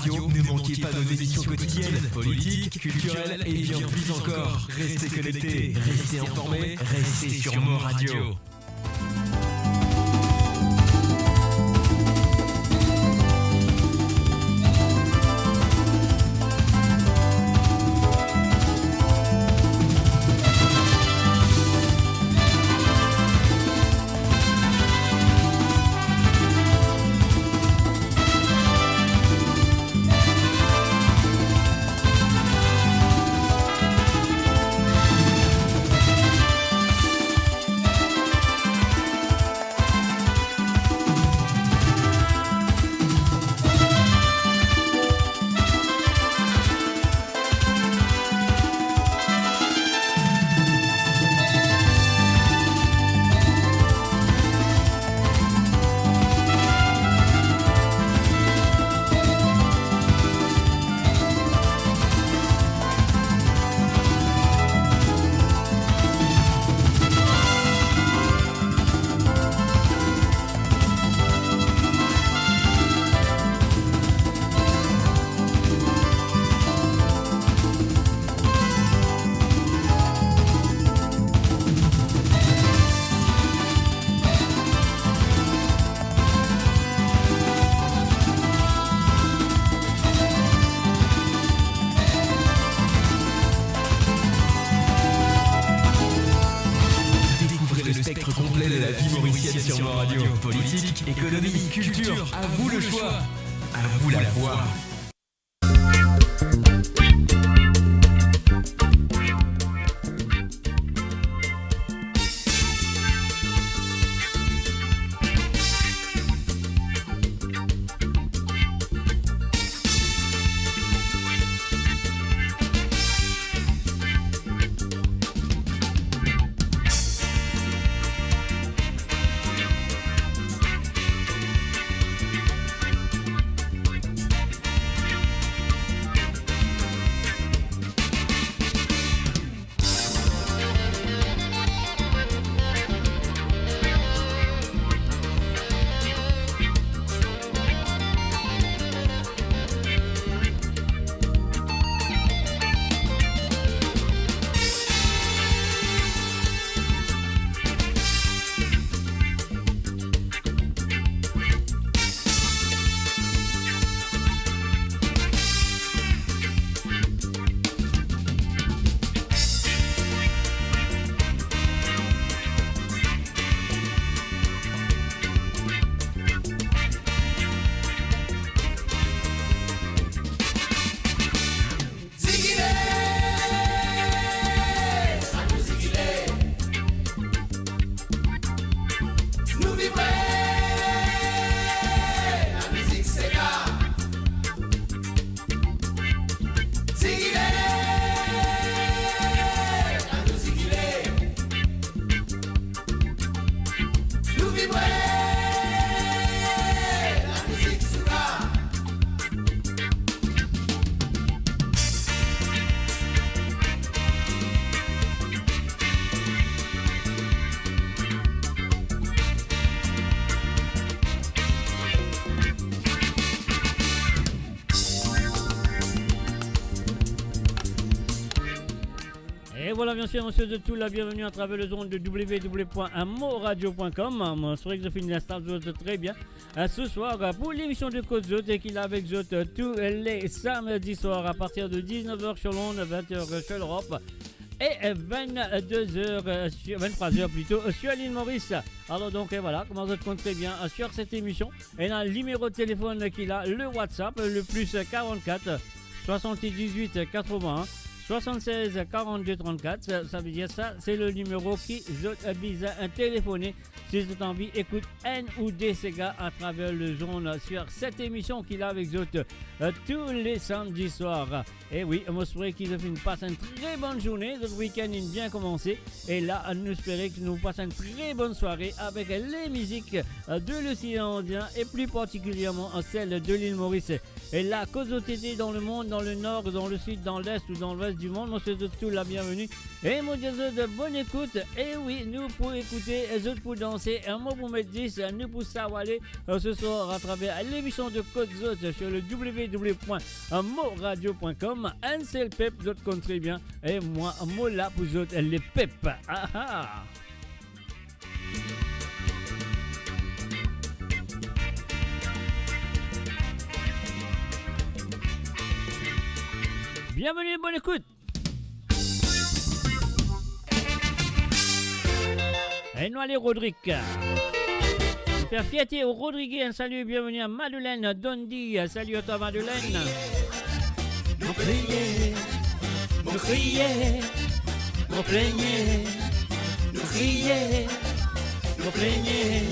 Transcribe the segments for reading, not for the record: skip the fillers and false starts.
Radio, ne manquez pas nos émissions quotidiennes, politiques, culturelles et bien plus encore. Restez connectés, restez informés, restez sur Mo Radio. Politique, économie, culture, à vous le choix, à vous la voix. Voilà, bien sûr, monsieur de tout, la bienvenue à travers le zone de www.moradio.com. C'est vrai que je finis l'instant très bien. Ce soir, pour l'émission de Côte Zot, et qu'il est avec Zot tous les samedis soirs à partir de 19h sur Londres, 20h sur l'Europe et 23h plutôt sur l'île Maurice. Alors donc voilà, comment je compte très bien sur cette émission. Et là, le numéro de téléphone qu'il a, le WhatsApp, le plus 44 78 81 76 42 34, ça veut dire ça, c'est le numéro qui vise à téléphoner si vous avez envie. Écoute N ou D Sega à travers le zone sur cette émission qu'il a avec vous tous les samedis soirs. Et oui, on espère qu'ils passent une très bonne journée, le week-end est bien commencé. Et là, nous espérons que nous passons une très bonne soirée avec les musiques de l'océan Indien et plus particulièrement celle de l'île Maurice. Et là, cause OTT dans le monde, dans le nord, dans le sud, dans l'est ou dans l'ouest reste du monde. Moi, je souhaite tout la bienvenue. Et mon Dieu, de bonne écoute. Et oui, nous pour écouter, les autres pour danser. Un mot pour mettre 10, nous pour savoir ce soir à travers l'émission de Côte Zot sur le www.moradio.com. Un seul pep, d'autres comptent très bien. Et moi, moi là pour vous autres, les pep. Ah ah. Bienvenue, bonne écoute. Et nous allons Rodrigue. Faire fierté au Rodrigue, un salut, bienvenue à Madeleine Dondi. Salut à toi Madeleine. Mon crier, mon crier, mon plaigner, mon crier, mon plaigner.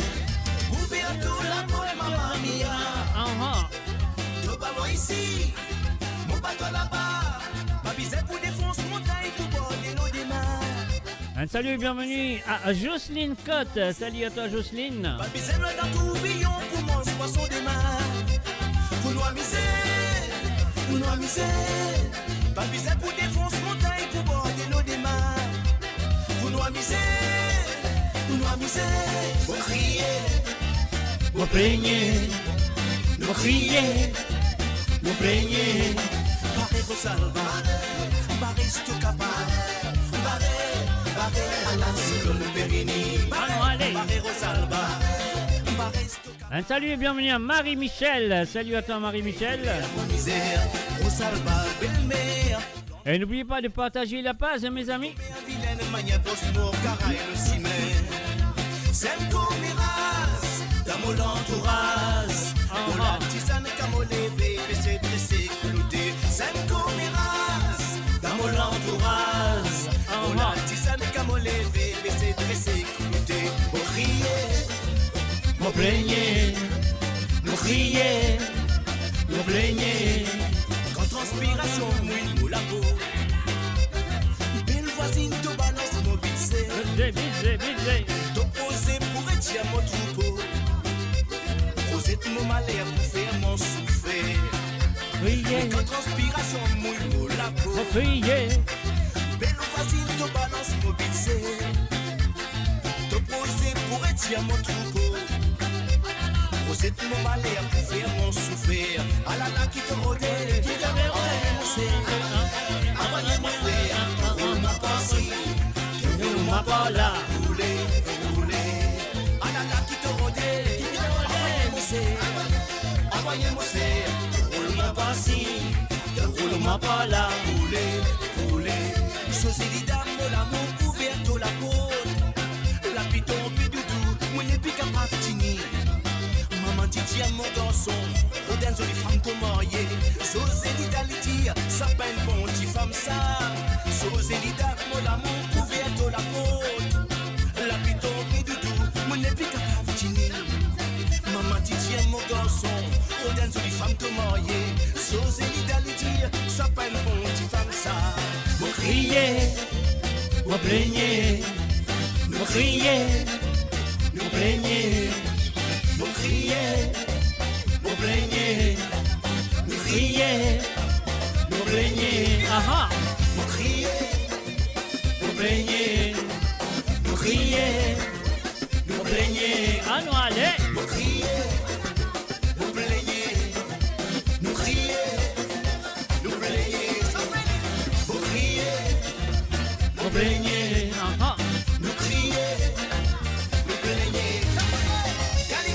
Ouverture la poème maman mia. Yo pas moi ici. Mon bateau là-bas, ma visée pour défoncer montagne tout bord de l'eau des mains. Un salut, bienvenue à Jocelyne Cotte. Salut à toi Jocelyne. Ma visée dans tout billon pour manger poisson des mains. Pour nous amuser, ma visée pour défoncer montagne tout bord de l'eau des mains. Pour nous amuser, pour crier, pour plaigner, pour crier, pour plaigner. Barré Rosalba, barré Stokapa, barré Alain Périni, barré Rosalba, barré Stokapa. Un salut et bienvenue à Marie-Michel. Salut à toi Marie-Michel. Misère, Rosalba, belle-mère. Et n'oubliez pas de partager la page, mes amis. Vilaine manière Bosmo, Caraï, le ciment. Semco Miras, dans mon entourage. On la tisane, comme levé, baissé, dressé, clouté. Semco Miras, dans mon entourage. On la tisane, comme levé, baissé, dressé, clouté. Au crier, Mon plaigner, mon crier, mon plaigner. quand transpiration mouille la peau. Belle voisine, te balance mon bitsé. Bidze. T'opposer pour étirer mon troupeau. Rosette mon malheur pour faire mon souffler. Crier, Quand transpiration mouille la peau. mon crier. Belle voisine, te balance mon bitsé. T'opposer pour étirer mon troupeau. Rosette mon malheur pour faire mon souffler. Ah là là, qui te rodait, qui te rodait, mon frère. Envoyez mon frère, roule ma pensée. Nous m'a pas là. Roulez. Ah là là, qui te rodait, envoyez mon frère. Envoyez mon frère, roule ma pensée. Roule ma pas là. Roulez. Sosé les dames de l'amour ouverte la côte. La piton peu doudou, mon épique à partini. Maman dit à mon garçon, Rodin jolie femme te marier. Sosé l'idalité, ça peine bon petit femme ça. Sosé les dames de l'amour ouverte la côte. La piton peu doudou, mon épique à partini. Maman dit à mon garçon, Rodin jolie femme te marier. Sosé l'idalité, ça peine bon petit femme ça. Mon crier, mon plaigner, mon crier, mon plaigner. Mon crier, Mon plaigner, mon crier, mon plaigner. Ah mon crier, mon plaigner, mon crier, mon plaigner. Ah non, allez. mon crier, mon plaigner, mon crier, mon plaigner, mon crier, Mon plaigner. Ah mon crier, mon plaigner.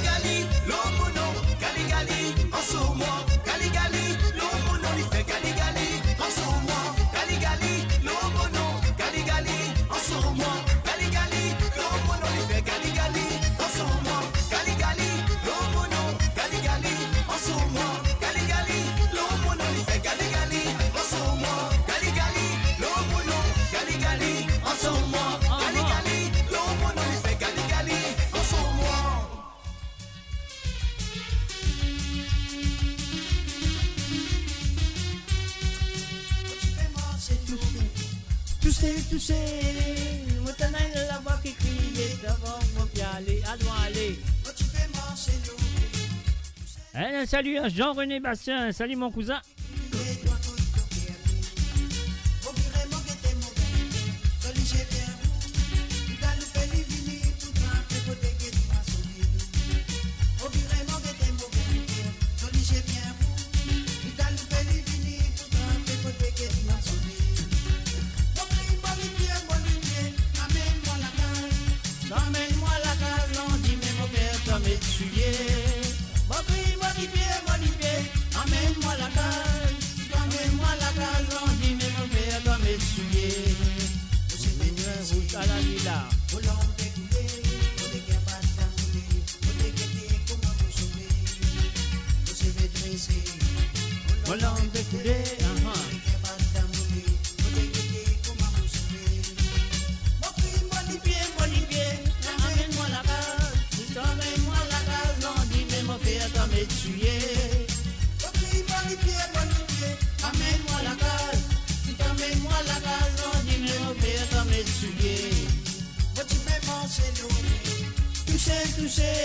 Gali, l'homono, gali, en saumon, gali, l'homono, il fait gali, en saumon, gali, l'homono, gali, en saumon, gali, l'homono, il fait gali, en saumon, gali, l'homono, gali, en saumon, gali, l'homono, il fait gali, en saumon, gali, l'homono, gali, en saumon, gali, l'homono, il fait gali, en saumon. Tu sais, moi t'en as la voix qui criait devant mon pialé. Allons, allez. Salut à Jean-René Bastien. Salut mon cousin. m'essuyer. Mon pied, amène-moi la cage. Amène-moi la cage, on dit, mais mon père doit m'essuyer. Route à la lila. Volant de coulé, amène-moi la cage. Si t'emmènes-moi la cage, on dit, mais mon père doit m'essuyer. Amène-moi la cage. Si t'emmènes-moi la cage, on dit, mais mon père doit m'essuyer. Toucher.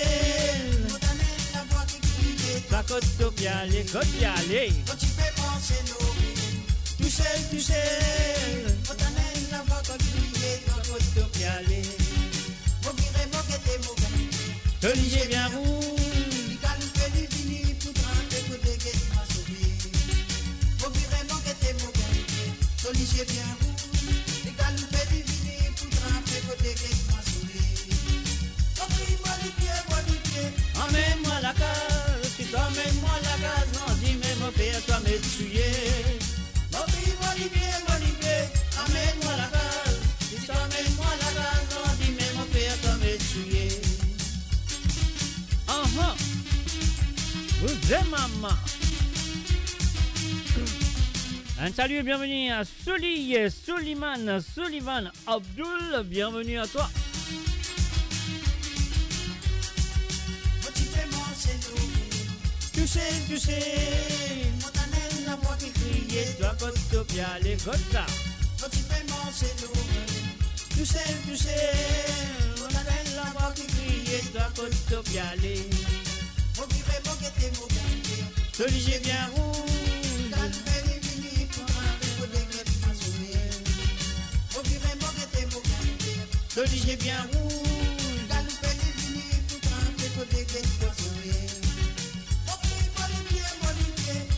La côte au pialé, côte pialé. Toucher. Olivier bien rouge. Olivier bien rouge. Les galoupés du vini pour tremper côté que m'a sauvé. Emmène-moi la case, si t'emmènes-moi la case, non, dis mais mon père, toi m'essuyer. Olivier, amène-moi la case, si t'emmènes-moi la case, non, dis mais mon père, toi m'essuyer. Vous êtes maman. Un salut et bienvenue à Sullivan Abdul, bienvenue à toi. Toucher, montanelle la voix qui criait, toi côte au pialé, côte ça. Toucher, montanelle la voix qui criait, toi côte au pialé. Olivier bien rouge. Olivier bien rouge.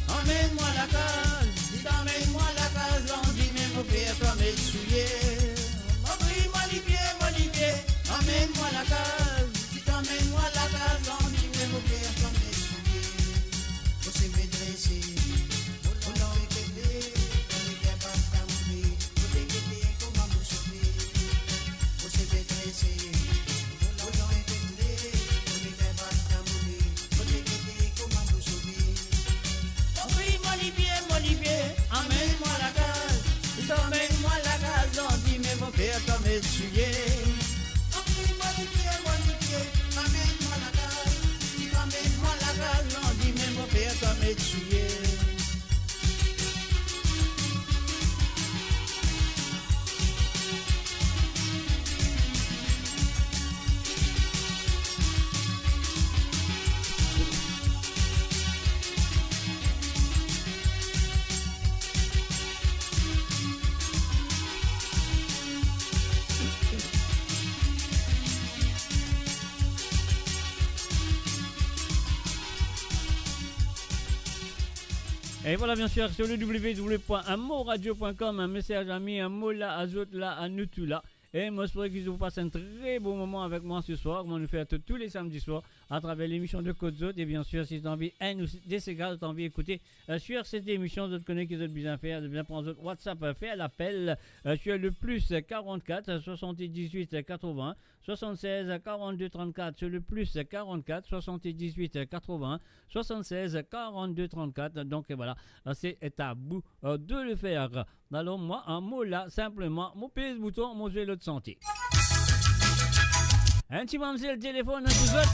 Emmène-moi la case, si t'emmènes-moi la case, on dit mais mon père doit m'essuyer. Olivier, emmène-moi la case, si t'emmènes-moi la case, on dit mais mon père doit m'essuyer. Vous savez dresser, on l'a éclaté, on est capable d'amouler, vous dégueulez comment vous sauver. Vous savez dresser, on l'a éclaté, on est capable d'amouler, vous dégueulez comment vous sauver. Olivier, amène-moi la case, si t'emmènes-moi la case, on dit mais mon père doit m'essuyer. Olivier, amène-moi la case, si t'emmènes-moi la case, on dit mais mon père doit m'essuyer. Et voilà, bien sûr, sur le www.amoradio.com, un message ami, un mot là, à zot là, à nous tout là. Et moi, j'espère que vous passez un très beau moment avec moi ce soir. On nous fait tous les samedis soirs à travers l'émission de Côte Zot. Et bien sûr, si tu as envie, ou des cigares, tu as envie d'écouter sur cette émission, vous connaissez que vous êtes bien faire, de bien prendre votre WhatsApp, faire l'appel sur le plus 44 78 80 76 42 34, sur le plus 44 78 80 76 42 34. Donc voilà, c'est à vous de le faire. Alors moi, un mot là, simplement, mon pays bouton, mon jeu de santé. Un petit moment, c'est le téléphone, un petit vote.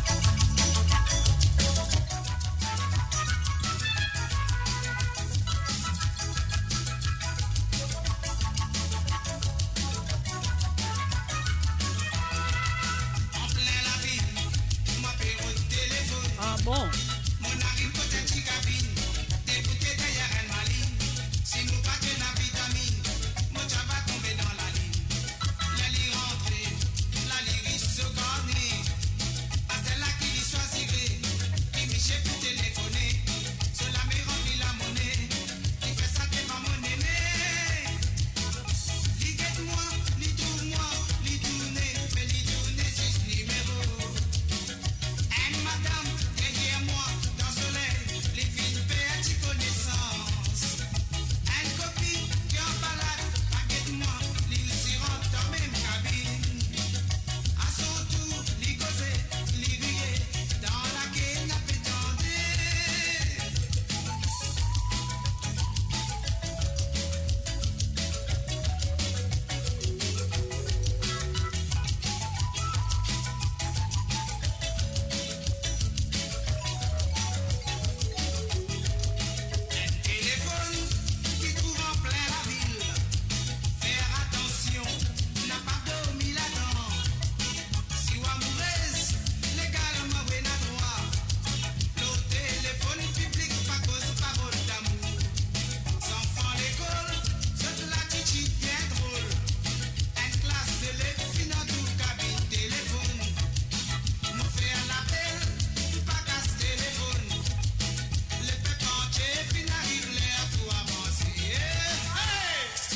Ah bon? And my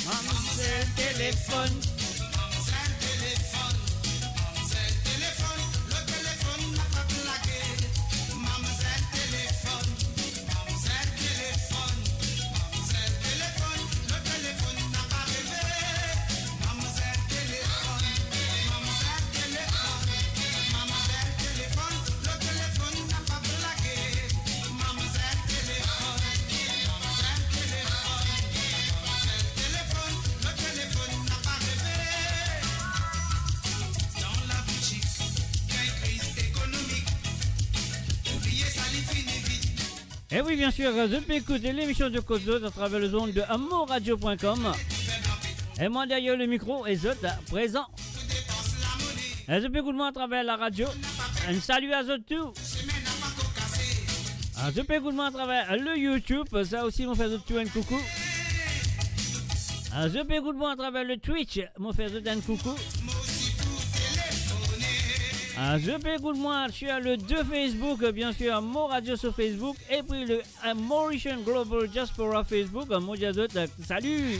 Mademoiselle téléphone. Et oui, bien sûr, je peux écouter l'émission de Cause d'Autre à travers le zone de amourradio.com. Et moi derrière le micro, et Zot présent. Et je peux écouter moi à travers la radio. Un salut à Zot tout. Je peux écouter moi à travers le YouTube. Ça aussi, mon frère Zot tout un coucou. Je peux écouter moi à travers le Twitch. Mon frère Zot un coucou. Je peux écouter moi sur le 2 Facebook, bien sûr, Mo Radio sur Facebook, et puis le Mauritian Global Diaspora Facebook. Mon Dieu, salut!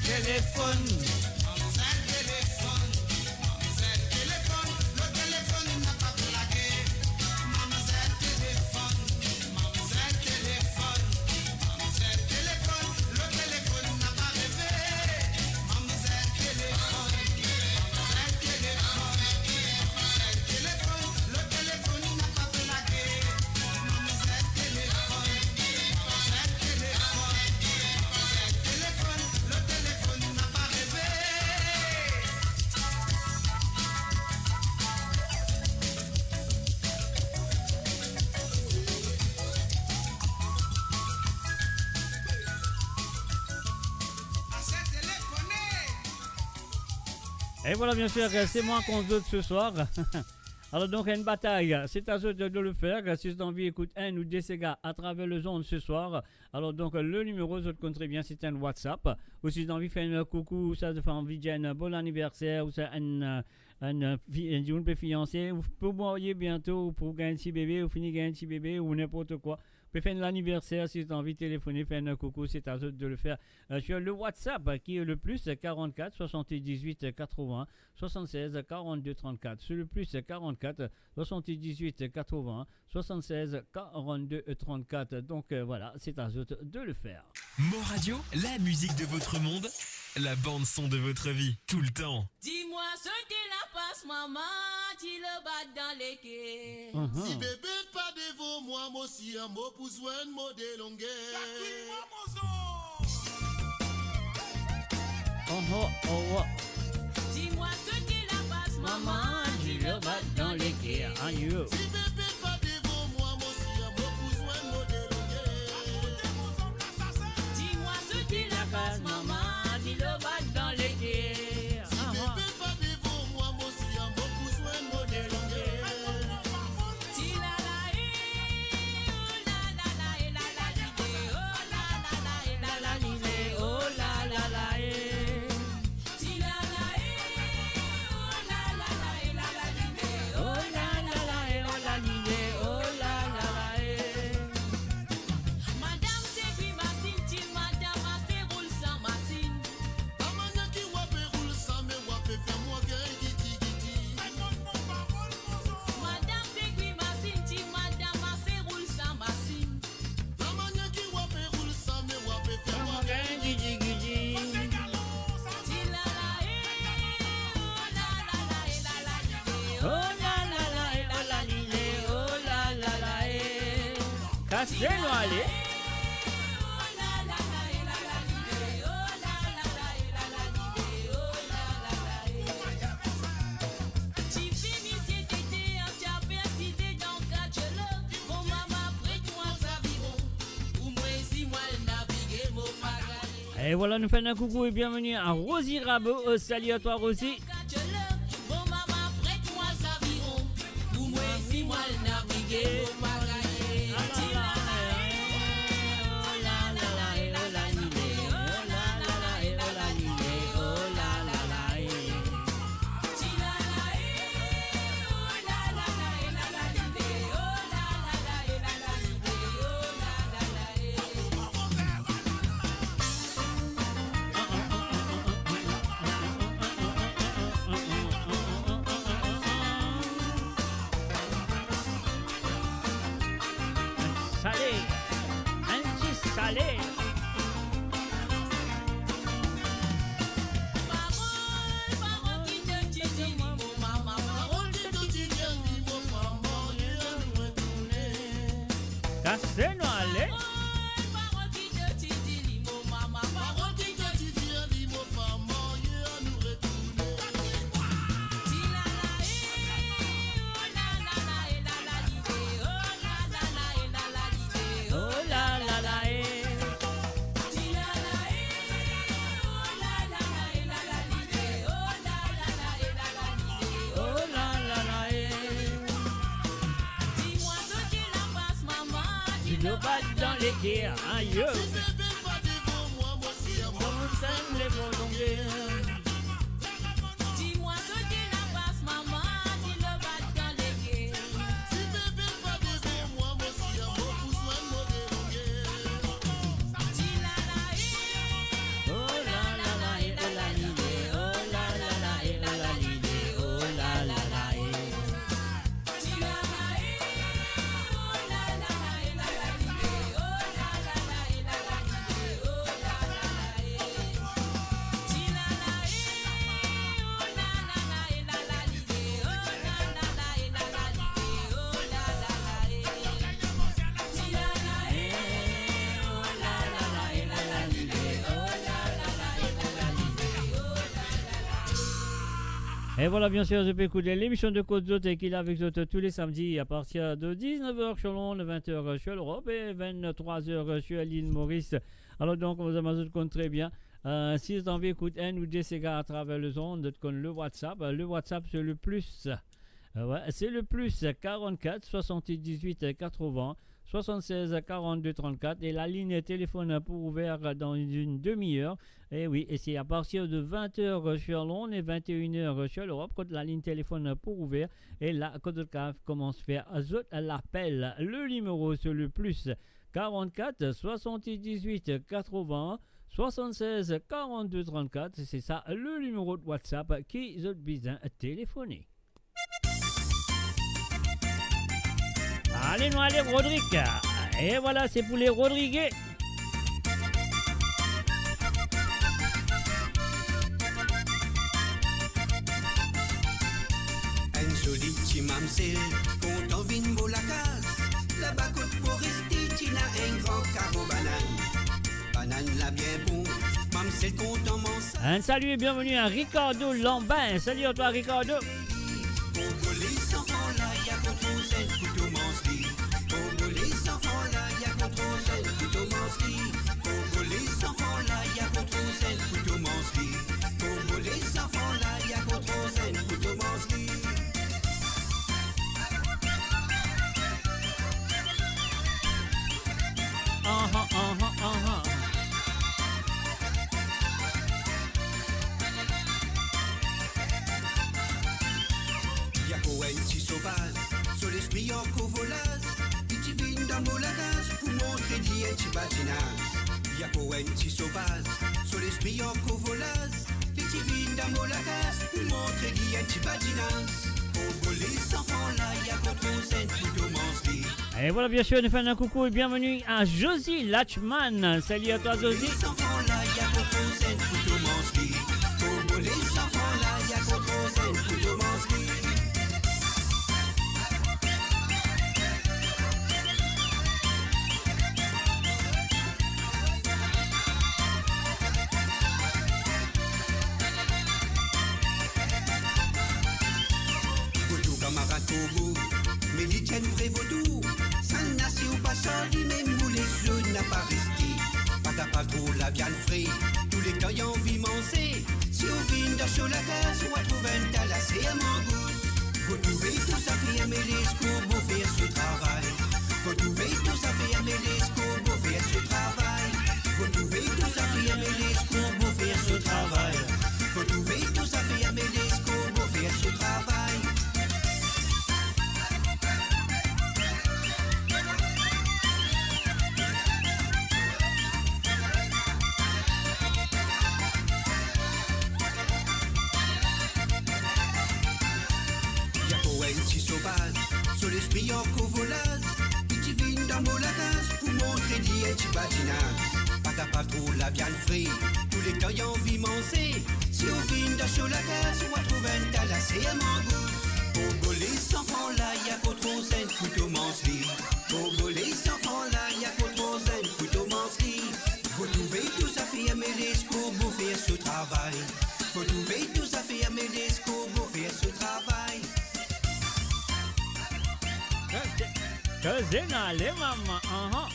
Téléphone. Et voilà, bien sûr, c'est moi qu'on doute ce soir. Alors donc, une bataille, c'est à eux de le faire. Si vous avez envie, écoute un ou des gars à travers le zone ce soir. Alors donc, le numéro, je le compterai bien, c'est un WhatsApp. Ou si vous avez envie de faire un coucou, ça fait envie de dire un bon anniversaire, ou ça un fiancé, ou pour marier bientôt, ou pour gagner un petit bébé, ou finir gagner un petit bébé, ou n'importe quoi. Vous pouvez faire l'anniversaire si vous avez envie de téléphoner, faire un coucou, c'est à eux de le faire sur le WhatsApp qui est le plus 44 78 80 76 42 34. Sur le plus 44 78 80 76 42 34. Donc voilà, c'est à eux de le faire. Mo Radio, la musique de votre monde, la bande son de votre vie, tout le temps. Dis-moi ce qu'il la passe, maman, tu le bats dans les quais. Si bébé pas devant moi, moi aussi un mot pour joindre mot de longueur. Dis-moi ce qu'il la passe, maman, tu le bats dans les quais. Si bébé pas devant moi, moi aussi un mot pour joindre mot de longueur. dis-moi ce qu'il la passe, maman, tu le bats dans les quais. Si bébé pas devant moi, moi aussi un mot pour joindre mot de longueur. Si la la oh la la la la la l'idée, oh la la la la la l'idée, oh la la la si la la oh la la la la la l'idée, oh la la la l'idée, oh la la Madame c'est qui machine, ti madame a fait roule sans machine. Amana qui wape roule sans me wape fait moi gain giti giti. Madame c'est qui machine, ti madame a fait roule sans machine. Amana qui wape roule sans me wape fait moi gain giti giti. Si la la oh la la la l'idée, Oh la la la la l'idée, oh la la la Cassez-le, allez. Et voilà, nous faisons un coucou et bienvenue à Rosie Rabot. Salut à toi, Rosie. Bon maman, prête-moi l'aviron. Pour moi, si moi le naviguer, bon Cassé noir, allez. Oh la la la, eh. Oh la la la, eh. Tu le bats dans les guerres, aïe. Comme ça, les prolonger. Et voilà, bien sûr, je peux écouter l'émission de Côte d'Autre qui est là avec vous tous les samedis à partir de 19h sur Londres, 20h sur l'Europe et 23h sur l'île Maurice. Alors donc, vous avez compte très bien. Si vous avez envie d'écouter un ou deux ségards à travers le zone, de le WhatsApp. Le WhatsApp, c'est le plus. Ouais, c'est le plus 44 78 80 76 42 34 et la ligne téléphone pour ouvert dans une demi-heure. Et oui, et c'est à partir de 20h sur Londres et 21h sur l'Europe quand la ligne téléphone pour ouvert. Et là, quand le CAF commence à faire l'appel, le numéro c'est le plus 44 78 80 76 42 34. C'est ça le numéro de WhatsApp qui est besoin de téléphoner. Allez, nous allez, Rodrigue. Et voilà, c'est pour les Rodriguez. Un joli petit mamsel, content vin beau la case. Là-bas, côte pour rester, tina un grand carreau banane. Banane là bien bon, mamsel content mon Un salut et bienvenue à Ricardo Lambin. Salut à toi, Ricardo. Pour les enfants là, y'a pas trop zen, plutôt manski. Pour les enfants là, y'a pas trop zen, plutôt manski. Pour les enfants là, y'a pas trop zen, plutôt manski. Pour les enfants là, y'a pas trop zen, plutôt manski. Y'a quoi un petit sauvage, sur l'esprit en covolas. Il t'y vine dans mon lagage pour montrer d'y un petit badinage. Y'a quoi un petit sauvage, sur l'esprit en covolas. Il t'y vine dans mon lagage pour montrer d'y un petit badinage. Pour les enfants là, y'a pas trop zen, plutôt manski. Et voilà, bien sûr, nous faisons un coucou et bienvenue à Josie Latchman. Salut à toi, Josie. Les enfants là, y'a pas trop zen, plutôt manski. Pour les enfants là, y'a pas trop zen, plutôt manski. Camarade Togo, mais ils tiennent vrai vaudou. Ça n'a si ou pas soli, même où les jeux n'a pas resté. Pas trop la viande frais, tous les cas y'en vit manger. Si on vient dans sur la gaz, on va trouver un talassé à mangousse. Vous trouvez tout ça fait aimer les scouts pour faire ce travail. Vous trouvez tout ça fait aimer les scouts pour faire ce travail. Vous trouvez tout ça fait aimer les scouts pour faire ce travail. Vous trouvez tout ça fait aimer les scouts pour faire ce travail. Sur l'esprit en covolage, il t'y vine dans mon lagage pour montrer d'y un petit badinage. Pas trop la viande frais, tous les cas y'en vit manger. Si on vine dans sur la gaz, on va trouver un talassé à mangousse. Pour les enfants là, y'a pas trop zen, plutôt manski. Pour les enfants Faut trouver tout ça, faire mes discours, pour faire ce travail. Que les maman.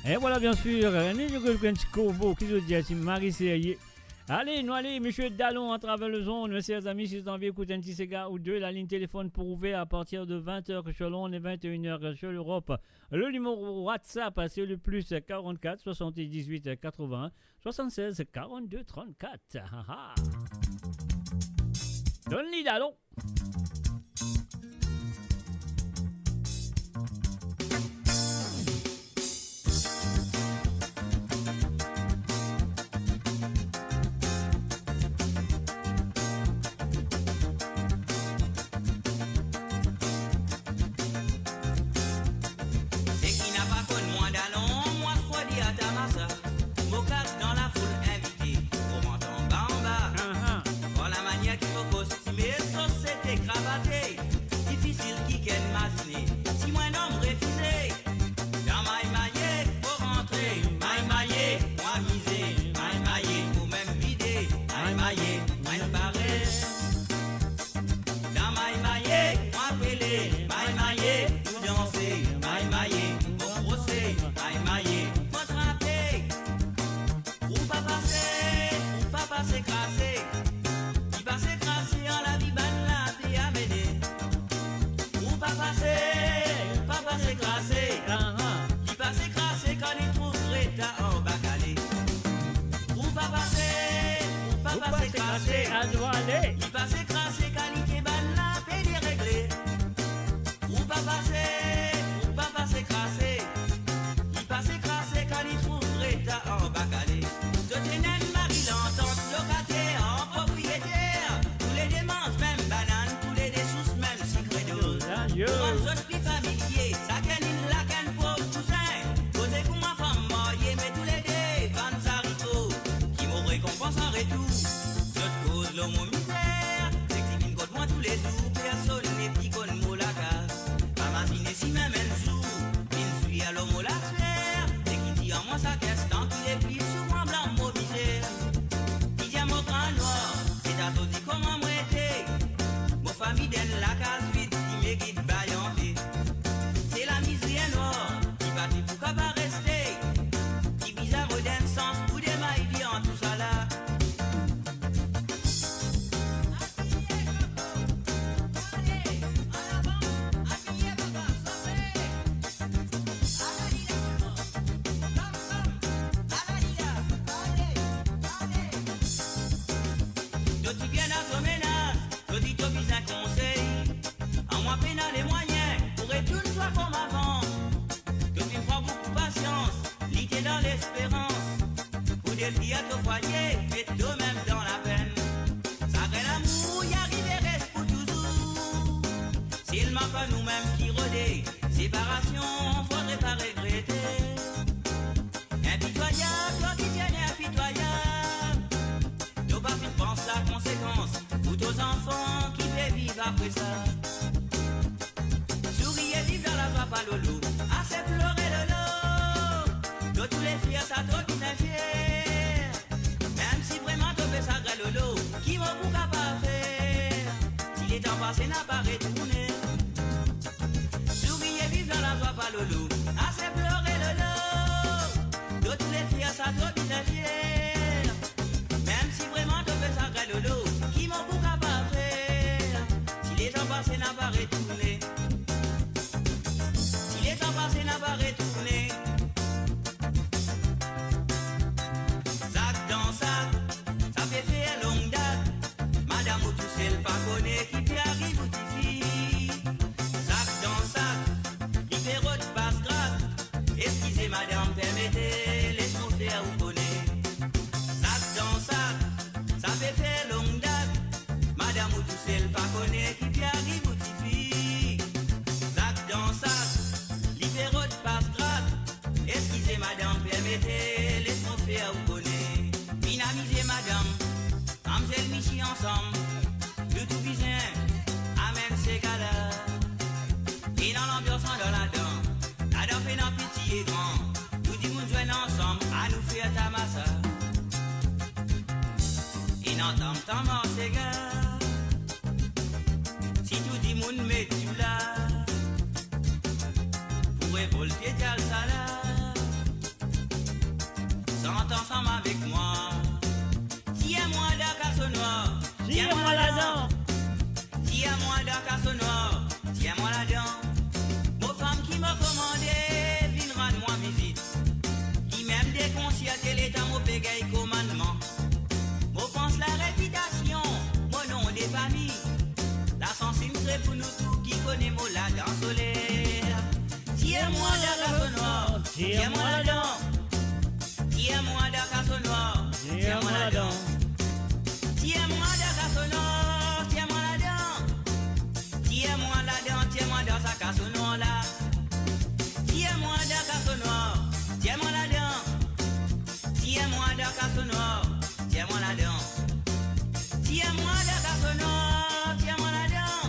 Et voilà, bien sûr, un corbeau qui se dit à Marie Serrier. Allez, nous allons, monsieur Dallon, à travers le zone. Mes chers amis, si vous avez écouté un petit cigare ou deux, la ligne téléphone pour ouvrir à partir de 20h sur Londres et 21h sur l'Europe. Le numéro WhatsApp, c'est le plus 44 78 80 76 42 34. Donne-lui Dallon. qui n'entend pas mon cigare. Si tout dit moun met tu là, pour révolter tel salaire, s'entend ensemble avec moi. Tiens-moi d'un casseau noir, Tiens-moi la dent. tiens-moi d'un casseau noir, tiens-moi la dent. Vos femmes qui m'a commandé, viennent rendre moi visite. Qui même déconcierté l'état, mon pégaye commandement. Moi pense la réputation, mon nom des familles. La sensible c'est pour nous tous qui connaît mon la dent solaire. Tiens-moi d'un casseau noir, tiens-moi la dent. Tiens-moi d'un casseau noir, tiens-moi la dent. Tiens-moi d'un casseau noir, tiens-moi la dent. Tiens-moi la dent, tiens-moi dans sa casseau noir là. Tiens-moi d'un casseau noir, tiens-moi la dent. Tiens-moi d'un casseau noir, tiens-moi la dent. Tiens-moi d'un casseau noir, tiens-moi la dent.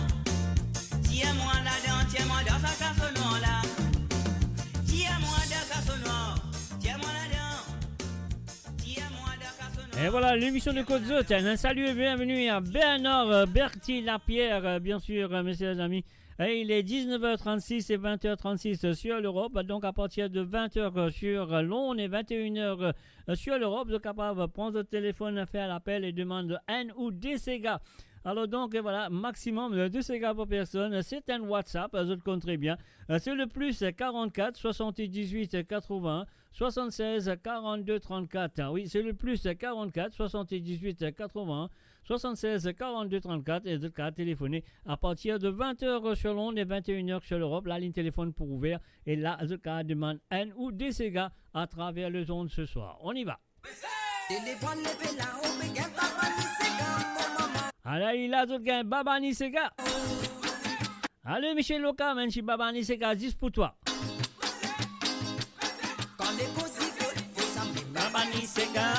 Tiens-moi la dent, tiens-moi dans sa casseau noir là. Tiens-moi d'un casseau noir, tiens-moi la dent. Tiens-moi d'un casseau noir. Et voilà, l'émission de Côte Zot. Un salut et bienvenue à Bernard Bertie Lapierre, bien sûr, messieurs les amis. Et il est 19h36 et 20h36 sur l'Europe, donc à partir de 20h sur Londres et 21h sur l'Europe, vous êtes capable de prendre votre téléphone, faire l'appel et demander N ou D Sega. Alors donc voilà, maximum de 2 Sega par personne, c'est un WhatsApp, vous le comptez bien. C'est le plus 44 78 80 76 42 34. Oui, c'est le plus 44 78 80 76 42 34 et de cas téléphoner à partir de 20h sur Londres et 21h sur l'Europe. La ligne téléphone pour ouvert et là, de cas demande N ou D Sega à travers le zone ce soir. On y va. Alors, il a tout gain Babani Sega. Allez, Michel Loca, même si Babani Sega 10 pour toi. Babani Sega.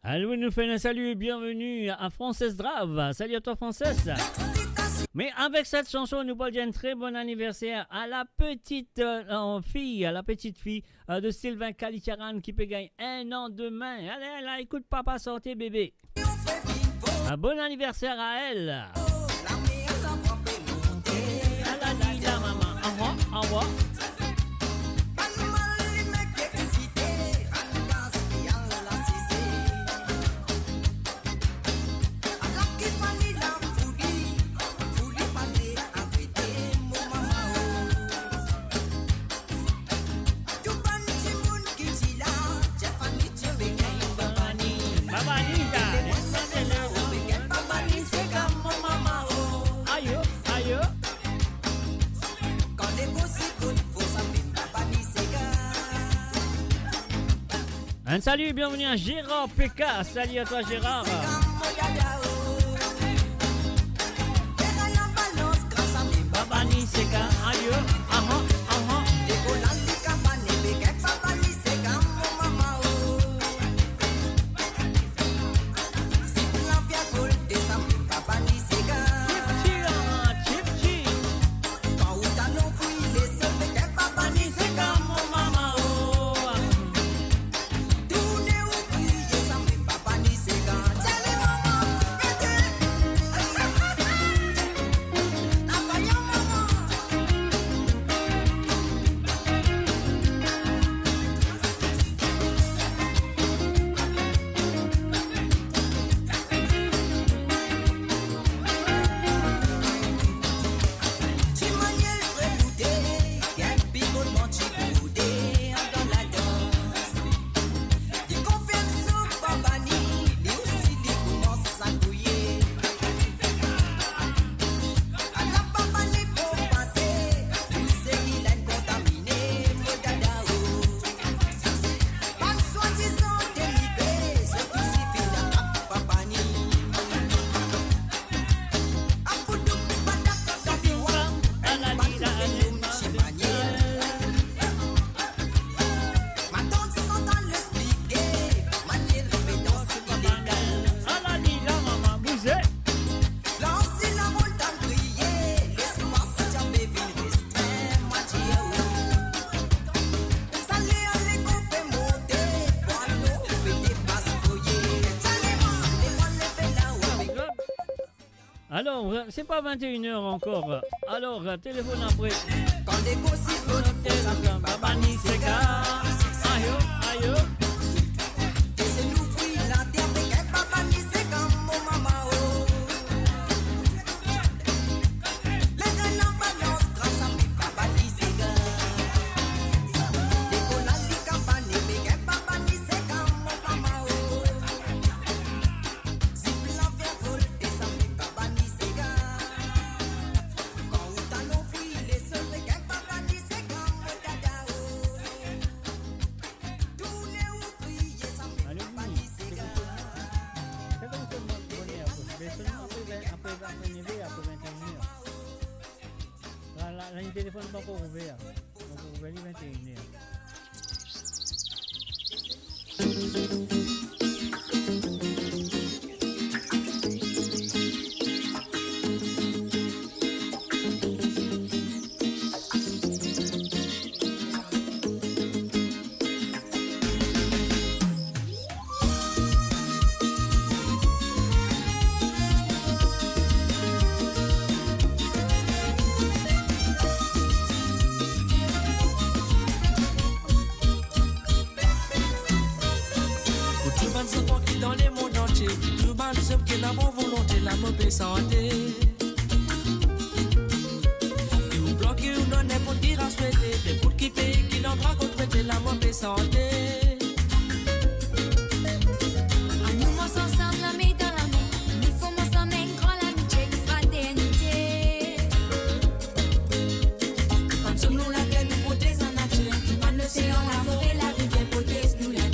Alors, nous fait un salut et bienvenue à Frances Drave. Salut à toi, Frances. Mais avec cette chanson, nous allons dire un très bon anniversaire à la petite fille, de Sylvain Calicaran qui peut gagner 1 an demain. Allez, là, écoute papa, sortez bébé. Un bon anniversaire à elle. À la Lila, maman. Au revoir. Un salut et bienvenue à Gérard PK. Salut à toi Gérard. Babani Sega, aïe, Alors, c'est pas 21h encore. Alors, téléphone après. Quand des gosses Téléphone, papa ni sega. Aïe, aïe. et c'est nous fruits la terre de qu'un papa ni c'est comme mon maman oh. Les gars n'en balance grâce à mes papa ni c'est gars. Les colas di campagne mais qu'un papa ni c'est comme mon maman oh. Zip la verre volté ça mes papa ni c'est gars. Quand on t'a non fruits les seuls de qu'un papa ni c'est comme mon dada oh. Tous les ouvriers ça mes Allez, papa oui. ni c'est gars. C'est comme ça que je connais après. Mais seulement après 21h. Là, le téléphone n'est pas encore ouvert. Donc, on ouvert les 21h. Pour tout le monde qui dans les mondes entiers, tout le monde qui n'a pas volonté, la mauvaise santé. Et vous bloquez ou non n'importe qui respecter, n'importe qui pays qui n'en pas contre la mauvaise santé. Nous mons ensemble la main dans la main. Nous faut ensemble une grande amitié, fraternité. Quand sommes nous la terre, nous protège en nature. Quand l'océan, la forêt, la rivière protège nous la terre.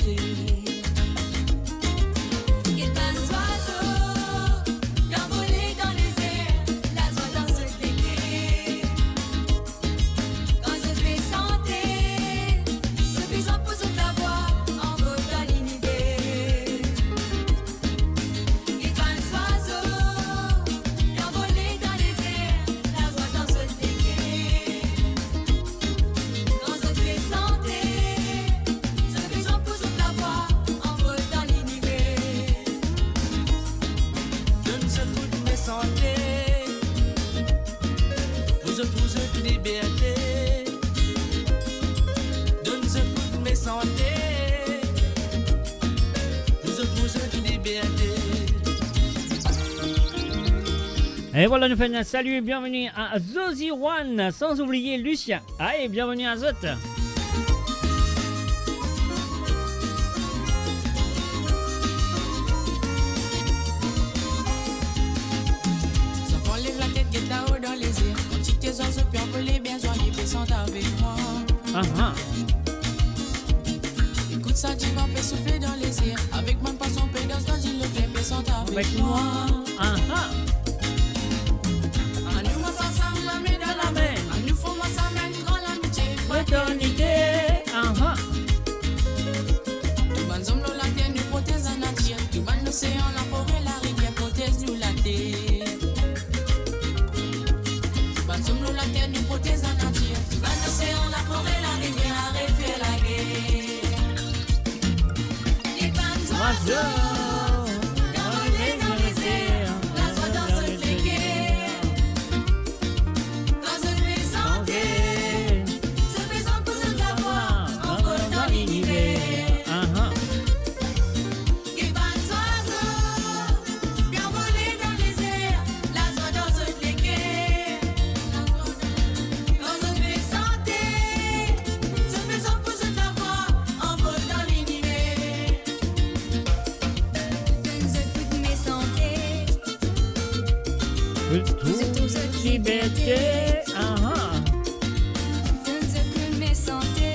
Et tant d'oiseaux d'envoler dans les airs, la joie dans ce l'été. Quand je fais santé, je fais en poussant ta voix en vol dans l'univers. Et tant d'oiseaux d'envoler dans les airs, la joie dans ce l'été. Quand je fais santé, je fais en poussant ta voix en vol dans l'univers. Donne ce coup de mes santé. Vous êtes liberté. Donne ce coup de mes santé. Vous êtes liberté. Et voilà, nous faisons un salut et bienvenue à Zozy One, sans oublier Lucien. Allez, bienvenue à Zot. Ça enlève la tête, get là-haut dans les airs. Quand tu t'es oiseaux, puis envoler bien joyeux, présente avec moi. Ah ah. Écoute ça, tu vas pas souffler dans les airs. Avec mon passion, pédance, dans le clair, présente avec Avec moi. moi. Ah ah. À nous, on s'ensemble, la main dans la main. À nous, faut moi, ça mène, grande amitié, Fraternité. Ah ah. Tout ban zone, la terre, nous protège la nature. Tout ban l'océan, la forêt, la rivière, protège nous la terre. Tout ban zone, la terre, nous protège la nature. Tout ban l'océan, la forêt, la rivière, arrête faire la guerre. Et tant Oiseau. d'oiseaux d'envoler dans les airs, la joie dans ce l'été. Quand je fais santé, je fais en poussant ta voix en vol dans l'univers. Ah ah. Et tant d'oiseaux bien voler dans les airs, la joie dans ce l'été. Quand je fais santé, je fais en poussant ta voix en vol dans l'univers. Je toute mes santé, Tout toute liberté. Ah ah. je toute mes santé,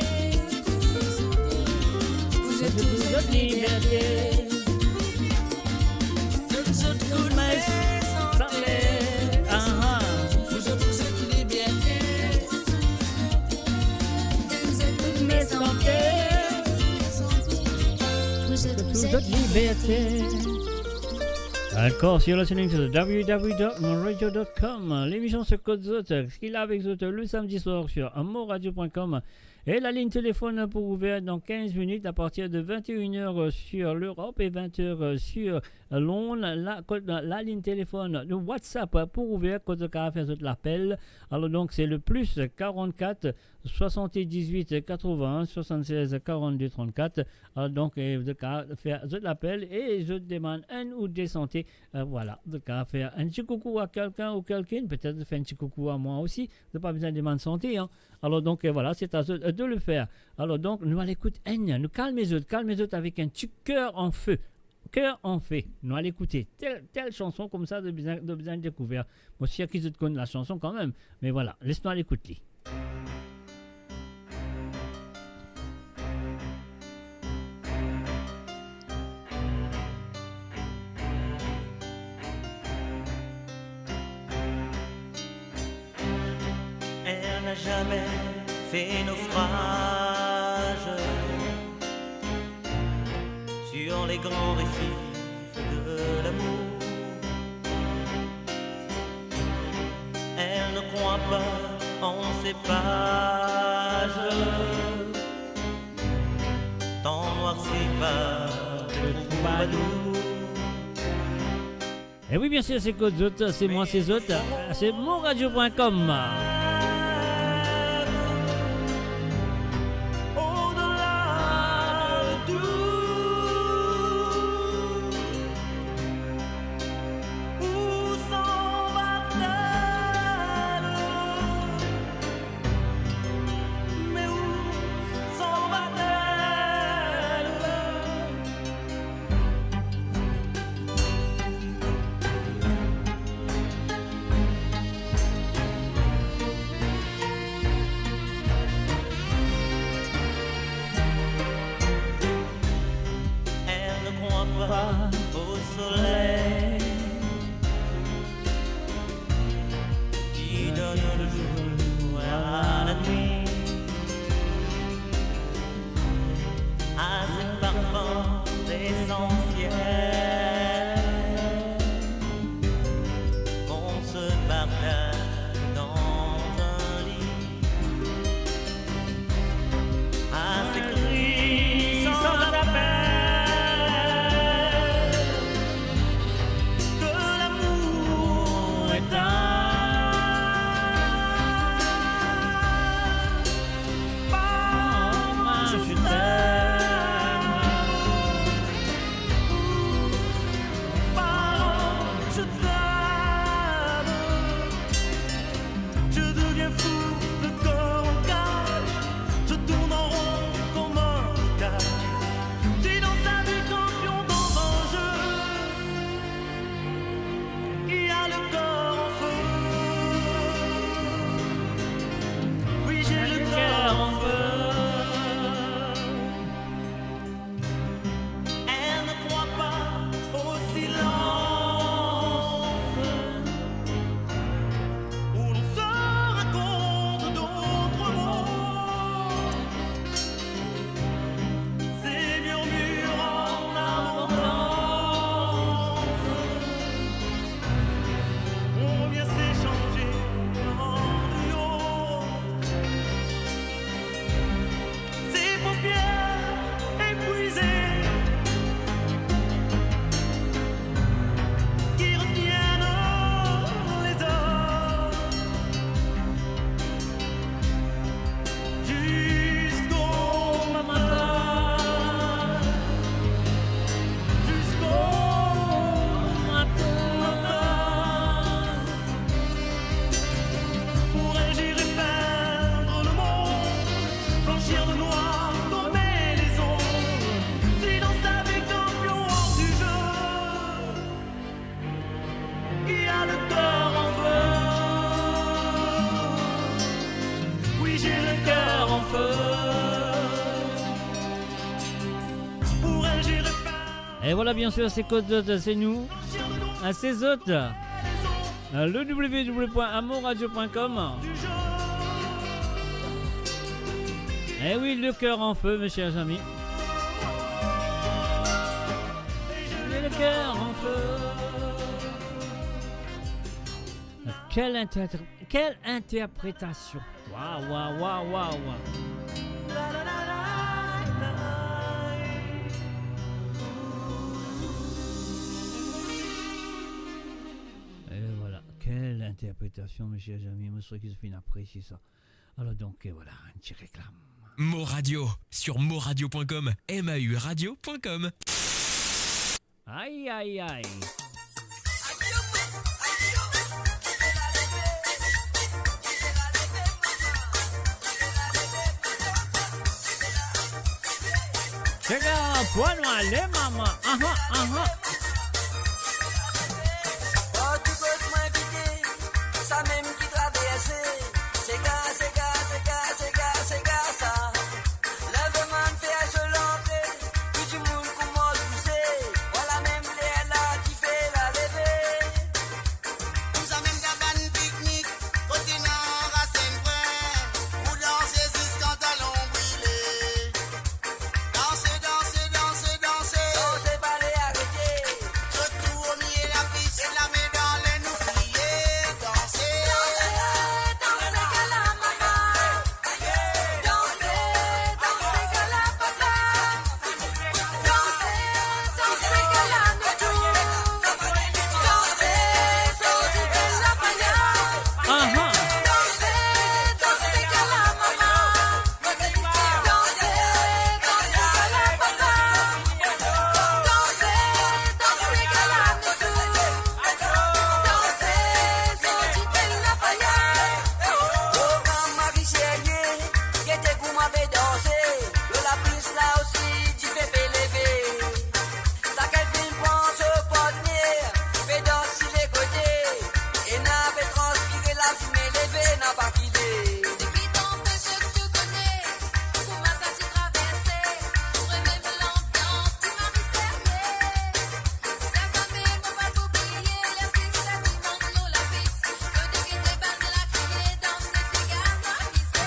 vous êtes tous Toute liberté. Donne ce coup de mes santé. Ah ah. Vous êtes liberté. toutes mes santé, vous êtes Toute liberté. Encore sur le streaming sur www.monradio.com. L'émission sur Code Zot, ce qu'il a avec Zot le samedi soir sur amoradio.com Et la ligne téléphone pour ouvrir dans 15 minutes à partir de 21h sur l'Europe et 20h sur Londres. La ligne téléphone de WhatsApp pour ouvrir quand vous faire l'appel. Alors donc c'est le plus 44 78 81 76 42 34. Alors donc vous faire l'appel et je demande un ou des santé. Voilà, vous faire un petit coucou à quelqu'un ou quelqu'une, peut-être faire un petit coucou à moi aussi. Vous n'avez pas besoin de demander santé. Hein. Alors donc voilà, c'est à eux de le faire. Alors donc nous allons écouter, nous calmez les autres avec un petit cœur en feu. Cœur en feu. Nous allons écouter telle chanson comme ça de bien découvert. Moi aussi, qui d'autres connaissent la chanson quand même. Mais voilà, laisse-nous aller écouter. Elle n'a jamais fait naufrage sur les grands récifs de l'amour. Elle ne croit pas en ces pages tant noircies par le troubadour. Et oui, bien sûr, c'est quoi d'autres, c'est moi, c'est autres, c'est monradio.com. Au soleil qui donne le jour à la nuit, à ces parfums essentiels qu'on se partage dans un lit, à ces cris sans appel. Et voilà, bien sûr, c'est Côte d'Autre, c'est nous. C'est autres. Le www.amourradio.com. Eh oui, le cœur en feu, mes chers amis. Le cœur en feu. Quelle interprétation. Waouh, waouh, waouh, waouh, waouh. interprétation, mes chers amis. Moi, je trouve qu'ils ont apprécié ça. Alors donc, voilà, un petit réclame. Mo Radio sur moradio.com, mauradio.com. Aïe, aïe, aïe. C'est un point noir, les mamans. Oh, tu peux m'inviter, ça même qui traverse. C'est gars, ça. Lève-moi, fait se l'entrée. Puis tu moules comme moi, tu sais. Voilà même les là qui fait la levée. Nous amène cabane pique-nique, côté nord à Saint-Ouen, où danser jusqu'en talon brûlé. Danser, danser, danser, danser. Dansez pas les arrêter. Surtout au milieu de la piste et la main dans les nouilles. Danser, Dansez que la maman. Dansez que la papa. Dansez que la noutou. Dansez que la paillade. Dansez que la maman. Dansez que la papa. Dansez que la noutou. Dansez que la paillade. Oh, quand ma vie chérie, qui était pour m'avait dansé. De la piste là aussi, tu fais péléver. Ça qu'elle filme prend ce porte-nier, fait danser les côtés. Et n'a fait transpirer la fumée levée, n'a pas quitté. Depuis ton peu je te connais, pour ma face tu traversais, pour même l'ambiance tu m'as discerné. Ça va même on va t'oublier, les fils la qui montent nous la piste, le dégué des bandes la crier, danser ces gars marisés.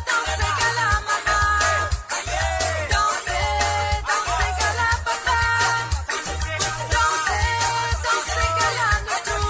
Danser que la maman, danser que la papa, danser que la noutou.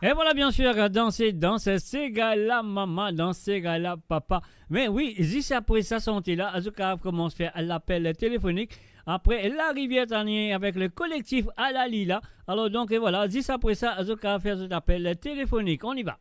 Et voilà, bien sûr, danser, c'est gars-là, maman, danser, gars-là, papa. Mais oui, juste après ça, là, Azuka commence à faire l'appel téléphonique. Après, la rivière Tanier avec le collectif Alalila. Alors, donc, et voilà, juste après ça, Azuka fait cet appel téléphonique. On y va.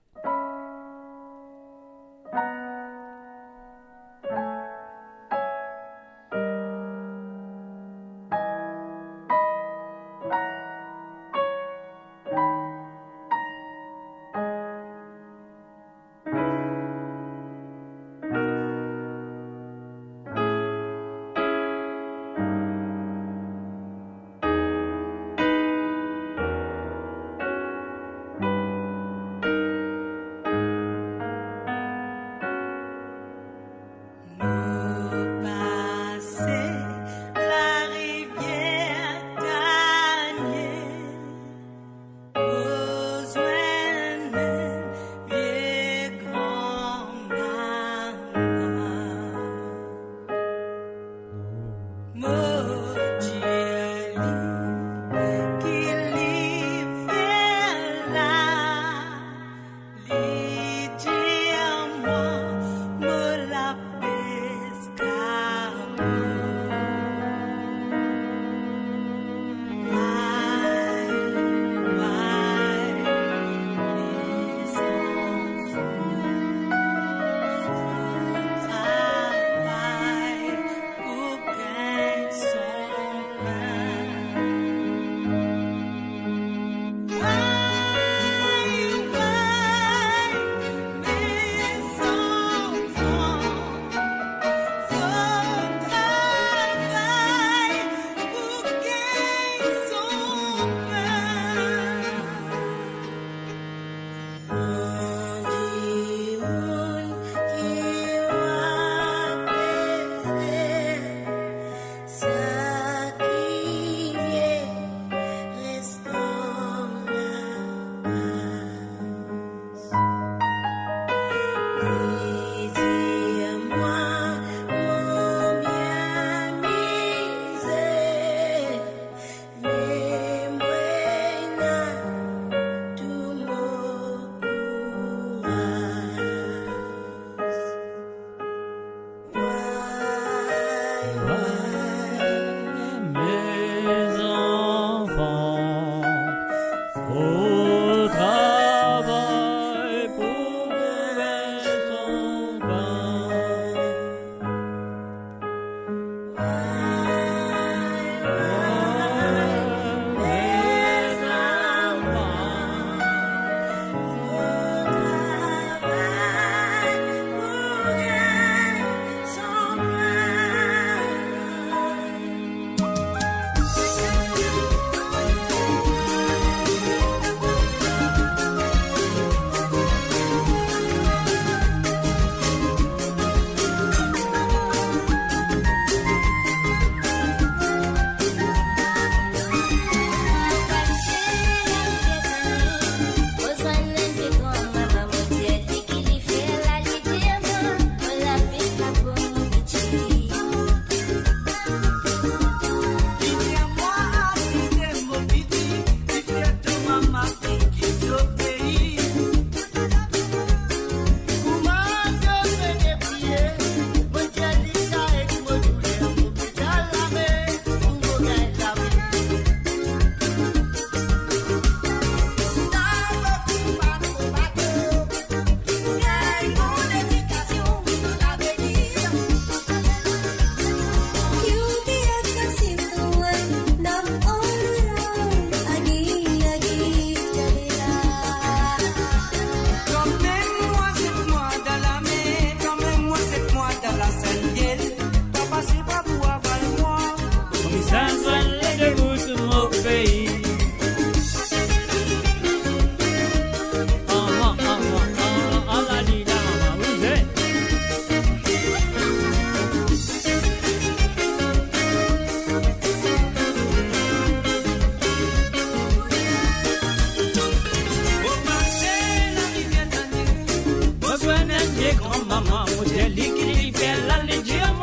et grand-maman, mon Dieu, qui fait la légion,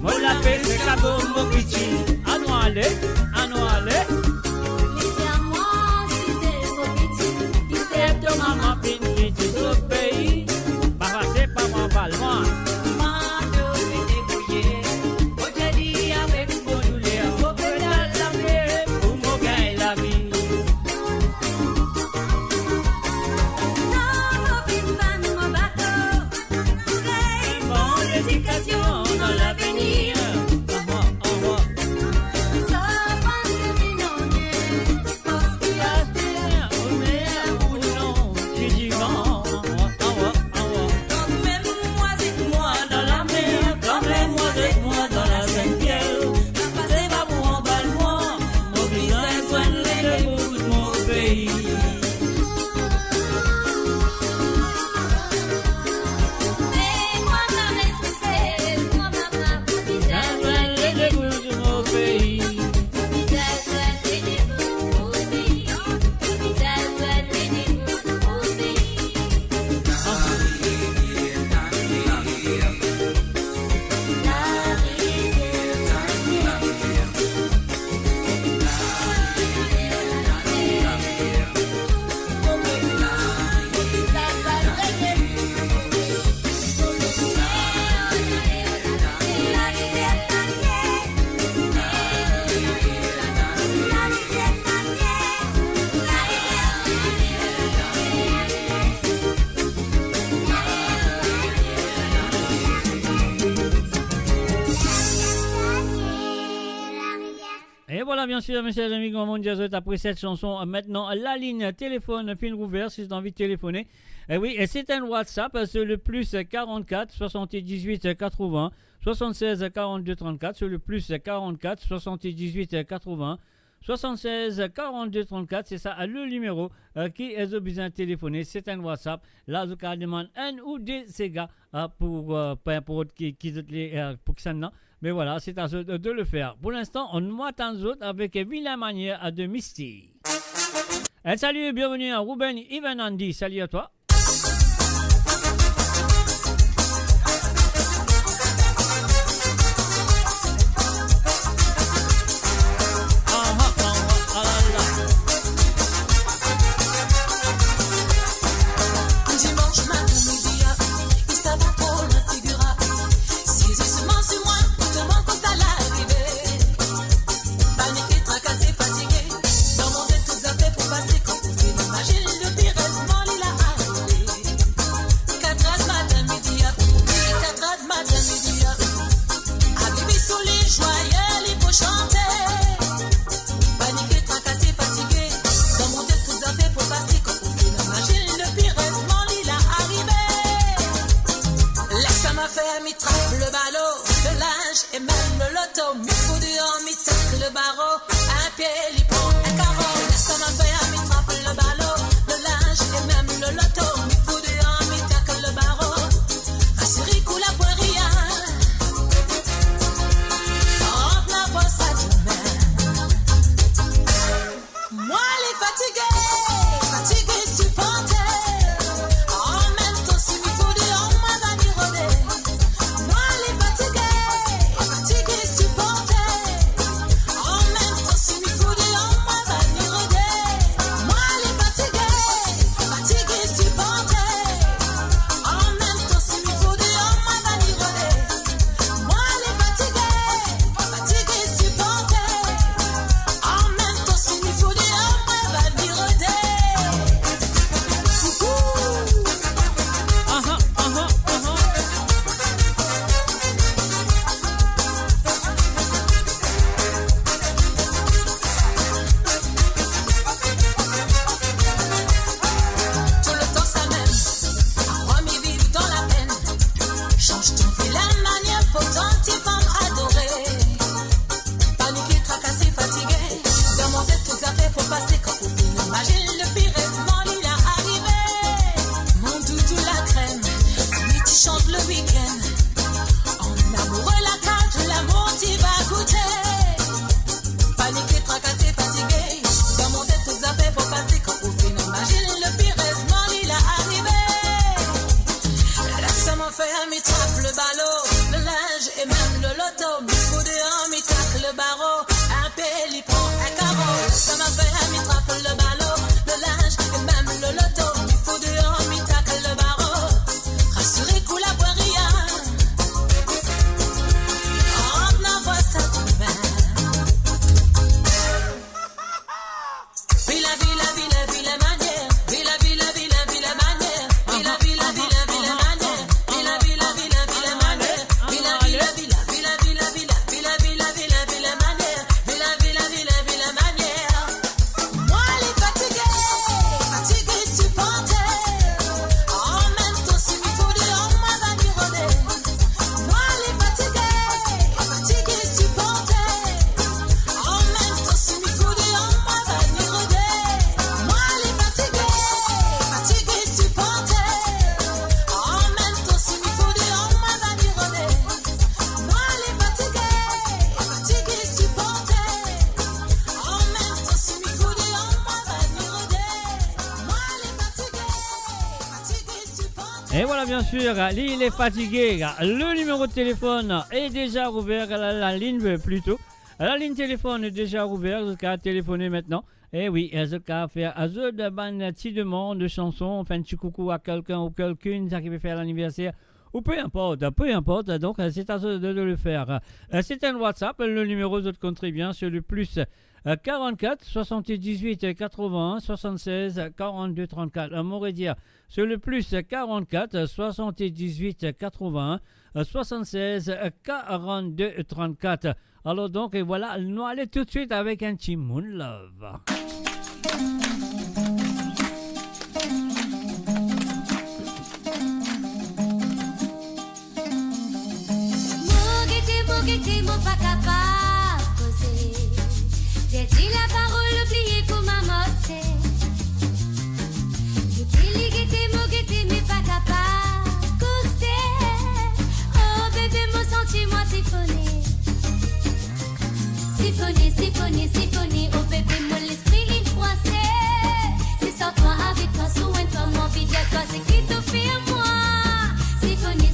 moi la paix, c'est cabot, mon petit. À nous aller, à nous aller. C'est ton maman, qui dit au pays. Bah, c'est pas mon balma. Dans l'avenir, Et voilà, bien sûr, mes chers amis, comme on dit, après cette chanson, maintenant, la ligne téléphone fin ouverte, si vous avez envie de téléphoner. Et oui, et c'est un WhatsApp, c'est le plus 44 78 80 76 42 34, c'est le plus 44 78 80 76 42 34, c'est ça le numéro qui est besoin de téléphoner. C'est un WhatsApp. Là, vous avez demandé un ou deux ces gars pour peu importe qui pour que ça n'a. Mais voilà, c'est à eux de le faire. Pour l'instant, on attend autres avec vilaine manière de Misty. Et salut et bienvenue à Ruben Ivan Andy. Salut à toi. Oh, Et voilà, bien sûr, il est fatigué. Le numéro de téléphone est déjà ouvert. La ligne plutôt. La ligne téléphone est déjà ouverte. Vous pouvez téléphoner maintenant. Et oui, vous pouvez faire un petit demande de chanson. Enfin, un petit coucou à quelqu'un ou quelqu'une qui veut faire l'anniversaire. Ou peu importe. Donc, c'est à vous de le faire. C'est un WhatsApp. Le numéro de contribue sur le plus 44 78 81 76 42 34. M'aurait dire sur le plus 44 78 81 76 42 34. Alors donc, et voilà, nous allons tout de suite avec un petit Moon Love. Mogete, mon pas capable causer. J'ai dit la parole, oublié pour m'amorcer. Mogete, mais pas capable causer. Oh bébé, mon sentiment siphonné. Siphonné, oh bébé, mon l'esprit il froissé. C'est sans toi, avec toi, soin toi, mon vie, toi, c'est qui te fait à moi. Siphonné,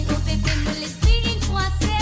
oh bébé, mon l'esprit il froissé.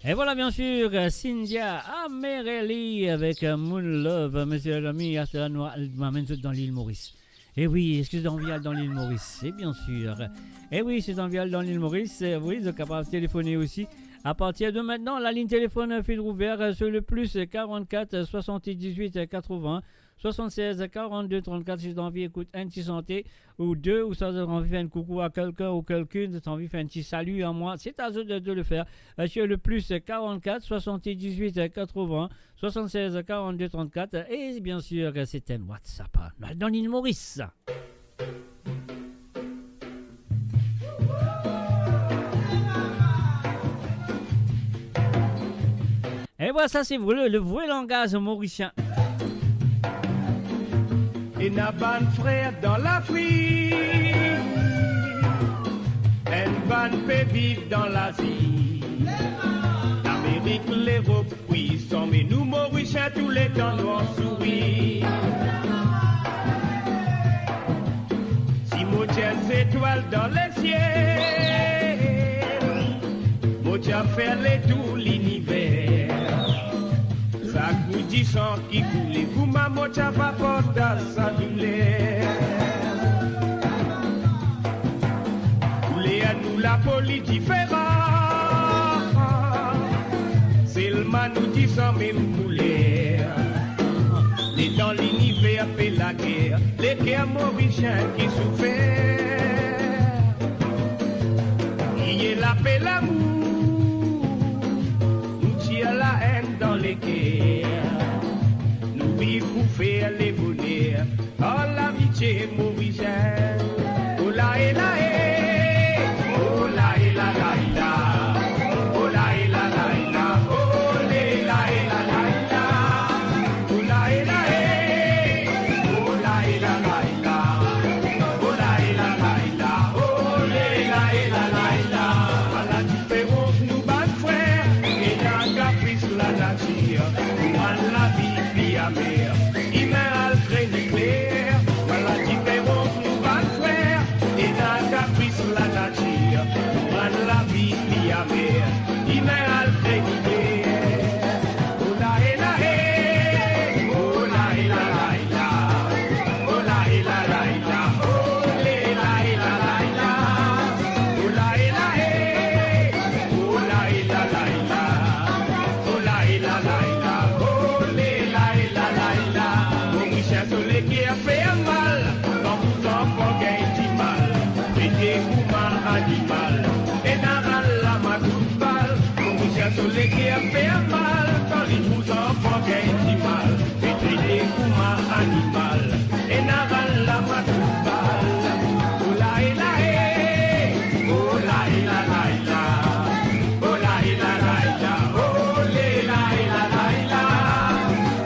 Et voilà, bien sûr, Cynthia Amerelli avec Moon Love, monsieur l'ami, à cela m'amène dans l'île Maurice. Et oui, est-ce que c'est dans Vial dans l'île Maurice? C'est bien sûr. Et oui, c'est dans Vial dans l'île Maurice. Oui, vous êtes capable de téléphoner aussi. À partir de maintenant, la ligne téléphone fil ouvert sur le plus 44 78 80 76 42 34. Si vous avez envie d'écouter un petit santé ou deux, ou ça vous avez envie de faire un coucou à quelqu'un ou quelqu'une, vous avez envie de faire un petit salut à moi, c'est à vous de le faire. Sur le plus 44 78 80 76 42 34. Et bien sûr, c'est un WhatsApp dans l'île Maurice. Et voilà, ça c'est le vrai langage mauricien. Et n'a pas de frère dans l'Afrique, un ban peut vivre dans l'Asie. L'Amérique, l'Europe, oui, sont mais nous Mauriciens tous les temps nous en souris. Si moi tiens des étoiles dans les ciels, moi tiens faire les tout l'univers. Ça vous dit sans qui coule, vous ma mocha va porter sa douleur. Coulez à nous la police différente, c'est le man nous dit sans même couleur. Les dans l'univers fait la guerre, les guerres mauriciens qui souffrent. Il y a la paix, l'amour, nous tire la haine dans les guerres. Nous vivons pour faire les bonheurs, oh l'amitié mauricienne. Oh la et la et, oh la et la la la, oh la et la la la, oh la et la la la, oh la et la et, oh la et la la la, oh la et la la la, oh la et la la. À la différence nous bat frères et dans caprice la nature, moi la vie amère, il m'a alcré nucléaire. À la différence nous bat frères et dans caprice la nature, moi la vie amère, il m'a alcré nucléaire. Oh la et la et, oh la et la la, oh la et la la, oh la et la la, oh la et la et, oh la et la la, oh la et la la, oh la et la la. Mauricien soleil qui a fait un mal, quand vous enfants gagnent du mal, mettez-vous mal animal, et n'arrête la matou balle. Mauricien soleil qui a fait un mal, quand les vous enfants gagnent du mal, mettez-vous mal animal, et n'arrête la matou balle. Oh la et la et, oh la et la la, oh la et la la, oh la et la la,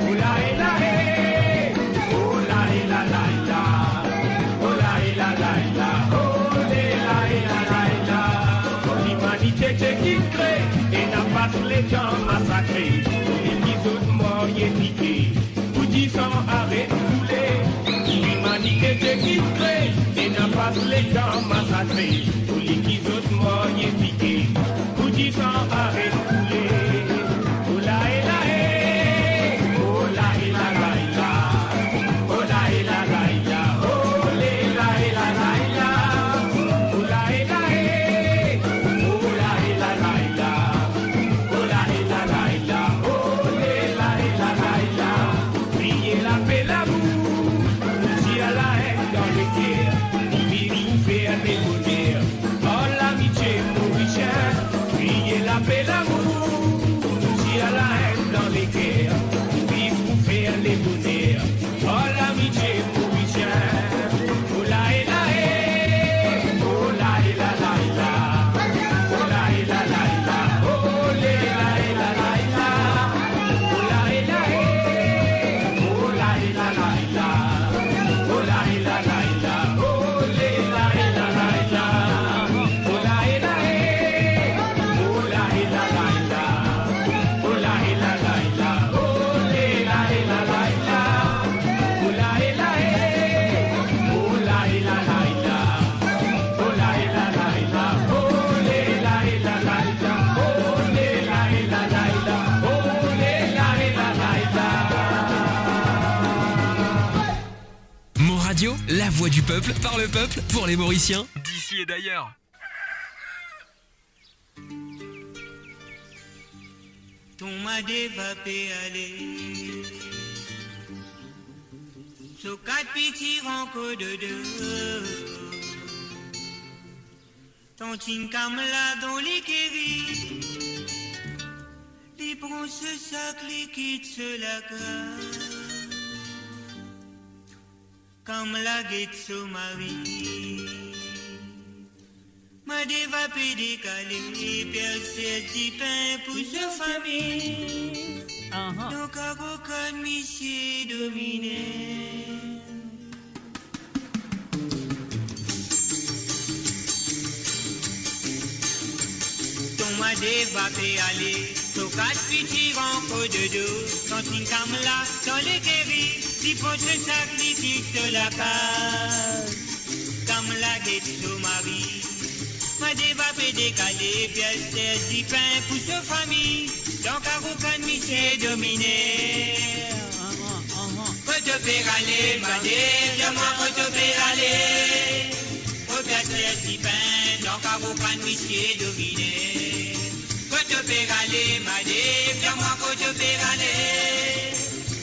oh la et la et, oh la et la la, oh la et la la, oh la et la. L'humanité c'est qui crée et n'a pas les gens massacrés, et qui sont morts et piqués, vous disent sans arrêt de couler. L'humanité c'est qui crée et n'a pas les gens massacrés, et qui sont morts et piqués, vous disent sans arrêt de couler. Oh la et la et, oh la et la la, oh la et la la, oh la et la la, oh la et la et, oh la et la la, oh la et la la, oh la et la la. Priez la paix, l'amour, si à la haine dans les guerres, vivre pour faire des bonheurs. Oh la voix du peuple, par le peuple, pour les Mauriciens, d'ici et d'ailleurs. Ton madé va péaler. So quatre petits rancos de deux. Ton tinkam là dans les kéris. Les prend ce sac, les quitte ce lac. Comme la guette so mari. Madé va pédécaler. Percer petit pain pour sa famille. Donc à aucun monsieur dominé. Ton madé va péaler. So quatre petits rancos de dos. Quand une cam là dans les guéris. Si pour ce sac, les quitte la case. Comme la guette so mari. Madé va pédécaler. Percer petit pain pour sa famille. Donc à aucun monsieur dominé. Faut te faire aller, madé, dis-moi faut te faire aller. Faut placer un petit pain, donc à aucun monsieur dominé. Faut te faire aller, madé, dis-moi faut te faire aller.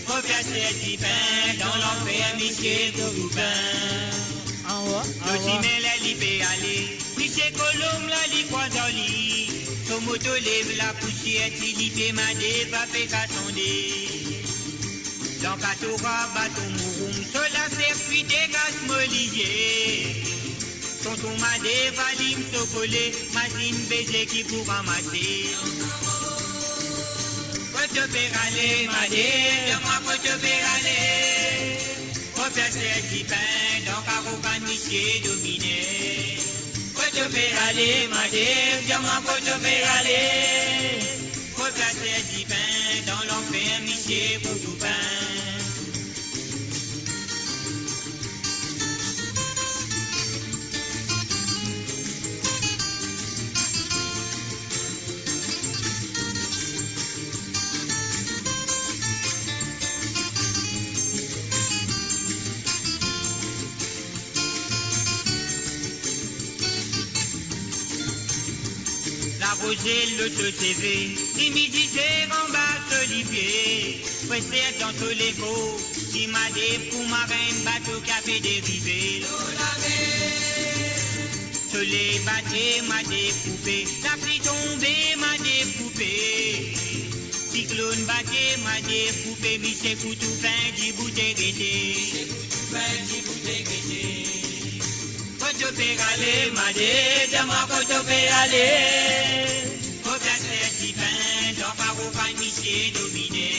Faut placer un petit pain, dans l'enfer, monsieur tout pain. L'autre mais la libé aller, monsieur Colombe la li poisoli. Son moto lève la poussière, Tilipé Madé va faire qu'attendez. Dans Katora, bâton mouroum, sur la circuit des gaz molliers. Tonton Madé va l'im socolé, machine baiser qui pour ramasser. Faut te faire aller, Madé, dis-moi faut te faire aller. Faut placer un petit pain, dans Carocan, monsieur dominé. Faut te faire aller, Madé, dis-moi faut te faire aller. Faut placer un petit pain, dans l'enfer, monsieur pour tout pain. Roger le se CV, timidité en bas Olivier, pressé dans tous les cours, si m'a des pour marin, bateau café dérivé. Sur les bateaux m'a des poupées, la pluie tombée m'a des poupées. Cyclone batté m'a des poupées, Michel Coutoupin, dit bouteille d'été. Faut te faire aller, madé, dis-moi faut te faire aller. Faut placer un petit pain, dans Carocan, monsieur dominé.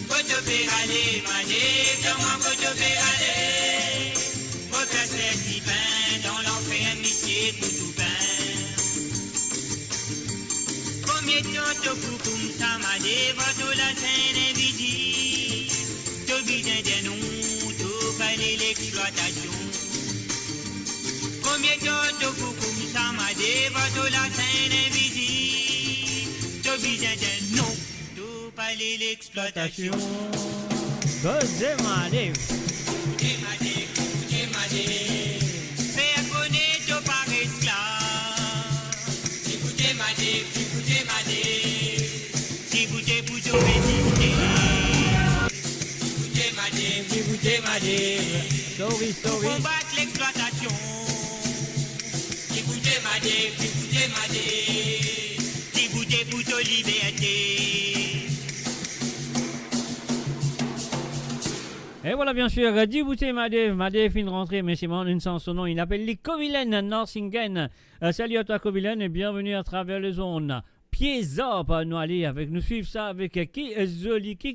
Faut te faire aller, madé, dis-moi faut te faire aller. Faut placer un petit pain, dans l'enfer, monsieur tout pain. Combien de temps te coucoum ça, madé, va de la scène invisible. Te bidin des noms, te palais l'exploitation. Combien de temps coucou ça m'a dévasté la scène invisible. Tu besoin d'un nom, tout palais l'exploitation. Gosé Madé. Faire connaître tout par esclave. Écoutez Madé. Écoutez pour tout résister. Écoutez Madé. Sorry. Combattre l'exploitation. Écoutez pour ta liberté. Et voilà, bien sûr, Djibouti Madé fin de rentrée, mais c'est une chanson son nom. Il appelle les Covilen Norsingen. Salut à toi, Covilen, et bienvenue à travers les zones. Pieds up, nous aller avec nous suivre ça avec qui est Zoli, qui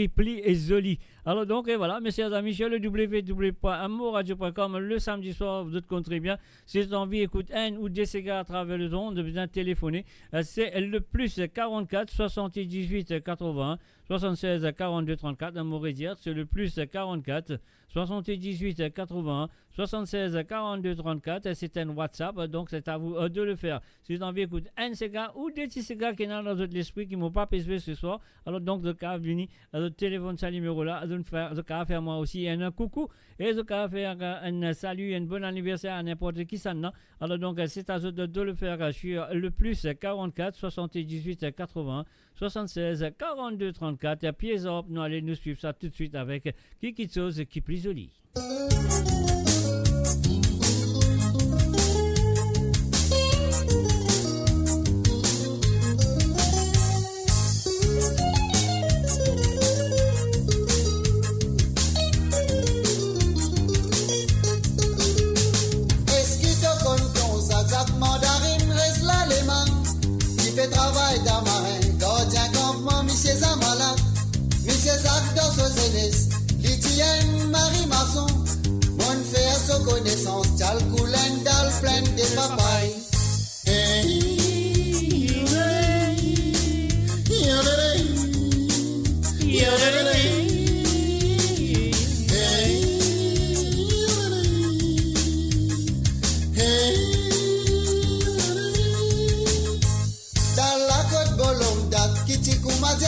plie et Zoli. Alors donc, et voilà, mes chers amis, sur le www.amourradio.com, le samedi soir, vous êtes comptez bien. Si vous avez envie, écoute N ou DCG à travers le ondes, besoin de téléphoner. C'est le plus 44 78 81 76 42 34. Amour et dire, c'est le plus 44 78 81 76 42 34. C'est un WhatsApp, donc c'est à vous de le faire. Si vous avez envie d'écouter un Sega ou des petits Sega qui sont dans votre esprit, qui ne m'ont pas pesé ce soir, alors donc de cas venir, de téléphone ce numéro-là, de faire moi aussi un coucou et de faire un salut, un bon anniversaire à n'importe qui ça n'a. Alors donc c'est à vous de le faire sur le plus 44 78 80 76 42 34. Pieds up, nous allons nous suivre ça tout de suite avec Kiki Chose qui plie joli. Travail d'amarin, gardien campement, monsieur Zamala, monsieur Zach dans ce zénès, Litienne, Marie Masson, mon frère sa connaissance, Tchal Koulen, Dal, plein de papaye.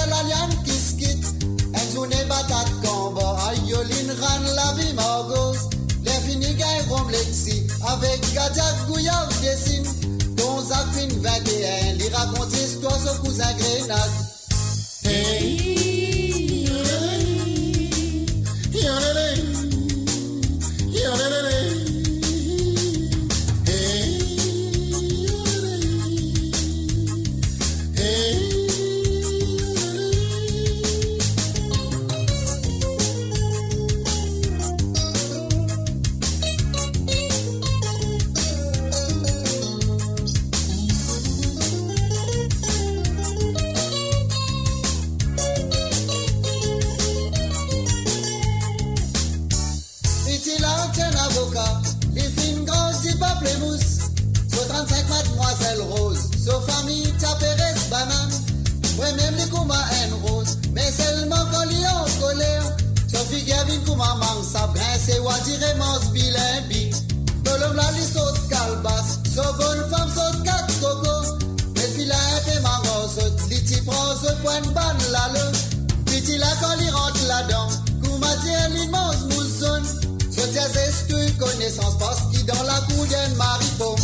Lalian kiskit, en journée batat combo, ayoline ran la vie morgos, les finigay rom lexi, avec Gadjak Gouillard dessine, dont Zafin 21, lui raconte histoire son cousin Grenade. Hey, mademoiselle Rose, sa famille Pérez banane, ouais même les kouma en rose, mais seulement quand il est en colère, sa fille Gavin kouma mang sa brince et wadire mans bilimbi, l'homme la li saute calbas, sa bonne femme saute quatre coco, mais fila un peu marron saute, li ti prend ce point de ban la le, puis il a quand il rentre là-dedans, kouma tient l'immense mousson, ce tia c'est une connaissance parce qu'il dans la cour d'un maripon.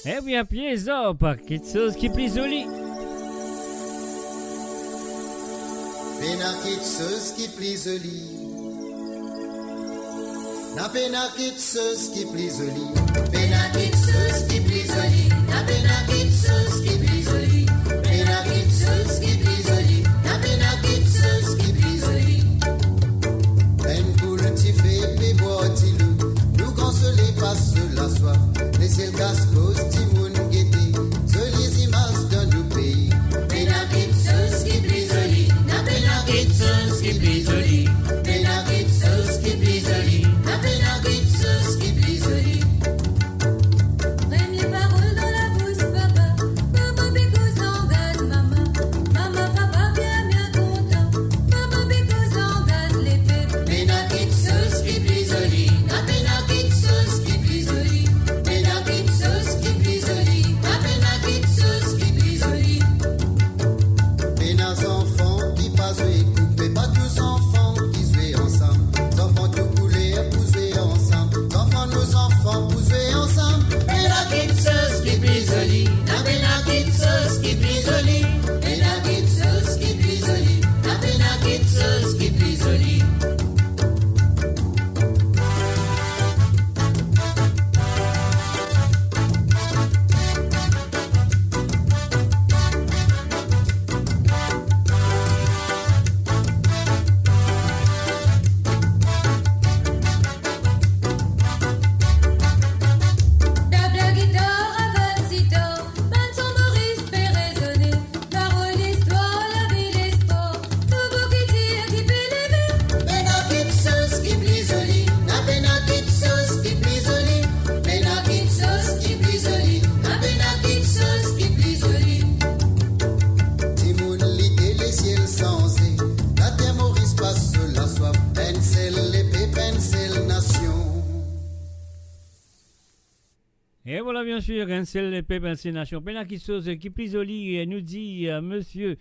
Eh bien, pieds up, quelque chose qui plie joli. Pena quelque chose qui plie joli. Na pena quelque chose qui plie joli. Pena quelque chose qui plie joli. Na pena quelque chose qui plie joli. Pena quelque chose qui plie joli. Na pena quelque chose qui plie joli. Un boule t'y fait mes bois t'y loup. Nous consoler passe la soif. Laissez le gaspose t'y moun guetter. Jolies images dans nos pays. Pena quelque chose qui plie joli. Na pena quelque chose qui plie joli. Pena quelque chose qui plie joli. Na pena quelque chose qui plie joli. Première parole dans la bouche, papa. Papa because engage maman. Maman, papa bien content. Papa because engage les pépés. Pena quelque chose qui plie joli. Na pena quelque chose qui plie joli. Pena quelque chose voilà, bien sûr, un seul pépin nation. Pena qui chose qui prisoli nous dit monsieur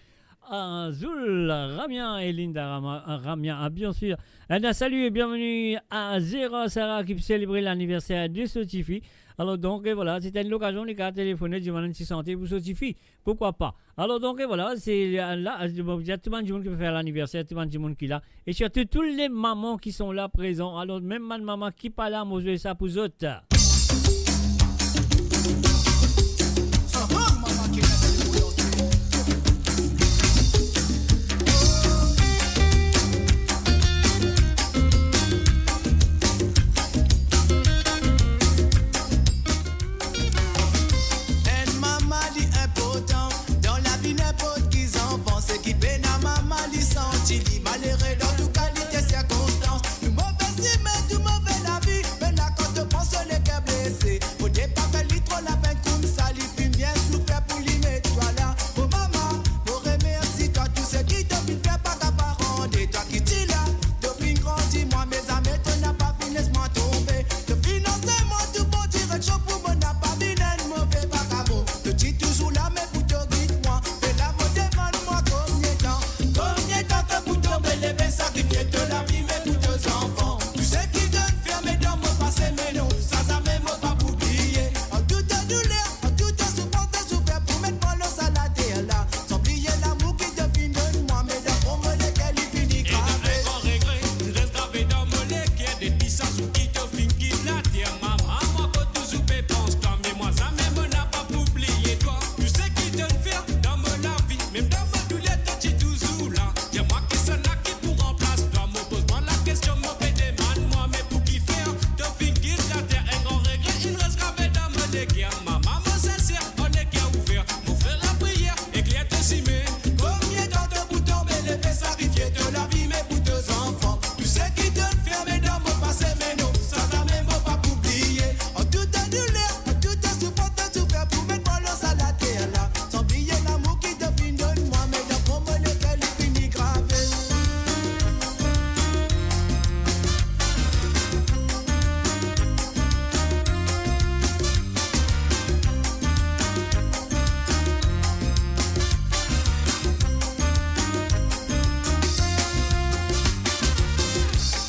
Azul Ramia et Linda Ramia, bien sûr. Un salut et bienvenue à Zéro Sarah qui célébrait l'anniversaire de Sotifi. Alors donc voilà, c'était une occasion de téléphoner du moment de santé pour Sotifi. Pourquoi pas? Alors donc voilà, c'est là, il y a tout le monde qui peut faire l'anniversaire, tout le monde qui est là. Et surtout tous les mamans qui sont là présents. Alors même ma maman qui pas là, moi je vais ça pour eux autres. Malheureux dans toute qualité, circonstance. Du mauvais si, mais du mauvais la vie. Mais là, quand tu penses les cœurs blessés, au départ, fait trop la peine comme ça. Les films bien souffert pour l'y mettre toi là. Oh maman, pour remercier toi, tous ceux qui te filent, fais pas qu'à parents. Et toi qui t'y là, depuis grandi, moi, mes amis, tu n'as pas fini, laisse-moi tomber. Te financer, moi, tout bon, direction pour moi, n'a pas vu d'un mauvais vagabond. Te dis toujours là, mais pour te guide, moi. Fais la mode, demande-moi combien de temps. Combien de temps que pour tomber, lever, sacrifier de la vie, mais pour tes enfants. Tu sais qui donne fermer dans mon passé, mais non, sans jamais me pas oublier. En toute douleur, en toute souffrance, t'as souffert pour mettre mon os à la terre là. Sans oublier l'amour qui devine de moi, mais dans mon lequel il finit gravé. Et dans un regret, il reste gravé dans mon lequel des pissages qui te finit la terre. Maman, moi, quand toujours pense toi, mais moi, ça même n'a pas oublié toi. Tu sais qui donne faire dans mon la vie, même dans mon douleur, tu es toujours là. Dis-moi qui s'en a qui pour remplacer toi. Me pose-moi la question, me fait des man, moi, mais pour qui faire? Te finir la terre, un grand regret, il reste gravé dans mon lequel. Maman, moi, sincère, on est qu'à ouvert. Pour faire la prière, éclaire te cimer. Combien de temps de pour tomber, lever, sacrifier de la vie, mais pour deux enfants. Tu sais qui donne fermer dans mon passé, mais non, sans jamais me pas oublier. En toute douleur, en toute souffrance, t'as souffert pour mettre mon os à la terre là. Sans oublier l'amour qui devine de moi, mais dans mon lequel il finit gravé.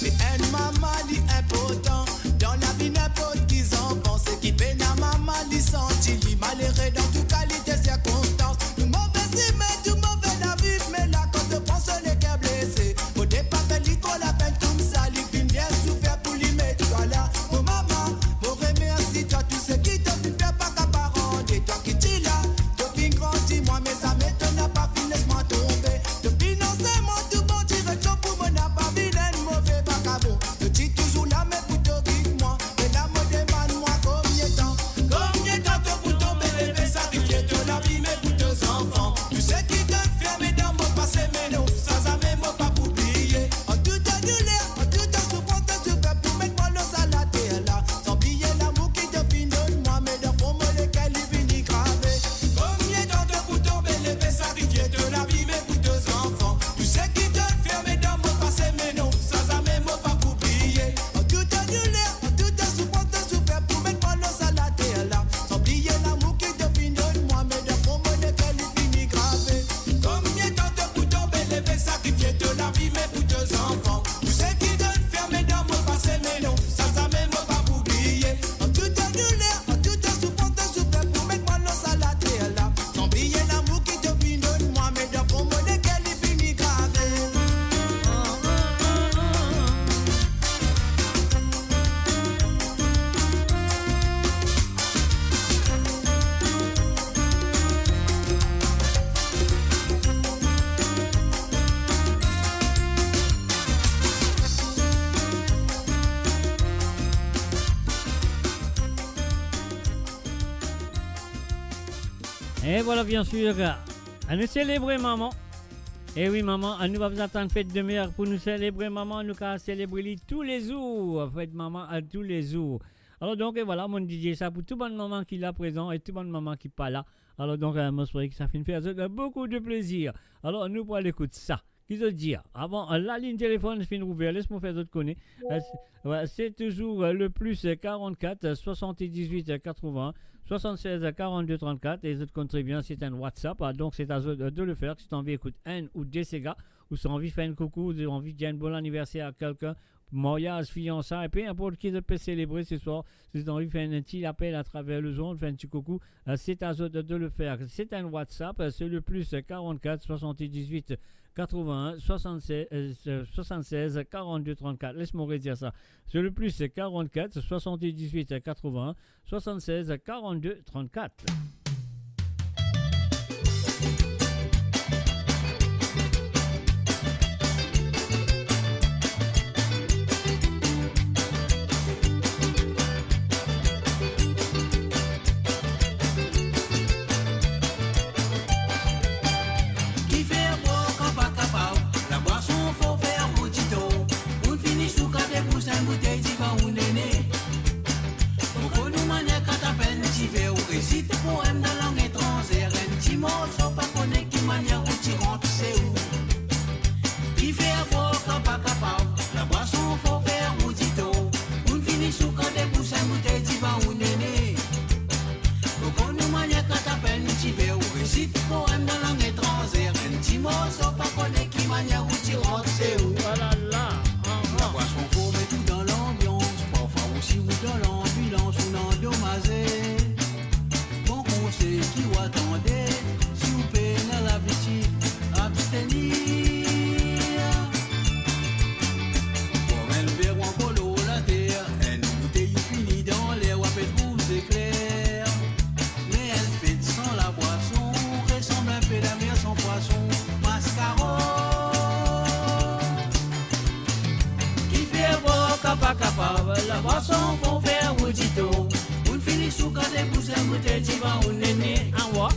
Mais une maladie important dans la vie n'importe qui en pense. Qui peine à maman li senti li malheureux dans toute qualité circonstance. Du mauvais si mais du mauvais la vie. Mais là quand tu penses les cœurs blessés, au départ fait trop la peine comme ça. Les films bien souffert pour l'y mettre toi là. Oh maman, pour remercier toi tous ceux qui te filent, fais pas qu'à parents. Et toi qui t'y là, depuis grandi, moi mes amis te n'a pas fini, laisse-moi tomber. Te financer moi tout bon direction pour moi n'a pas vu d'un mauvais vagabond. Te dis toujours là mais pour te guide moi. Et là me demande-moi combien de temps. Combien de temps que pour tomber lever, sacrifier de la vie mais pour tes enfants. Tu sais qui donne fermer dans mon passé mais non, sans jamais me pas oublier. En toute douleur, en toute souffrance, t'as souffert pour mettre mon os à la terre là. Sans oublier l'amour qui devine de moi, mais dans mon lequel il finit gravé. Combien de temps que pour tomber lever, sacrifier de la vie mais pour tes enfants. Tu sais qui donne fermer dans mon passé mais non, sans jamais me pas oublier. En toute douleur, en toute souffrance, t'as souffert pour mettre mon os à la terre là. Sans oublier l'amour qui devine de moi, mais dans mon lequel il finit gravé. Combien de temps que pour tomber lever, sacrifier de la vie mais pour tes enfants. Tu sais qui donne fermer dans mon passé mais non, sans jamais me pas oublier. En toute douleur, en toute souffrance, t'as souffert pour mettre mon os à la terre là. Sans oublier l'amour qui devine de moi, mais dans mon lequel il finit gravé. Et voilà, bien sûr, à nous célébrer maman. Et oui, maman, nous va vous attendre fête de mère pour nous célébrer maman. Nous allons célébrer tous les jours. Fête maman à tous les jours. Alors donc, et voilà, mon DJ, ça pour tout bonne maman qui est là présent et tout bonne maman qui n'est pas là. Alors donc, moi, je que ça fait une faire beaucoup de plaisir. Alors, nous pour l'écouter ça. Qui te dit? Ah bon, la ligne téléphone est ouverte, laisse-moi faire d'autres connaître. C'est toujours le plus 44 78 80 76 42 34 et les autres comptent très bien, c'est un WhatsApp, donc c'est à eux de le faire. Si tu as envie d'écouter un ou deux ségas, ou si tu as envie de faire un coucou, ou tu as envie de dire un bon anniversaire à quelqu'un, mariage, fiançailles, peu importe qui peut célébrer ce soir, si tu as envie de faire un petit appel à travers le zone, faire un petit coucou, c'est à eux de le faire. C'est un WhatsApp, c'est le plus 44 78 81 76 42 34. Laisse-moi redire ça. C'est le plus 44 78 81 76 42 34. Qui fait beau, capa, capa, la boisson faut faire mojito. On finit sous quatre pouces, un bouteille d'Iva ou néné. Pourquoi nous manier quand à peine t'y vais ou récite poème dans langue étrangère. Un petit mot, sans pas connaître qui manière où tu rentres, c'est où. Qui fait beau, capa, capa, la boisson faut faire mojito. On finit sous quatre pouces, un bouteille d'Iva ou néné. Pourquoi nous manier quand à peine t'y vais ou récite poème dans langue étrangère. Un petit mot, sans pas connaître qui manière où tu rentres, c'est où. Voilà là. La boisson faut mettre tout dans l'ambiance, parfois aussi ou dans l'ambulance ou l'endommagé. Bon conseil qui vous attendez, si vous peinez à l'habitude, abstenir. Pour un verre ou un polo la terre, une bouteille finie dans l'air, ou à peine vous éclaire. Mais elle fait sans la boisson, ressemble un peu la mer sans poisson, mascarot. Qui fait beau, capa, capa, la boisson pour faire mojito. On finit sous quand des pouces, un bouteille d'Iva ou néné. Awa.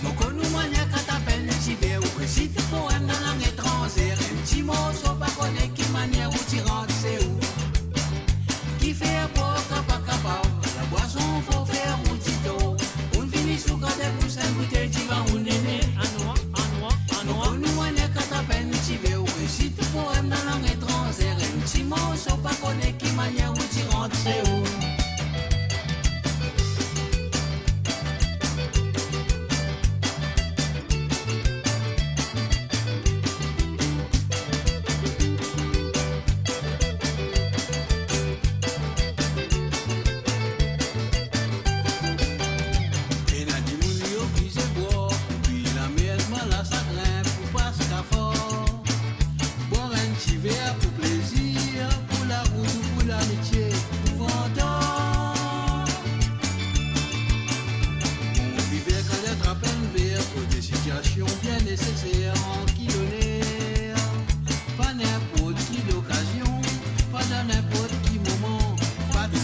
Mon nous mania quand à peine t'y vais ou récite poème dans langue étrangère. Un petit mot, sans pas connaître qui manière où tu rentres, c'est où. Qui fait beau, capa, capa, la boisson faut faire mojito. On finit sous quand des pouces, un bouteille d'Iva ou néné. Anoa. Mon nous mania quand à peine t'y vais ou récite poème dans langue étrangère. Un petit mot, sans pas connaître qui manière où tu rentres, c'est où. Et n'a dit mon lieu qui se boit, puis la mienne mal à sa grimpe pour pas se fort. Boire un petit verre pour plaisir, pour la route ou pour l'amitié, pour entendre. On vivait quand être à peine vert, pour des situations bien nécessaires en kilonnaire. Pas n'importe qui l'occasion, pas dans n'importe qui moment, pas de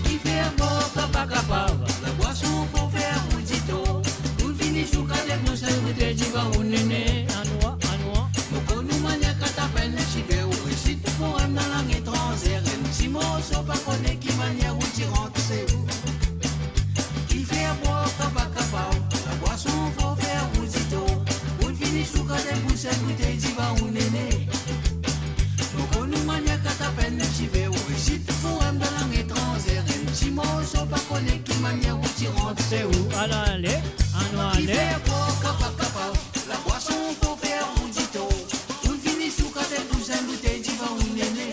qui fait beau, capa, capa, la boisson pour faire mojito. On finit sous quand les bouches, un bouteille d'Iva ou néné. Anoa. Moko nous manière quand à peine j'y vais ou récite poème dans langue étrangère. Un petit mot, sans pas connaître qui manière où tu rentres, c'est où. Qui fait beau, capa, capa, la boisson pour faire mojito. On finit sous quand les bouches, un bouteille d'Iva ou néné. Moko nous manière quand à peine j'y vais ou récite poème dans langue étrangère. Un petit mot, sans pas connaître qui manière où tu rentres, c'est où. Alors allez. Anoa Qui allez. fait beau, capa, capa, la boisson pour faire mojito. On finit sous quand elle pousse un bouteille d'Iva ou néné.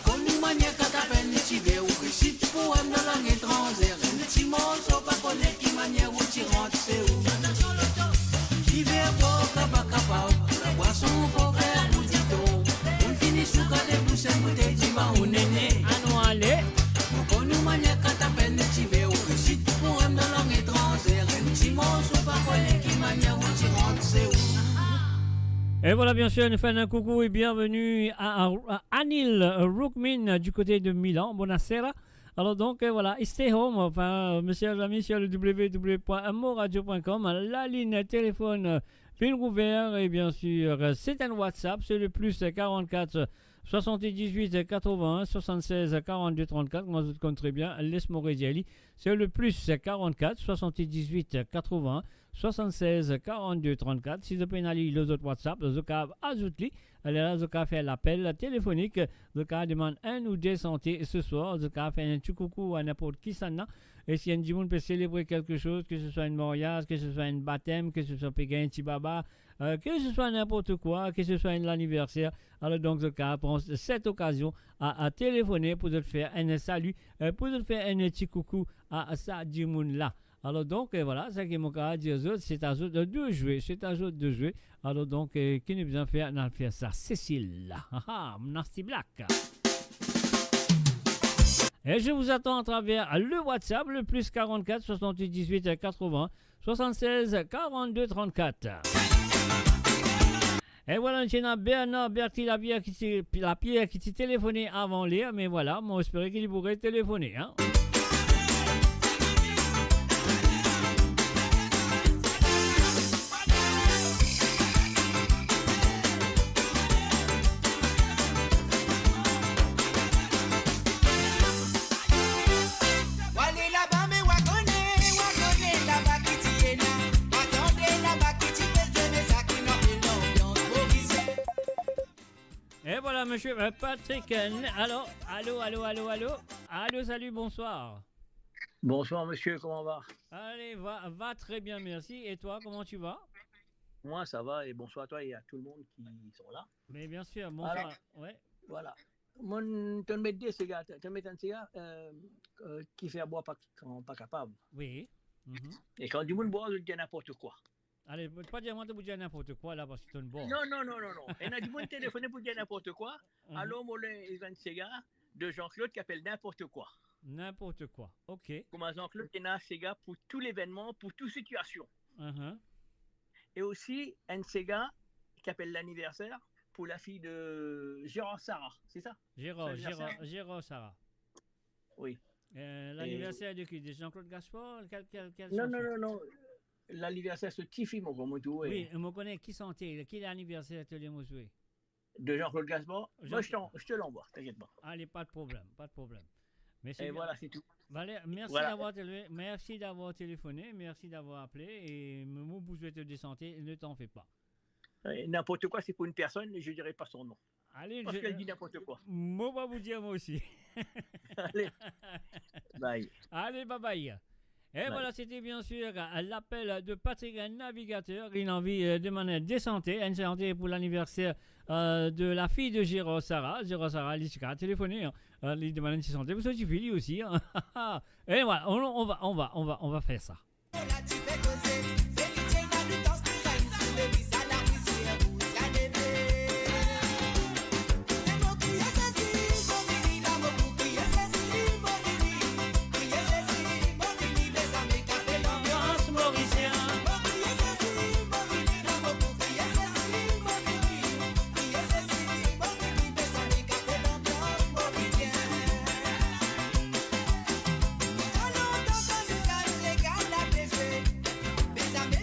Mon nous manière quand à peine t'y vais ou récite poème dans langue étrangère. Un petit mot, sans pas connaître qui manière où tu rentres, c'est où. Qui fait beau, capa, capa, la boisson pour faire mojito. On finit sous quand elle pousse un bouteille d'Iva ou néné. Anoa allez. Mon nous manière quand à peine t'y vais ou récite poème dans langue étrangère. Un petit mot, sans pas connaître qui manière où tu rentres, c'est où. Et voilà, bien sûr, nous faisons un coucou et bienvenue à Anil Rukmin du côté de Milan. Buonasera. Alors donc, voilà, stay home, enfin, monsieur et amis, sur le www.moradio.com, la ligne téléphone fil ouvert et bien sûr, c'est un WhatsApp, c'est le plus 44 78 81 76 42 34. Moi, je te compte très bien, laisse-moi rédiali. C'est le plus 44 78 80 76 42 34. Si je peux aller les autres WhatsApp, je peux ajouter. Alors, je peux faire l'appel téléphonique. Je peux demander un ou deux santé ce soir. Je peux faire un petit coucou à n'importe qui ça n'a. Et si un monde peut célébrer quelque chose, que ce soit une mariage, que ce soit un baptême, que ce soit un petit baba, que ce soit n'importe quoi, que ce soit un anniversaire, alors donc je prends cette occasion à téléphoner pour te faire un salut, pour te faire un petit coucou à ça du monde là. Alors donc voilà, c'est ce que mon cas dit aux autres, c'est à eux de jouer, c'est à eux de jouer. Alors donc, qui nous besoin faire, on faire ça, Cécile là, Nasty Black. Et je vous attends à travers le WhatsApp, le plus 44 68 18 80 76 42 34. Et voilà, il y a Bernard Berti Lapierre qui s'est téléphoné avant l'heure, mais voilà, moi j'espérais qu'il pourrait téléphoner. Hein. Et voilà, monsieur Patrick. Allô, salut, bonsoir. Bonsoir, monsieur, comment va? Allez, va très bien, merci. Et toi, comment tu vas? Moi, ça va, et bonsoir à toi et à tout le monde qui sont là. Mais bien sûr, bonsoir. Alors, ouais. Voilà. Mon, tu mets des cigares, qui fait boire quand pas capable. Oui. Et quand du monde boit, je dis n'importe quoi. Allez, pas dire moi de vous dire n'importe quoi là parce que tu es bon. Non. Et a du monde téléphoné pour dire n'importe quoi. Alors, moi, ils ont un cigare de Jean-Claude qui appelle n'importe quoi. N'importe quoi, ok. Comme Jean-Claude qui a un cigare pour tout l'événement, pour toute situation. Et aussi, un cigare qui appelle l'anniversaire pour la fille de Gérard Sarah, c'est ça? Gérard Sarah. Oui. L'anniversaire de qui? De Jean-Claude Gaspard? Non. L'anniversaire de Tiffy, mon comme tu vois. Oui, je connais qui santé. Qui est l'anniversaire de Mosoué? De Jean-Claude Gaspard? Moi, je te l'envoie, t'inquiète pas. Allez, pas de problème. Mais et voilà, c'est tout. Merci d'avoir téléphoné, merci d'avoir appelé. Et mon besoin de santé, ne t'en fais pas. N'importe quoi, c'est pour une personne, je ne dirai pas son nom. Allez, parce qu'elle dit n'importe quoi. Moi, va vous dire moi aussi. Allez. Bye. Allez, bye bye. Et voilà, c'était bien sûr l'appel de Patrick, un navigateur. Il a envie de demander des santé, une santé pour l'anniversaire de la fille de Gérard Sarah. Gérard Sarah, il a téléphoné. Il demande une santé pour ce petit fille aussi. Et voilà, on va faire ça. Bésame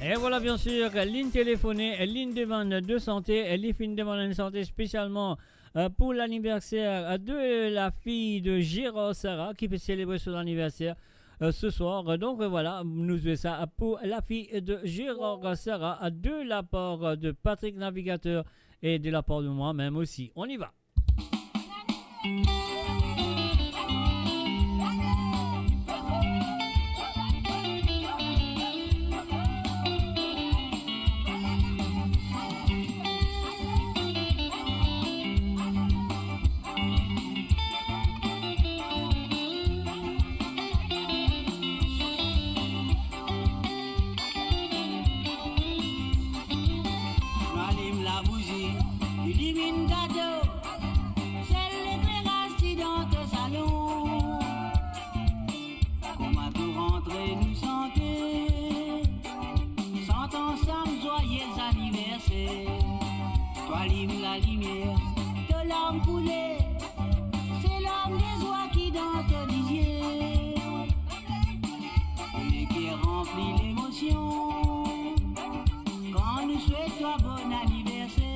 Et voilà, bien sûr, ligne téléphonée, ligne de demande de santé, les filles de demande de santé spécialement pour l'anniversaire de la fille de Gérard Sarah qui peut célébrer son anniversaire ce soir. Donc voilà, nous faisons ça pour la fille de Gérard Sarah de la part de Patrick Navigateur et de la part de moi-même aussi. On y va. J'allume la bougie du divin cadeau, c'est l'éclairage qui dans ton salon. Comment tout rentrer nous santé, sans ensemble joyeux anniversaire. Toi allume la lumière de l'âme coulée, c'est l'âme des oies qui dans ton lisier. Le cœur remplit l'émotion. Quand nous souhaitons bon anniversaire,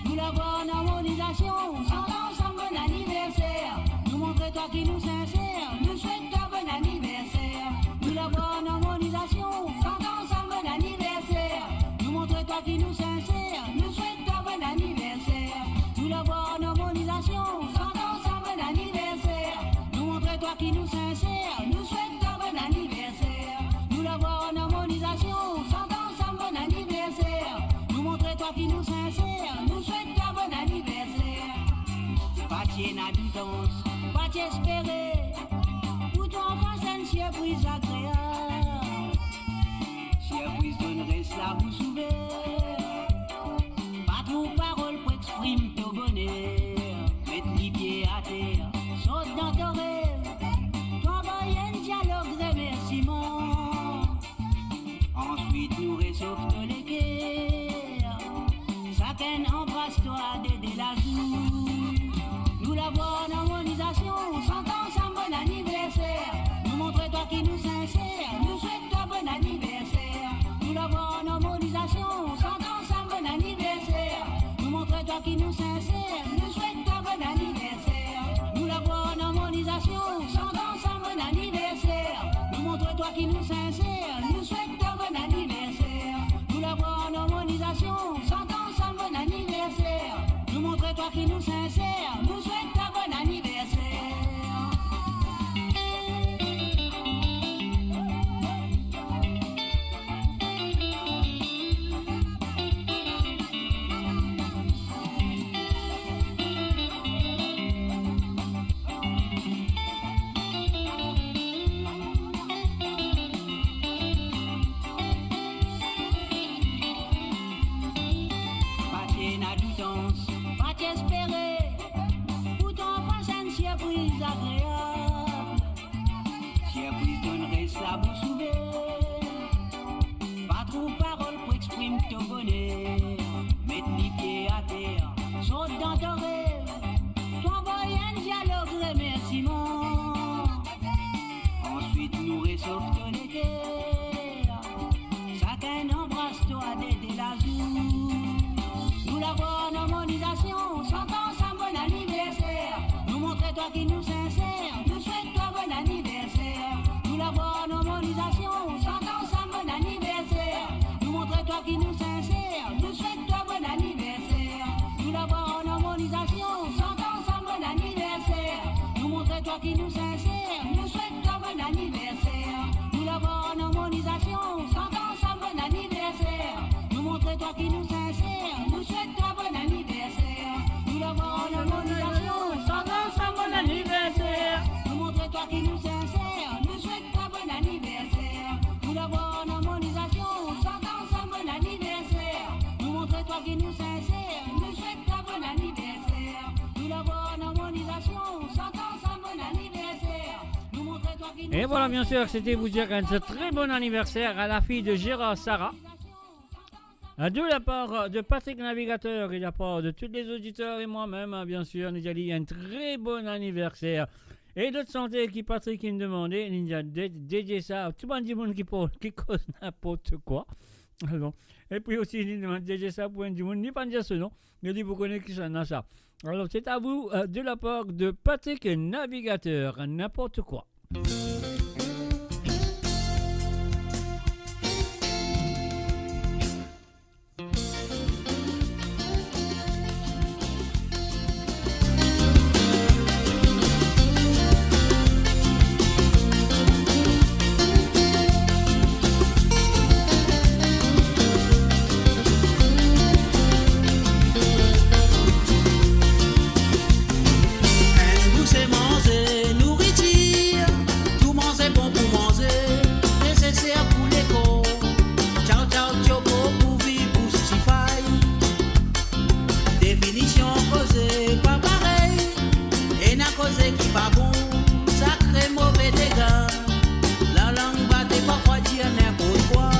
nous la bonne harmonisation, chantons ensemble bon anniversaire. Nous montrons toi qui nous sincère, nous souhaitons bon anniversaire. Nous la bonne harmonisation, chantons ensemble bon anniversaire. Nous montrons toi qui nous sincère, nous souhaitons bon anniversaire. Nous la bonne harmonisation, chantons ensemble bon anniversaire. Nous montrons toi qui nous sincère, nous souhaitons bon anniversaire. Nous la bonne harmonisation, chantons ensemble bon anniversaire. Nous montrer toi qui nous sincère, nous souhaitons bon anniversaire. Pas tienne à distance, pas t'espérer. Pour ton enfant, c'est une surprise agréable. Surprise donnerait la bouche ouverte. Pas trop parole pour exprimer ton bonheur. Mettre les pieds à terre, saute dans ton rêve. T'envoyer un dialogue de remerciement. Ensuite nous réchauffe les cœurs. Chacun embrasse-toi de la joue. Nous la bonne harmonisation, chantons ensemble bon anniversaire. Nous montrons toi qui nous sincère, nous souhaitons bon anniversaire. Nous la bonne harmonisation, chantons ensemble bon anniversaire. Nous montrons toi qui nous sincère, nous souhaitons bon anniversaire. Nous la bonne harmonisation, chantons ensemble bon anniversaire. Nous montrons toi qui nous sincère, nous souhaitons bon anniversaire. Nous la bonne harmonisation, chantons ensemble bon anniversaire. Nous montrons toi qui nous sincère, nous souhaitons bon anniversaire. Pas tienne à doutance, pas t'espérer. Pour ton enfant, c'est une surprise agréable. Surprise donnerait la bouche ouverte. Pas trop parole pour exprimer ton bonheur. Mettre les pieds à terre, saute dans ton rêve. T'envoyer un dialogue remerciement. Ensuite nous réchauffe les cœurs. Chacun embrasse-toi de la joue. Nous la bonne harmonisation, chantons ensemble bon anniversaire. Nous montrons toi qui nous sincère, nous souhaitons bon anniversaire. Nous la bonne harmonisation, chantons ensemble bon anniversaire. Nous montrons toi qui nous sincère, nous souhaitons bon anniversaire. Nous la bonne harmonisation, chantons ensemble bon anniversaire. Nous montrons toi qui nous sincère, nous souhaitons bon anniversaire. Nous la bonne harmonisation, chantons ensemble bon anniversaire. Nous montrons toi qui nous sincère, nous souhaitons bon anniversaire. Nous la bonne harmonisation, chantons ensemble bon anniversaire. Nous montrons toi qui nous sincère, nous souhaitons bon anniversaire. Nous la bonne harmonisation, chantons ensemble bon anniversaire. Nous montrons toi qui nous sincère, nous souhaitons bon anniversaire. Nous la bonne harmonisation, chantons ensemble bon anniversaire. Nous montrons toi qui nous Et voilà, bien sûr, c'était vous dire un très bon anniversaire à la fille de Gérard Sarah. De la part de Patrick Navigateur et de la part de tous les auditeurs et moi-même, bien sûr, nous allons un très bon anniversaire. Et d'autres santé qui Patrick qui me demandait, il a dédié ça à tout le monde qui cause n'importe quoi. Alors, et puis aussi, il demande dédié ça pour un monde, ni pas dire ce nom, mais il vous connaissez qui ça, ça. Alors, c'est à vous de la part de Patrick Navigateur, n'importe quoi. Nous c'est manger, nourriture, tout manger bon pour manger, nécessaire pour l'écho. Ciao ciao choco pour vivre pour justify. Définition causée pas pareil, et n'a causé qui pas bon, sacré mauvais dégâts. La langue va parfois dire n'importe quoi,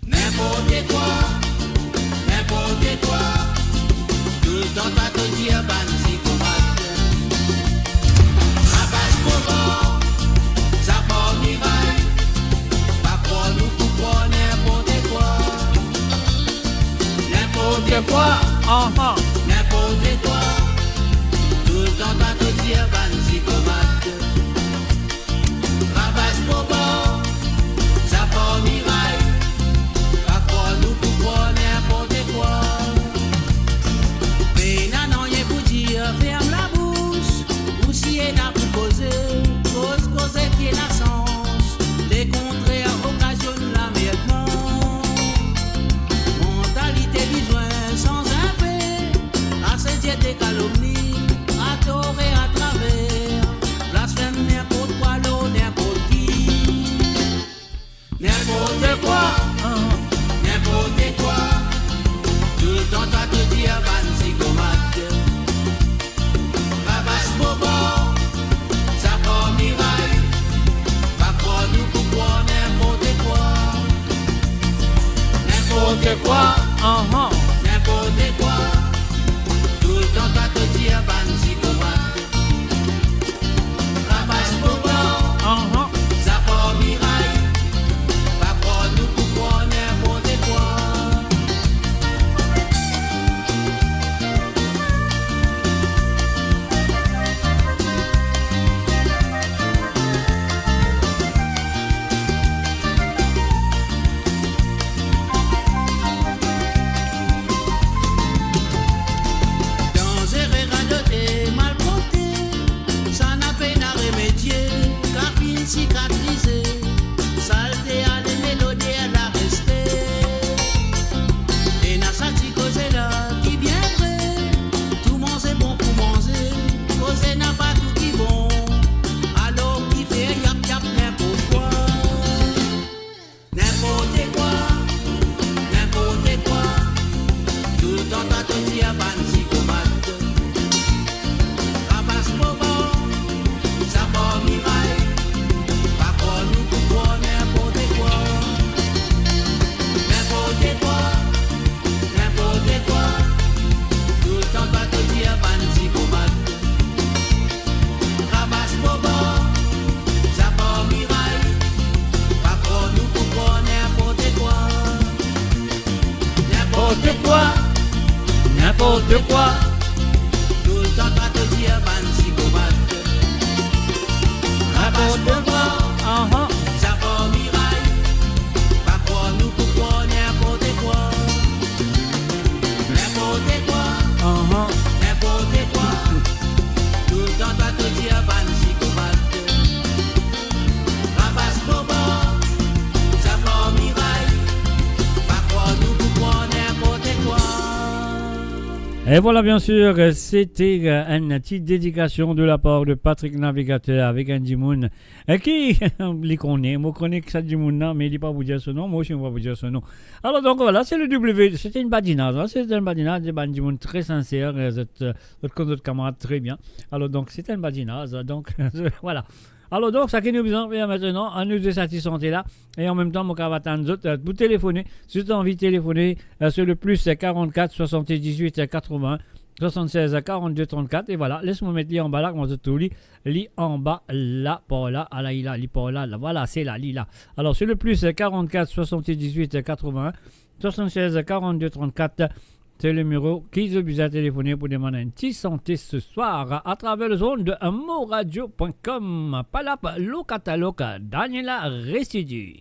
n'importe quoi, n'importe quoi. Tout le temps t'as te dire ban psychopathe. Rapace pauvre, ça part miraille. Pas pour nous pour n'importe quoi. N'importe quoi, n'importe quoi. Tout le temps t'as te dire ban psychopathe. Rapace pauvre, ça part miraille. Pas pour nous pour n'importe quoi. Mais non, y'a pour dire, ferme la bouche. Ou si y'a pour causer, cause qui est la sens. Les contraires occasionnent l'amertement. Mentalité besoin sans un fait. Assedier des calomnies, à tort et à travers. Blasphème n'importe quoi, l'eau, n'importe qui. N'importe quoi, n'importe quoi. Tout le temps t'as te dire ban psychomate. Rabasse bobo, ça part miraille. Pas pour nous pour croire n'importe quoi. N'importe quoi, n'importe quoi. Tout le temps t'as te dire ban psychomate. Rabasse bobo, ça part miraille. Pas pour nous pour croire n'importe quoi. Dangereux, radoté, mal porté, ça n'a peine à remédier, capine cicatrisée, saleté à des mélodies à la rester. Et n'a senti causer là, qui bien vrai, tout manger bon pour manger, causer n'a pas tout qui bon, alors qui fait yap yap n'importe quoi. N'importe quoi, n'importe quoi. Tout le temps t'as te dire ban psychopathe. Rapace bobo, ça part miraille. Pas pour nous pour croire n'importe quoi. N'importe quoi, n'importe quoi. Tout le temps t'as te dire ban psychopathe. Rapace bobo, ça part miraille. Pas pour nous pour croire n'importe quoi. N'importe quoi, n'importe quoi. Tout le temps t'as te dire ban psychopathe. Rapace bobo, ça part miraille. Pas pour nous pour croire n'importe quoi. N'importe quoi, n'importe quoi. Tout le temps t'as te dire ban psychopathe. Rapace bobo, ça part miraille. Pas pour nous pour croire n'importe quoi. Et voilà, bien sûr, c'était une petite dédication de la part de Patrick Navigateur avec un Jimoun qui les connaît. Moi, je connais que ça Jimoun, mais il ne dit pas vous dire ce nom. Moi aussi, on va vous dire ce nom. Alors, donc voilà, c'est le W. C'était une badinage. Hein, c'était une badinage, un Jimoun très sincère. Votre camarade très bien. Alors, donc, c'était une badinage. Donc, voilà. Alors donc, ça qui nous besoin maintenant, à nous de cette santé-là, et en même temps, mon cavatin, vous téléphonez, si vous avez envie de téléphoner, c'est le plus 44 78 80 76 42 34 et voilà, laisse-moi mettre li en bas là, comment tu lis, li en bas là, pour là, à la il a, li pour là, voilà, c'est là, li là. Alors c'est le plus 44 78 81 76 42 34. C'est le numéro qui vous a téléphoné pour demander un petit santé ce soir à travers le zone de moradio.com. Palap, le catalogue, Daniela Résidu.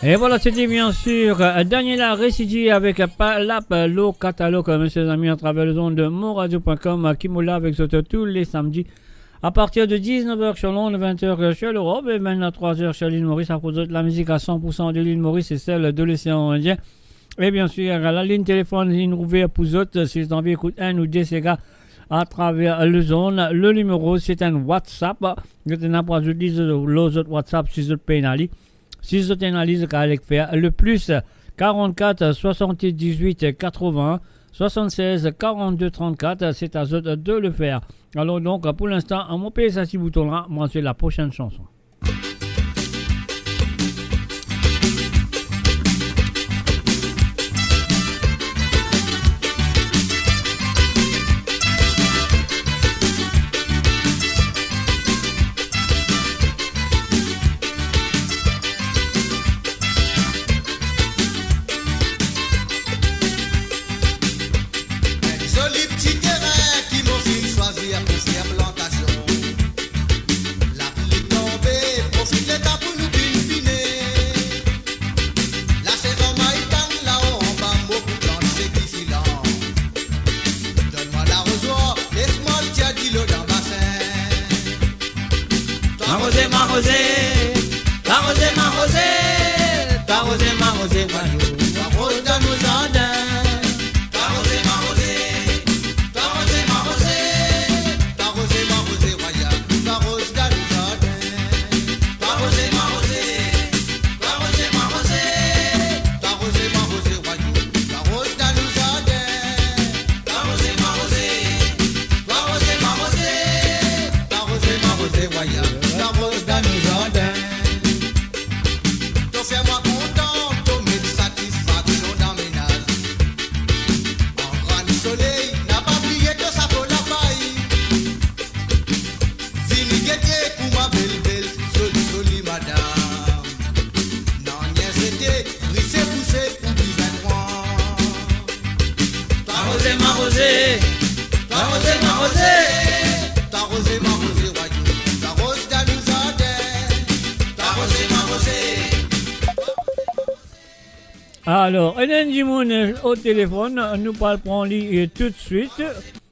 Et voilà, c'était bien sûr Daniela Résidu avec Palap, le catalogue, mes amis, à travers le zone de moradio.com, qui moula avec ce tous les samedis à partir de 19h sur Londres, 20h sur l'Europe et maintenant 3h sur l'île Maurice. À cause de la musique à 100% de l'île Maurice et celle de l'océan Indien. Et bien sûr, la ligne téléphone, ligne ouverte pour autres, si vous avez envie d'écouter un ou deux, ces gars, à travers le zone. Le numéro, c'est un WhatsApp. Vous n'avez pas utilisé l'autre WhatsApp si vous êtes pénalisé. Si vous êtes analysé, faire le plus 44 78 80 76 42 34. C'est à vous de le faire. Alors donc, pour l'instant, on paye ça si bouton là. Moi, c'est la prochaine chanson. Joli petit terrain qui m'ont fait choisir pour faire plantation. La pluie tombée, profite l'état pour nous confiner. La saison maïtan là-haut en bas, beaucoup plancher qui filant. Donne-moi l'arrosoir, laisse-moi le tiers d'îlot dans le bassin. M'arroser, m'arroser, m'arroser, m'arroser, t'arroser, m'arroser, voyou, m'arrose dans nos jardins. T'arroser, m'arroser, t'arroser, m'arroser, t'arroser, m'arroser, royal, t'arrose dans le jardin. T'arroser, m'arroser, t'arroser, m'arroser, t'arroser, m'arroser, royal, t'arrose dans le jardin. T'arroser, m'arroser, t'arroser, m'arroser, t'arroser, m'arroser, royal, t'arrose dans le jardin. T'en fais-moi content, t'en mets de satisfaction dans mes nages. En grand soleil, n'a pas oublié que ça vaut la paille. Vini guetter pour ma belle, jolie, jolie madame. Non, rien c'était, rissé, poussé, ou buvin moi. M'arroser, m'arroser, m'arroser, m'arroser. T'arroser, m'arroser, royaume, t'arrose dans le jardin. T'arroser, m'arroser. Alors, Hélène Dimoun au téléphone, nous parlons lui tout de suite.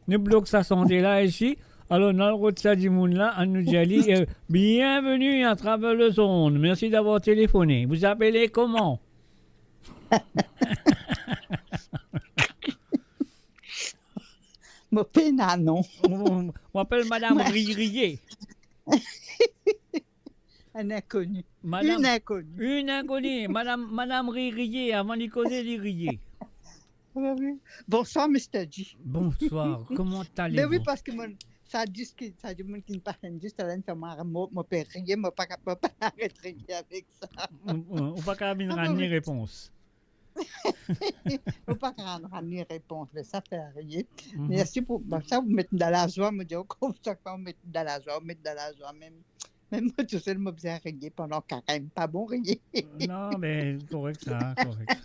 Nous bloquons sa santé là ici. Alors, dans le route de Dimoun là, on nous dit bienvenue à travers le zone. Merci d'avoir téléphoné. Vous appelez comment? Mon pénanon. On m'appelle Madame Ririer. Un inconnu. Madame- Une inconnue. Une inconnue, Madame Ririer, avant d'y causer les Ririer. Oui, oui. Bonsoir, Mr. G. Bonsoir, comment Ben allez-vous? oui, parce que ça dit que ça dit qui ne parle juste à l'intérieur, mon père riait, moi pas arrêter de rire avec ça. On va quand même Ah, ramener oui. réponse. Faut pas ramener réponse, mais ça fait rire. Mhm. Merci pour ça, vous mettez dans la joie, me dire comme ça, quand vous mettez dans la joie, vous mettez dans la joie, même moi tout seul, me faisais rire pendant carême, pas bon rire. Non, mais correct ça, correct.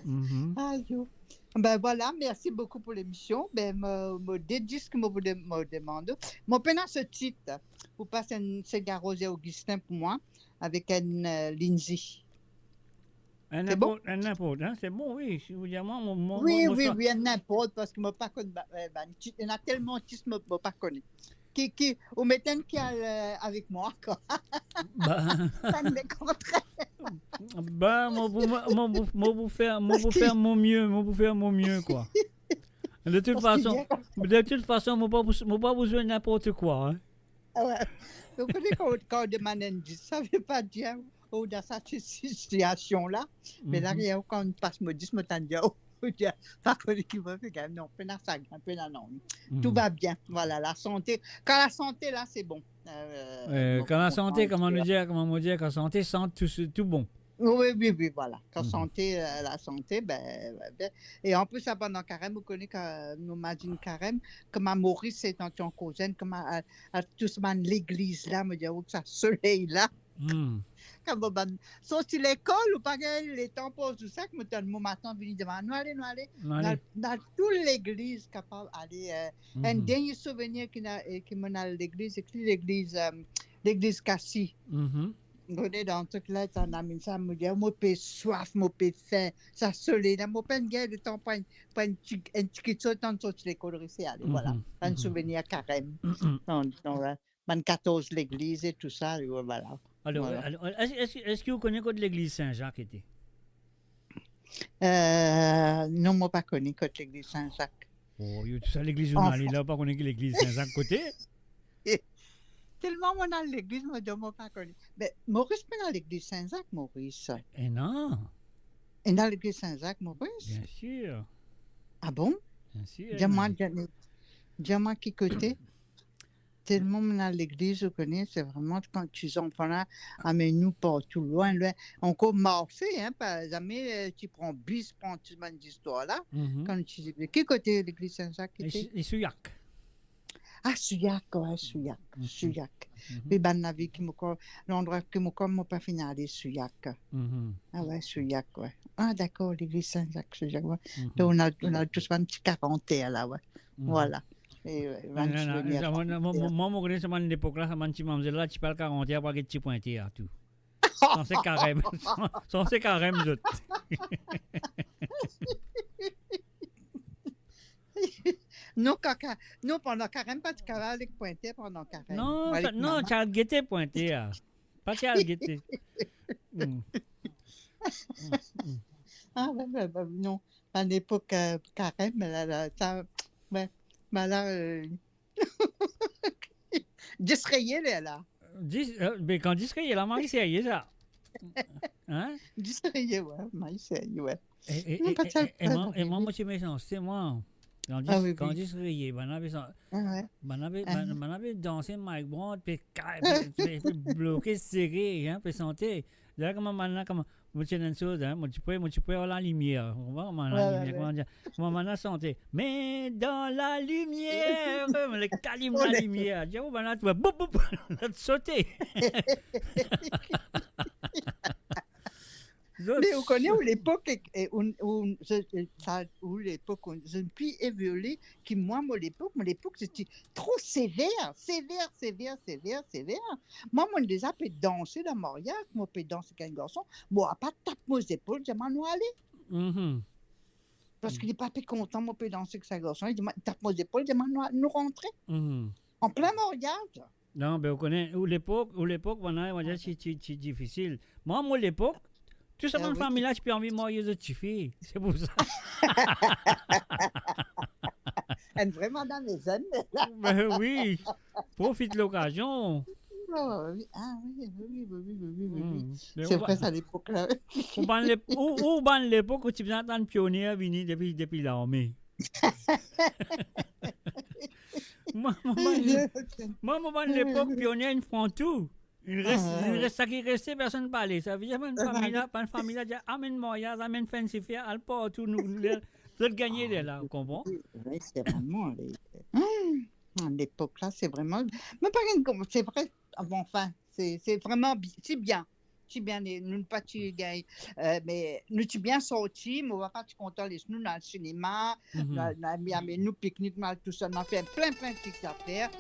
Mhm. Aïe, oh. Ben voilà, merci beaucoup pour l'émission. Ben, me dédie ce que me demande. Mon pénal ce titre pour passer un cigare rosé Augustin pour moi avec une Lindsay. Un C'est bon? n'importe, hein? C'est bon, oui. Si vous dites, moi, Oui, moi, oui, ça- oui, un n'importe parce que je ne pas connais. Il y en a tellement de titres que je ne pas connais. Ou mettez qui avec moi, quoi. Bah, Ça me contraire. bah, moi, vous faire mon mieux, quoi. De toute façon, moi, pas besoin de n'importe quoi, hein. Ah ouais. Vous connaissez quand on demande un disque, ça ne veut pas dire dans cette situation-là, mais là, il y a quand on passe mon disque, je m'attends dire, pas connu qui va faire, non, un peu là, non. Tout va bien, voilà, la santé. Quand la santé, là, c'est bon. Quand la santé, comment me dire, quand la santé sent tout bon. Oui, oui, oui, voilà. Quand santé, la santé, et en plus, ça, pendant carême, vous connaissez, quand nous imagine carême, comment Maurice, c'est dans ton cousin, comment tout ce monde, l'église, là, me dit, oh, ça soleil, là. Comme sorti l'école ou pas les temps pour tout ça que me donne mon matin venir devant nous aller dans toute l'église capable aller un dernier souvenir qui me dans l'église c'est l'église Cassis. Regardez dans toute là ça n'a mis ça me dit moi peux soif moi peux faim ça soleil là moi pas une guerre de temps pas un petit chose tant sorti l'école ici aller voilà un souvenir carême dans 14 l'église et tout ça et voilà. Alors, Voilà. alors, est-ce que vous connaissez quoi de l'église Saint-Jacques était? Non, moi pas connu côté l'église Saint-Jacques. Oh, tout ça, l'église, on Enfin. allait là, pas qu'on est que l'église Saint-Jacques côté. Tellement on a l'église, moi, je ne pas connu. Mais Maurice, mais dans l'église Saint-Jacques, Maurice. Eh non, Et dans l'église Saint-Jacques, Maurice. bien sûr. Ah bon? Bien sûr. Diamant qui côté. Tellement on a l'église, vous connaissez, c'est vraiment quand tu enfants là, amène-nous partout, loin, loin. Encore marcher, hein, par jamais tu prends bus, prends tout ce d'histoire là. Mhm. Quand tu dis, quel côté l'église Saint-Jacques était? Les Souillac. Ah, Souillac, ouais, Souillac, Mhm. Souillac. Mhm. Puis, ben, la vie qui me l'endroit qui me m'a pas fini d'aller Souillac. Mhm. Ah ouais, Souillac, ouais. Ah, d'accord, l'église Saint-Jacques, Souillac, ouais. Mhm. Donc, on a tous un petit 40 là, ouais. Mhm. Voilà. Et, Non, non, non, moi, mon connais, c'est mon époque là, c'est mon petit mamzelle là, tu parles 40 ans, pas que tu pointes à tout. Sans c'est carême. Sans c'est carême, je. Non, pendant carême, pas de carême avec pointé pendant carême. Non, Moi, avec non, maman. tu as guetté pointé. Pas tu as guetté. Ah, ouais, non. À l'époque, carême, là, ça, ouais, ben là, disrayé, là. Mais quand tu serais là, Marie, c'est ça. Hein? Disrayé, ouais, Maïsé, ouais. Et moi, tu méchant, c'est moi. Quand tu serais, ben avait dansé Mike Brown, puis bloqué, serré, hein, puis santé. Là, comment maintenant, comment, moi, c'est une chose, hein, moi, tu peux avoir la lumière. On va comment la lumière, comment dire, comment maintenant santé. Mais dans la lumière, le calibre de la lumière. Dieu, maintenant, tu vas, boum, boum, tu sauter. Mais on connaît où l'époque où l'époque je ne puis évoluer qui moi l'époque c'était trop sévère. Moi déjà peut danser dans mariage, moi peut danser avec un garçon, moi pas tape mes épaules, je m'en aller. Parce qu'il n'est pas plus content, moi peut danser avec un garçon, il dit tape mes épaules, je m'en nous rentrer. En plein mariage. Non, mais on connaît où l'époque, on va dire c'est difficile. Moi l'époque tout ça, mon famille là, tu peux envie de marier de filles. C'est pour ça. Elle est vraiment dans les zones. Ben oui, profite de l'occasion. Ah oui. C'est vrai, ça à l'époque là. Où ban l'époque où tu viens d'entendre pionnier venir depuis l'armée. Moi, ban l'époque pionnier, ils font tout. Il reste ça qui reste, personne ne parle. Ça veut dire une famille là, dit amène mariage, amène fancifier, elle part tout nous gagner de là, vous comprenez? Oui, c'est vraiment l'époque là, c'est vraiment. Mais par exemple, c'est vrai, enfin, c'est vraiment c'est bien. Nous pas tu gagnes, mais nous tu bien sorti, mais on va pas te content les nous dans le cinéma, nous pique-nique mal tout ça, on a fait plein de petites affaires,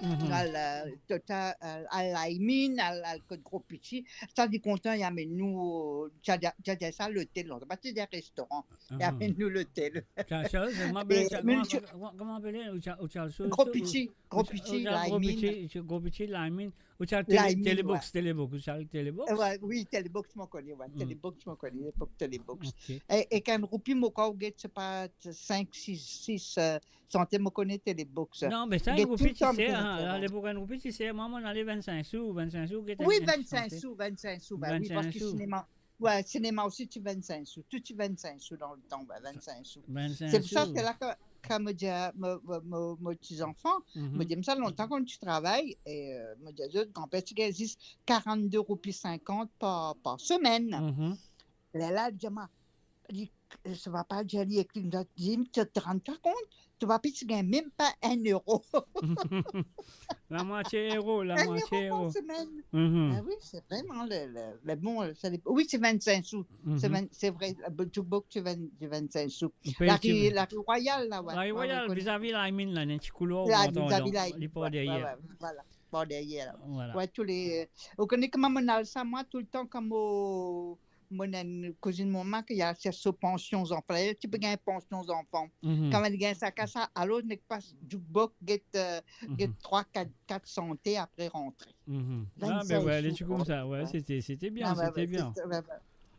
total à l'aimine, à le gros petit, ça dit content, il y a nous, ça l'hôtel, on va pas des restaurants, il y a nous l'hôtel. Comment appeler Gros petit, l'aimine. Ou tu as Télébox. Oui, Télébox, je m'en connais. L'époque Télébox. Et quand je roupie mon corps, c'est pas 5, 6 centimes, je connais Télébox. Non, mais ça, un roupie, tu sais, l'époque, un roupie, tu sais, moi, on allait 25 sous. Oui, 25 sous. Ben oui, parce que cinéma. Ouais, cinéma aussi, tu 25 sous. Tout tu 25 sous dans le temps, 25 sous. C'est pour ça que là, quand me dit mes petits-enfants, me dit ça longtemps quand tu travailles, et me dit grand-père, tu gagnes 42,50 roupies par semaine. Là, je dis, ça va pas dire, tu te rends pas compte, tu vas tu gagnes même pas 1 euro. La moitié euro. Par semaine. Ah oui, c'est vraiment le bon. Oui, c'est 25 sous. C'est vrai, le jukebox, c'est 25 sous. La rue Royale, là, ouais. La rue Royale, vis-à-vis la mine, là, un petit couloir. Vis-à-vis la mine. Derrière. Voilà. Pas derrière. Voilà. Ouais, vous connaissez comment on a ça, moi, tout le temps, comme mon cousine, mon maman, qui a ses pensions aux enfants. Tu peux gagner pensions aux enfants. Quand elle gagne sa casse, alors, on n'est pas jukebox, get 3, 4 santé après rentrer. Ah, ben ouais, les trucs comme ça, ouais, c'était bien, c'était bien.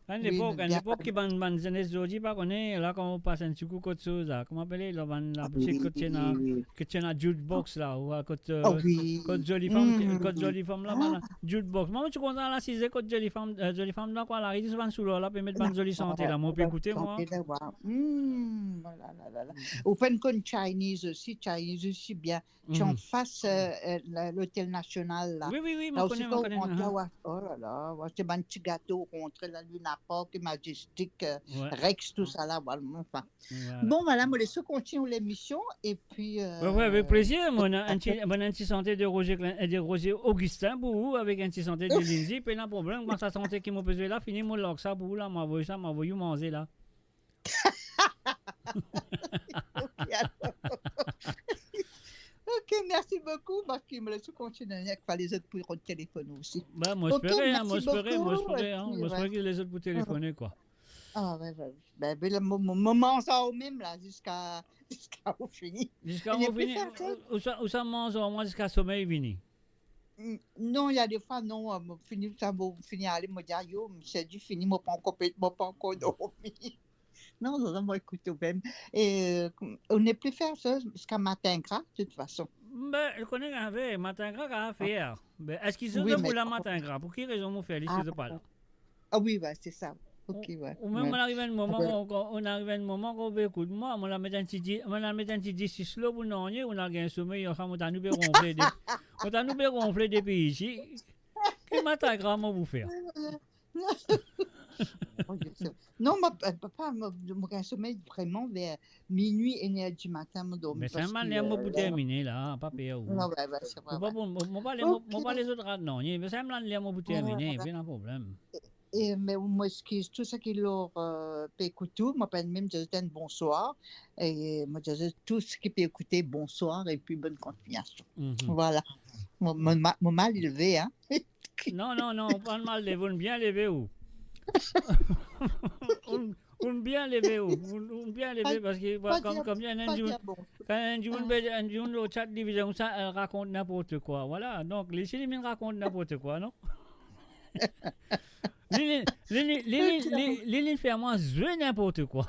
À Oui, l'époque, mais à bien l'époque, qui ban jeunesse d'aujourd'hui, pas qu'on est là, quand on passe un petit coup de chose, là, comment appeler, là, la petite que tu as jukebox, là, ou à côté, Oh oui. côté jolie femme, là, voilà, jukebox. Moi, je suis content, là, si c'est côté jolie femme, là, quoi, là, ils se vendent sous l'eau, là, puis mettre bonne jolie santé, là, moi, puis écoutez, moi. Au Pencon Chinese aussi bien. Tu en face l'hôtel national, là. Oui, Là moi, aussi, connais. oh là là, c'est un petit gâteau contre la Luna Park, Majestic, Ouais. Rex, tout ça là, voilà. Enfin. Voilà. Bon, voilà, moi, laisse continuer l'émission et puis. Ouais, avec plaisir. Mon anti-santé de Roger Augustin pour vous, avec anti-santé de Lindsay. Puis là, problème, quand sa santé qui m'a besoin là, fini mon log ça pour vous, là, m'a voulu manger là. Ok, merci beaucoup, parce qu'il me laisse continuer avec les autres pour téléphoner aussi. Ben, moi, j'espérais que les autres pour téléphoner, quoi. Ah, ouais. Ben, le moment, ça au même, là, jusqu'à où fini. Jusqu'à où fini? Où ça mange, moi, jusqu'à sommeil, fini. Non, il y a des fois, non, fini, aller, me dire, yo, c'est du fini, moi, pas encore dormi. Non, ça va écouter même. Et on n'est plus faire ça jusqu'à matin gras, de toute façon. Ben, je connais qu'à faire, matin gras à faire. Ben, est-ce qu'ils sont pour la matin gras? Pour quelle raison m'ont fait aller, je sais pas là? Ah oui, ouais, c'est ça. Ok, ouais. Ou même, on arrive à un moment, qu'on veut écouter moi, on la met un petit 10 là pour non, on a gagné un sommeil, on t'a nous ronfler depuis ici. Quel matin gras, moi, vous faire? Non, papa, mon sommeil vraiment vers minuit et 1h du matin, me dormir. Mais c'est un mal pour terminer là, pas pire. Non, ouais, c'est vrai. Moi, pas les autres non, mais c'est un mal pour terminer, bien un problème. Mais moi, tout ce qui leur peut écouter, moi, même je dis bonsoir. Et moi, je dis tout ce qui peut écouter, bonsoir et puis bonne continuation. Voilà. Mon mal élevé, hein. Non, pas de mal levé, on bien levé où? On bien levé où? On bien levé parce que comme il y a un jour, le chat division, ça, elle raconte n'importe quoi. Voilà, donc les Chiliens racontent n'importe quoi, non? Les fait à moi jouer n'importe quoi.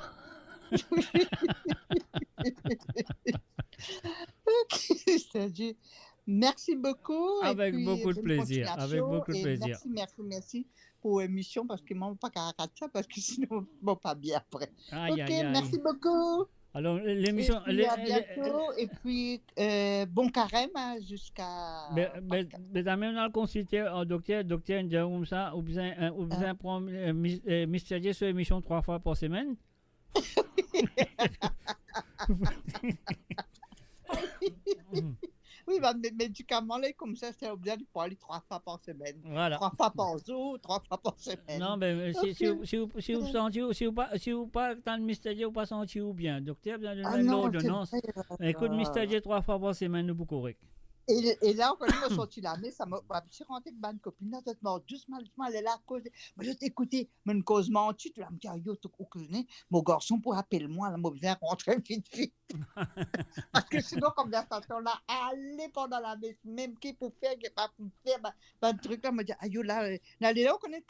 Merci beaucoup. Avec beaucoup de plaisir. Merci pour l'émission parce qu'ils ne m'ont pas qu'à rater ça parce que sinon, ils ne vont pas bien après. Aïe. Merci beaucoup. Alors, l'émission. À bientôt. Et puis, bon carême jusqu'à. Mais también on a consulté un docteur comme ça, ou bien prendre mystérieux sur l'émission 3 fois par semaine. Oui, mes médicaments, là, comme ça, c'est obligé de aller 3 fois par semaine. Voilà. 3 fois par jour, 3 fois par semaine. Non, mais si vous pas dans le mystérieux, vous pas senti ou bien. Docteur, bien donner l'ordonnance. Écoute, mystérieux 3 fois par semaine, nous, pour correct. Et là, quand je me sorti là, mais ça m'a rentré avec ma copine, là, doucement, elle est là, cause. Moi, je t'écoutais, mon cause menti, tu vas me dire, yo, tu connais, mon garçon, pour appeler moi, là, moi, viens rentrer vite. Parce que sinon, comme ça, on a allé pendant la messe, même qui pour faire, qui pas pour faire, un truc là, me dit, yo, là, on connaît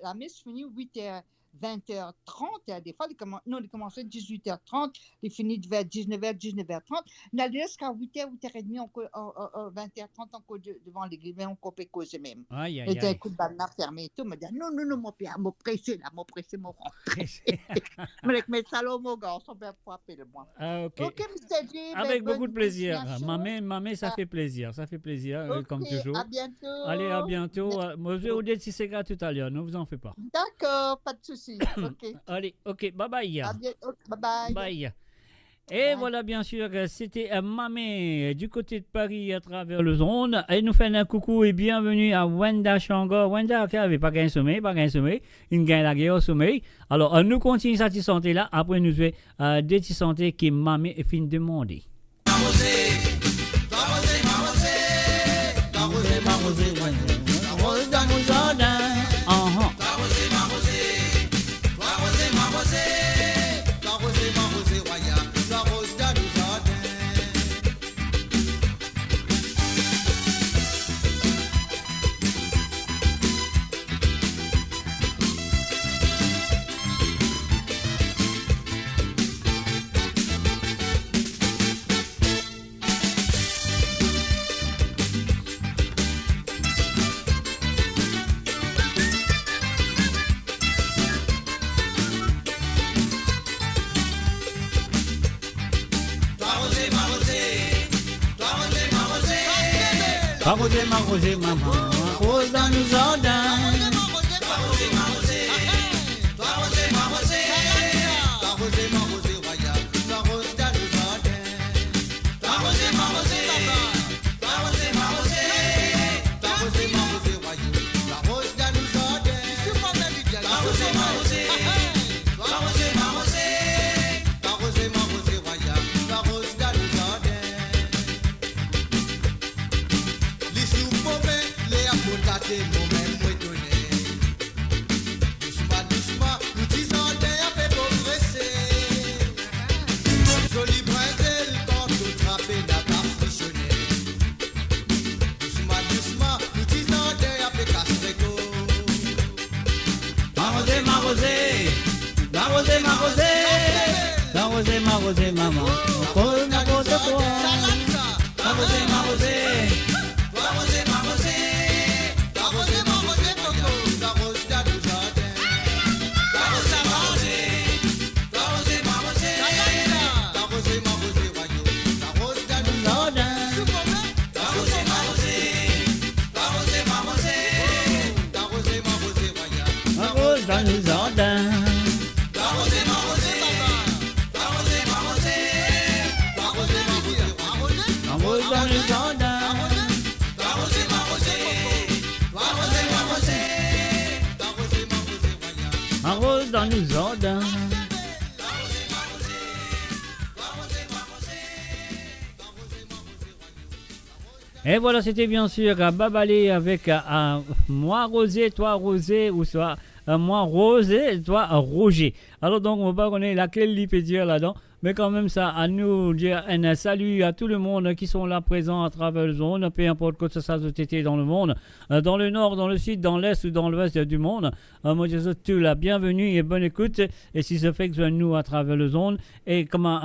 la messe finit 8h. 20h30, des fois, il commençait à 18h30, il finit vers 19h30. Il allait jusqu'à 8h, 8h30, 20h30, encore devant l'église, mais on peut causer même. Aïe. Et d'un coup de banane fermé et tout, me dit non, mon père, m'a pressé, mon frère. Mais salaud, mon gars, on peut frapper le moi. Ok, Mr. J. Avec beaucoup de plaisir. Maman, ça fait plaisir, comme toujours. À bientôt. Allez, à bientôt. Moi, je vais vous dire si c'est gratuit tout à l'heure, ne vous en faites pas. D'accord, pas de souci. Okay. Allez, ok, bye bye. Bye. Et voilà, bien sûr, c'était Mamé du côté de Paris à travers le zone. Elle nous fait un coucou et bienvenue à Wenda Changor. Wenda qui n'avait pas gagné sommeil, il gagne la guerre au sommeil. Alors, nous continuons cette santé là. Après, nous avons des santé qui Mamé est fin de demander. M'arroser, m'arroser, maman, arrose dans nos jardins. M'arroser, m'arroser, m'arroser, m'arroser, m'arroser, m'arroser, royal, m'arrose dans nos jardins. M'arroser, m'arroser, m'arroser, m'arroser, m'arroser, m'arroser, royal, m'arrose dans nos jardins. M'arroser, m'arroser, m'arroser, m'arroser, m'arroser, m'arroser, royal, m'arrose dans nos jardins. Les sous-pommes, les apôtres, moi-même, moi donné. Doucement, doucement, nous disons d'un peu progresser. Joli brinzel, quand on trappe, n'a pas frissonné. Doucement, doucement, nous disons d'un peu casse-régo. M'arroser, m'arroser, m'arroser, m'arroser, m'arroser, m'arroser, maman, arrose n'importe quoi. M'arroser, m'arroser. M'arroser, m'arroser, m'arroser, m'arroser, coco, m'arrose dans nos jardins. M'arroser, m'arroser, m'arroser, m'arroser, m'arroser, m'arroser, royaux, m'arrose dans nos jardins. M'arroser, m'arroser, m'arroser, m'arroser, m'arroser, m'arroser, royaux, Arrose dans nos jardins. m'arroser, m'arroser, m'arroser, m'arroser, m'arroser, m'arroser, Arrose dans nos jardins. m'arroser, m'arroser, m'arroser, m'arroser, m'arroser, m'arroser, royaux. Arrose dans nos jardins. Et voilà, c'était bien sûr Babalé avec moi rosé, toi rosé, ou soit moi rosé, toi Roger. Alors donc, on va pas connaître laquelle il peut dire là-dedans, mais quand même ça, à nous dire un salut à tout le monde qui sont là présents à travers la zone, peu importe que ce soit été dans le monde, dans le nord, dans le sud, dans l'est ou dans l'ouest du monde. Moi, je souhaite tout la bienvenue et bonne écoute. Et si ça fait que nous à travers la zone, et comment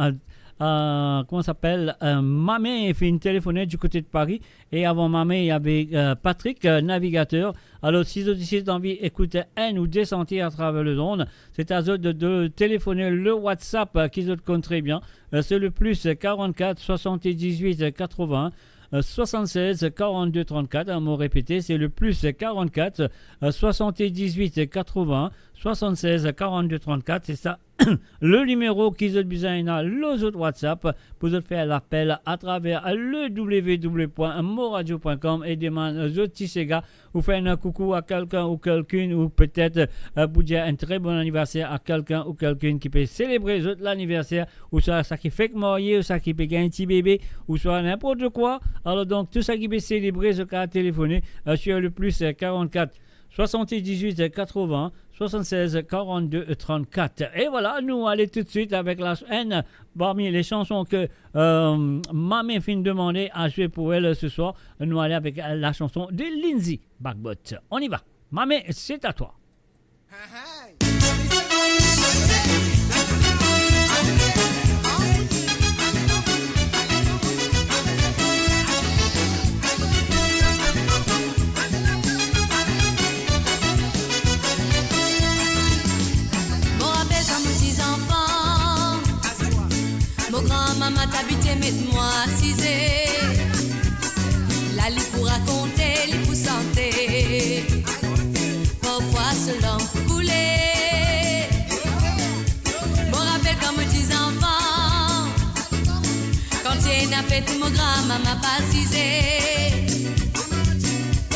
s'appelle Mamé fait une téléphonette du côté de Paris, et avant Mamé il y avait Patrick, navigateur. Alors si vous avez envie d'écouter un ou deux sentiers à travers le zone, c'est à eux de téléphoner le WhatsApp qui se compte très bien, c'est le plus 44 78 80 76 42 34, à me répéter, c'est le plus 44 78 80 76 42 34, c'est ça le numéro qui est besoin dans les autres WhatsApp pour faire l'appel à travers le www.moradio.com et demander aux autres petits gars ou faire un coucou à quelqu'un ou quelqu'une, ou peut-être pour dire un très bon anniversaire à quelqu'un ou quelqu'une qui peut célébrer l'anniversaire, ou soit ça qui fait que marier, ou ça qui peut gagner un petit bébé, ou soit n'importe quoi. Alors donc tout ça qui peut célébrer ce cas téléphoné sur le plus 44 78 80 76 42 34. Et voilà, nous allons tout de suite avec la haine parmi les chansons que Mamé fin demander à jouer pour elle ce soir. Nous allons avec la chanson de Lindsay Bagbot. On y va. Mamé, c'est à toi. Mon grand-maman t'habitait, mette-moi assisé. La lit pour raconter, lit pour santé. Parfois selon couler. Bon rappel comme petits enfants. Quand tu n'as fait tout, mon grand-maman pas assisé.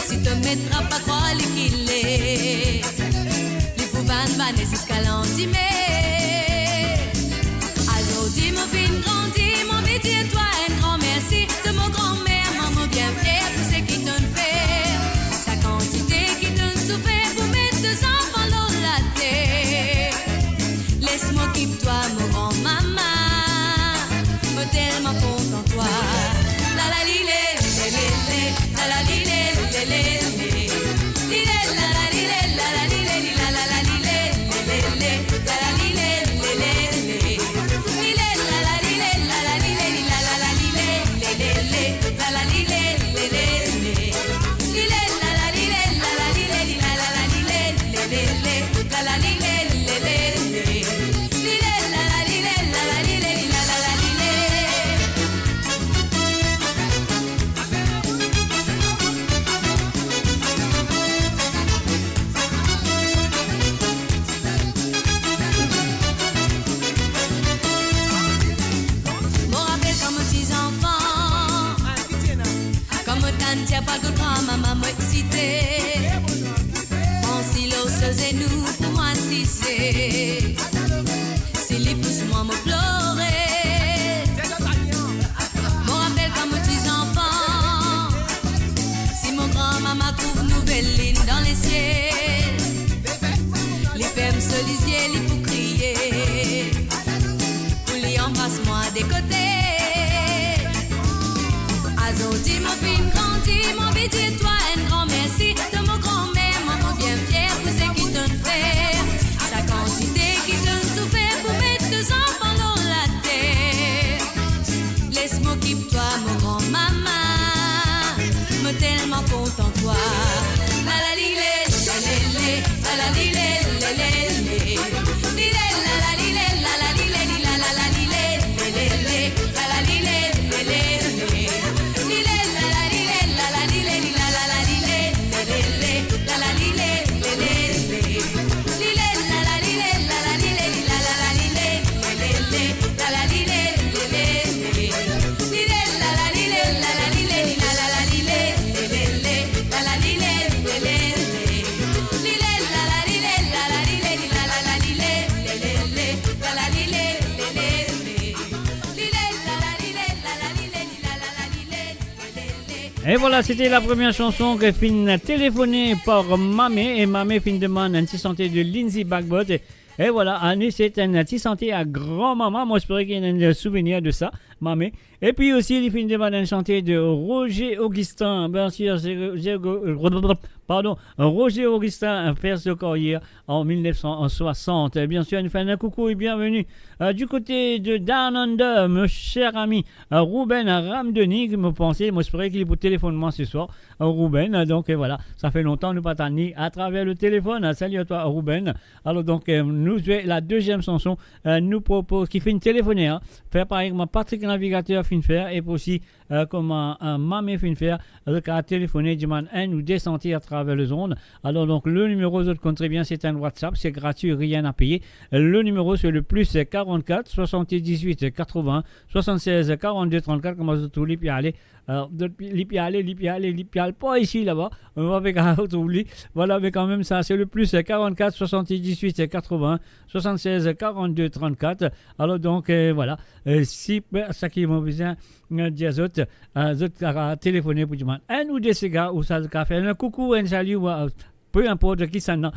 Si te mettra pas croire qu'il est. Lit pour van jusqu'à l'endimé. Dis mon film grandi, mon métier, toi un grand merci de mon grand-mère, maman bien fière pour ce qui t'en fait. Sa quantité qui t'en souffert pour mettre deux enfants dans la terre. Laisse-moi quitte toi mon grand-maman, me tellement content toi. La la li le la la li le la la li le la la li le la la li le la la li le ne tient pas que quand maman m'excité. En silence et nous pour moi si c'est. Si les pousse-moi me pleurer. Me rappelle quand mes petits enfants. Si mon grand-maman trouve nouvelle ligne dans les ciels. Les femmes se lisier, les pour crier. Pour les embrasse-moi des côtés. Azoti, mon fils grandit, mon bébé, toi, un grand merci de mon grand-mère, mon bien fier pour ce qui te fait. Sa quantité qui te souffert pour mettre deux enfants dans la terre. Laisse-moi occupe-toi, mon grand-maman, me tellement content toi. La la li lé, la la li lé, la la li lé, li lé, la la li lé, la la li lé, la la li lé, la la li lé, la la li lé. Et voilà, c'était la première chanson que fin téléphonée par Mamé. Et Mamé fin demande un petit santé de Lindsay Bagbot. Et voilà, Annie, c'est un petit santé à grand-maman. Moi, j'espère qu'il y a un souvenir de ça, Mamé. Et puis aussi, il fin demande un chanté de Roger Augustin. Bien sûr, Roger Augustin, père de carrière en 1960. Bien sûr, nous faisons un coucou et bienvenue du côté de Down Under, mon cher ami Ruben Ramdeni, qui me pensait, moi j'espérais qu'il est pour téléphonement ce soir, Ruben. Donc voilà, ça fait longtemps nous pas tanné à travers le téléphone. Salut à toi Ruben. Alors donc nous la deuxième chanson nous propose qui fait une téléphonie, faire par exemple Patrick Navigateur fin faire et aussi comme un mamé fin faire avec un téléphoné du man 1 ou des sentiers à travers le zone. Alors donc le numéro de très bien, c'est un WhatsApp, c'est gratuit, rien à payer. Le numéro c'est le plus 44 78 80 76 42 34. Comment vous trouvez puis aller pas ici là-bas, on va avec un autre oubli. Voilà, mais quand même ça c'est le plus 44 78 80 76 42 34. Alors donc voilà, si ça qui m'a besoin dire autres à téléphoner pour dire un ou des gars ou ça a fait un coucou, un salut, peu importe qui ça n'a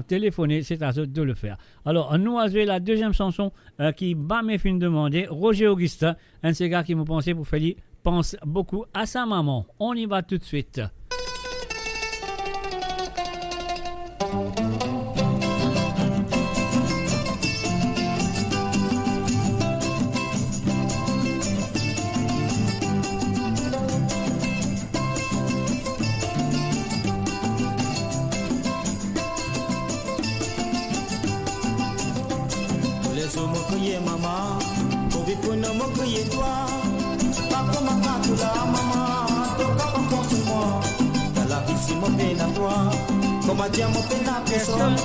téléphoné, c'est à eux de le faire. Alors nous avons la deuxième chanson qui m'a fait demander, Roger Augustin, un de ces gars qui me pensait pour faire pense beaucoup à sa maman. On y va tout de suite. Laisse-moi crier maman, pour vivre pour nous crier toi. Pas comme un gâteau là maman, toi pas contre moi. Dans la vie si mon peine à toi, comment dire mon peine à personne.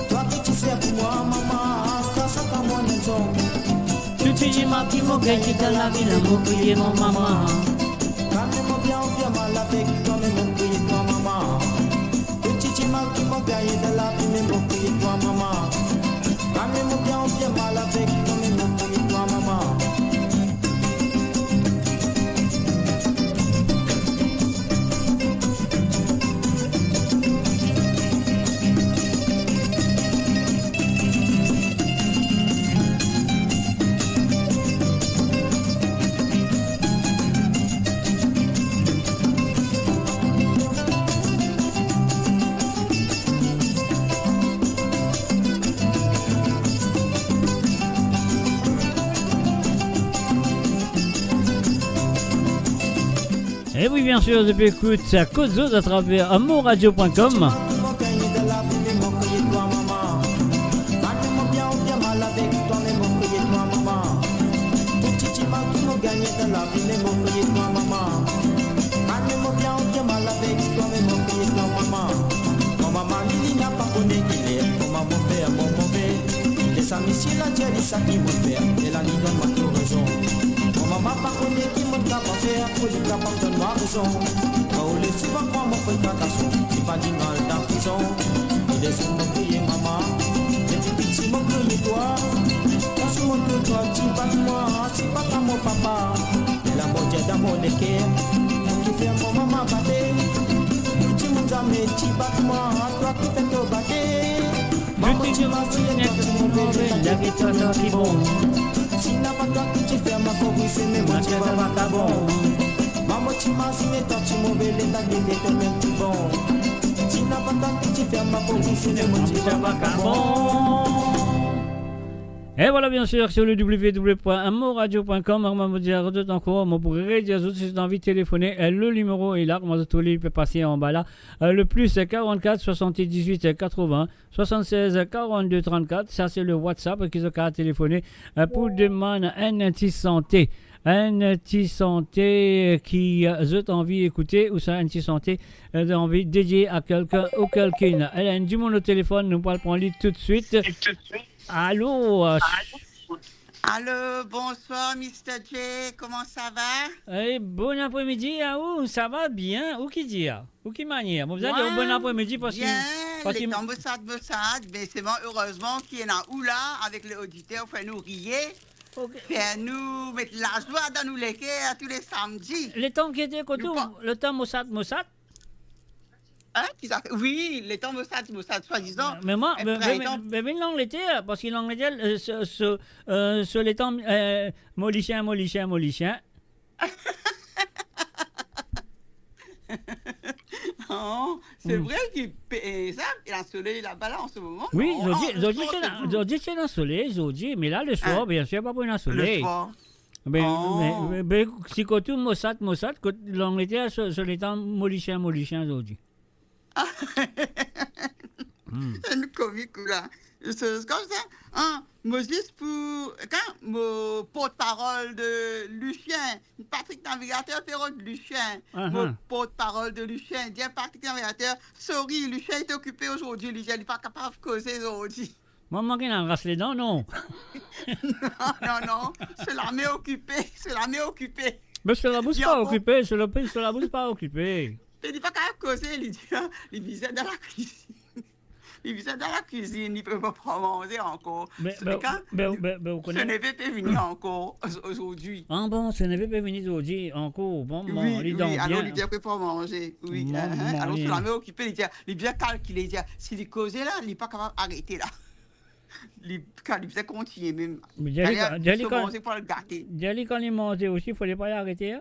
Toi que tu sais pour moi maman, quand ça t'a mon maison. Tu te dis ma qui m'a gagné dans la vie, là mon crier mon maman. Quand même bien on vient mal avec toi mais mon crier toi maman. Tu te dis ma qui m'a gagné dans la vie mais mon crier toi maman. Quand même bien on vient mal avec toi mais mon crier toi maman. Et oui, bien sûr, depuis écoute à Kozo à travers amourradio.com. Maman pas connaît qui m'a pas faire pour lui capable de ma raison. Quand on laisse pas moi, mon frère Kakassou, c'est pas du mal dans prison. Il est sur mon crier maman, depuis petit mon crier toi. Quand je monte toi, tu vas moi, c'est pas comme mon papa. Et la mort est dans mon équerre, qui fait mon maman battre. Tu m'as jamais tu bats moi, toi qui fais te battre. Maman tu m'as dit que tu m'as bébé, la guitare qui bon. Si n'a pas toi que tu fais ma copie, c'est mes mots, tu vas pas bon. Maman tu m'as dit que toi tu m'as bébé, ta guitare est même plus bon. Si n'a pas toi que tu fais ma copie, c'est mes mots, tu vas pas bon. Et voilà, bien sûr, sur le www.moradio.com, on va dire tout encore, on pourrait dire tout si vous avez envie de téléphoner, le numéro est là, comment tout le peut passer en bas là, le plus 44 78 80 76 42 34, ça c'est le WhatsApp qui se a téléphoné pour demander un petit santé. Un petit santé qui a envie d'écouter ou ça un petit santé d'envie de dédier à quelqu'un ou quelqu'un. Elle a du monde au téléphone, nous parlons prendre tout de suite. Allô? Allô, bonsoir Mr. J, comment ça va? Bon après-midi, où ça va bien? Où qui dit? Où qui manière? Vous allez au bon après-midi parce que... Bien, les temps Mossad, mais c'est bon, heureusement qu'il y en a où là, avec les auditeurs, fait nous rire, fait nous mettre la joie dans nous les cœurs tous les samedis. Le temps qui était côté, le temps Mossad? Hein? Oui, les temps Mossad, soi-disant. Mais moi, mais l'Angleterre, parce que l'Angleterre, sur les temps mollicien. Oh, c'est vrai qu'il y a un soleil là-bas en ce moment. Oui, aujourd'hui c'est un soleil, aujourd'hui, mais là le soir, bien sûr, pas pour un soleil. Le soir. Mais si côté Mossad, l'Angleterre, sur les temps mollicien aujourd'hui. C'est une comique là. C'est comme ça. Hein, moi juste pour quand mon porte-parole de Lucien, Patrick Navigateur Perron de Lucien, mon porte-parole de Lucien, dit Patrick Navigateur, sorry, Lucien est occupé aujourd'hui, Lucien n'est pas capable de causer aujourd'hui. Maman qui n'a rasse les dents, non? non, c'est l'armée occupée, Mais c'est la bouche pas occupée, c'est la bouche pas occupée. Il n'est pas capable de causer, il visait dans la cuisine. Il ne peut pas manger encore. Mais ce n'est pas venu encore aujourd'hui. Ah bon, ce n'est pas venu aujourd'hui encore. Bon, oui, alors il dit qu'il faut manger. Oui, alors sur la main occupée, il est bien calculé. Il dit, s'il est causé là, il n'est pas capable d'arrêter là. Il faisait continuer même. Mais manger pour le gâter. Quand il mangeait aussi, il ne fallait pas l'arrêter.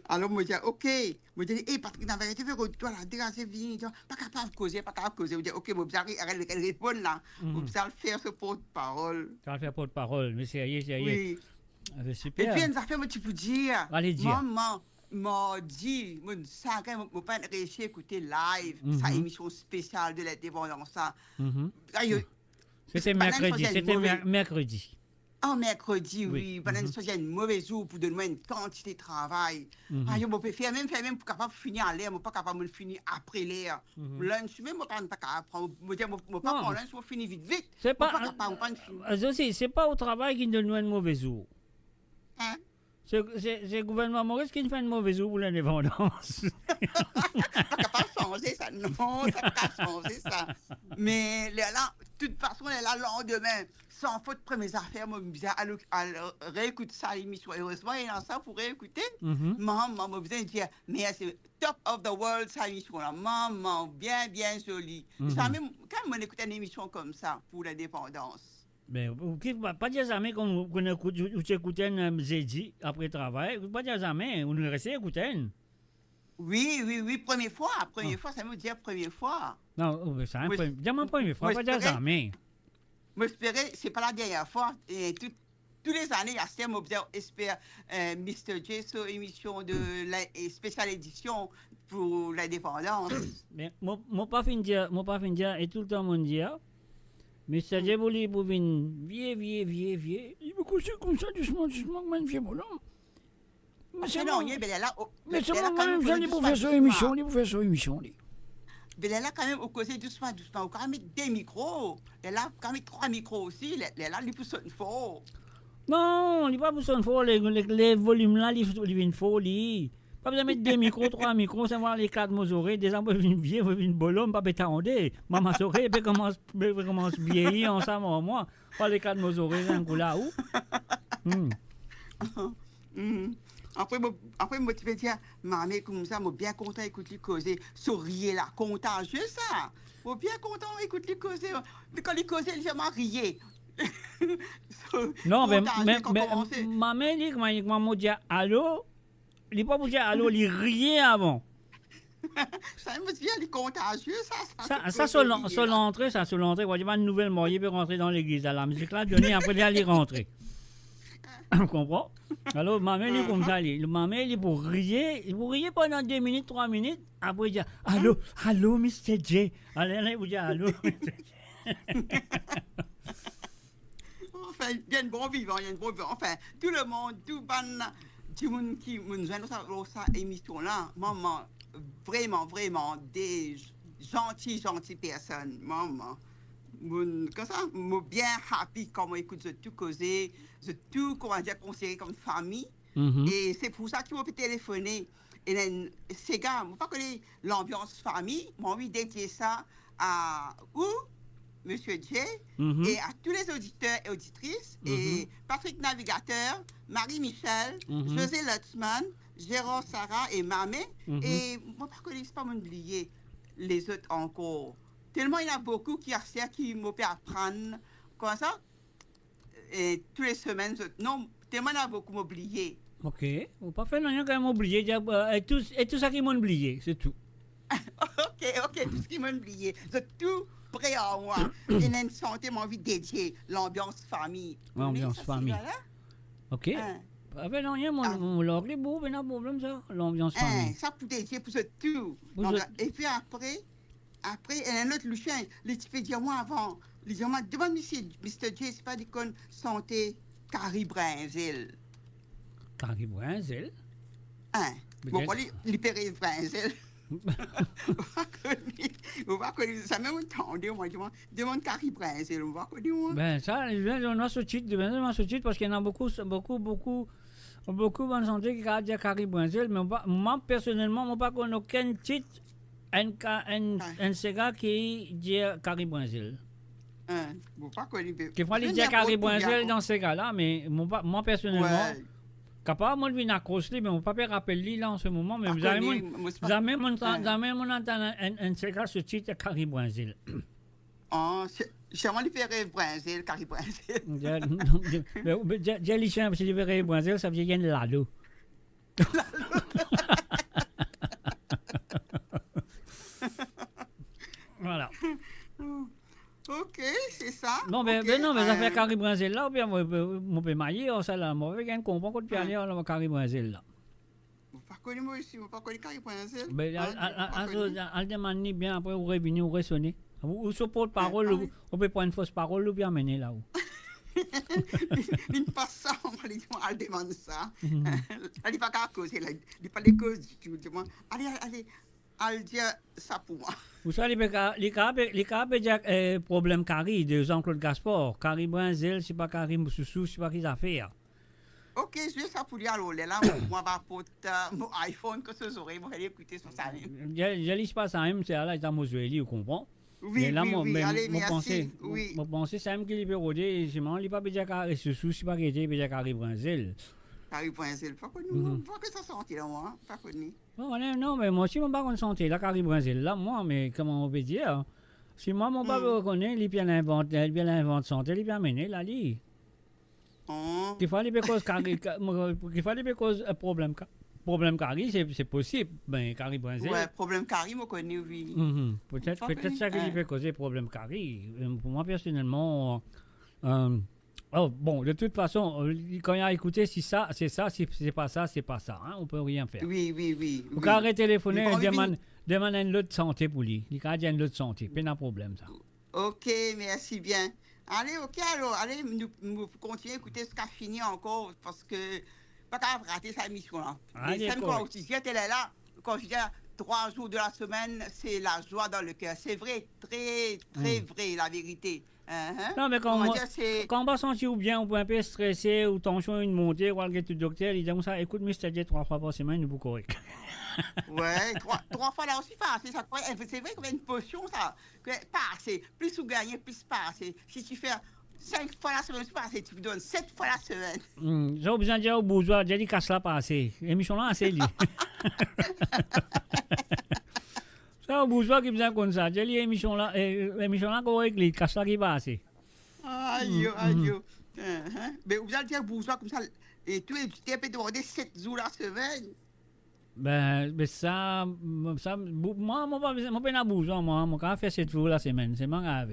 Alors, moi, je dis, ok. Moi, je dis, Patrick, dans la vérité, toi, là, déjà, c'est fini. Pas capable de causer. Je dis, ok, moi, je répondre là. Moi, je faire ce porte-parole. Tu vas faire porte-parole, mais c'est oui. Super. Et puis, une affaire, tu peux dire. Allez, dire. Maman m'a dit, moi, ça, quand même, pas réussi à écouter live sa émission spéciale de l'indépendance. C'était mercredi. En mercredi, oui. Pendant une soirée, il y a une mauvaise jour pour donner une quantité de travail. Je peux faire même pour capable de finir à l'air, je ne peux pas capable de finir après l'air. Lunch, même je ne peux pas capable. Je ne peux pas prendre lunch, je finir vite. C'est pas au travail qu'il donne une mauvaise jour. Hein? C'est le gouvernement Maurice qui fait une mauvaise jour pour l'indépendance. Pas capable de changer ça, non, ça ne peut pas changer ça. Mais là, de toute façon, elle est là le lendemain. Sans faute, premières affaires, moi, je me disais, réécoute ça, l'émission. Heureusement, il y a ça pour réécouter. Maman, je me disais, mais c'est top of the world, ça, l'émission là. Maman, bien jolie. Même quand on écoute une émission comme ça, pour l'indépendance. Mais pas dire jamais qu'on écoute un Zédi après le travail. Pas dire jamais, on est resté écouter. Oui, première fois, ça veut dire première fois. Non, c'est un première fois, pas dire jamais. J'espérais, c'est pas la dernière fois. Et tous les années, il y a ce thème, j'espère, Mr. J, sur émission de la spéciale édition pour l'indépendance. Mais moi pas fin dire, et tout le temps mon dire. Mr. J, vous voulez venir vieux. Il me couche comme ça, doucement, man, vieux bonhomme. Mais c'est non, mais là, mais c'est moi-même, j'allais pour faire son émission, Mais là, quand même, au côté doucement, on quand même des micros. Elle a quand même 3 micros aussi. Elle a lui pour son fort. Non, il n'est pas besoin de faire les volumes là, il viennent folie. Pas besoin de mettre 2 micros, 3 micros, c'est voir les 4 oreilles, des arbres viennent vieux, viennent bolom, pas bétardé. Maman oreille, puis commence vieillir ensemble en moi. Pas les 4 oreilles, un coup là où. Après, moi, tu peux dire, maman, comme ça, moi, bien content d'écouter les causer. Sourire là, contagieux, ça. Moi, bien content d'écouter les causer. Mais quand les causer, il vient rier. Non, mais maman, il dit allô, il n'est pas pour dire allô, il riait avant. Ça me dit, il est contagieux, ça. Ça, sur l'entrée, il y a une nouvelle mariée peut rentrer dans l'église. À la musique là, Johnny, après, il aller rentrer. Tu comprends? Alors, maman, il est comme ça. Maman, il est pour rier pendant 2 minutes, 3 minutes. Après, il dit allô, Mr. J. Allez, vous dites allô, Mr. J. Enfin, il y a un bon vivant, Enfin, tout le monde qui nous joint dans cette émission-là, maman, vraiment, des gentilles personnes, maman. Comme ça, moi bien happy quand moi écoute tout causer, tout comment dire conseiller comme famille. Et c'est pour ça qu'il m'a téléphoné. Et ces gars, moi pas connais l'ambiance famille, moi envie dédier ça à Monsieur J et à tous les auditeurs et auditrices et Patrick Navigateur, Marie-Michel, José Lutzmann, Gérard Sarah et Mamé. Et moi pas connais pas m'oublier les autres encore. Tellement il y en a beaucoup qui m'ont fait apprendre comme ça. Et toutes les semaines, non, tellement il y en a beaucoup m'oublier. Ok, on pas faire rien quand même oublier. Et tout ça qui m'ont oublié, c'est tout. Ok, tout ce qui m'ont oublié. C'est tout prêt à moi. Et une santé, m'a envie de dédier l'ambiance famille. L'ambiance famille. Ok. Avec rien, mon l'anglais, bon, ben, un problème ça, l'ambiance famille. Ça pour dédier pour tout. Et puis après, il y a un autre Lucien, il fait dire moi avant, il dit moi, demande Mr. J, c'est pas des connes santé Carrie Brinzel. Carrie Brinzel? Bon, il péré Brinzel. On va connaître ça, même entendu, moi, demande Carrie Brinzel, on va connaître moi. Ben, ça, on a ce titre, parce qu'il y en a beaucoup bonne santé qui a dit Carrie Brinzel, mais moi, personnellement, je ne connais pas aucun titre. Un Sega qui dit Carrie Brinzel. Qu'il faut lui dire Carrie Brinzel dans ces cas-là, mais moi personnellement, capable moi de venir accrocher, mais on ne peut pas rappeler là en ce moment, mais vous avez même entendu un Sega ce titre Carrie Brinzel. C'est moi qui fais Brinzel, Carrie Brinzel. J'ai les chiens, parce que Carrie Brinzel, ça veut dire qu'il y a Lalo. Voilà. Ok, c'est ça. Non, mais ça fait Carrie Brinzel là, ou bien mon père maillé, ça là, moi, je comprends qu'on peut aller à Carrie Brinzel là. Vous ne connaissez moi aussi, vous ne connaissez Carrie Brinzel. Mais elle demande bien après, vous revenez, vous ressonnez. Ou sur porte-parole, on peut prendre une fausse parole ou bien mener là-haut. Il passe ça, elle demande ça. Elle n'est pas qu'à causer, elle n'est pas les causes du tout. Allez. Elle dit ça pour moi. Vous savez, les cas de problème Carrie de Jean-Claude Gaspard. Carrie Brinzel, c'est pas Carrie Moussoussou, c'est pas qu'ils affaires. Ok, je vais ça pour lui alors. Là, moi, je vais porter mon iPhone que ce soir, je vais écouter sur ça. Je lis pas ça, c'est là, c'est à Mosoueli, vous comprenez? Oui, allez, merci. Je pense que c'est un qui peut roder, je ne lis pas bien Carrie Moussoussou, c'est pas Carrie Brinzel. Carrie Brinzel, pas connu. Pas que ça sortit là, moi, pas connu. Non, mais moi aussi, je ne sais pas santé, la Carrie Brinzel, là, moi, mais comment on peut dire? Si moi, mon papa reconnaît, il bien invente santé, il bien mené, là, lui. Il fallait cause problème Carrie, c'est possible. Ben, Carrie Brinzel. Ouais, problème Carrie, moi, connais, oui. Peut-être ça qui peut causer problème Carrie. Pour moi, personnellement, bon, de toute façon, quand il a écouté, si ça, c'est ça, si c'est pas ça, c'est pas ça. Hein, on peut rien faire. Oui. Vous pouvez arrêter de téléphoner et demander une autre santé pour lui. Il a dit une autre santé. Pas de problème, ça. Ok, merci bien. Allez, ok, alors, allez, nous continuons à écouter ce qu'a fini encore parce que pas qu'à rater sa mission là. Allez, quand tu es là, quand je dis 3 jours de la semaine, c'est la joie dans le cœur. C'est vrai, très, très vrai, la vérité. Non, mais Comment dire, c'est... quand on va sentir ou bien, on peut un peu stressé, ou tension, une montée, ou aller le docteur, il dit comme ça, écoute, Mr. J, 3 fois par semaine, nous vous correct. Ouais, 3 fois là aussi, pas assez. C'est vrai qu'il y a une potion, ça. Pas assez. Plus vous gagnez, plus pas assez. Si tu fais 5 fois la semaine, c'est pas assez. Tu me donnes 7 fois la semaine. J'ai besoin de dire au bourgeois, j'ai dit casse là pas assez. Émission là, assez lié. C'est au bourgeois qui besoin comme ça. J'ai dit émission là, correct, casse là qui pas assez. Aïe, aïe. Mais vous allez dire bourgeois comme ça, et tous les petits peut demander 7 jours la semaine. Ben ça, moi, mon peine à bourgeois, moi, mon cas fait 7 jours la semaine, c'est mon grave.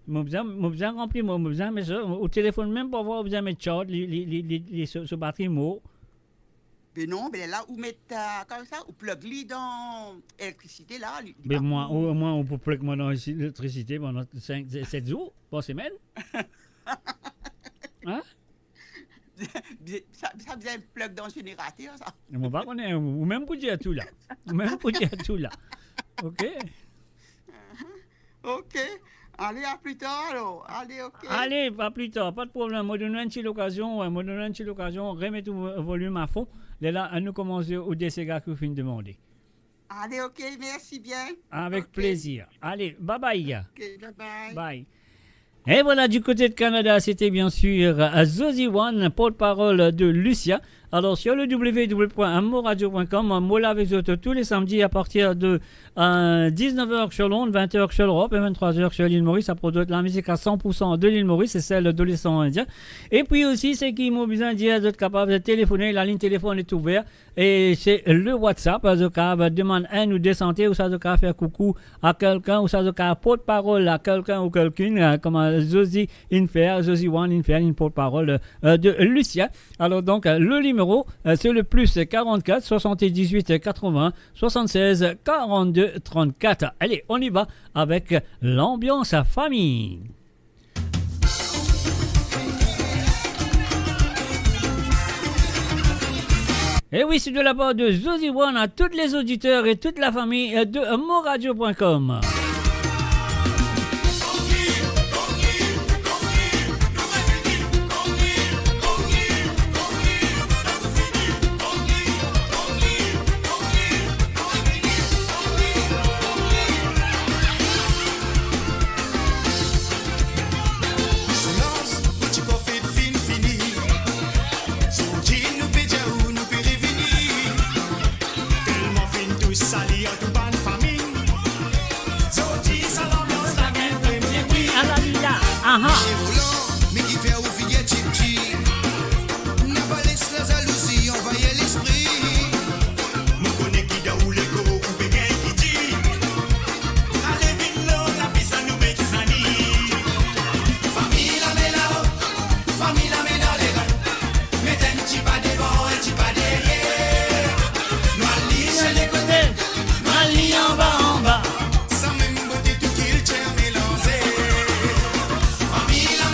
Moi besoin remplir, moi besoin mais au téléphone même pour voir besoin mettre short, les ce batterie mot. Mais non, mais là où mettre comme ça, ou plug-li dans l'électricité là. Mais moi on peut plug moi dans l'électricité pendant 7 jours par semaine. Hein? Ça besoin plug dans le générateur ça. Moi pas connaît ou même pour dire tout là. OK. OK. Allez, à plus tard, alors. Allez, OK. Allez, à plus tard. Pas de problème. Moi, donne une petite occasion. Remettez le volume à fond. Là, nous commençons au DCGA que vous finissez de demander. Allez, OK. Merci bien. Avec plaisir. Allez, bye-bye. OK, bye-bye. Bye. Et voilà, du côté de Canada, c'était bien sûr Zozy One, porte-parole de Lucia. Alors, sur le www.amoradio.com, moi là avec vous tous les samedis à partir de 19h sur Londres, 20h sur l'Europe et 23h sur l'île Maurice. Ça produit de la musique à 100% de l'île Maurice, c'est celle de l'océan Indien. Et puis aussi, c'est qui m'ont besoin de dire d'être capable de téléphoner. La ligne téléphone est ouverte et c'est le WhatsApp. Donc, demande un ou deux santé ou ça de faire coucou à quelqu'un ou ça de porte-parole à quelqu'un ou quelqu'une comme Zozy Infer, Zozy One Infer, une porte-parole de Lucia. Alors donc, le numéro, c'est le plus 44 78 80 76 42 34. Allez, on y va avec l'ambiance à famille. Et oui, c'est de la part de Zozy One à tous les auditeurs et toute la famille de moradio.com. Sali en tout ban famille. Zoti salam yon slagen premier prix. Mais qui fait ouvrier chip chip. N'a pas laissé la jalousie envahir l'esprit. Mon connaît qui da ou les go ou béguin qui dit. Allez vite l'eau, la pisse à nous met sani. Famille la met là-haut, famille la met dans les rangs. Mettez un petit pas devant, un petit pas derrière. Nous allons sur les côtés. En bas, sans même beauté tout qu'il tient mélangé. Famille la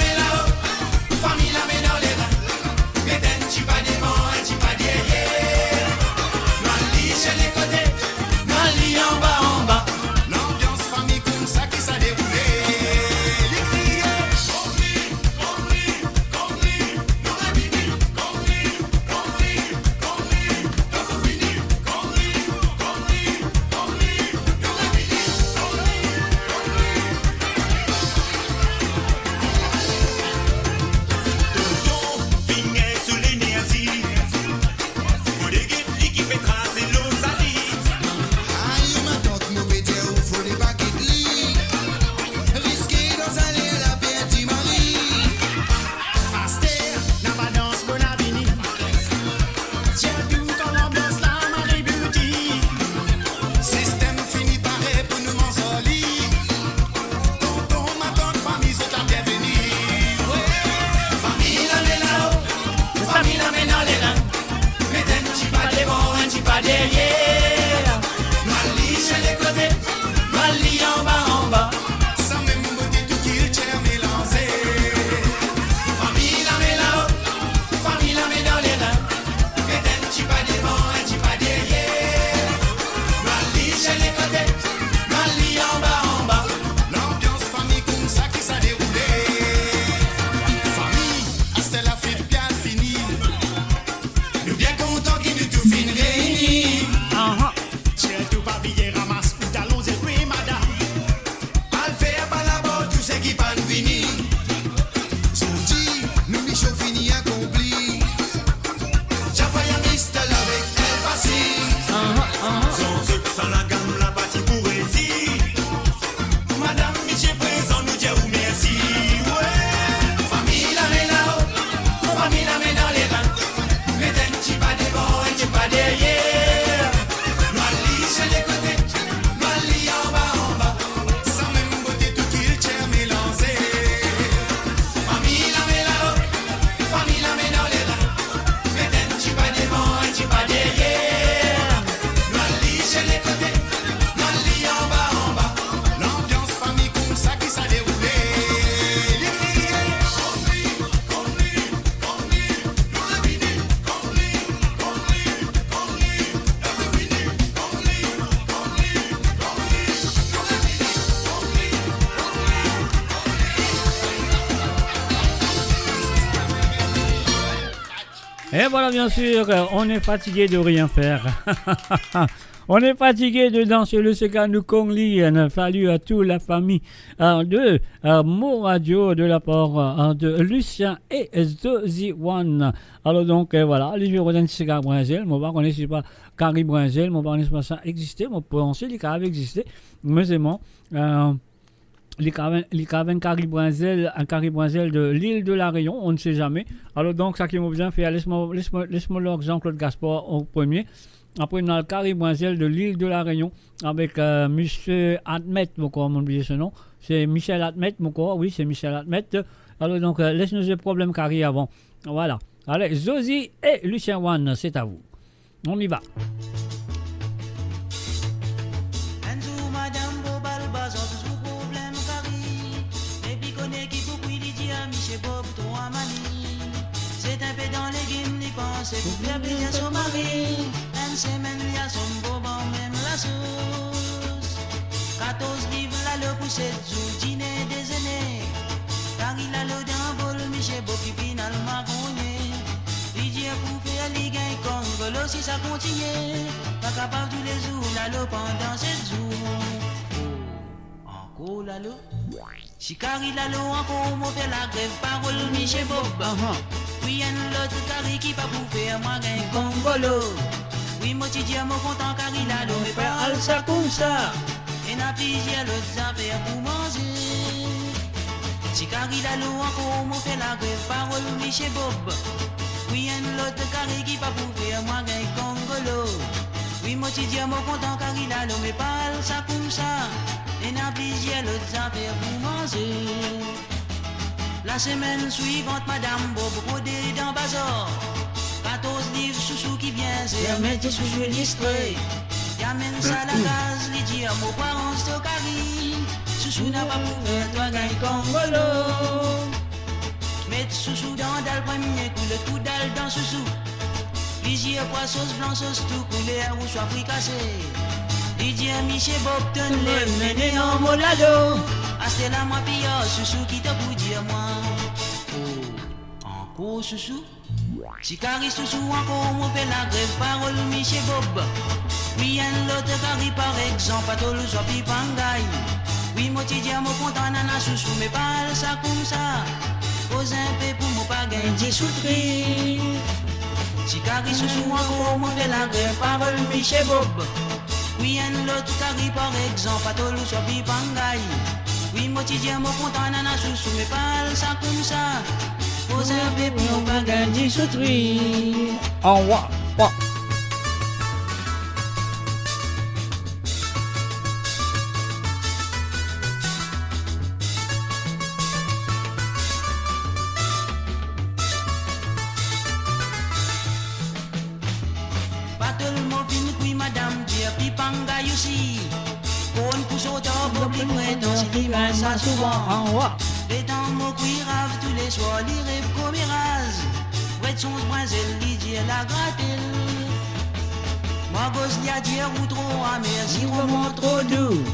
Et voilà, bien sûr, on est fatigué de rien faire. On est fatigué de danser le Sekanu Kongli. Salut à toute la famille de Mo Radio de la part de Lucien et Zozi One. Alors donc voilà, les jours d'un Sega Brésil, moi je ne connais pas Carrie Brésil, moi je ne sais pas ça existait, moi je pense qu'il a existé, mais c'est bon. Les cavernes Carrie Brésil de l'île de la Réunion, on ne sait jamais. Alors donc ça qui m'a bien fait, laisse-moi Jean-Claude Gaspard au premier. Après, on a le Carrie Brésil de l'île de la Réunion avec Monsieur Admet, mon corps, on oublié ce nom. C'est Michel Admet, mon corps, oui, c'est Michel Admet. Alors donc, laisse-nous le problème Carrie avant. Voilà. Allez, Zozi et Lucien One, c'est à vous. On y va. C'est un peu dans les games, n'y pensez pour faire plaisir à son mari. Une semaine, lui a son beau bon, même la sauce. 14 livres, là, le poussé du dîner déjeuner. Car il a le d'envol, Michel Beau, puis finalement cogné. Il dit pour faire les gains, Congolo, si ça continue. Pas capable tous les jours, là, le pendant 7 jours. Encore là, le. Si Carrie la lo encore, mon fait la grève, parole Michel Bob. Oui, un l'autre Carrie qui pas pour faire moi gain Congolo. Oui, moi tu dis à mon content Carrie la lo, mais pas al ça comme ça. Et n'a plusieurs l'autre affaires pour manger. Si Carrie la lo encore, mon fait la grève, parole Michel Bob. Oui, un l'autre Carrie qui pas pour faire moi gain Congolo. Oui, moi tu dis à mon content Carrie la lo, mais pas al ça comme ça. Et n'a plusieurs autres affaires pour manger. La semaine suivante, Madame Bob rodé dans bazar. 14 livres sous qui vient, c'est un métier sous illustré. Y'amène ça à la case, les dire à mes parents, c'est au Carrie. Sous n'a pas pour faire, toi gagne Congolo. Mettre sous dans le premier coup, le coup d'aile dans sous. Plusieurs pois sauce blanc, sauce tout coulé, ou soit fricassé. Didier Michel Bob ten le mené en molado. Aste la moi pia Soussou qui t'a pour dire moi. Oh, encore Soussou. Si Carrie Soussou encore mon fait la grève parole Michel Bob. Oui un l'autre Carrie par exemple pas tout le soit pipangay. Oui moi tu dis à mon content nana Soussou mais pas ça comme ça. Pose un peu pour mon pas gagner 10 sous tri. Si Carrie Soussou encore mon fait la grève parole Michel Bob. Oui, un l'autre Carrie par exemple, pas tout le soit pipangay. Oui, moi tu dis à mon content, nana sous mais pas ça comme ça. Pose un peu pour on va gagner sous tri. En wa, wa. Ça souvent en roi. Les temps mots qui ravent tous les soirs, les rêves comme ils rasent. Ouais, son brinzel, Lydie, la gratte-elle. Moi, gosse, y a dire ou trop amer, si remonte trop doux.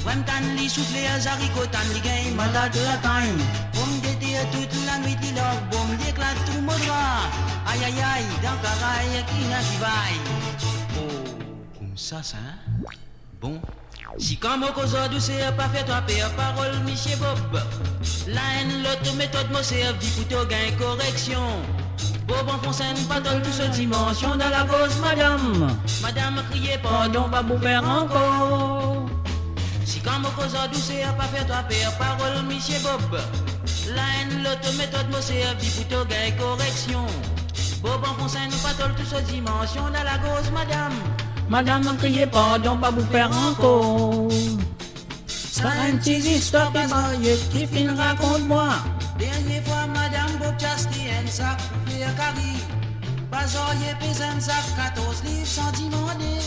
Ouais, m'tan li souffle, les haricots, tan li gagne, malade la time. Pour m'guetter toute la nuit, il a bon, l'éclate tout mon drap. Aïe, aïe, aïe, dans caraï, qui n'a qui vaille. Oh, comme ça, hein? Bon. Si comme au cause douce pas fait toi paix parole Michel Bob. La haine l'autre méthode moi servi pour te gain correction. Bob en fonçant pas dans tout ce dimension dans la cause madame. Madame criez pardon pas vous faire encore. Si comme au cause douce pas fait toi paix parole Michel Bob. La haine l'autre méthode moi servi pour te gain correction. Bob en fonçant pas dans tout ce dimension dans la cause madame. Madame, ne criez pas, donc pas vous faire encore. Ça une petite histoire qui fin raconte-moi. Dernière fois, Madame Bob Chasti, un sac pour faire Carrie. Bazorier pèse un sac, 14 livres sans demander.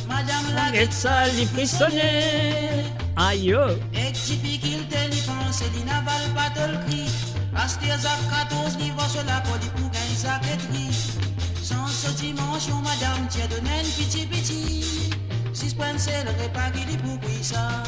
Madame la guette sale, il frissonnait. Aïe. Et typique, il te l'y pense, il n'avale pas de le cri. Acheter un sac, 14 livres sur la côte, pour gagner sa quêterie. Sans cette dimension, madame, tu as donné un petit. 6 points, c'est le repas qui dit pour ça.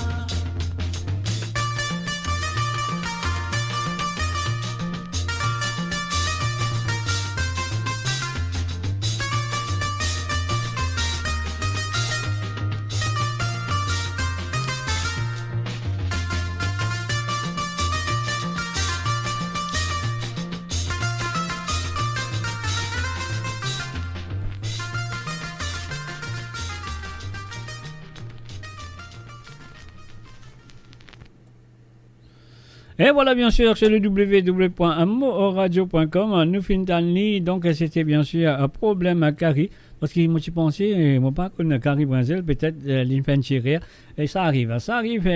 Et voilà, bien sûr, c'est le www.moradio.com. Nous finissons, donc c'était bien sûr un problème à Carrie. Parce que moi, je pensais, moi, pas qu'on a Carrie Brinzel, peut-être l'infant tirer. Et ça arrive à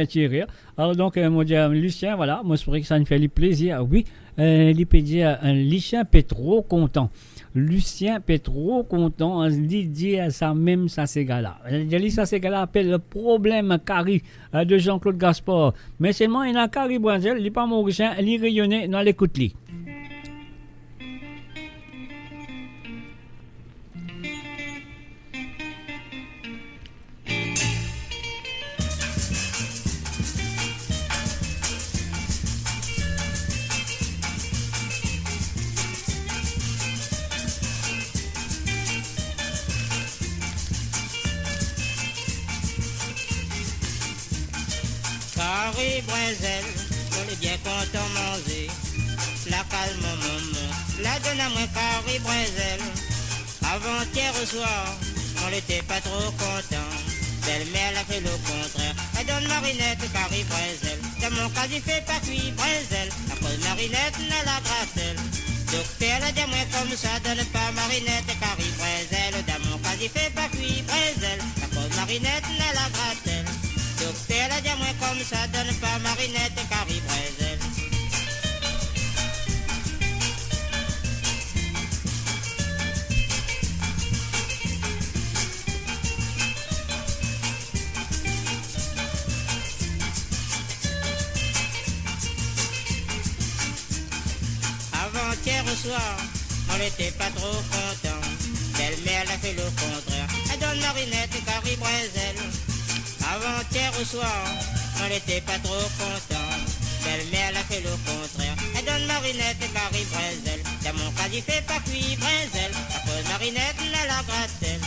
tirer. Alors, donc, moi, je dis, Lucien, voilà, moi, je pourrais que ça me fait plaisir. Oui, il peut dire, Lucien peut trop content. Lucien peut trop content. Il dit ça même, ça, ces gars-là. Il dit, ça, ces gars-là appelle le problème Carrie de Jean-Claude Gaspard. Mais seulement, il y a Carrie Brinzel, il n'est pas mauricien, il rayonnait dans l'écoute-li. Carrie Brinzel, on est bien content manger. La calme maman, la donne à moi Carrie Brinzel. Avant-hier au soir, on n'était pas trop content. Belle-mère a fait le contraire. Elle donne Marinette Carrie Brinzel. Dans mon cas, il fait pas cuit Brinzel. À cause Marinette n'a la grattelle. Docteur a dit moi comme ça, donne pas Marinette Carrie Brinzel. Dans mon cas, il fait pas cuit Brinzel. À cause Marinette n'a la grattelle. Docteur a dit moi comme ça, donne pas Marinette Carrie Brinzel. Avant-hier au soir, on n'était pas trop content. Belle-mère a fait le contraire. Elle donne Marinette Carrie Brinzel. Avant-hier au soir, on n'était pas trop content. Belle-mère a fait le contraire. Elle donne Marinette Carrie Brinzel. Dans mon cas, il fait pas cuit Brinzel. À cause Marinette n'a la grattelle.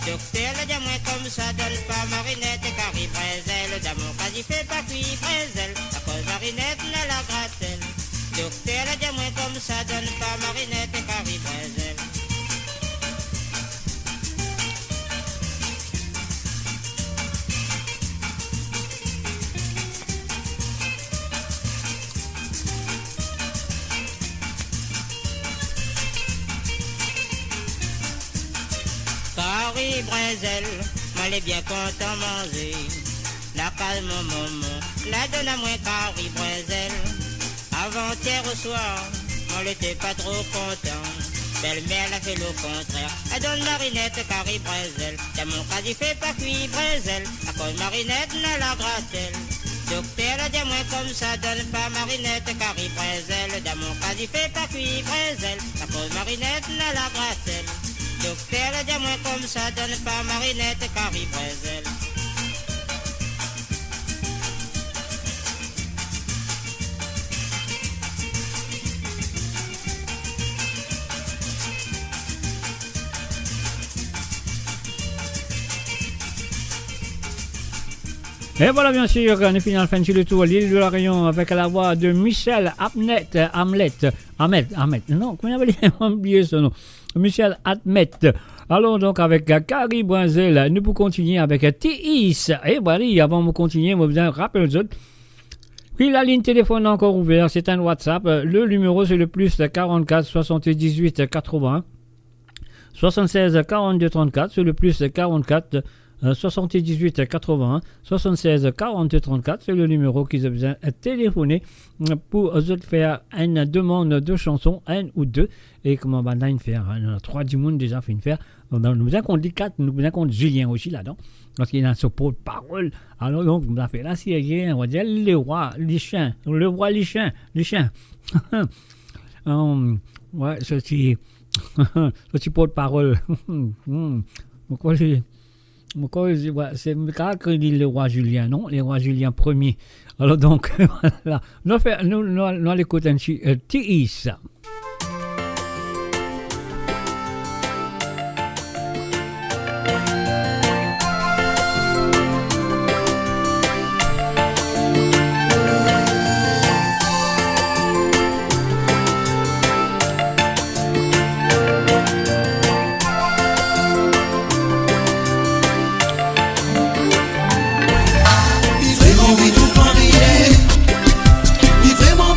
Docteur a dit moi comme ça, donne pas Marinette Carrie Brinzel. Dans mon cas, il fait pas cuit Brinzel. À cause Marinette n'a la grattelle. Docteur a dit moi comme ça, donne pas Marinette Carrie Brinzel. Carrie Brinzel, moi les bien content manger. La calme maman, la donne à moi Carrie Brinzel. Avant-hier au soir, on n'était pas trop content. Belle-mère a fait le contraire. Elle donne Marinette Carrie Brinzel. Dans mon cas, il fait pas cuit Brinzel. À cause Marinette n'a la grattelle. Docteur a dit moi comme ça, donne pas Marinette Carrie Brinzel. Dans mon cas, il fait pas cuit Brinzel. À cause Marinette n'a la grattelle. Docteur a dit moi comme ça, donne pas Marinette Carrie Brinzel. Et voilà, bien sûr, on est fini à la fin sur le tour l'île de la Réunion avec la voix de Michel Ahmed. Non, comment on appelle oublié ce nom. Michel Ahmed. Alors donc avec Carrie Brinzel, nous pouvons continuer avec T.I.S. Et voilà, avant de continuer, je vous rappelle aux autres. Puis la ligne téléphone est encore ouverte, c'est un WhatsApp. Le numéro c'est le plus 44 78 80 76 42 34, c'est le plus 44 78 81 76 42 34, c'est le numéro qu'ils ont besoin de téléphoner pour faire une demande de chanson, un ou deux. Et comment on va faire, il y en a 3 du monde déjà fait une faire. Nous avons compte 4, nous avons compte Julien aussi là-dedans, parce qu'il a ce porte-parole. Alors donc, on a fait la série, on va dire le roi, les chiens, les chiens. Ouais, ceci porte-parole. Pourquoi c'est le cas que dit le roi Julien, non? Le roi Julien Ier. Alors donc, voilà. Nous allons écouter un T.I.S. Vraiment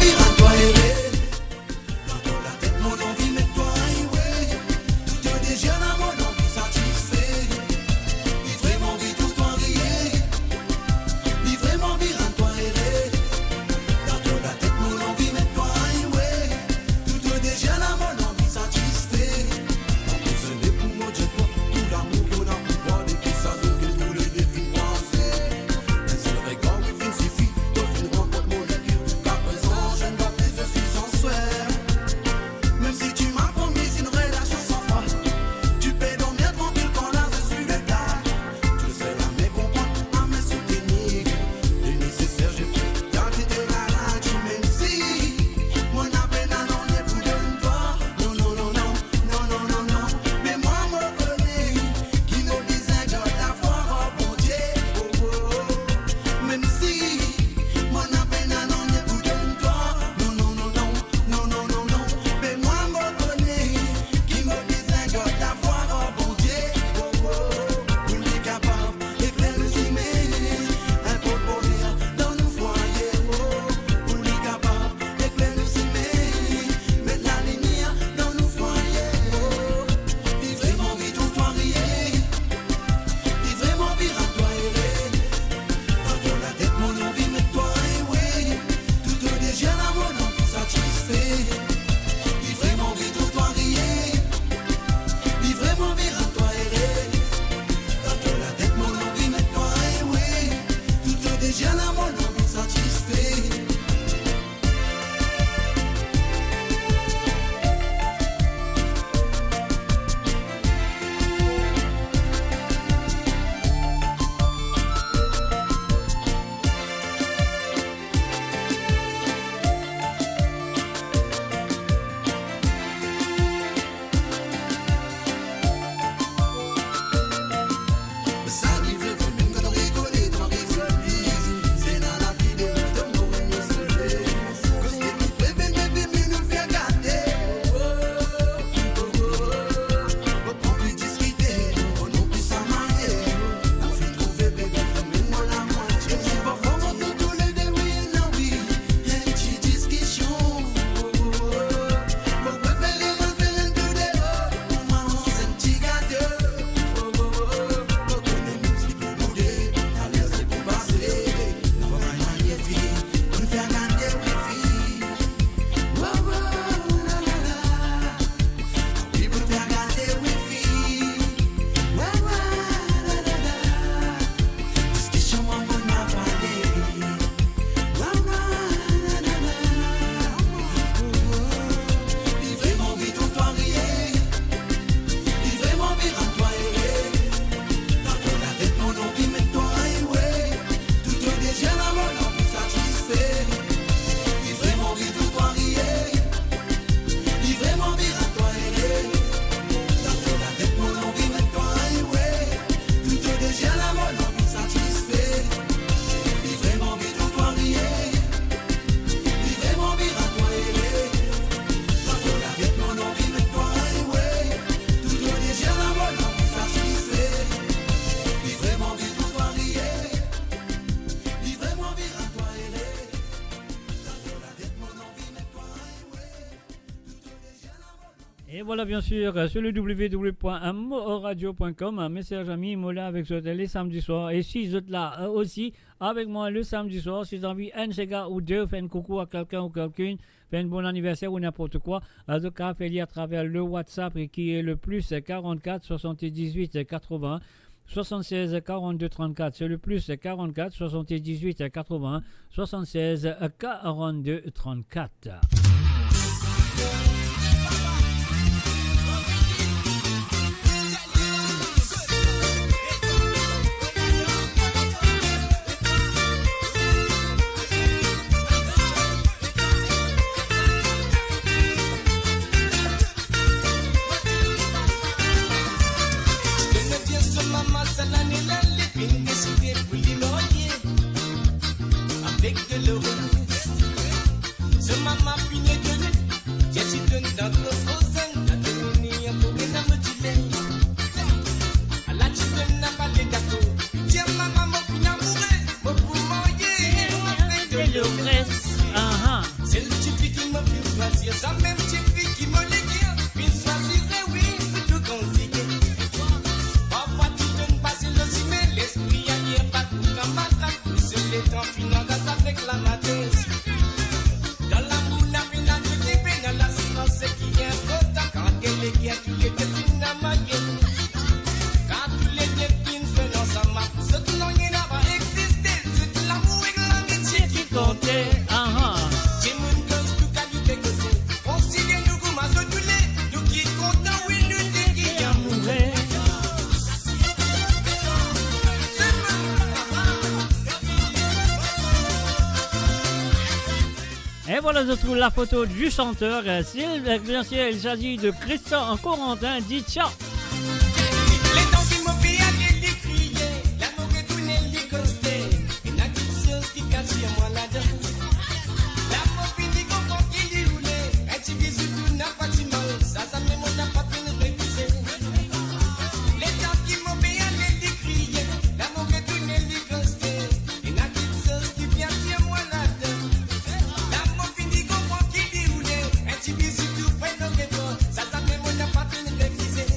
Et voilà, bien sûr, sur le www.moradio.com, mes chers amis, Mola avec vous les samedis soirs. Et si vous êtes là aussi avec moi le samedi soir, si vous avez envie un Sega ou deux, faire un coucou à quelqu'un ou quelqu'une, faire un bon anniversaire ou n'importe quoi, donc faites-le à travers le WhatsApp qui est le plus 44 78 80 76 42 34. C'est le plus 44 78 80 76 42 34. Avec de l'euro, ce maman finit de lui, j'ai dit de dans le frozen, la démonie a pour que n'a me dit à la chine n'a pas de gâteau, tiens maman mon pina mourir, mon pour manger, avec de l'euro, c'est le type qui me fait choisir, ça même type qui me l'éguire, puis choisir, oui, c'est tout conseiller. Papa tu donnes pas le cimé, l'esprit a hier pas tout comme matraque, c'est les temps finants avec la matrice. Dans l'amour, la vie, la vie, dans la silence, c'est qui est important. Quand elle est guerre, tous les défines à ma gueule. Quand tous les défines font ensemble, ce qui n'ont rien à pas exister. C'est l'amour et l'amitié qui comptait. J'ai mon gosse, tout qualité que c'est. On s'y vient, nous, comme à se touler. Nous qui comptons, oui, nous, dit qui y a mourir. Et voilà, je trouve la photo du chanteur. Bien sûr, il s'agit de Christian Corentin, dit ciao. Les temps qui m'ont fait aller les crier, l'amour est tout n'est les costé. Il n'a qu'une chose qui cache moi là-dedans. L'amour finit qu'on compte qu'il y roulait. Un petit bisou tout n'a pas de mal, ça même on n'a pas pu nous réviser. Les temps qui m'ont fait aller les crier, l'amour est tout n'est les costé. Il n'a qu'une chose qui vient chez moi là-dedans. L'amour finit qu'on compte qu'il y roulait. Un petit bisou tout près de nous, ça même on n'a pas pu nous réviser.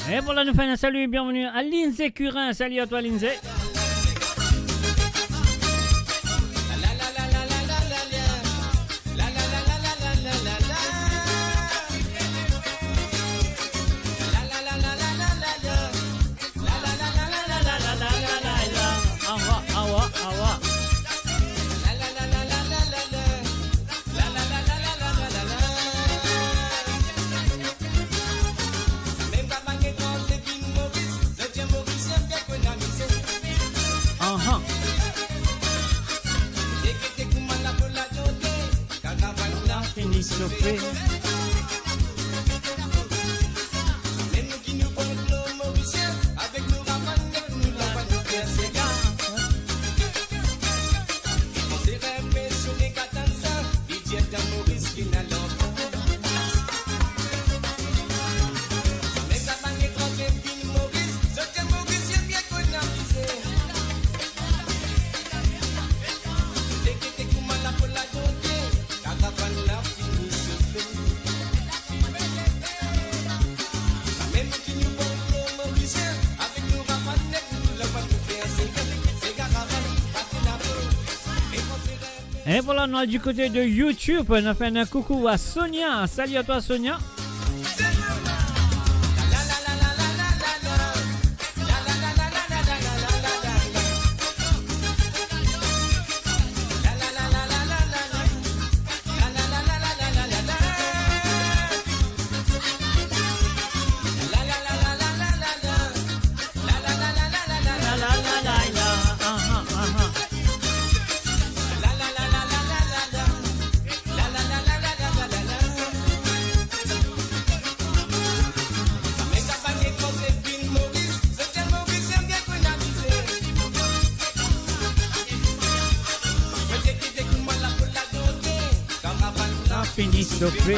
Et voilà, nous faisons un salut et bienvenue à Lindsay Curin. Salut à toi, Lindsay. Et voilà, nous du côté de YouTube, on a fait un coucou à Sonia. Salut à toi, Sonia. Sofrer.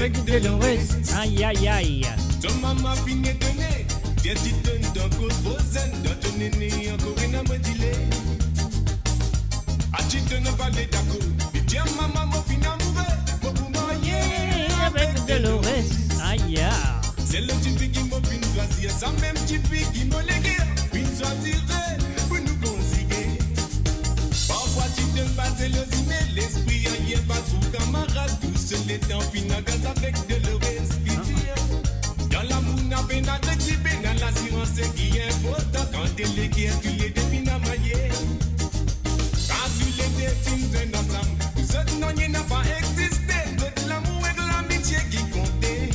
Avec Dolores, aïe aïe aïe. Ton maman finit donné, tiens tu donnes ton coup bozen, dans ton néné encore une amodilé. A tu donnes un balai d'accord, mais tiens maman mon fin amoureux, mon pour marier. Avec Dolores, aïe aïe. C'est le type qui m'a fin choisir, ça même type qui m'a légué, fin choisir pour nous conseiller. Parfois tu donnes pas de l'osime, l'esprit aïe pas tout camarade, tout seul est en finagas avec Dolores. Dans l'amour, n'a peine à t'équiper, dans l'assurance qui est important. Quand t'es légué, tu les défines à mailler. Quand tu les défines ensemble, vous autres non, il n'a pas existé. De l'amour et de l'amitié qui comptait.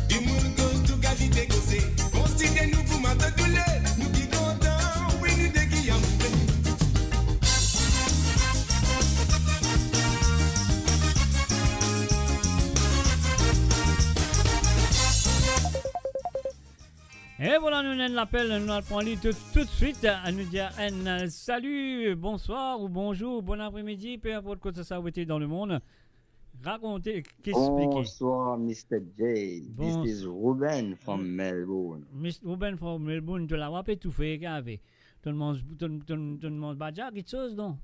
Du monde cause tout qualité causée. Considérez-nous pour ma douleur, nous qui comptons, oui, nous des qui amoureux. Et voilà, nous avons l'appel, nous allons lui tout de suite. Nous dit salut, bonsoir ou bonjour, bon après-midi, peu importe quoi ça a été dans le monde. Racontez, qu'expliquez. Bonsoir, Mr. J. Bon. This is Ruben from Melbourne. Mr. Ruben from Melbourne, tu l'as étouffé, qu'avait. Tout le monde badja, quelque chose, non?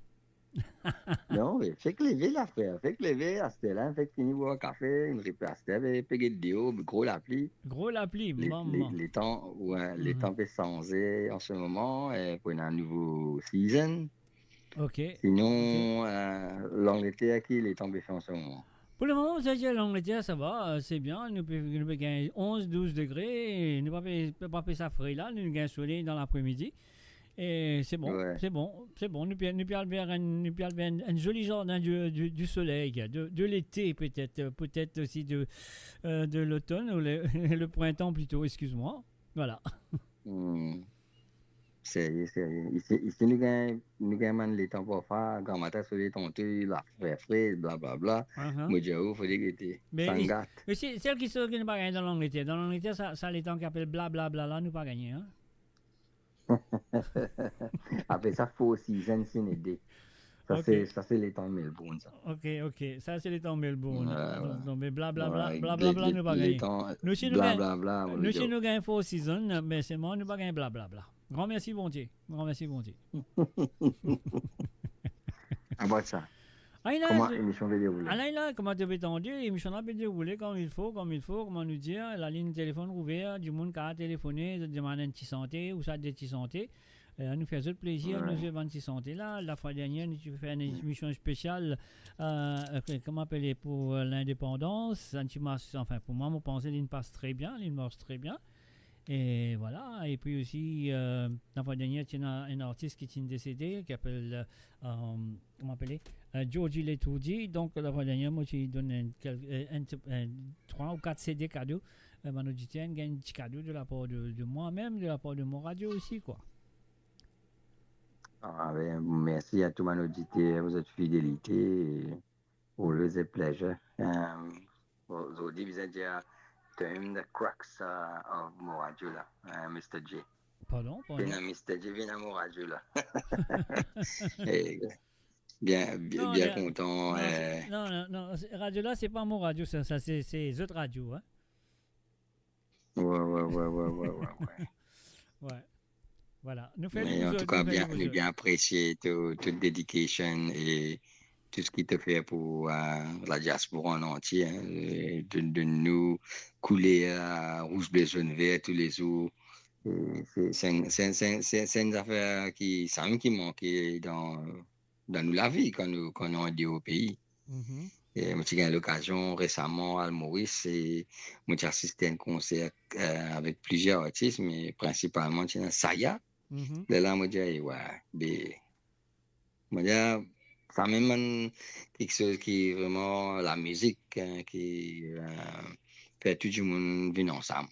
Non, oui, fait que lever l'affaire. Fait que lever, à ce là, fait que fini boire un café, une repasse, avec payer de déo, gros l'appli. Gros l'appli, maman. Les temps, ouais, les Mhm. temps peuvent changer en ce moment, pour un nouveau season. Ok. Sinon, l'Angleterre, qui les temps peuvent changer en ce moment. Pour le moment, ça, l'Angleterre, ça va, c'est bien. Nous pouvons gagner 11-12 degrés. Nous ne pouvons pas faire ça frais là. Nous gagnons soleil dans l'après-midi. Et c'est bon, Ouais. c'est bon, c'est bon. Nous pouvons faire un joli jardin du soleil, de l'été peut-être aussi de l'automne ou le printemps plutôt, excuse-moi. Voilà. Sérieux. Ici, nous gagnons les temps pour faire, grand matin, soleil tombé, la faire frais, blablabla. Uh-huh. Moi, j'ai il faut dire que t'es Mais sangat. c'est celle qui ne pas gagner dans l'Angleterre. Dans l'Angleterre, ça les temps qui appellent blablabla, là, nous pas gagner. Hein? Après ça, four season, c'est une idée. Ça, Ok. c'est les temps de Melbourne, ça. Ok. Ça, c'est les temps Melbourne. Ouais. Non, mais blablabla, Ouais, blablabla, nous pas les gagner. temps, Nous, si nous gagnons, blablabla, on nous, le si dit. nous gagnons four season, mais c'est moi, nous pas gagner blablabla. Grand merci, bon Dieu. Grand merci, bon Dieu. Ah, bah, ça. Aïna, Comment l'émission va dérouler? Aïna, comment tu peux t'entendu? L'émission va dérouler comme il faut, comment nous dire. La ligne de téléphone ouverte, du monde qui a téléphoné, de demander une petite santé ou ça, des petites santé. Nous faisons plaisir, Ouais. nous faisons une petite santé là. La fois dernière, nous avons fait une émission spéciale, comment appeler, pour l'indépendance. Enfin, pour moi, mon pensée, il passe très bien, il marche très bien. Et voilà, et puis aussi, la fois dernière, il y a un artiste qui est décédé, qui s'appelle, comment appeler, Georgie Letourdi. Donc, la fois dernière, moi, j'ai donné 3 ou 4 CD cadeaux. Mon auditeur gagne un petit cadeau de la part de moi-même, de la part de mon radio aussi, quoi. Ah, ben, merci à tous mes auditeurs pour votre fidélité. Always a pleasure. Aujourd'hui, vous êtes déjà the crux of mon radio, là, Mr. J. Pardon? Viens à Mr. J, viens à mon radio, là. Et bien Non, content. Non, radio là, c'est pas mon radio, ça c'est les autres radios, hein. Ouais. Ouais. Voilà. Nous faisons Mais en tout cas, bien apprécié toute dédication et tout ce qui te fait pour la diaspora en entier, hein, de nous couler à rouge, bleu, jaune, vert tous les jours. C'est une affaire qui manquait dans la vie quand on est au pays. Et moi, j'ai eu l'occasion récemment à Maurice et moi, j'ai assisté à un concert avec plusieurs artistes, mais principalement, c'est Saya. Là, moi, j'ai ça même quelque chose qui est vraiment la musique, hein, qui fait tout le monde venir ensemble,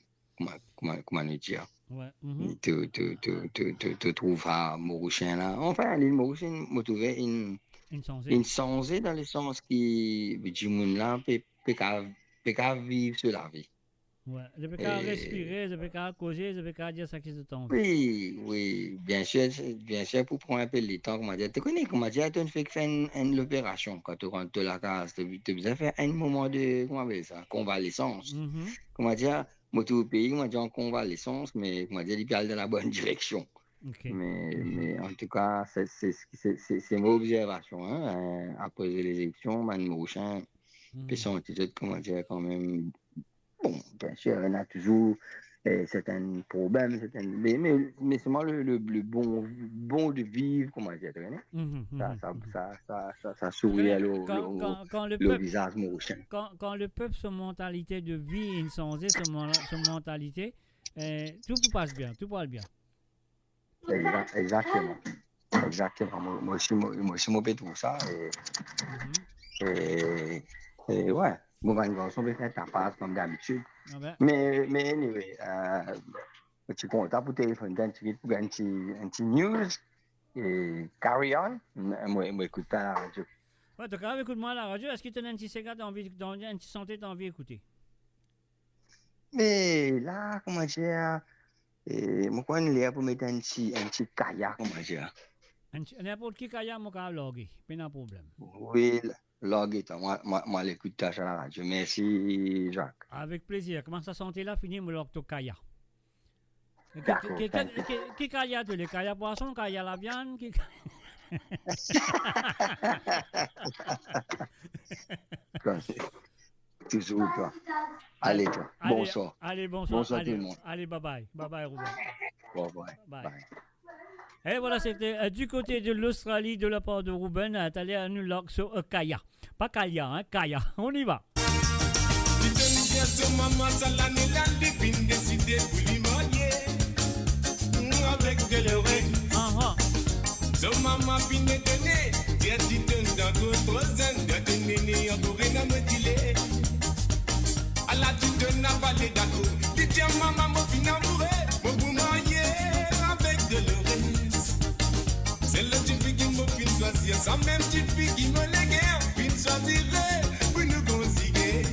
comment nous dire. Ouais. Tu trouves à Mauricien là. Enfin, l'île Mauricien, je trouvais une sensée dans le sens qui du monde là peut vivre sur la vie. Ouais, je peux pas respirer, je peux pas causer, je peux pas dire ça qui se tombe. Oui, bien sûr, pour prendre un peu le temps, comment dire, tu connais, comment dire, tu fais l'opération quand tu rentres de la case, tu as besoin de faire un moment de, comment dire ça, convalescence. Comment dire, moi, tout le pays, comment dire, en convalescence, mais comment dire, il parle dans la bonne direction. Okay. Mais en tout cas, c'est mon observation, hein, après les élections, Mme Mouchin, puis son attitude, comment dire, quand même. Bon, bien sûr, on a toujours certains problèmes, mais c'est moi le bon de vivre, comment dire, ça sourit à le visage mauricien. Quand le peuple, son mentalité de vie insensée, son mentalité, tout passe bien, tout passe bien. Exactement. Moi, je suis mauvais pour ça. Et ouais. Bon, ben, garçon peut faire ta passe comme d'habitude. Ah ben. Mais anyway, je suis content pour téléphoner un petit peu pour un petit news. Et carry on. Moi, écoute pas la radio. Ouais, tu as écoute-moi à la radio. Est-ce que tu as un petit cigare, un petit santé, tu as envie d'écouter? Mais là, comment dire, moi, quand on est là pour mettre un petit kayak, comment dire. N'importe qui kayak, moi, quand loguer. Pas de problème. Oui, loguer, moi, l'écoute à la radio. Merci, Jacques. Avec plaisir. Comment ça santé là, fini, moi, l'octo kayak. Qui kayak, les kayak poisson, kayak la viande, Toujours toi. Allez, toi. Bonsoir. Allez, bonsoir. Bonsoir Allez, tout le monde. allez, bye bye. Bye bye, Ruben. Bye. Et voilà, c'était du côté de l'Australie de la part de Ruben, allé à New York sur Kaya. Pas Kaya, hein, Kaya. On y va. Maman, ça l'année là, les pines décidées pour lui marier. Avec de l'oreille. So maman pine donné, j'ai dit dans d'autres zones, de donner encore une à me dire. À la tu donnes à parler d'accord. Dis tiens maman, mon fin amoureux, mon vous marier avec de l'oreille. C'est le type qui me fin choisir, ça même type qui me léguer, fin choisirait pour nous conseiller.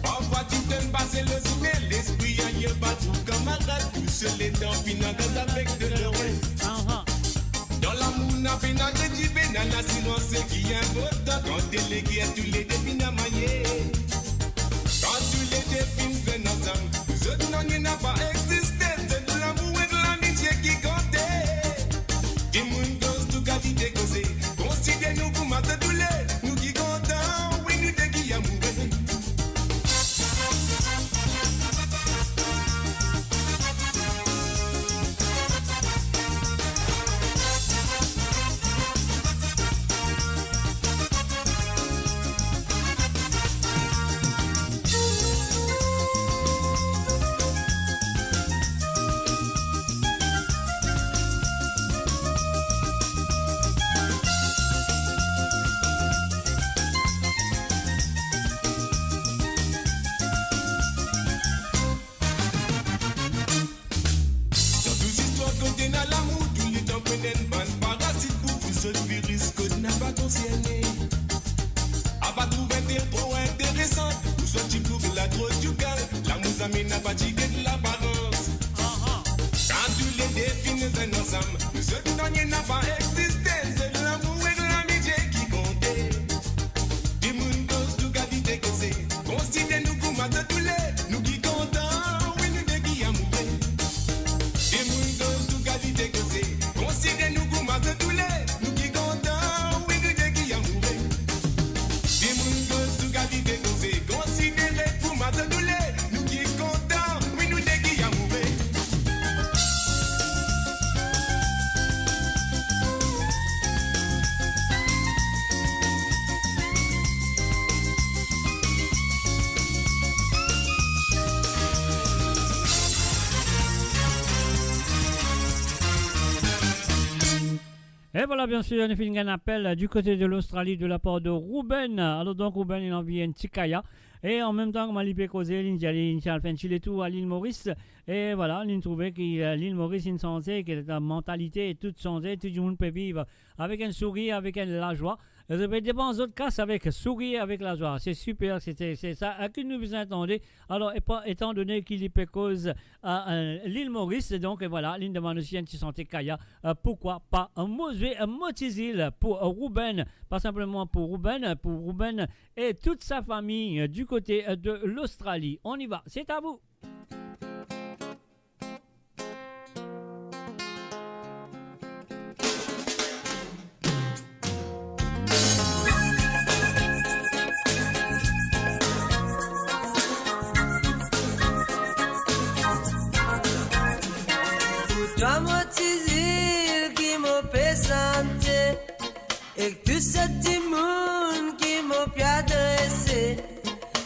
Parfois tu donnes passer le sommet, l'esprit ailleurs pas tout camarade, tout seul les dents finales avec de l'oreille. Dans l'amour n'a pas de divé, dans l'assurance qui est important. Quand délégué tous les défis n'a maillé. Quand tous les défis viennent ensemble, nous autres n'en a pas existé. C'est de l'amour et de l'amitié qui comptait. Des mouns gosses tout qualité causée. Considère-nous pour mater tous les, nous qui comptons, oui nous qui y amoureux. Et voilà, bien sûr, on a fait un appel du côté de l'Australie de la part de Ruben. Alors donc, Ruben, il envoie un petit kaya. Et en même temps, comme il causé, il a fait tout à l'île Maurice. Et voilà, il trouvait que l'île Maurice, il sentait que la mentalité est toute changée. Tout le monde peut vivre avec un sourire, avec la joie. Ça peut dépendre d'autres cas avec sourire, avec la joie. C'est super, c'est ça à qui nous vous attendez. Alors, étant donné qu'il y peut cause à l'île Maurice, donc voilà, l'île demande aussi un petit santé Kaya. Pourquoi pas un Motizil pour Ruben, pas simplement pour Ruben et toute sa famille du côté de l'Australie. On y va, c'est à vous. Toi, Motizil, qui m'a présenté, et tout ce petit monde qui m'a pu adresser,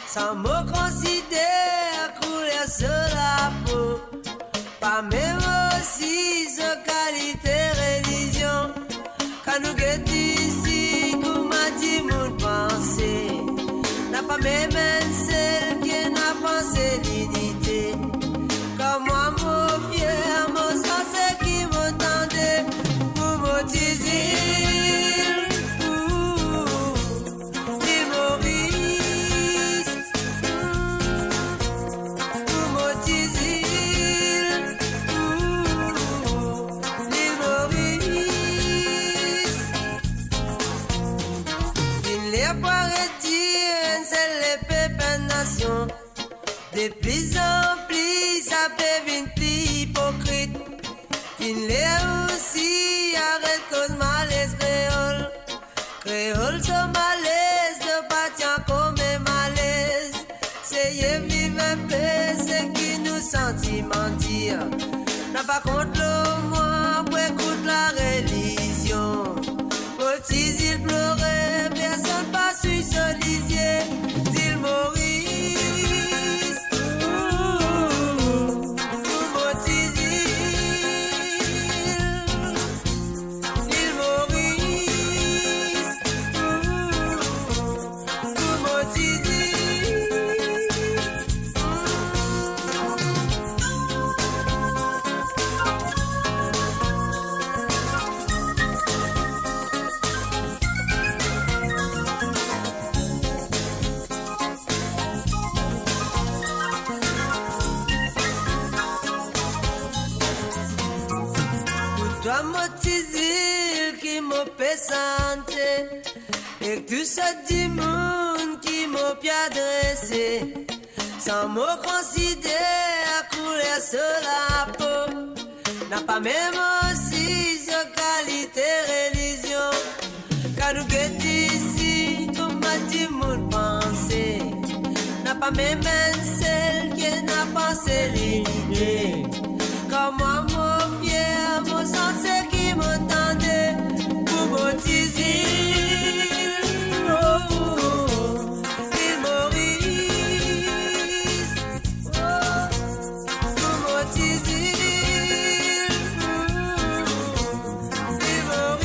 sans me considère couleur sur la peau, pas même aussi sa qualité religion, quand nous guettons ici, comme a dit mon pensée, n'a pas même celle qui n'a pensé l'idée, comme moi, mon fier, mon sens qui m'entendait, pour Motizil. De plus en plus, ça devient plus hypocrite. Il est aussi arrête cause malaise dit mentir. N'a pas contre le moi, pour écoute la religion. Mon petit il pleurait, personne pas su ce lisier. D'île Maurice, mon petit île Maurice, mon petit toi mon petit île qui m'a fait santé et que tout ce petit monde qui m'a bien adressé sans me considérer à couler sur la peau n'a pas même aussi ce qualité religion car nous guette ici comme ma petit monde pensé n'a pas même celle qui n'a pensé l'idée comme moi mon fier mon sens qui m'entendait pour mon petit île île Maurice pour mon petit île Maurice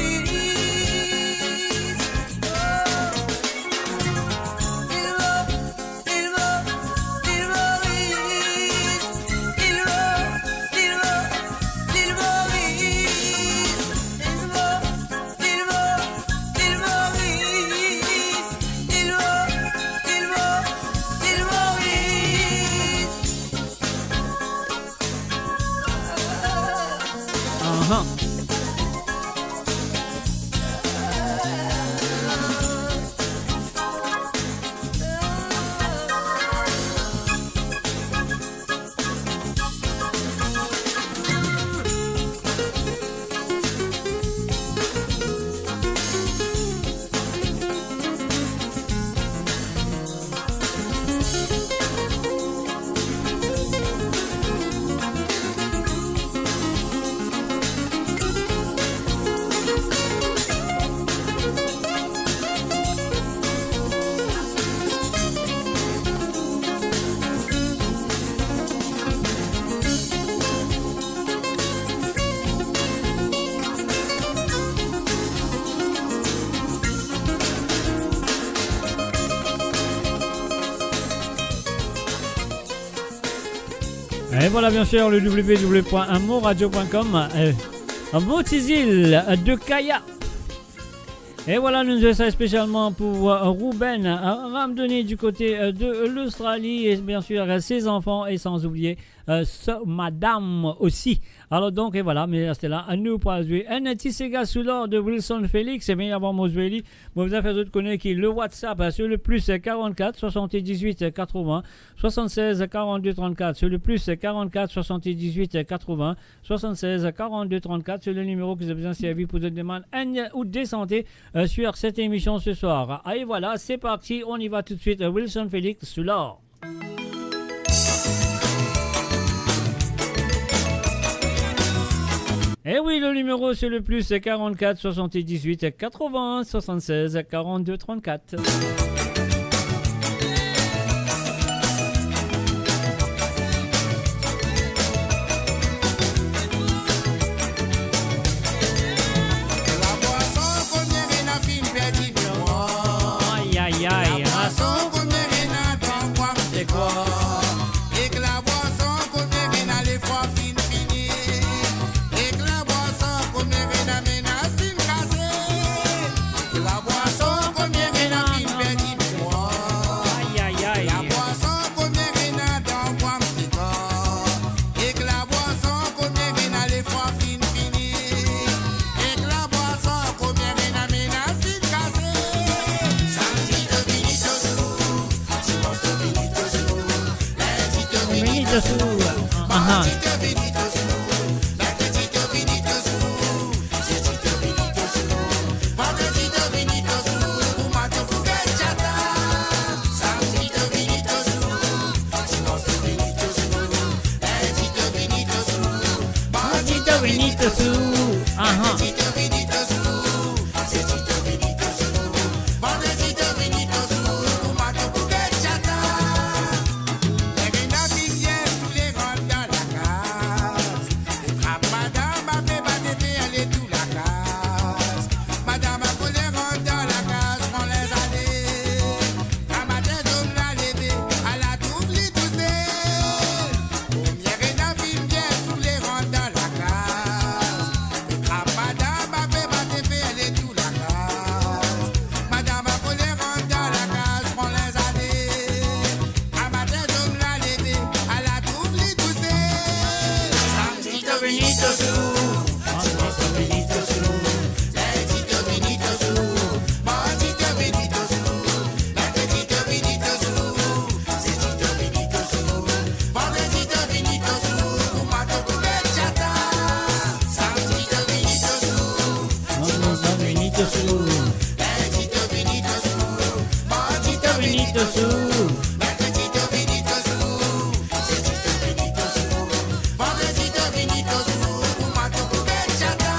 Et voilà bien sûr le www.amourradio.com Motizil de Kaya. Et voilà, nous faisons ça spécialement pour Ruben Ramdoni du côté de l'Australie et bien sûr ses enfants et sans oublier madame aussi. Alors donc, et voilà, mais c'était là, nous pour jouer un petit Sega sous l'or de Wilson Félix, et bien avant Moswelli, vous avez fait d'autres connaître qui le WhatsApp sur le plus 44 78 80 76 42 34 sur le plus 44 78 80 76 42 34 sur le numéro que vous avez besoin de servir pour des demandes ou des santé sur cette émission ce soir. Et voilà, c'est parti, on y va tout de suite. Wilson Félix sous l'or. Et oui, le numéro c'est le plus 44 78 80 76 42 34. Aïe aïe aïe. C'est quoi? Benito Sou. Ah, Tito Benito Sou, c'est Tito Benito Sou. Vendre Tito Benito Sou, pour ma toupouquet chata. Les grenades viennent sous les rangs dans la case. Les trappes madame a fait battre aller tout la case. Madame a collé rentre dans la case, prend les années. Ramadan zone la levé, à la toufli toussé. Première grenade vient sous les rangs dans la case. Les trappes madame a fait battre aller tout la case. Madame a collé rentre dans la case, prend les années. Ramadan zone la levé, à la toufli toussé. Tito Benito Sou, Tito Benito Sou, Tito Benito Sou, Tito Benito Sou, Tito Benito Sou, c'est Tito Benito Sou, vendre Tito Benito Sou, ma toupouquet chata. Tito Benito Sou, Tito Benito Sou. Tito Benito Sou, Tito Benito Sou. Tito Benito Sou, c'est Tito Benito Sou, vendre Tito Benito Sou, ma toupouquet chata.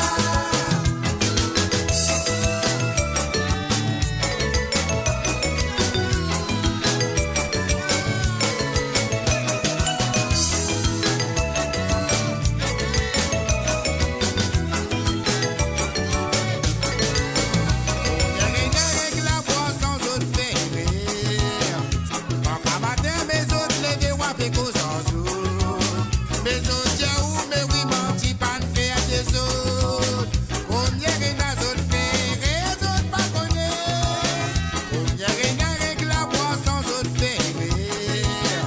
Avec la boisson, autres fait rire. Quand matin, mes autres levés, wapé cause en autres. Mes autres, tiens où, mais oui, menti, pas de faire des autres. Première réna, autres fait rire, autres pas connaître. Première réna, avec la boisson, autres fait rire.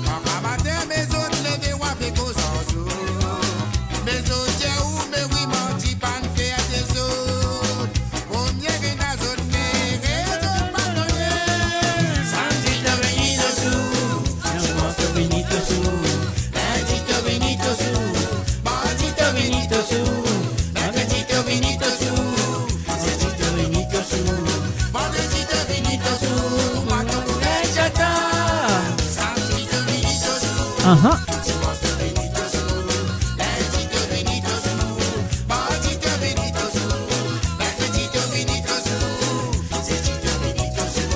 Quand matin, mes autres levés, wapé cause en autres. Mes autres, tiens où, mais oui, menti, pas de faire des autres. Première réna, autres fait rire, autres pas connaître. Tito Benito Sou, Tito Benito Sou. Tito Benito Sou, Tito Benito Sou, Tito Benito Sou, c'est Tito Benito Sou, vendre Tito Benito Sou, ma toupouquet chata. Tito Benito Sou, Ah, Tito Benito Sou, Tito Benito Sou, Tito Benito Sou, Tito Benito Sou, c'est Tito Benito Sou,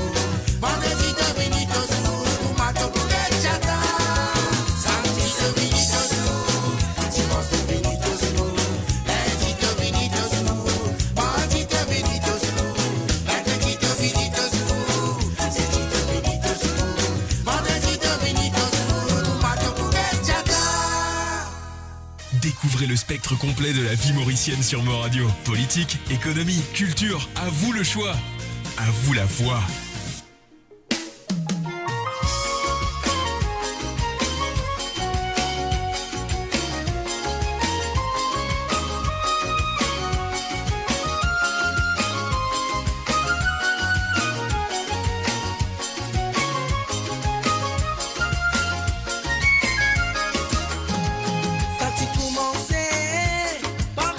vendre Tito Benito Sou, ma toupouquet chata. Tito Benito Sou, Tito Benito Sou, Tito Benito Sou, Tito Benito Sou, Tito Benito Sou, c'est Tito Benito Sou, vendre Tito Benito Sou, ma toupouquet chata. Découvrez le spectre complet de la vie mauricienne sur Mo Radio. Politique, économie, culture, à vous le choix. À vous la voix. Ça t'y commencé par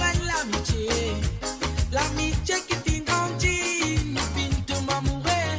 l'amitié qui t'y grandit, nous fin te m'amourer.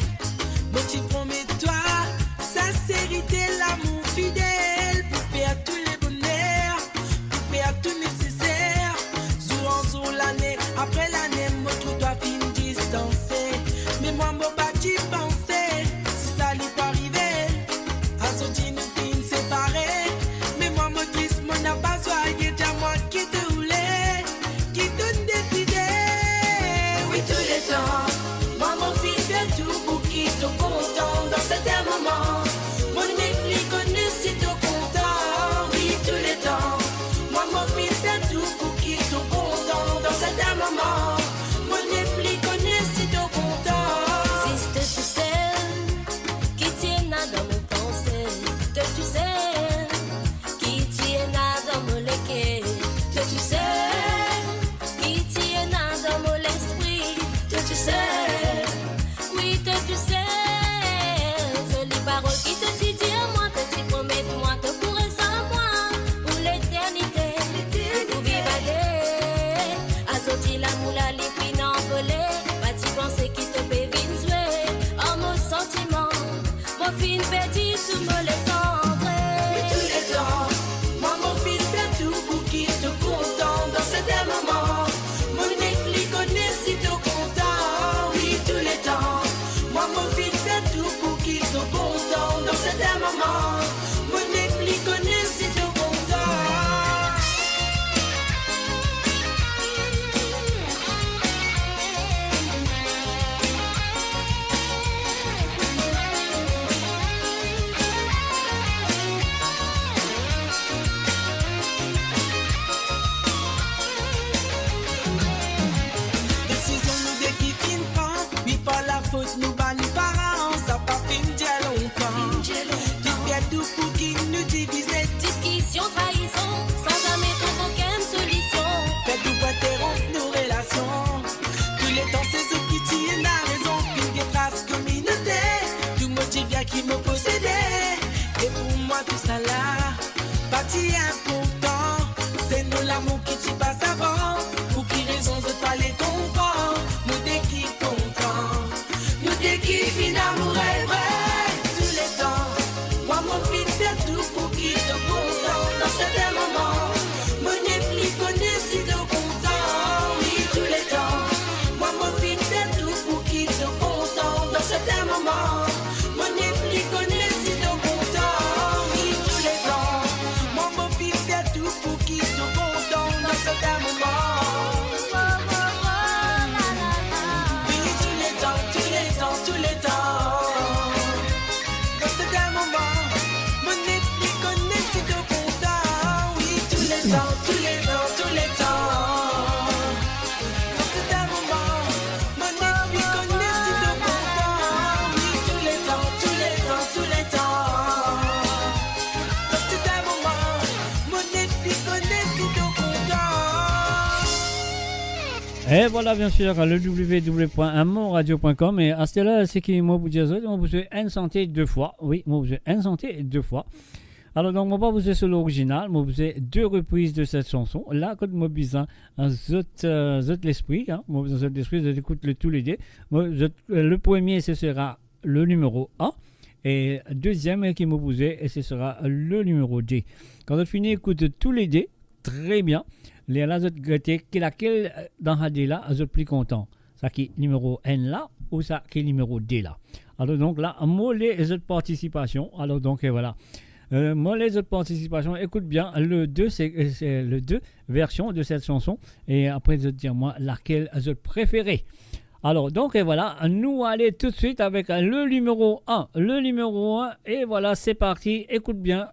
route nous bat les parents, ça pas fin déjà longtemps. Qui fait tout pour qui nous divise. Discussion, trahison, sans jamais trouver aucune solution. Fait tout pour interrompre nos relations. Tous les temps c'est ce qui tient la raison. Puis des traces communautaires. Tout me dit bien qui me possédait. Et pour moi tout ça là, parti important. C'est nous l'amour qui t'y passe avant. Pour qui raison de parler content. Nous dès qui content. Nous dès qui fin amour est vrai. Tous les temps. Moi mon fils fait tout pour qui te content. Dans certains moments. Mon épli connaît si te content. Oui tous les temps. Moi mon fils fait tout pour qui te content. Dans certains moments. Mon épli connaît si te content. Oui tous les temps. Moi mon fils fait tout pour qui te content. Dans certains moments. Oui tous les temps, tous les temps, tous les temps. Dans certains moments. Mon épli connaît si te content. Oui tous les temps, tous les temps, tous les temps. Dans certains moments. Mon épli connaît si te content. Oui tous les temps, tous les temps, tous les temps. Dans certains moments. Mon épli connaît si te content. Et voilà, bien sûr, le www.monradio.com. Et à ce là, c'est qui m'a dit on vous une santé deux fois. Oui, moi vous une santé deux fois. Alors, donc, moi, vous êtes sur l'original. Moi, vous êtes deux reprises de cette chanson. Là, quand moi, besoin, zot l'esprit. Moi, vous êtes l'esprit, vous écoutez tous les deux. Moi, le premier, ce sera le numéro 1. Et deuxième qui m'a posé, et ce sera le numéro D. Quand vous finissez, écoutez tous les deux. Très bien. Les là, vous êtes laquelle dans la D là, vous êtes plus content. Ça qui est numéro N là, ou ça qui est numéro D là. Alors, donc, là, moi, les autres participations. Alors, donc, et voilà. Moi, les autres participations, écoute bien, le 2, c'est le 2 version de cette chanson. Et après, je vais te dire, moi, laquelle je préférais. Alors, donc, et voilà, nous allons tout de suite avec le numéro 1. Le numéro 1, et voilà, c'est parti. Écoute bien.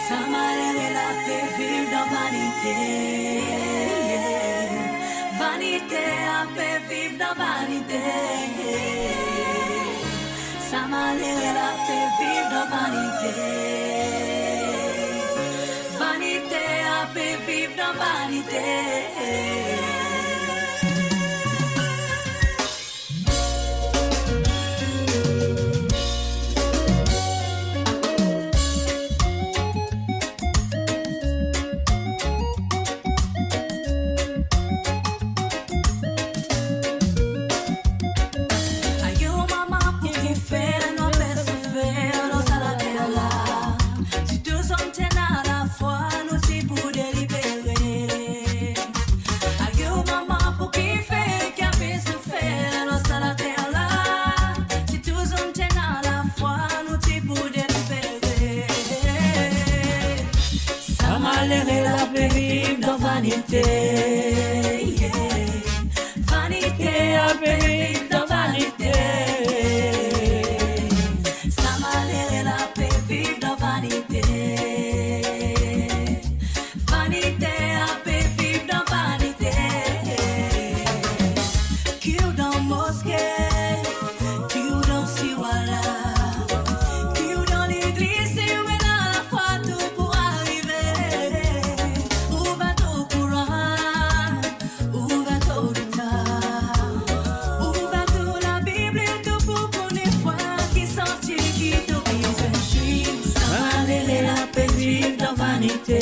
Ça m'a l'air la paix vivre dans vanité. Vanité, la paix vivre dans vanité. Ça m'a l'air la paix vivre dans vanité. Vanité, la paix vivre dans vanité. Vanité, vanité, à vivre dans vanité. Ça m'a l'air la paix vivre dans vanité. Vanité, à paix vivre dans vanité. Qui ou dans mosquée, qui ou dans siwala, qui ou dans l'église, si ou dans la foi tout pour arriver. Vanité,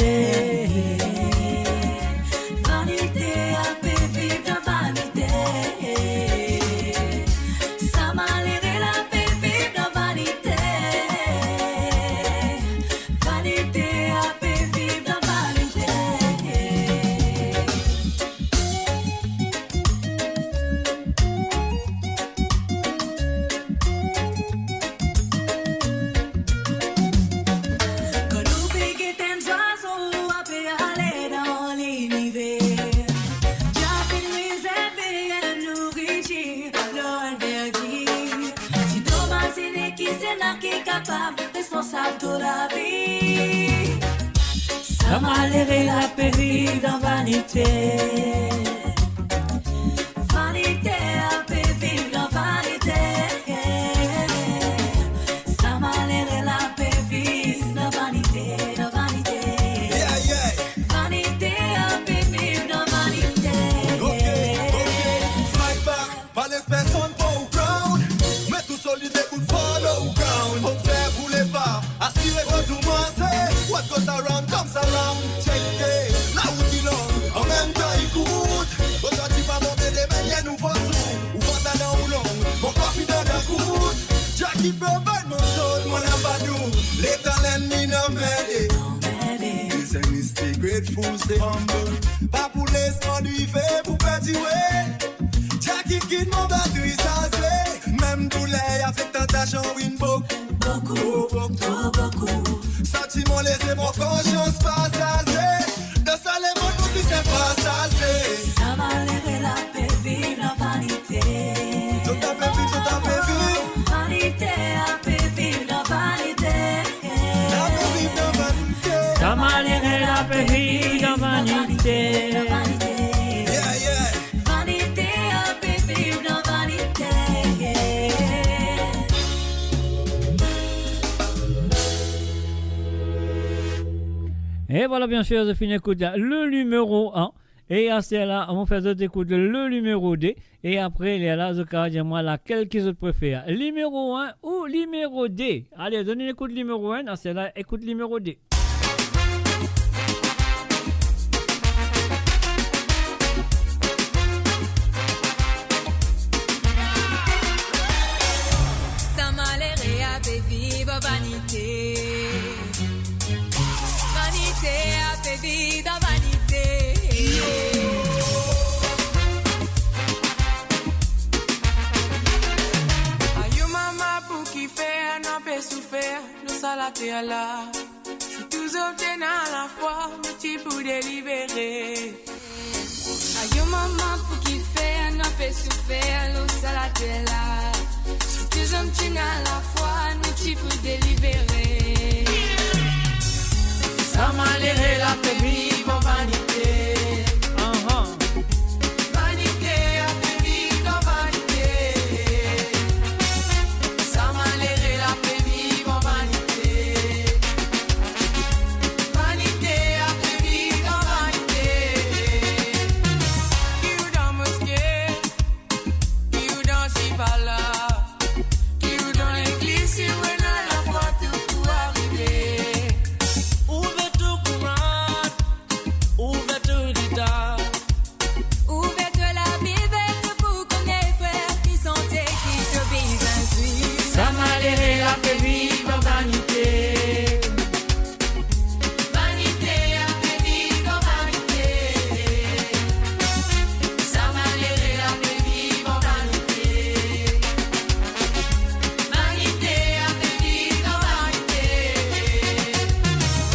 vanité, à paix vivre dans vanité. Ça m'a l'air la paix vivre dans vanité. Vanité, à paix vivre dans vanité. Capable responsable de la vie. Ça m'a l'air la péri dans vanité. Vanité a pu vivre dans vanité. Ça m'a l'air la péri dans vanité, dans vanité. Yeah, yeah. Vanité a pu vivre dans vanité. Fight back, pas l'espèce on go ground. Mais tout solide et good follow ground. Observe, voulez pas, assurez-vous tout manger. What goes around comes around. Check it, là où tu l'as, en même temps écoute. Aujourd'hui pas monter des manières nous voici. Ou pendant ou long, mon coffee dans la coute. Jackie provide mon soul, mon abadou. Les talents me no m'aider. This and we stay grateful, stay humble. Pas pour l'espoir du fait pour perdurer. Jackie quitte mon batterie sensé. Même tous les avec tentation win beaucoup. Sentiment laissé mon conscience passager. De ça les mots nous c'est passager. Ça m'a l'air la paix vive dans vanité. Tout à fait vivre, tout à fait vivre. Vanité a paix vive dans vanité. La paix vive dans vanité. Ça m'a l'air la paix vive dans vanité. Yeah, yeah. Vanité a paix vive dans vanité. Et voilà, bien sûr, je finis écoute le numéro 1. Et à celle-là, on fait d'autres écoutes le numéro 2. Et après, il y a là, je vais dire moi laquelle que je préfère. Numéro 1 ou numéro 2. Allez, donnez une écoute numéro 1. À celle-là, écoute numéro 2. Ça m'a l'air et à vivre vanité. Vanité a fait vivre dans vanité. Aïe maman pour qui fait un peu souffert, nous ça la terre là. Si tous obtiennent à la fois, petit pour délibérer. Aïe maman pour qui fait un peu souffert, nous ça la terre là. Si tous hommes tiennent à la fois, nous t'y pour délibérer. Ça m'a l'air la paix vive en vanité. Vanité a fait vivre dans vanité. Ça m'a l'air la paix vive en vanité. Vanité a fait vivre dans vanité. Qui ou dans mosquée, qui ou dans Chipala, qui ou dans l'église, si on a la foi tout pour arriver. Ça m'a l'air la paix vive dans vanité. Vanité a fait vivre dans vanité. Ça m'a l'air la paix vive en vanité. Vanité a fait vivre dans vanité.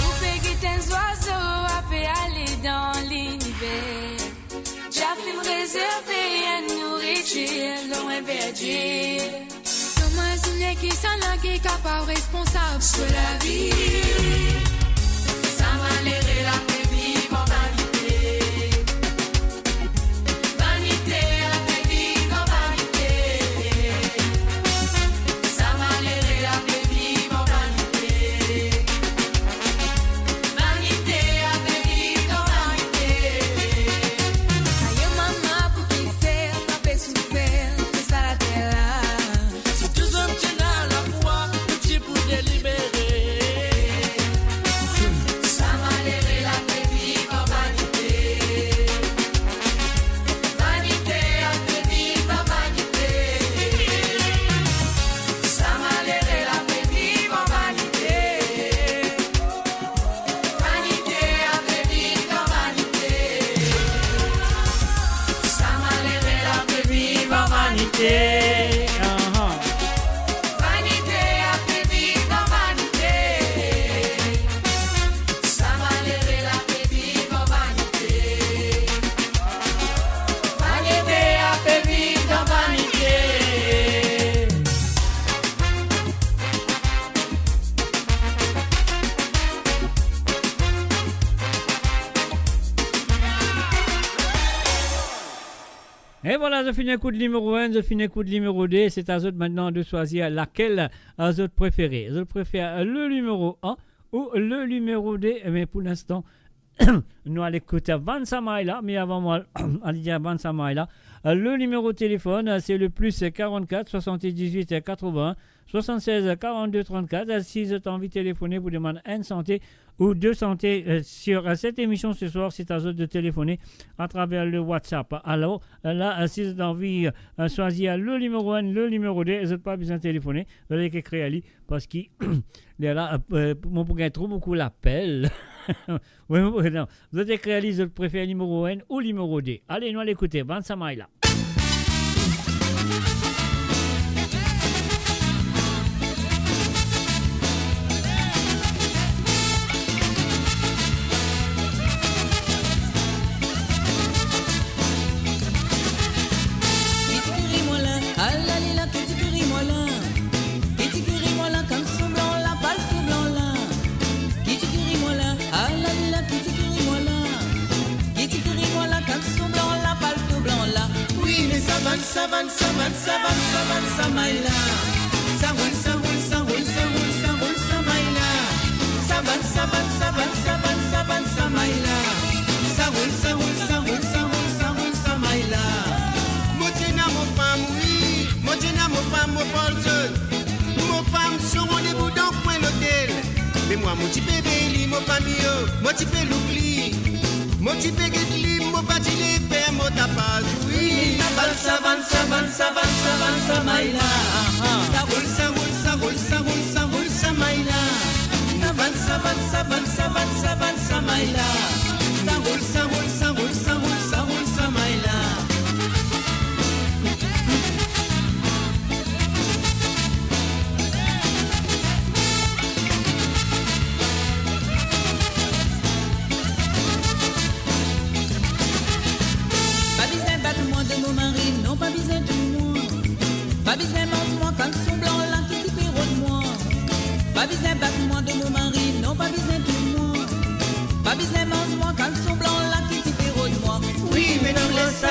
Ou fait guetter un oiseau à fait aller dans l'univers. J'ai fait me réserver une nourriture, l'on est perdu. Comment est-ce qui s'en a qui est capable responsable sur la vie? Ça m'a l'air la paix vive en vanité. Vanité a fait vivre dans vanité. Ça m'a l'air la paix vive en vanité. Vanité a fait vivre dans vanité. Aïe maman pour qui faire, n'a pas souffert, c'est ça la terre là. Si tous hommes tiennent à la foi, petit pour délibérer. Ça m'a l'air la paix vive en vanité. Vanité a fait vivre en vanité. Ça m'a l'air la paix vive en vanité. Vanité a fait vivre en vanité. Ça m'a l'air la paix vive en vanité. Vanité a fait vivre dans vanité. Ça m'a l'air la paix vive en vanité. Vanité a fait vivre dans vanité. Et voilà, je finis un coup de numéro 1, je finis un coup de numéro 2. C'est à vous maintenant de choisir laquelle vous préférez. Je préfère le numéro 1 ou le numéro 2. Mais pour l'instant, nous allons écouter Vanessa Maïla. Mais avant moi, allez dire Vanessa Maïla. Le numéro de téléphone, c'est le plus 44 78 80 76 42 34. Si vous avez envie de téléphoner pour demander une santé ou deux santé sur cette émission ce soir, c'est à vous de téléphoner à travers le WhatsApp. Alors là, si vous avez envie de choisir le numéro 1, le numéro 2, vous n'avez pas besoin de téléphoner. Vous avez écrire à lui parce qu'il est là, mon pour trop beaucoup l'appel. Oui, non. Vous avez écrit à lui, vous préférez le numéro 1 ou le numéro 2. Allez, nous allons écouter. Vanessa Maïla. Savan, Maïla. Savan, Maïla. Savan, Maïla. Maïla. Motena mon femme, oui. Motena mon femme, mon Paulson. Mon femme, sur rendez-vous dans le coin l'hôtel. Mais moi, mon petit bébé, mon famille, mon petit peu l'oubli. Mon petit peu guetli, mon bâti les pères, mon tapage, oui. Savan, Maïla. Savan, Maïla. Savan, Maïla. Maïla. Pas besoin battre-moi de mon mari, non pas besoin de moi. Pas besoin mange-moi comme son blanc là qui t'y pérot de moi. Pas besoin battre-moi de mon mari, non pas besoin de moi. Pas besoin mange-moi comme son blanc là qui t'y pérot de moi. Oui, mais non, laisse,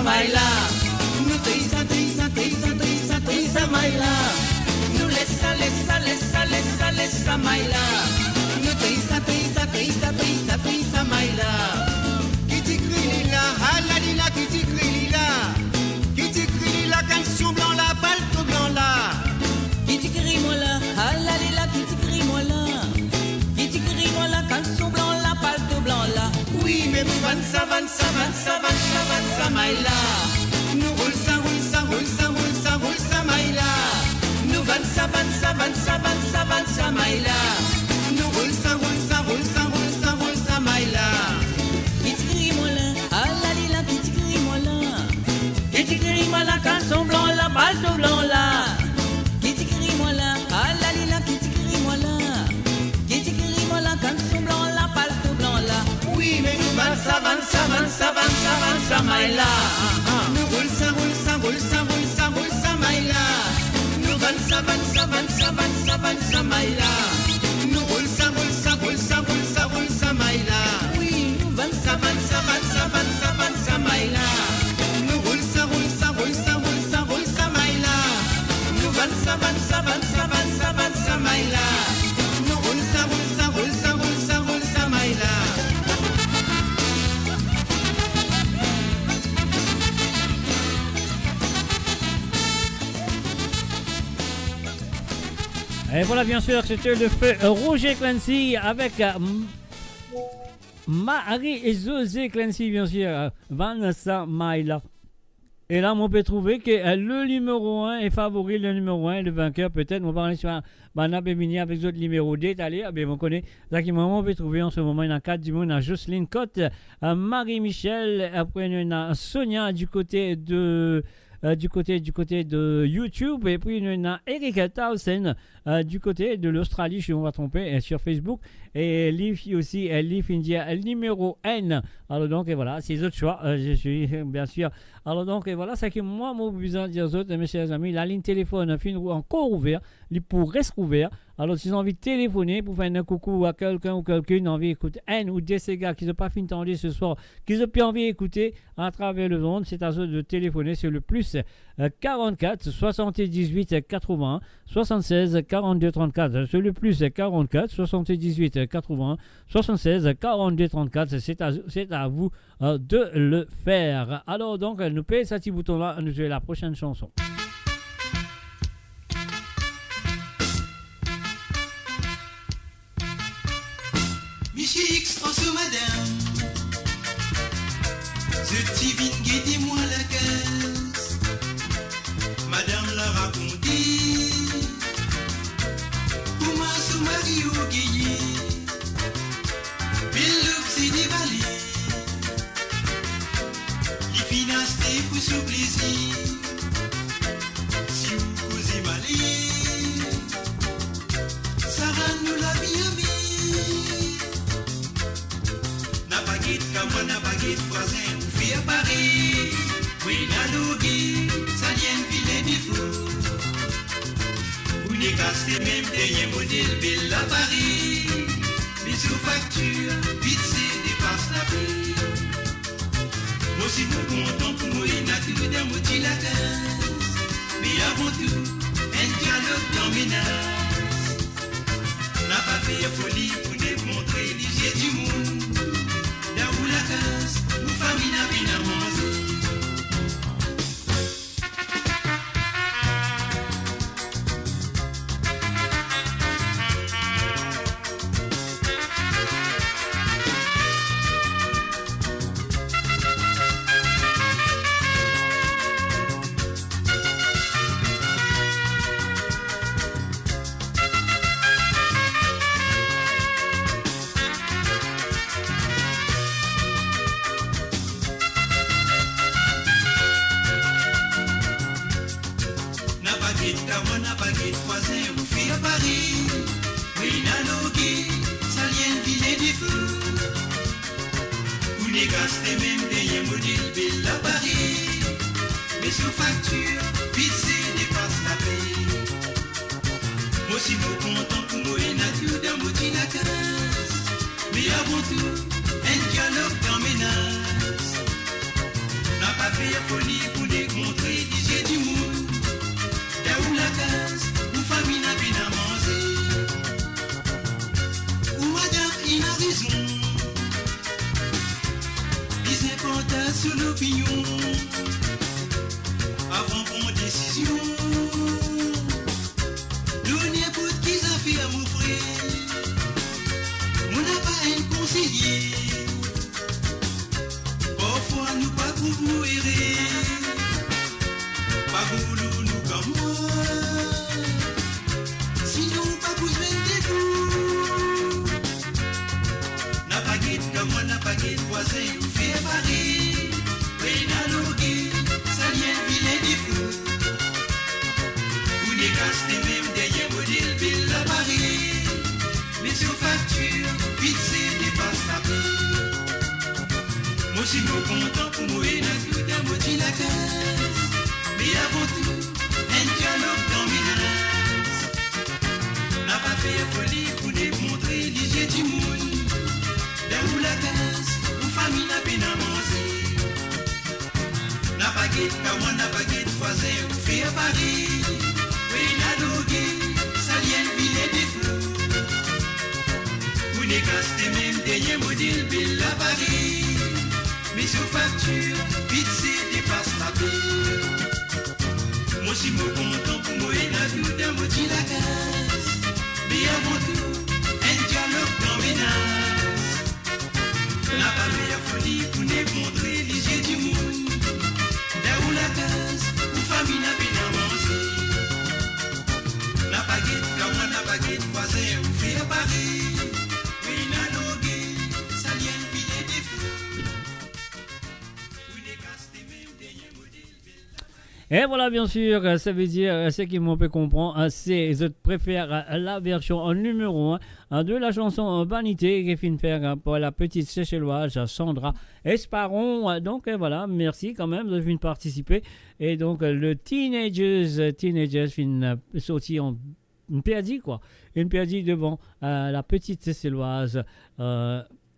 Maïla. Nous trisa, Maïla. Nous laisse, Maïla. Nous trisa, Maïla. Qui t'écrit lila, halalila, qui t'écrit lila. Qui t'écrit lila, canson blanc là, palto blanc là. Qui t'écrit moi là, halalila, qui t'écrit moi là. Qui t'écrit moi là, canson blanc là, palto blanc là. Oui, mais vous Vanessa, Maïla. Nous roule ça, Maïla. Nous Vanessa, Maïla. Nous roule ça, Maïla. Qui t'écrit moi là, halalila, qui t'écrit moi là. Qui t'écrit moi là, canson blanc là, palto blanc là. Qui t'écrit moi là, halalila, qui t'écrit moi là. Qui t'écrit moi là, canson blanc là, palto blanc là. Oui, mais nous Vanessa, Maïla. Nous roule ça, Maïla. Nous Vanessa, Maïla. Nous roule ça, Maïla. Oui, nous Vanessa, Maïla. Nous roule ça, Maïla. Nous Vanessa, Maïla. Nous roule ça, Maïla. Et voilà, bien sûr, c'était le feu Roger Clancy avec Marie et José Clancy, bien sûr, Vanessa Maïla. Et là, on peut trouver que le numéro 1 est favori, le numéro 1 est le vainqueur. Peut-être, on va aller sur Bana Bémini avec les autres numéros détaillés. Mais on connaît, ça qui on peut trouver en ce moment, il y a 4 du monde, il y a Jocelyne Cotte, Marie-Michel, après il y a Sonia du côté de YouTube, et puis il y a Erika Townsend du côté de l'Australie, si on va tromper, sur Facebook, et Leaf aussi, Leaf India, numéro N. Alors donc, et voilà, c'est les autres choix, je suis bien sûr. Alors donc, et voilà, c'est que moi, mon besoin de dire aux autres, mes chers amis, la ligne téléphone fin encore ouverte, il pour rester ouvert. Alors, si vous avez envie de téléphoner pour faire un coucou à quelqu'un ou quelqu'une, envie d'écouter un ou des ces gars qui n'ont pas fini d'entendre ce soir, qui n'ont pas envie d'écouter à travers le monde, c'est à eux de téléphoner sur le plus 44 78 80 76 42 34. C'est le plus 44 78 80 76 42 34. C'est à vous de le faire. Alors, donc, nous payons ce petit bouton-là, nous jouons la prochaine chanson. Michi X, en sous madame. Ce petit vin guette-moi la caisse. Madame l'a raconté. Pour moi, sous Mario Gueye. Belle c'est dévalé. Il financé pour ce plaisir. Si vous causez malé, ça rend nous la vie amie. Comme on baguette voisin, ou fait à Paris. Oui, Nalogi, ça vient de filer des fous. Ou n'est casté même des modèles belle à Paris. Mais sous facture, vite c'est dépasse la paix. Moi aussi, vous content pour moi, il n'a tout d'un motif la casse. Mais avant tout, un dialogue dans mes nasses. N'a pas fait folie pour démontrer l'hygiène du monde. La casse, ou famille n'a bien à manger. Et voilà, bien sûr, ça veut dire, ce qui m'ont peut comprendre, c'est je préfère la version numéro 1 de la chanson Vanité qui finit faire pour la petite Seychelloise Sandra Esparon. Donc voilà, merci quand même de venir participer. Et donc le Teenagers finit sorti en une perdue, quoi. Une perdue devant la petite Cécilloise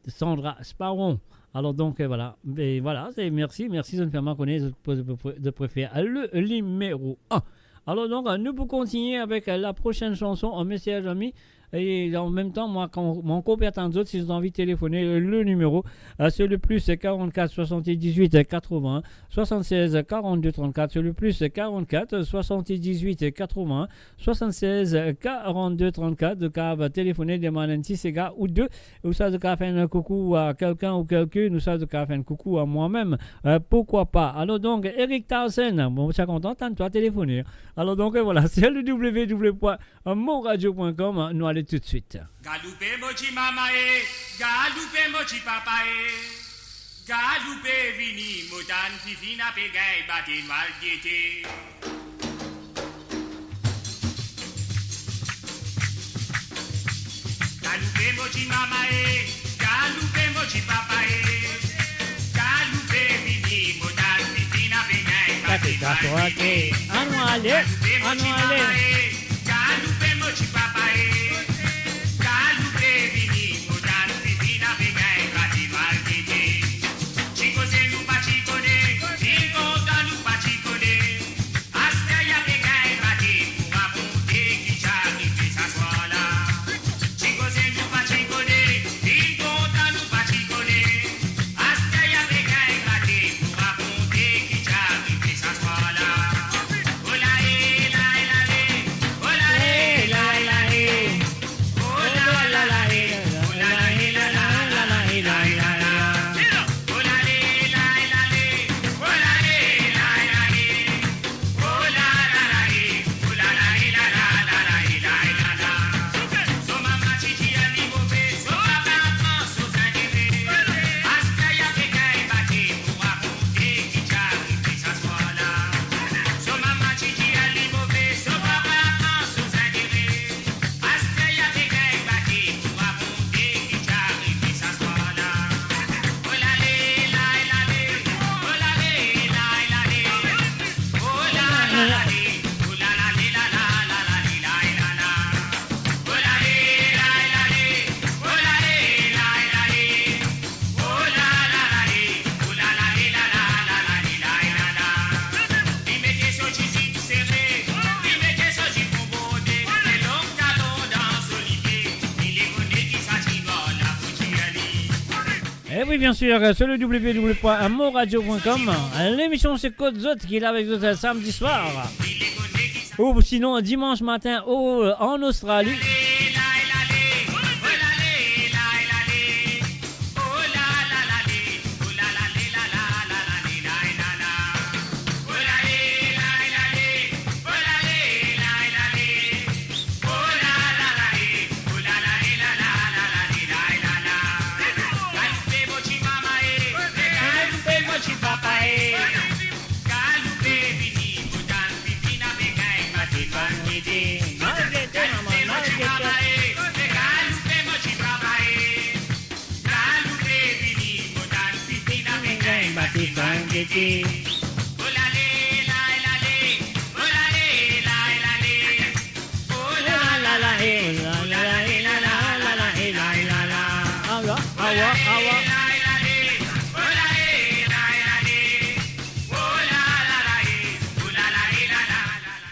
Sandra Sparon. Alors donc voilà, et voilà, merci de me faire connaître de préférer le numéro 1. Alors donc nous pour continuer avec la prochaine chanson, mes chers amis. Et en même temps, moi, quand mon compétent d'autres, si vous avez envie de téléphoner, le numéro, c'est le plus 44 78 80 76 42 34. C'est le plus 44 78 80 76 42 34. De cas va téléphoner des manantis, ces gars ou deux. Ou ça, de cas faire un coucou à quelqu'un ou quelqu'un. Nous, ça, de cas faire un coucou à moi-même. Pourquoi pas? Alors donc, Eric Townsend, bon, je suis content de toi téléphoner. Alors donc, voilà, c'est le www.monradio.com. Nous allons tout de suite. Galoupe mochi mamae, galoupe mochi papae, galoupe vini motan fifina pegay batin walgete. Galoupe mochi mamae, galoupe mochi papae, galoupe vini motan fifina pegay batin walgete. Anuale. Galoupe mochi papae. Oui, bien sûr, sur le www.amoradio.com. L'émission c'est Code Zot qui est là avec vous samedi soir. Ou sinon dimanche matin en Australie.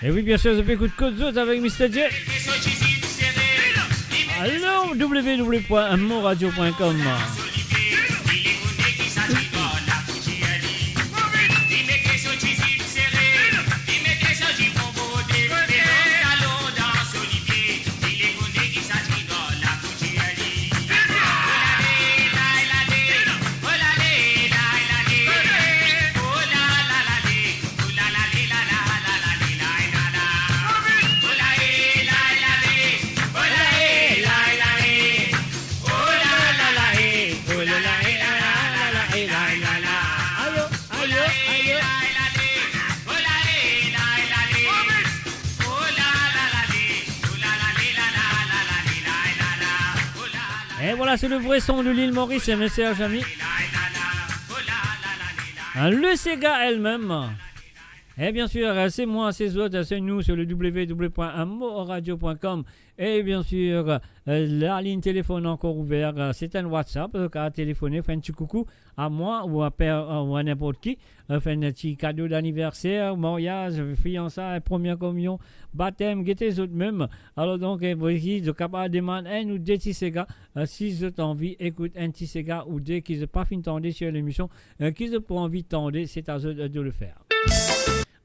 Et oui, bien sûr, je peux écouter Code Zot avec Mr. J. Alors, www.monradio.com. Voilà, c'est le vrai son de l'île Maurice, mes chers amis. Le Sega elle-même. Et bien sûr, c'est moi, c'est autres, c'est nous sur le www.moradio.com. Et bien sûr, la ligne téléphone encore ouverte, c'est un WhatsApp, qu'à téléphoner, faire un petit coucou à moi ou à père ou à n'importe qui, faire un petit cadeau d'anniversaire, mariage, fiançailles, première communion, baptême, guettez les autres même. Alors donc, vous êtes capable de demander un ou deux petits ségas, si vous avez envie, écoute un petit séga ou deux qui n'ont pas fini de tendre sur l'émission, qui n'ont pas envie de tendre, c'est à eux de le faire.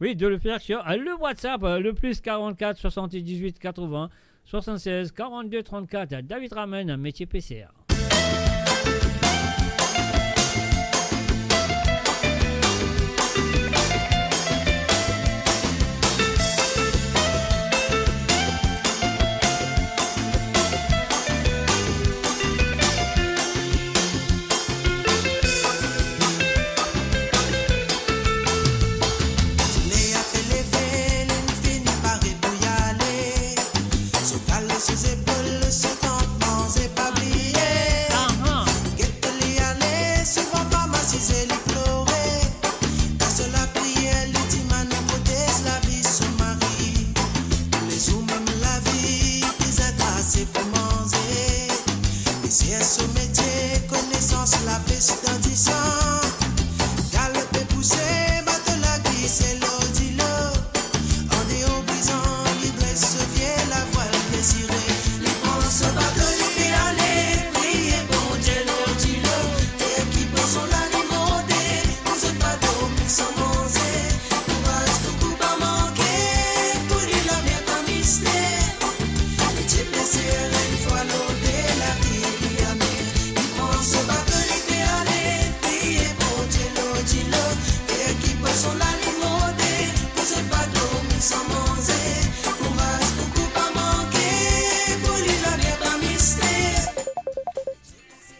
Oui, de le faire sur le WhatsApp, le plus 44 78 80 76 42 34. David Ramen, métier PCR. Ses épaules, ses campements, c'est pas oublié.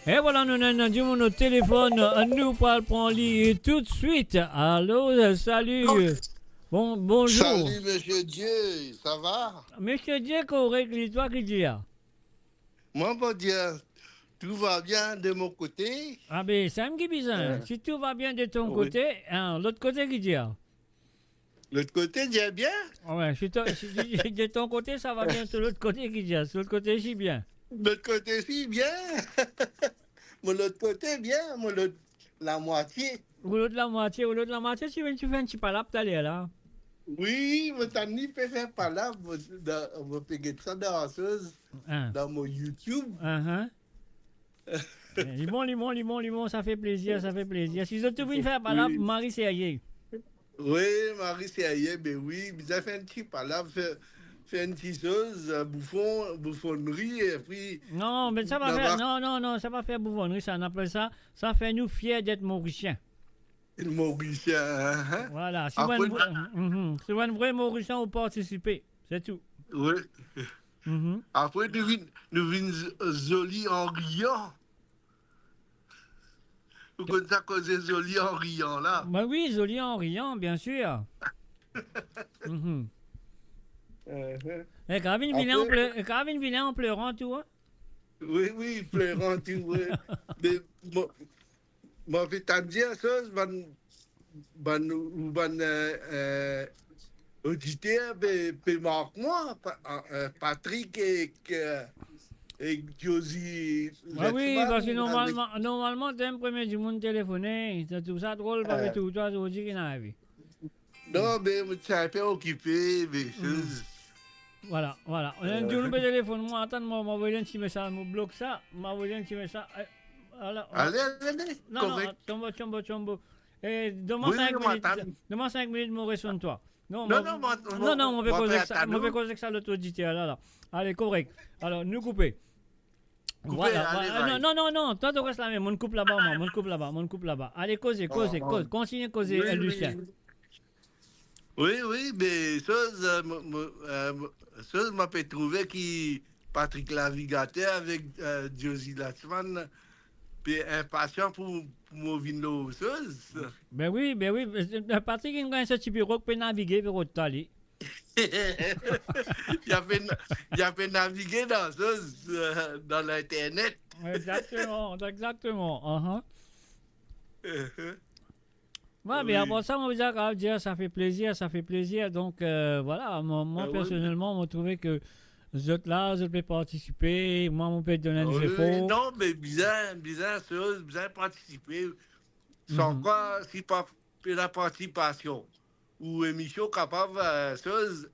Et voilà, nous avons du monde au téléphone. Nous parlons lui tout de suite. Allô, salut. Bonjour. Salut, monsieur Dieu, ça va? Monsieur Dieu, correct, toi qui dis? Moi, bon Dieu, tout va bien de mon côté. Ah ben, ça me dit bizarre. Si tout va bien de ton côté, l'autre côté qui dit? L'autre côté dit bien? Ouais, de ton côté, ça va bien. De l'autre côté qui dit? De l'autre côté, si bien. De l'autre côté, si bien. Mon l'autre côté, bien. Mon l'autre, la moitié. Ou l'autre la moitié, tu fais un petit palabre d'aller là. Oui, mais t'as ni fait faire palabre, on va payer ça danseuse dans mon YouTube. Limon, ça fait plaisir. Si je te veux faire palabre, Marie, c'est ailleurs. Oui, Marie, c'est ailleurs, mais oui, vous avez fait un petit palabre, fait une petite chose, bouffonnerie, et puis... Non, mais ça va faire, non, ça va faire bouffonnerie, ça, on appelle ça, ça fait nous fiers d'être Mauriciens. Mauricien, hein? Voilà, si vous êtes un vrai Mauricien, vous participez, c'est tout. Oui. Après, nous venons jolis en riant. Vous connaissez à cause de jolis en riant, là? Bah oui, jolis en riant, bien sûr. Et Gravine vilain en pleurant, tout, hein? Oui, pleurant, tout, oui. Mais, moi, je vais te dire ça, auditeur, puis marque-moi, Patrick et Josie. Oui, parce que normalement, t'es un premier du monde téléphoné, c'est tout ça drôle, parce que tout, toi, tu dis qu'il n'a vu. Non, mais je suis un peu occupé, mais Voilà. Tu nous peux téléphoner, moi, attends, moi, m'envoyer un petit message, je bloque ça, m'envoyer un petit message. Allez, non, chombo. Et demande 5 minutes, je réponds toi. Non, on peut causer que ça, l'autre auditeur, là. Allez, correct. Alors, nous couper. Voilà. Non, toi, tu restes là même, on coupe là-bas, on coupe là-bas. Allez, causer, continue de causer, Lucien. Oui, mais ça m'a fait trouver qui Patrick Navigateur avec Josie Latchman, puis impatient pour venir aux choses. Ben oui, Patrick, il a un petit bureau qui peut naviguer vers l'autre tali. Il a fait naviguer dans l'Internet. Exactement. Ouais, mais après ça, on va dire, ça fait plaisir. Donc, voilà, moi oui. personnellement, on trouvé que vous êtes là, vous pouvez participer. Moi, on peut donner des Oui, efforts. non, mais bien, sûr, bien participer. Sans quoi, si pas de la participation ou émission capable, chose,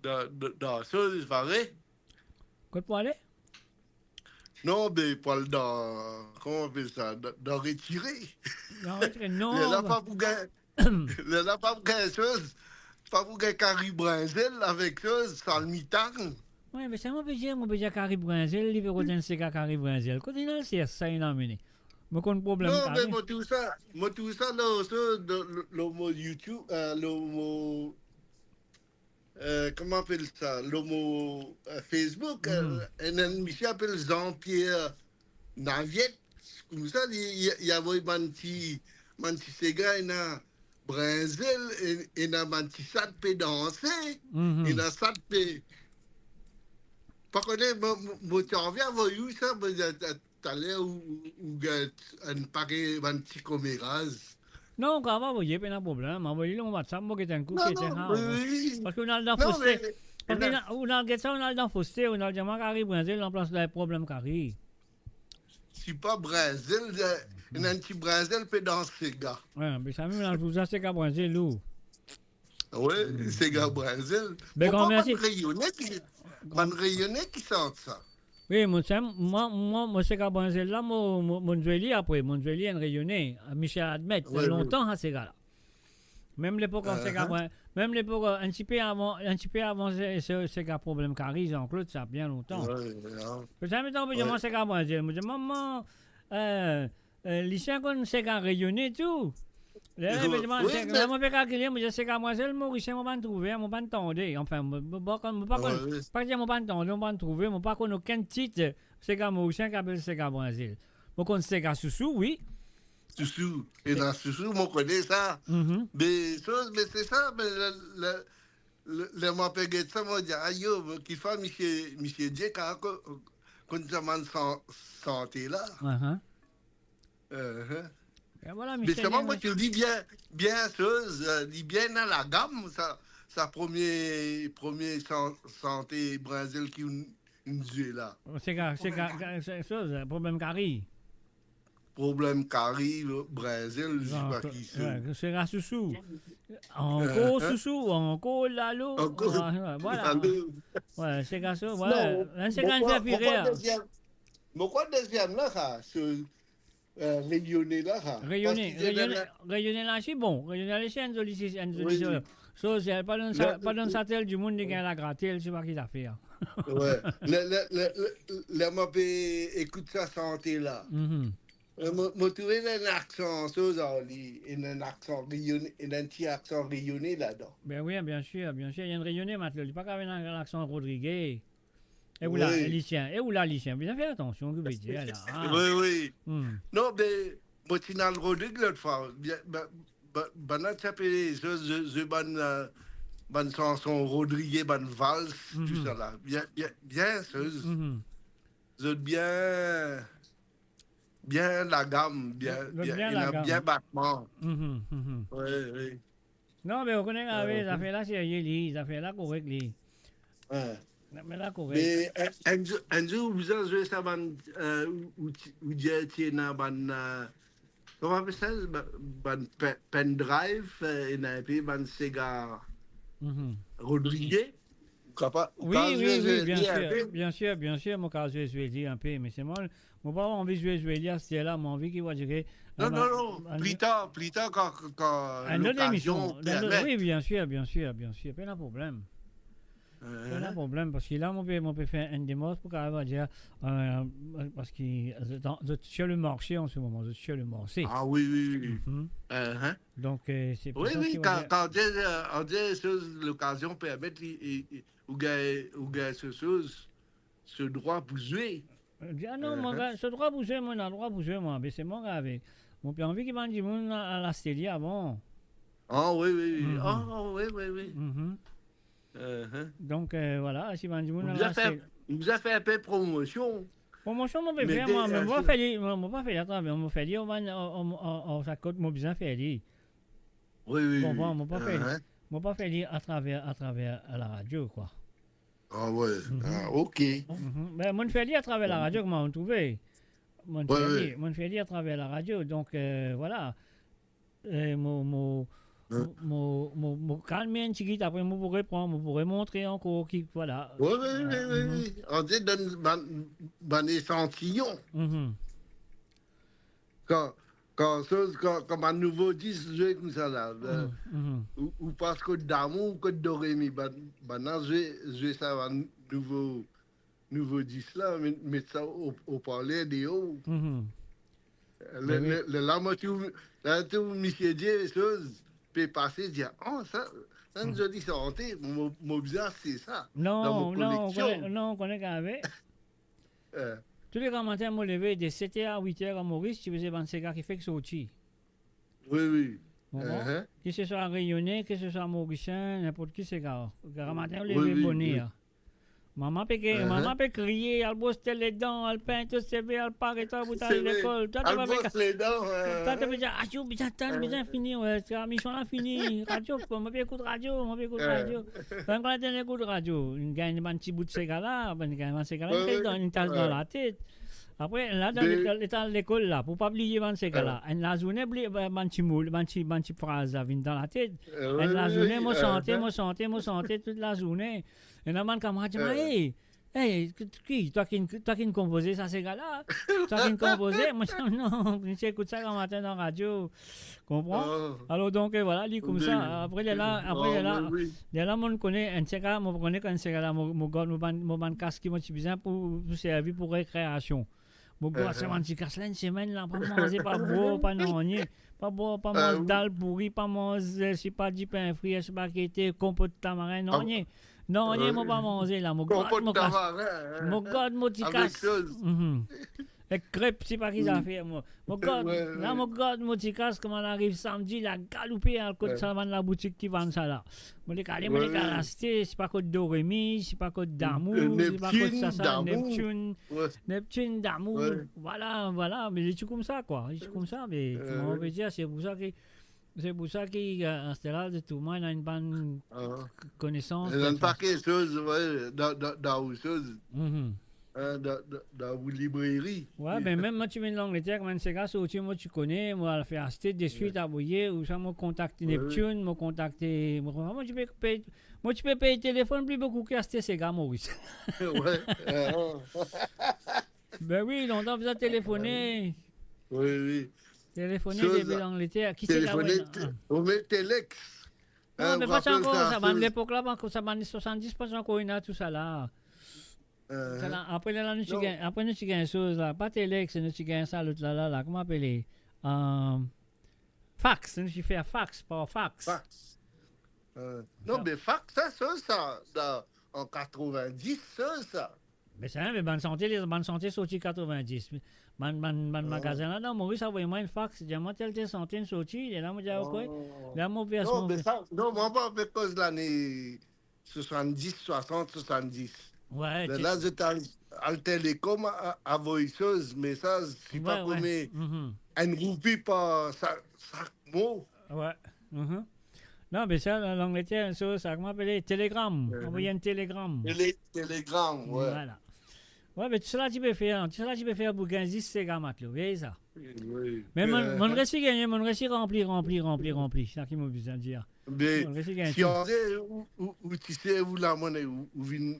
dans chose, vrai? Quoi pour aller? Non, mais pas dans, comment on appelle ça, dans retirer. Non, non. Il n'a pas pour gagner, il n'a pas pour gagner chose, pas pour gagner Carrie Brinzel avec chose, sans le mi-temps. Oui, mais ça m'a dire Carrie Brinzel, il veut retenir ce Carrie Brinzel. Quand il a le CS, ça, il a amené. Mais qu'on problème. Non, mais moi tout ça, le mot YouTube, le mot, comment on appelle ça, le mot Facebook, un monsieur appelle Jean-Pierre Naviette, comme ça, il y a un petit Sega, il y a Brinzel, il y a un petit Sat peut danser, il y a Sat peut. Par contre, moi, tu reviens, voyou, ça, t'as l'air où un paquet, un petit coméras. Non, quand on va voyer, pas de problème. Envoyez le WhatsApp, moi qui est un coup qui était rare. Parce qu'on a le dans Non, Fausté. mais- On a le dans Fausté, on a le diamant Carrie Brinzel en place des problèmes Carrie. Si pas Brésil, il y a un petit Brésil peut danser, gars. Ouais, mais ça, même, vous avez Carrie Brinzel, où? Oui, c'est gars Brésil. Mais quand merci. Man rayonnait qui sent ça. Oui, moi, c'est Carrie Brinzel là, mon joli après, mon joli est rayonné. Michel admet, Ouais, longtemps à ces gars-là. Même l'époque, même l'époque, un petit peu avant, c'est qu'un problème Carrie, Jean-Claude, ça a bien longtemps. Ouais. Ça m'étonne, mais moi, c'est Carrie Brinzel. Je dis, maman, lycéen, c'est qu'un rayonné et tout. Là, mon père a crié, je sais qu'à moi, c'est le Maurice, je ne vais pas trouver, je ne vais pas entendre. Enfin, je ne vais pas dire, je ne vais pas entendre, je ne vais pas trouver, je ne vais pas connaître aucun titre, c'est qu'à Maurice qui appelle c'est qu'à Brésil. Je connais c'est qu'à Soussou, oui. Soussou. Et dans Soussou, on connaît ça. Mais c'est ça, mais le mon père dit ça, moi, dit, aïe, qu'il fait, monsieur Dieu, quand ça m'a santé là. Et voilà, Mais seulement, moi, tu dis bien chose, dis bien dans la gamme, sa première santé Brésil qui nous dit là. C'est chose, problème Carrie. Problème Carrie, Brésil, je sais pas qui c'est. C'est à Soussou. Encore Soussou, encore Lalo. Voilà. Ouais, c'est à ça, voilà. C'est quand j'ai viré. Pourquoi deuxième là, ce rayonné là? Rayonné là, c'est bon. Rayonné là, c'est un joli. C'est pas dans sa telle du monde qui a la gratter, je sais pas qui ça fait. Ouais. Le m'a écoute sa santé là. Moi, trouvé un accent, un accent rayonné, un petit accent rayonné là-dedans. Ben oui, bien sûr. Il y a un rayonné maintenant. Il n'y a pas qu'à un accent Rodriguez. Et où là, Lucien? Bien fait attention, que vous dites là. Oui. Non, mais moi, tu n'as le Rodrigue l'autre fois. Ben, tu appelles ce ban chanson Rodrigue, ban valse, tout ça là. Bien, c'est bien la gamme, bien battement. Oui. Non, mais on connaît qu'avec ça fait là, c'est ça fait là correct. Mais là correct. Mais un jour, vous avez joué ça, où tu es dans comment on appelle ça, pendrive, et puis ban Sega Rodrigue. Oui, bien sûr, mon cas, je vais dire un peu, mais c'est moi, mon pas envie de jouer là, c'est là, mon envie qui va dire. Non, plus tard, quand l'occasion permet. Oui, bien sûr, pas de problème. Pas de problème, parce que là, on peut faire un démos pour qu'on va dire, parce que je suis sur le marché en ce moment, Ah oui. Donc, c'est pour ça oui, quand on dit l'occasion permet, ou gars ce droit pour jouer. Ah non, mon gars, ce droit pour jouer, moi, on a le droit pour jouer, moi, mais c'est mon gars avec. Mon père envie qu'il m'a dit, à la Stélie avant. Ah oui. Oui. Donc, voilà, si m'a dit, vous a fait un peu de promotion. Bon, mon chum, on peut Mais faire, des- moi, mais moi, pas faire à travers, on fait dire, on s'accote, moi, bien faire dire. Oui, oui. Bon, moi, pas faire, Uh-huh. moi, pas faire dire à travers la radio, quoi. Ah ouais, ok. Ben, moi, je fais dire à travers la radio, comment on trouvait. Moi, Ouais, ouais. je fais dire à travers la radio, donc, voilà. Mon calme un petit guide, après, moi, pourrais prendre, moi, pourrais montrer encore, qui, voilà. Oui, oui, oui, oui, oui. On dit dans échantillon. Quand un nouveau disque joué comme ça là, ou parce que d'amour, que de Rémi, maintenant jouer ça un nouveau disque là, mettre ça au parler des hauts. Là, tout monsieur dit les choses, peut passer, dire, oh, ça, une jolie santé, mon bizarre, c'est ça. Dans mon collection. On connaît qu'avec. Tous les grands matins, je me levais de 7h à 8h à Maurice, tu faisais 25 gars qui fait que sortir. Oui, oui. Que ce soit rayonné, que ce soit mauricien, n'importe qui c'est gars. Le grand matin, on Oui, levait oui, bonheur. Maman peut crier, elle bosse les dents, elle peint tout CV, elle part et tout, pour aller à l'école. Elle bosse les dents. Toi, tu peux dire, ah, j'ai bien fini, la mission là fini. Radio, on peut écouter radio, on peut écouter radio. Quand on a un écoute de radio, on gagne un petit bout de cigare là, une tasse dans la tête. Après, là, dans l'état de l'école, là, pour ne pas oublier ces gars-là, la journée, un petit phrase vient dans la tête. La journée, moi santé toute la journée. Et là, mon camarade dit, hey, toi qui composé ça, ces gars-là? Toi qui composé? Moi, non, j'écoute ça le matin dans la radio. Comprends? Alors, donc, voilà, il comme ça. Après, il est là, on connaît un ces gars, on connaît qu'un ces gars-là, mon casque qui m'a besoin pour servir pour récréation. Mon gars, c'est un petit casse là, une semaine, là, pas manger, pas boire, pas non, pas boire, pas manger dalle pourrie, pas manger, c'est pas du pain frit, c'est pas qui était compote de tamarin, non, non, moi pas manger là, mon gars, mon petit casse. Les crêpes, c'est pas qu'ils ont fait, moi. Mon gars, là, mon petit casse, comment on arrive samedi, il a galopé à côté de la boutique qui vend ça là. Moi, les calés, c'est pas code Dorémy, c'est pas code d'amour, c'est pas code ça, Neptune d'amour. Voilà, mais c'est comme ça, quoi. C'est comme ça, mais comment on peut dire, c'est pour ça que. C'est pour ça qu'à ce là de tout le monde a une bonne connaissance. Il y a un paquet de choses, dans les choses. Dans vos librairies. Ouais, mais même moi, tu viens de l'Angleterre, quand c'est gars, moi, tu connais, moi, elle fait acheter des suites à bouiller, ou ça, moi, contacter Neptune, moi, contacter. Moi, tu peux payer le téléphone plus beaucoup qu'acheter ces gars, Maurice. Ouais. Ben oui, longtemps, vous avez téléphoné. Oui. Téléphoner depuis l'Angleterre. Qui c'est là? On met Telex. Non, mais pas encore, ça va, l'époque là, ça va, 70, pas encore, il y a tout ça là. Après, là, nous avons une chose là, pas Telex, nous avons ça, l'autre là, comment appeler? Fax, nous avons fait fax, pas fax. Non, mais fax, ça, en 90, ça. Mais c'est vrai, mais bonne santé sorti 90. Magasin là, non, Maurice a envoyé moi une fax, j'ai moi telle santé sorti, et là, moi, j'ai quoi? Là, mon versement. Non, mais ça, non, moi, pas avec cause de l'année 70, 60, 70. Ouais. Là, j'étais à télécom à voiceuse, mais ça, c'est pas comme une roupie par chaque mot. Ouais. Non, mais ça, l'Angleterre, ça, comment appeler? Télégramme. Envoyer un télégramme. Télégramme, ouais. Voilà. Ouais, mais tout cela, tu peux faire pour 15 c'est gars, là. Vous voyez ça? Oui. Mais mon récit gagné, mon récit rempli. C'est ça qui m'a besoin de dire. Mais si on sait où tu sais où la monnaie, où vient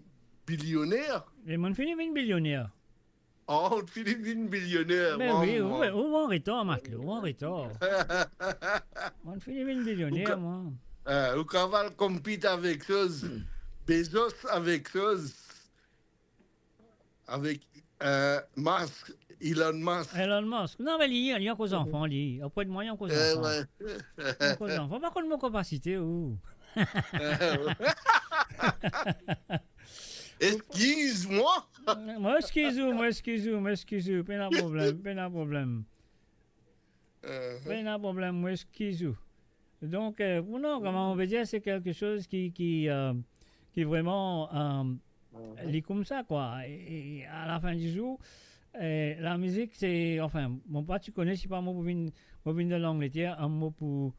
billionnaire. Et mon fini vient billionnaire. Oh, on finit vient billionnaire. Mais oui, où on retourne, Mathieu, où on retourne. On finit vient billionnaire, moi. Au Caval compite avec chose, Bezos avec chose, avec Musk, Elon Musk. Non, mais il y a qu'aux enfants, il y a pas de moyens qu'aux enfants. Qu'aux enfants, pas contre mon capacité, ou. Excuse-moi. Moi, excuse-moi. Pas de problème. Moi, excuse-moi. Donc, non, comment on veut dire, c'est quelque chose qui vraiment est comme ça, quoi. Et à la fin du jour, La musique, c'est. Enfin, mon pas, tu connais, je sais pas, moi, pour venir de l'Angleterre, un mot pour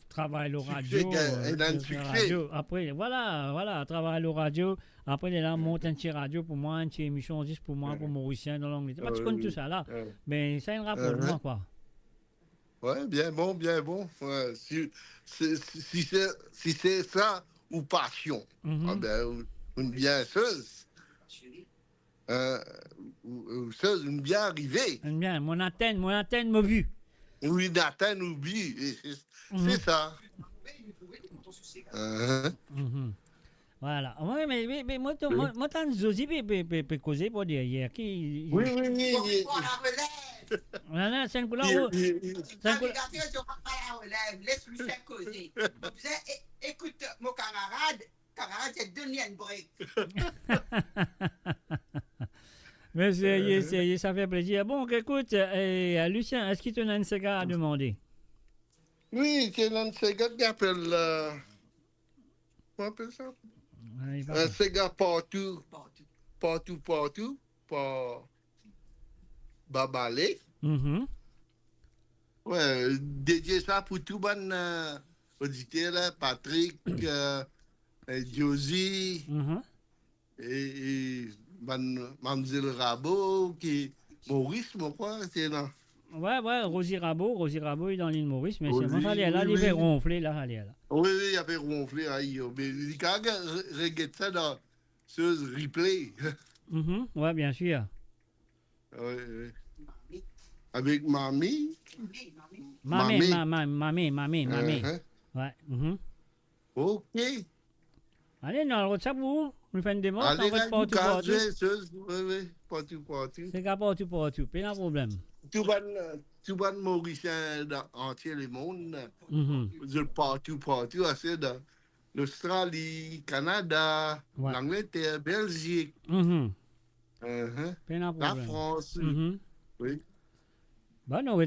travailler le radio. Radio. Après, voilà, travailler le radio. Après, il a monté un petit radio pour moi, une petite émission juste pour moi, pour Mauricien dans l'Angleterre. Pas tu connais tout ça là, mais ça a un rapport de moi, quoi. Ouais, bien bon. Ouais, si c'est ça ou passion, une bien seuse. Une bien arrivée. Bien, mon antenne m'a vu. Oui, une antenne m'a vu. C'est ça. Voilà. Oui, mais moi, t'as Josie peut causer pour dire hier. Oui. Voilà, c'est un coup là. Laisse-lui faire causer. Écoute, mon camarade, c'est donné un break. Mais ça fait plaisir. Bon, écoute, Lucien, est-ce qu'il te donne un cigare à demander? Oui, c'est un cigare qui appelle. Comment on appelle ça? Un cigare partout, pour Babalé. Ouais, dédié ça pour tout bon auditeur, là, Patrick, Josie, et Mademoiselle Rabot, qui Maurice, je crois, c'est là. Ouais, Rosie Rabot est dans l'île Maurice, mais c'est moi, elle avait ronflé, là, elle est là. Oui, il avait ronflé, mais il regarde ça dans ce replay. Ouais, bien sûr. Oui. Avec mamie. Mamie. Ouais. Ok. Allez, dans le WhatsApp, vous faites une démarche, allez, en fait, partout. Oui, partout. C'est qu'à partout, pas de problème. Tout bon Mauricien dans entier le monde, partout, c'est dans l'Australie, Canada, l'Angleterre, Belgique, la France, oui. Bah, nous,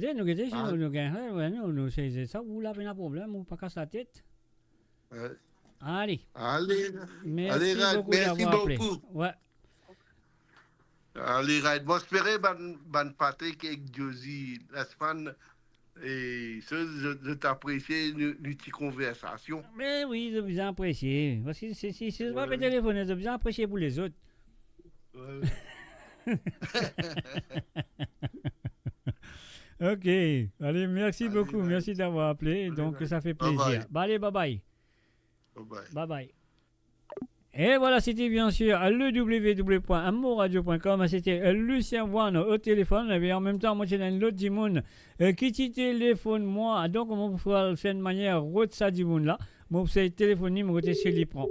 c'est ça, vous l'avez un problème, vous pas casser la tête. Allez. Merci beaucoup. Ouais. Allez, moi, j'espérais ban Patrick et Josie la semaine. Et ça, je t'apprécie une petite conversation. Mais oui, je vous apprécie. Parce que si je pas téléphoner, je vous apprécie pour les autres. Ok. Allez, merci beaucoup. Merci d'avoir appelé. Donc, ça fait plaisir. Allez, bye bye. Et voilà, c'était bien sûr le www.amouradio.com. C'était Lucien Voine au téléphone. Et en même temps, moi, j'ai un autre Dimoun qui téléphone moi. Donc, on va faire de manière route ça Dimoun là. Moi, c'est téléphoner, moi, côté chez prend.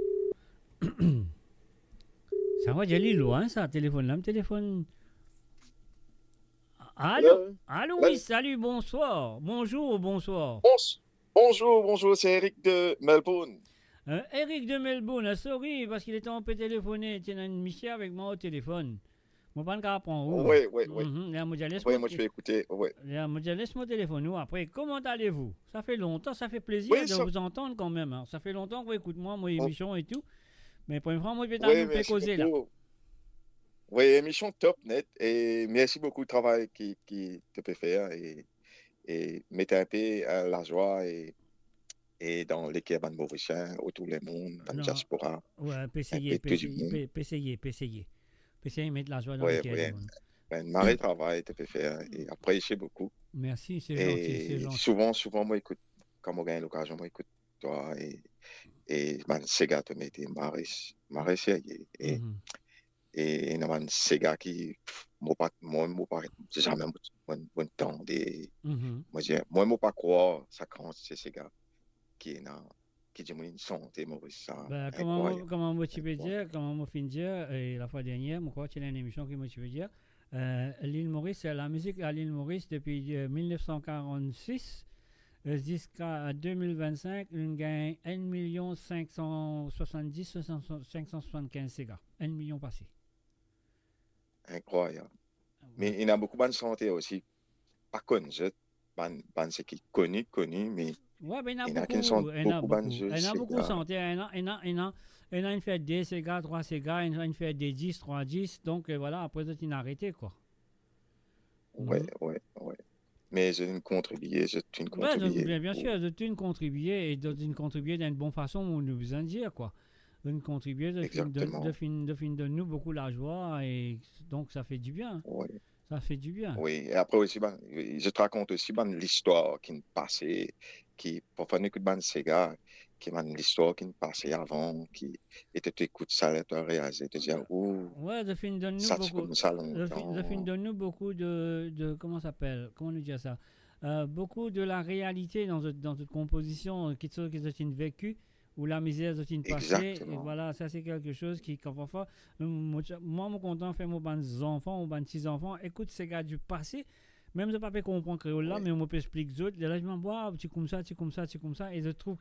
Ça va dire loin, ça, téléphone là, me téléphone. Allô, oui, salut, bonsoir. Bonjour. Bonjour, c'est Eric de Melbourne. Eric de Melbourne, sorry, parce qu'il était en peu téléphoné, il y a une mission avec moi au téléphone. Moi, pas de apprendre. Oui. Moi, je vais écouter. Moi, je laisse mon téléphone. Après, comment allez-vous? Ça fait longtemps, ça fait plaisir de vous entendre quand même. Hein. Ça fait longtemps que vous écoutez moi, mon émission et tout. Mais pour une fois, moi, je vais causer là. Oui, émission top net. Et merci beaucoup du travail qui te peut faire. Et mettez un peu à la joie et dans l'équipe mauricien, autour du monde, dans le diaspora. Ouais, essayer de mettre la joie dans l'équipe du monde. Marie travail, tu peux faire et apprécier beaucoup. Merci, c'est gentil. Souvent, moi, écoute, quand moi gagne l'occasion, moi, écoute toi et c'est gars te mettre Marie sérieux. Et non, c'est gars qui, moi, c'est jamais mon temps. Moi, pas croire, ça compte, c'est ces gars. Qui dit une santé Maurice. Comment moi tu peux dire, et la fois dernière, moi crois qu'il y a une émission qui me tu veux dire, l'île Maurice, la musique à l'île Maurice depuis 1946 jusqu'à 2025, on gagne 1 570 575 cigars, 1 million passé. Incroyable. Mais il y a beaucoup de santé aussi, pas connu, c'est qui connu, mais Ouais, mais il y en a Il y en a qui sont beaucoup. Il y en a beaucoup beaucoup. jeux Il y en a beaucoup Sega. santé. Il y en a une fait des Sega, 3 Sega, il y en a une fait des 10, 3 10. Donc voilà, après, il a arrêté, quoi. Ouais, ouais. Mais j'ai une contribué. Ouais, bien sûr, de une contribuer et d'une contribuer d'une bonne façon, on nous besoin de dire, quoi. Une contribuer de nous beaucoup la joie et donc ça fait du bien. Ouais. Ça fait du bien. Oui, et après aussi, je te raconte aussi l'histoire qui me passait, qui, pour faire une écoute de Sega, qui m'a l'histoire qui me passait avant, qui était, tu écoutes ça, tu as réalisé, tu dis, ouh, ouais, de fin donne nous ça, beaucoup. comme ça longtemps. De fin donne nous beaucoup de comment ça s'appelle, comment on dit ça, beaucoup de la réalité dans cette composition qui est une vécue ou la misère est une passée. Et voilà, ça c'est quelque chose qui, quand parfois, moi, je suis content de faire mon enfants ou mes petits-enfants, écoute ces gars du passé. Même si je ne peux pas comprendre créole là, mais on peut expliquer les autres. Là, je me dis, tu comme ça, tu comme ça, tu comme ça. Et je trouve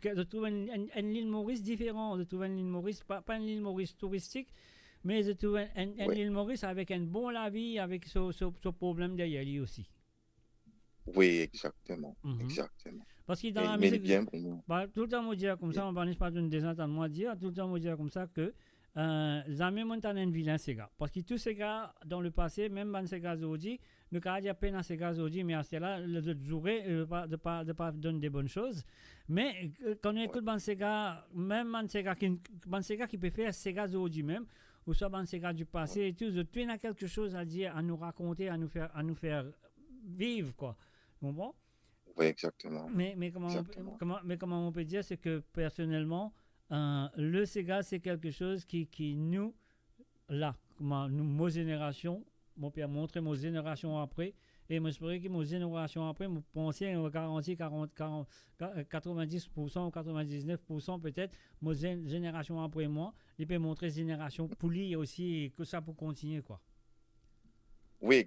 une l'île Maurice différente. Je trouve une l'île Maurice, pas une l'île Maurice touristique, mais je trouve une l'île Maurice avec un bon la vie, avec ce problème derrière lui aussi. Oui, exactement. Exactement. Parce que dans la musique, tout le temps, on dit comme ça, on ne pas d'une désentente, dire, tout le temps, on dit comme ça que jamais montagne un vilain ces gars. Parce que tous ces gars, dans le passé, même ces gars aujourd'hui, nous avons peine à ces gars aujourd'hui, mais à ce là, le jouer de pas donner des bonnes choses. Mais quand on écoute ces gars, même ces gars qui peut faire ces gars aujourd'hui même, ou soit ces gars du passé et tout, tu as quelque chose à dire, à nous raconter, à nous faire vivre, quoi. Bon, bon? Oui, exactement. Mais comment on peut dire, c'est que personnellement, le Sega, c'est quelque chose qui nous, là, nos générations, mon père montrait nos générations après, et moi j'espère que nos générations après, je pensais à 90% ou 99% peut-être, nos générations après moi, il peut montrer génération pour lui aussi, et que ça peut continuer, quoi. Oui,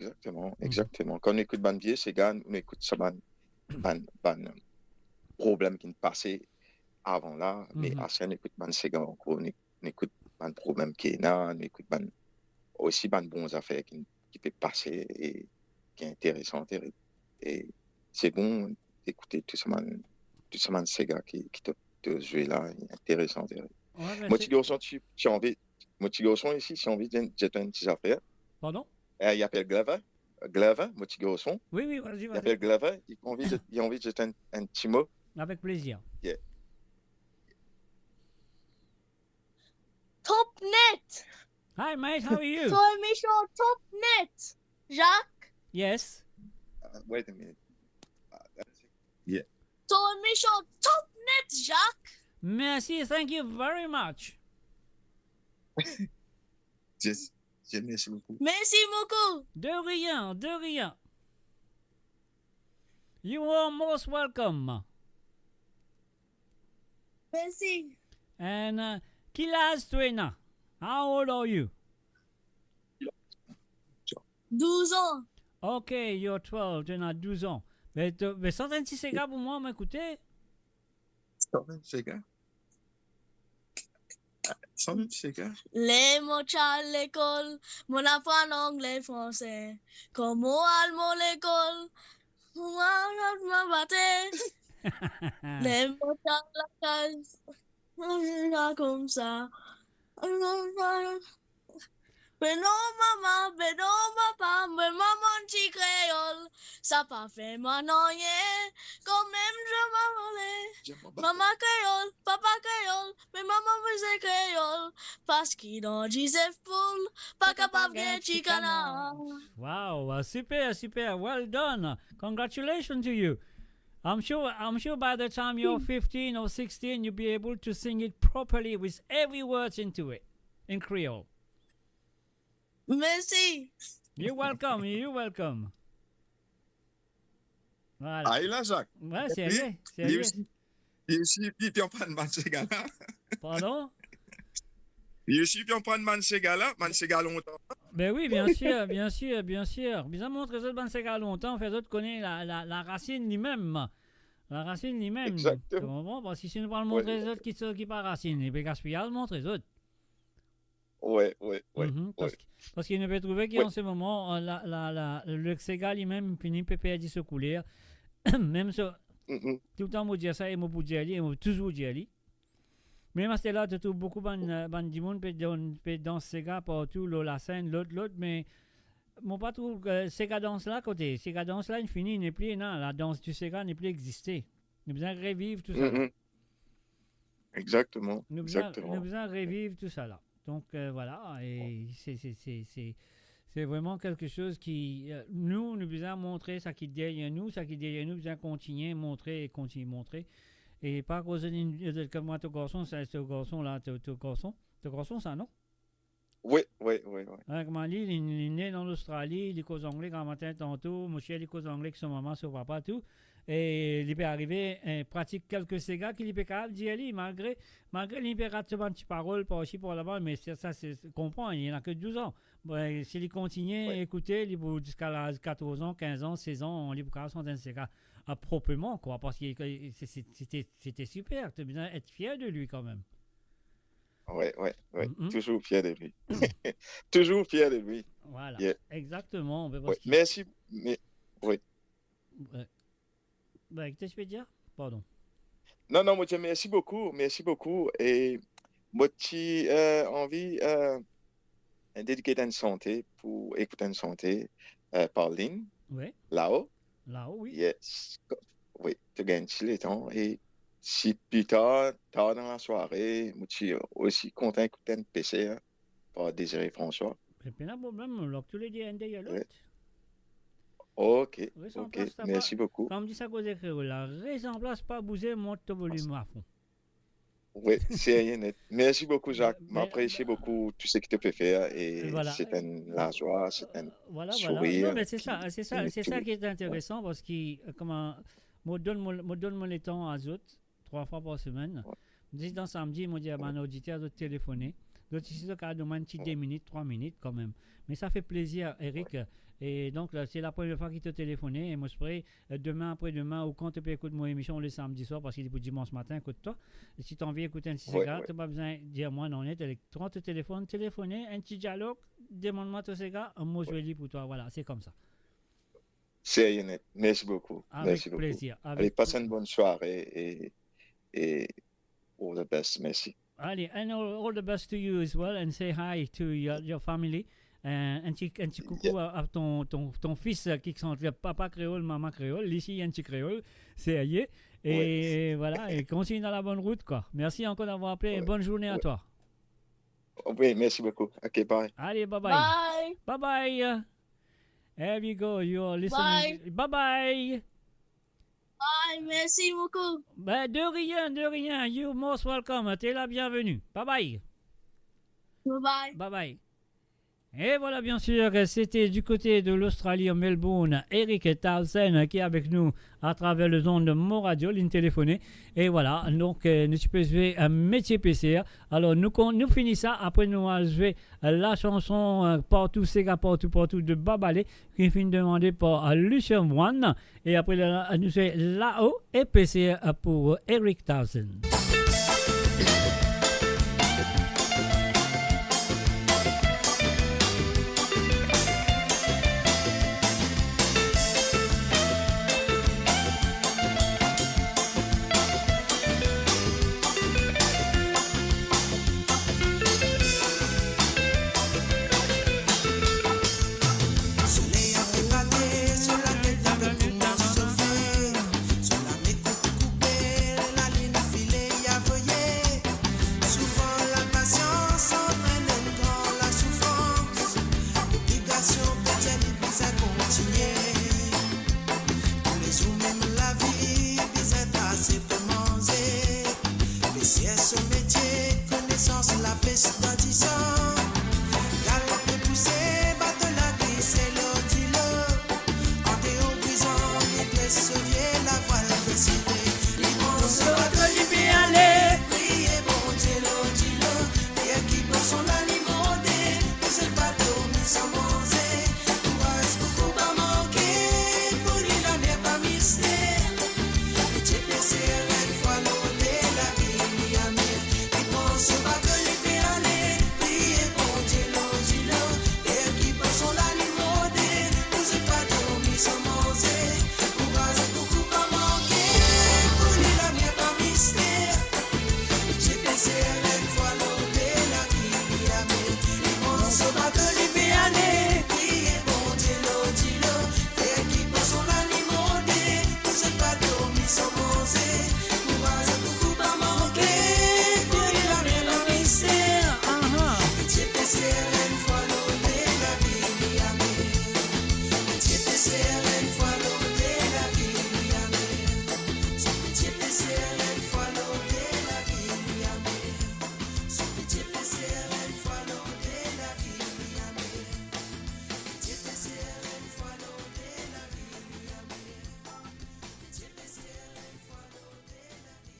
exactement. Quand on écoute ban vieux Sega, on écoute ça, ban problème qui ne passait avant là, mais assez on écoute ban Sega encore, on écoute ban problème qui est là, on écoute aussi ban bons affaires qui peut passer et qui est intéressant. Et c'est bon d'écouter tout ce man Sega qui te joue là, intéressant. Moi, petit garçon, tu as envie, mon petit garçon ici, si envie de jeter une petite affaire. Pardon? Il appelle Glover, mon petit garçon. Oui, vas-y. Il appelle Glover, il a envie de jeter un petit mot. Avec plaisir. Yeah. Top net. Hi, mate, how are you? Toi, méchant, top net. Jacques? Yes. Wait a minute. Yeah. Toi, méchant, top net, Jacques. Merci, thank you very much. Merci beaucoup. Merci beaucoup. De rien. You are most welcome. Merci. And quel âge tu as? How old are you? 12 ans. Ok, you're 12, tu as 12 ans. Mais sans un petit Sega pour moi, m'écouter? Sans un Sega? Les mots à l'école, mon apprend anglais français. Comment allemand l'école, moi je battais. Les mots à la case, comme ça. Mais non maman, mais non papa, mais maman petit créole, ça pas fait maintenant rien, quand même je m'en volais. Maman créole, papa créole, mais maman faisait créole, parce qu'il en disait full, pas capable de chicana. Wow, super, well done. Congratulations to you. I'm sure by the time you're 15 or 16, you'll be able to sing it properly with every word into it, in Creole. Merci. You're welcome. Voilà. Ah, il a Jacques. Ouais, c'est vrai. Il aussi, puis on prend man Sega là. Pardon? Il aussi, puis on prend man Sega longtemps. Ben oui, bien sûr. Bien montrer ça man Sega longtemps, fait d'autres connaît la racine lui-même. La racine lui-même. Exactement. Bon, parce que si nous parlons de montrer les autres qui pas racine, il peut gaspiller à montrer les autres. Ouais. Parce qu'il ne peut trouver qu'en ce moment, le Sega lui-même finit par perdre ce couleur. Même Tout le temps, moi dire ça et moi pour dire et moi toujours dire lui. Mais moi c'est là tu trouves beaucoup de monde peut danser gars partout la scène l'autre mais mon pas trouve que ces cadences là côté ces cadences là une finie n'est plus non la danse du Sega n'est plus exister. Nous besoin revivre tout ça. Exactement. Nous besoin revivre tout ça là. Donc voilà et c'est vraiment quelque chose qui nous besoin montrer ça qui derrière nous besoin continuer montrer et continuer montrer et pas cause de comme moi ton garçon ça ce garçon là ton garçon ça non. Oui. Comment il est né dans l'Australie, il est cause anglais quand matin tantôt, mon chien il est cause anglais avec son maman, son papa, tout. Et il peut arriver, pratique quelques ségas qu'il peut capable d'y aller, malgré il peut rater un petit parole par ici, par là-bas, mais ça, c'est comprend, il n'y en a que 12 ans. Bon, s'il continue à écouter, il peut jusqu'à 14 ans, 15 ans, 16 ans, il peut capable un ségas proprement, quoi, parce que c'était super, tu as besoin d'être fier de lui quand même. Oui. Toujours fier de lui. Toujours fier de lui. Voilà, exactement. Merci. Oui. Qu'est-ce que tu veux dire? Pardon. Non, moi, je merci beaucoup. Et moi, j'ai envie de dédier une santé pour écouter une santé par ligne. Oui. Là-haut, oui. Yes. Oui, tu gagnes le temps. Et si plus tard dans la soirée, je suis aussi content d'écouter un PC par Désiré François. Il n'y a pas de problème, là, tous les deux, l'autre. Ok, merci beaucoup. Comme dit ça, cause créole, la reste en place, pas bouger, monte ton volume à fond. Oui, c'est rien net. Merci beaucoup, Jacques. J'apprécie beaucoup tout ce que tu peux faire et voilà. C'est la joie, c'est un sourire. Voilà. Non, mais c'est ça qui est intéressant parce que, comment, moi donne le temps à autres, 3 fois par semaine. Ouais. Dans samedi, moi dis à mon auditeur de téléphoner. Donc ici, le cas de un petit 2 minutes, 3 minutes quand même. Mais ça fait plaisir, Eric. Ouais. Et donc, là, c'est la première fois qu'il t'a téléphoné. Et moi, je ferai demain, après-demain, ou quand tu peux écouter mon émission le samedi soir, parce qu'il est pour dimanche matin, écoute-toi. Et si tu as envie d'écouter un petit cigare, tu n'as pas besoin de dire moi, non, net, avec 30 téléphones, téléphoner, un petit dialogue, demande-moi ton cigare, un mot, je vais lire pour toi. Voilà, c'est comme ça. C'est Yannet. Merci beaucoup. Avec plaisir. Allez, passe une bonne soirée et all the best. Merci. Allez, and all the best to you as well, and say hi to your family. Un petit coucou à ton fils qui sont papa créole, maman créole. Ici, un petit créole, c'est aillé. Et voilà, et continue dans la bonne route, quoi. Merci encore d'avoir appelé et bonne journée à toi. Oui, merci beaucoup. Ok, bye. Allez, bye bye. Bye. Bye bye. There you go. You're listening. Bye bye. Bye, merci beaucoup. De rien. You're most welcome. T'es la bienvenue. Bye bye. Bye. Bye bye. Et voilà, bien sûr, c'était du côté de l'Australie, en Melbourne, Eric Townsend qui est avec nous à travers le zone de mon radio, ligne téléphonée. Et voilà, donc nous peux jouer un métier PCR. Alors nous finissons ça, après nous allons jouer la chanson Partout, Sega, partout de Babalé, qui finit demandée par Lucien One. Et après nous jouons là-haut et PCR pour Eric Townsend. Souvent la passion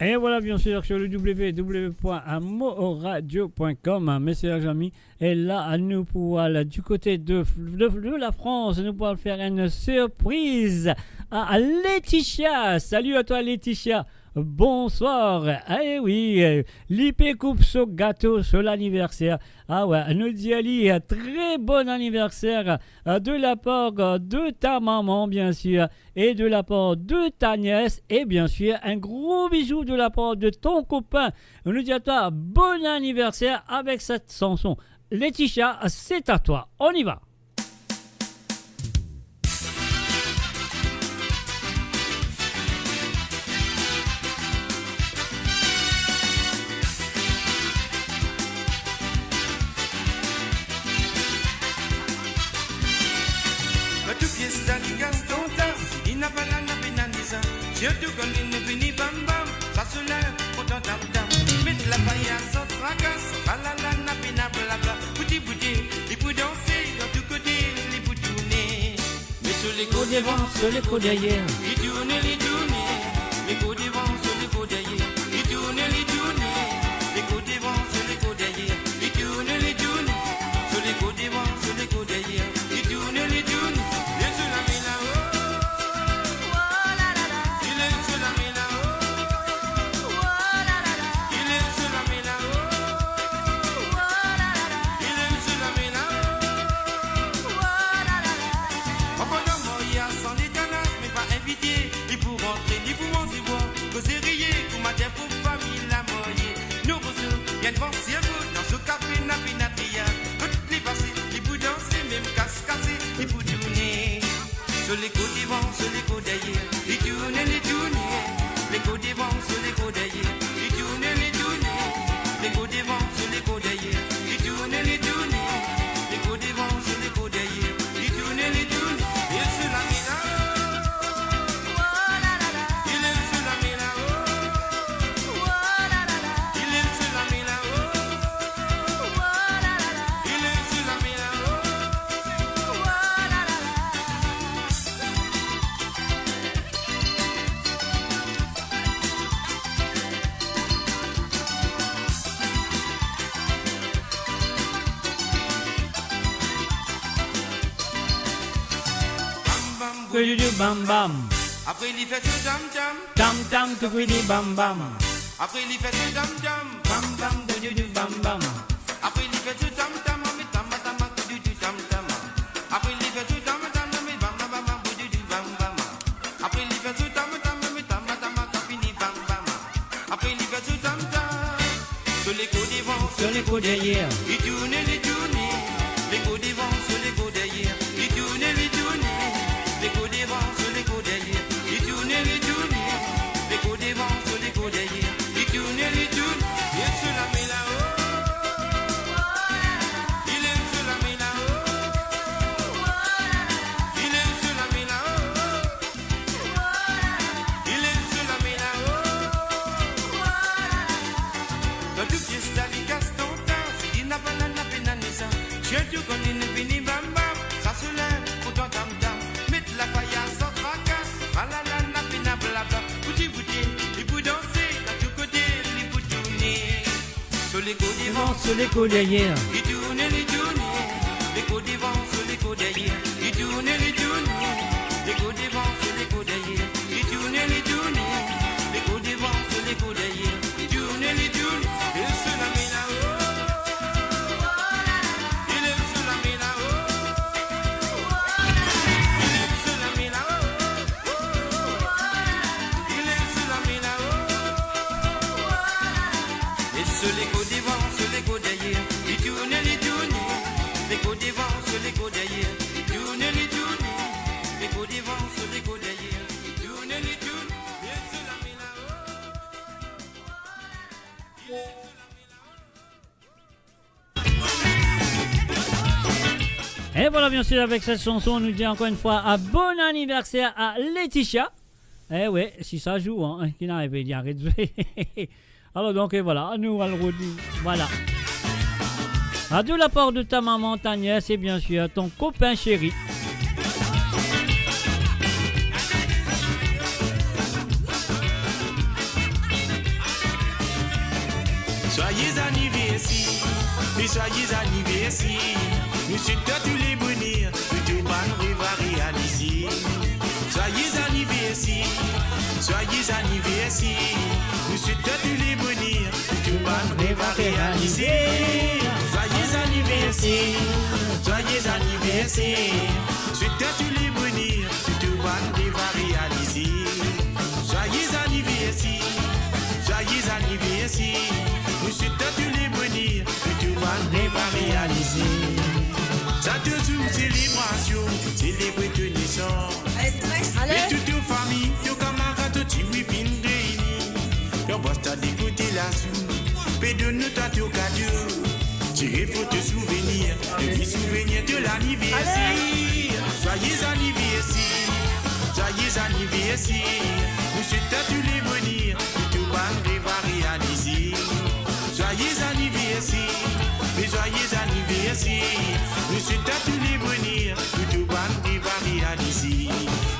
Et voilà, bien sûr, sur le www.amoradio.com, message ami. Et là, nous pourrons, du côté de la France, nous pourrons faire une surprise à Laetitia. Salut à toi, Laetitia. Bonsoir. Eh oui, l'IP coupe ce gâteau sur l'anniversaire. Ah ouais, nous dit Ali, très bon anniversaire de la part de ta maman, bien sûr, et de la part de ta nièce, et bien sûr, un gros bisou de la part de ton copain. On nous dit à toi, bon anniversaire avec cette chanson. Laetitia, c'est à toi. On y va. Surtout quand il ne finit bam bam, ça se lève, pourtant tam tam. Mettre la paillasse, ça tracasse, balala, napina, blabla. Bouti bouti, il peut danser, dans tout côté, il peut tourner. Mais sur les côtes devant, sur les côtes derrière, il tourne, les côtes devant, sur les côtes derrière, il tourne, les côtes devant, sur les côtes derrière, il tourne, sur les côtes devant, sur les côtes derrière, il tourne, et sur la main là-haut. Dans ce café, napinatria, toutes les passées, les bouts dansés, même casse-cassés, les bouts tournés. Sur les côtes devant, sur les côtes derrière, les tournent, les côtes devant, sur les côtes derrière, les tournent, les côtes devant, sur les côtes derrière, les tournent, les côtes devant, sur les côtes derrière, les tournent, et sur la mina. Bam bam. Après il fait ce jam jam. Tam tam que dit bam bam. Après il fait ce jam jam. Bam bam du bam bam. Après il fait ce jam jam. Mais tam tam que du jam jam. Après il fait ce jam jam. Mais bam bam du bam bam. Après il fait ce jam jam. Mais tam que fini bam bam. Après il fait ce jam jam. Sur les côtes devant, sur les côtes derrière. Il tourne, les côtes devant, sur les côtes derrière. Il tourne, les côtes devant, sur les côtes derrière. Il tourne, les côtes devant, sur les côtes derrière. Il tourne, et sur la main là-haut. Il est sur la main là-haut. Il est sur la main là-haut. Il est sur la main là-haut. Dans tout pied, c'est à l'icas ton temps. Il n'a pas la pénanisa. Je te connais, ne finis bam bam. Ça se lève, pourtant tam tam. Mettre la paillasse, ça tracasse. Balala, napina, blabla. Bouti bouti, il peut danser. Dans tout côté, il peut tourner. Sur les côtes devant, sur les côtes derrière. il tourne, les côtes devant, sur les côtes derrière. Il tourne, les côtes devant, sur les côtes derrière. Il tourne, les côtes devant, sur les côtes derrière. Il tourne, et sur la main là-haut. Il est sur la main là-haut. Il est sur la main là-haut. Il est sur la main là-haut. Et sur les côtes devant, sur les côtes derrière. Il tourne, les côtes devant, sur les côtes derrière. Il tourne, les côtes devant, sur les côtes derrière. Il tourne, et sur la main là-haut. Et voilà, bien sûr, avec cette chanson, on nous dit encore une fois un bon anniversaire à Laetitia. Eh ouais, si ça joue, hein, qui n'arrive pas à dire, arrête de jouer. Alors donc, et voilà, nous allons redire, voilà. De la part de ta maman, ta nièce et bien sûr ton copain chéri. Joyeux anniversaire, et joyeux anniversaire. Nous souhaitons tous les bonheurs, que tout bonne rêve à réaliser. Joyeux anniversaire, joyeux anniversaire. Nous souhaitons tous les bonheurs, que tout bonne rêve à réaliser. Joyeux anniversaire, joyeux anniversaire. Souhaitons tous les bonheurs, que tout bonne rêve à réaliser. Joyeux anniversaire, joyeux anniversaire. Nous souhaitons tous les bonheurs, que tout bonne rêve à réaliser. Chaque jour, célébration, célébrer de naissance. Et toute ta famille, tes camarades, tu oui, fin réunis. Ton boss t'a d'écouter la soupe, et de nous t'as tout cadeau. Tu faut te souvenir, de souvenir de l'anniversaire. Joyeux anniversaire, joyeux anniversaire. Nous souhaitons tous les bonheurs, que tout bonne rêve à réaliser. Joyeux anniversaire, et joyeux anniversaire. Nous souhaitons tous les bonheurs, que tout bonne rêve à réaliser.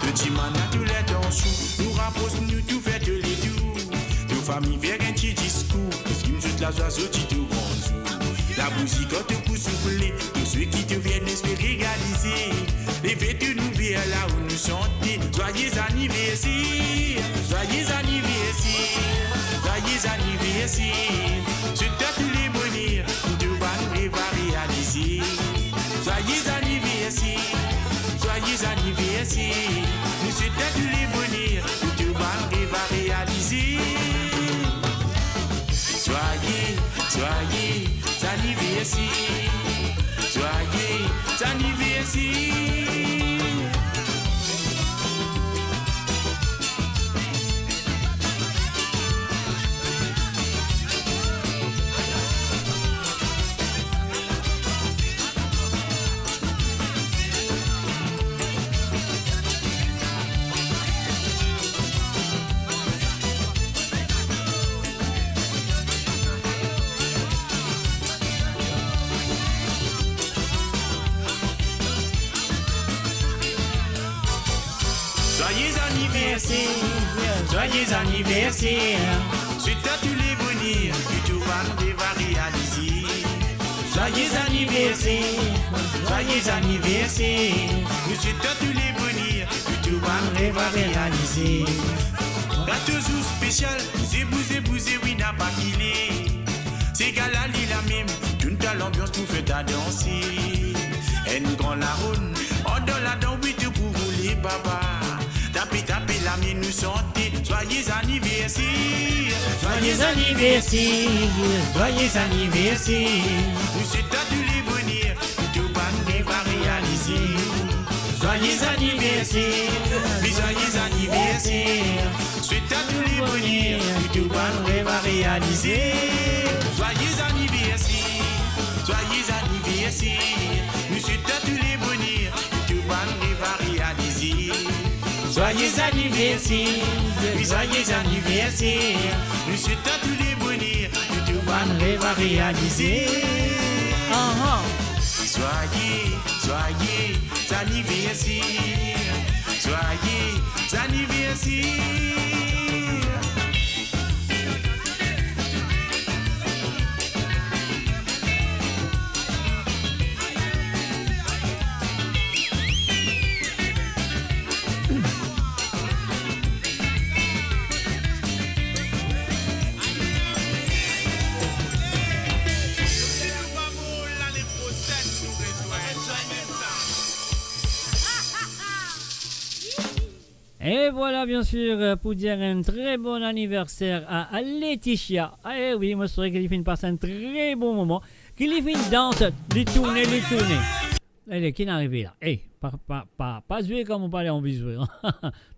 Petit man a tout l'intention, nous rapprochons, nous tout fait les tours. Nos familles vers un petit discours, parce qu'ils me souhaitent la joie, sauter tout grand jour. La musique a te coup souffler, tous ceux qui te viennent espérer réaliser. Les vêtus nous verront là où nous chanter. Joyeux anniversaire, joyeux anniversaire, joyeux anniversaire. Je t'ai tous les bonheurs, tout bonne rêve à réaliser. Joyeux anniversaire, joyeux anniversaire. Nous souhaitons tous les bonheurs, tout bonne rêve à réaliser. Joyeux, joyeux anniversaire, joyeux anniversaire. Joyeux anniversaire, suite à tous les bonheurs que tout monde va réaliser. Joyeux anniversaire, joyeux anniversaire, suite à tous les bonheurs que tout monde va réaliser. Gâteau spécial, bousez, oui, n'a pas qu'il est. C'est gala, la même, toute l'ambiance pour faire ta danser. Et nous grand la ronde, on donne la dent, oui, tout pour vous les papas. Tapez la mienne, nous chanter. Joyeux anniversaire, joyeux anniversaire, joyeux anniversaire. Nous souhaitons tous les bonheurs, que tout monde va réaliser. Joyeux anniversaire, joyeux anniversaire. Souhaitons tous les bonheurs, que tout monde va réaliser. Joyeux anniversaire, joyeux anniversaire. Nous souhaitons tous les bonheurs, que tout monde va réaliser. Joyeux anniversaire, joyeux anniversaire. Nous souhaitons tous les bonheurs, que tout le monde rêve à réaliser. Joyeux anniversaire, joyeux anniversaire. Et voilà, bien sûr, pour dire un très bon anniversaire à Laetitia. Ah eh oui, moi, je souhaite qu'il finisse passer un très bon moment. Qu'il finisse danse, les tourner. Allez, qui est arrivé là? Eh, pas jouer comme on parlait en jouer.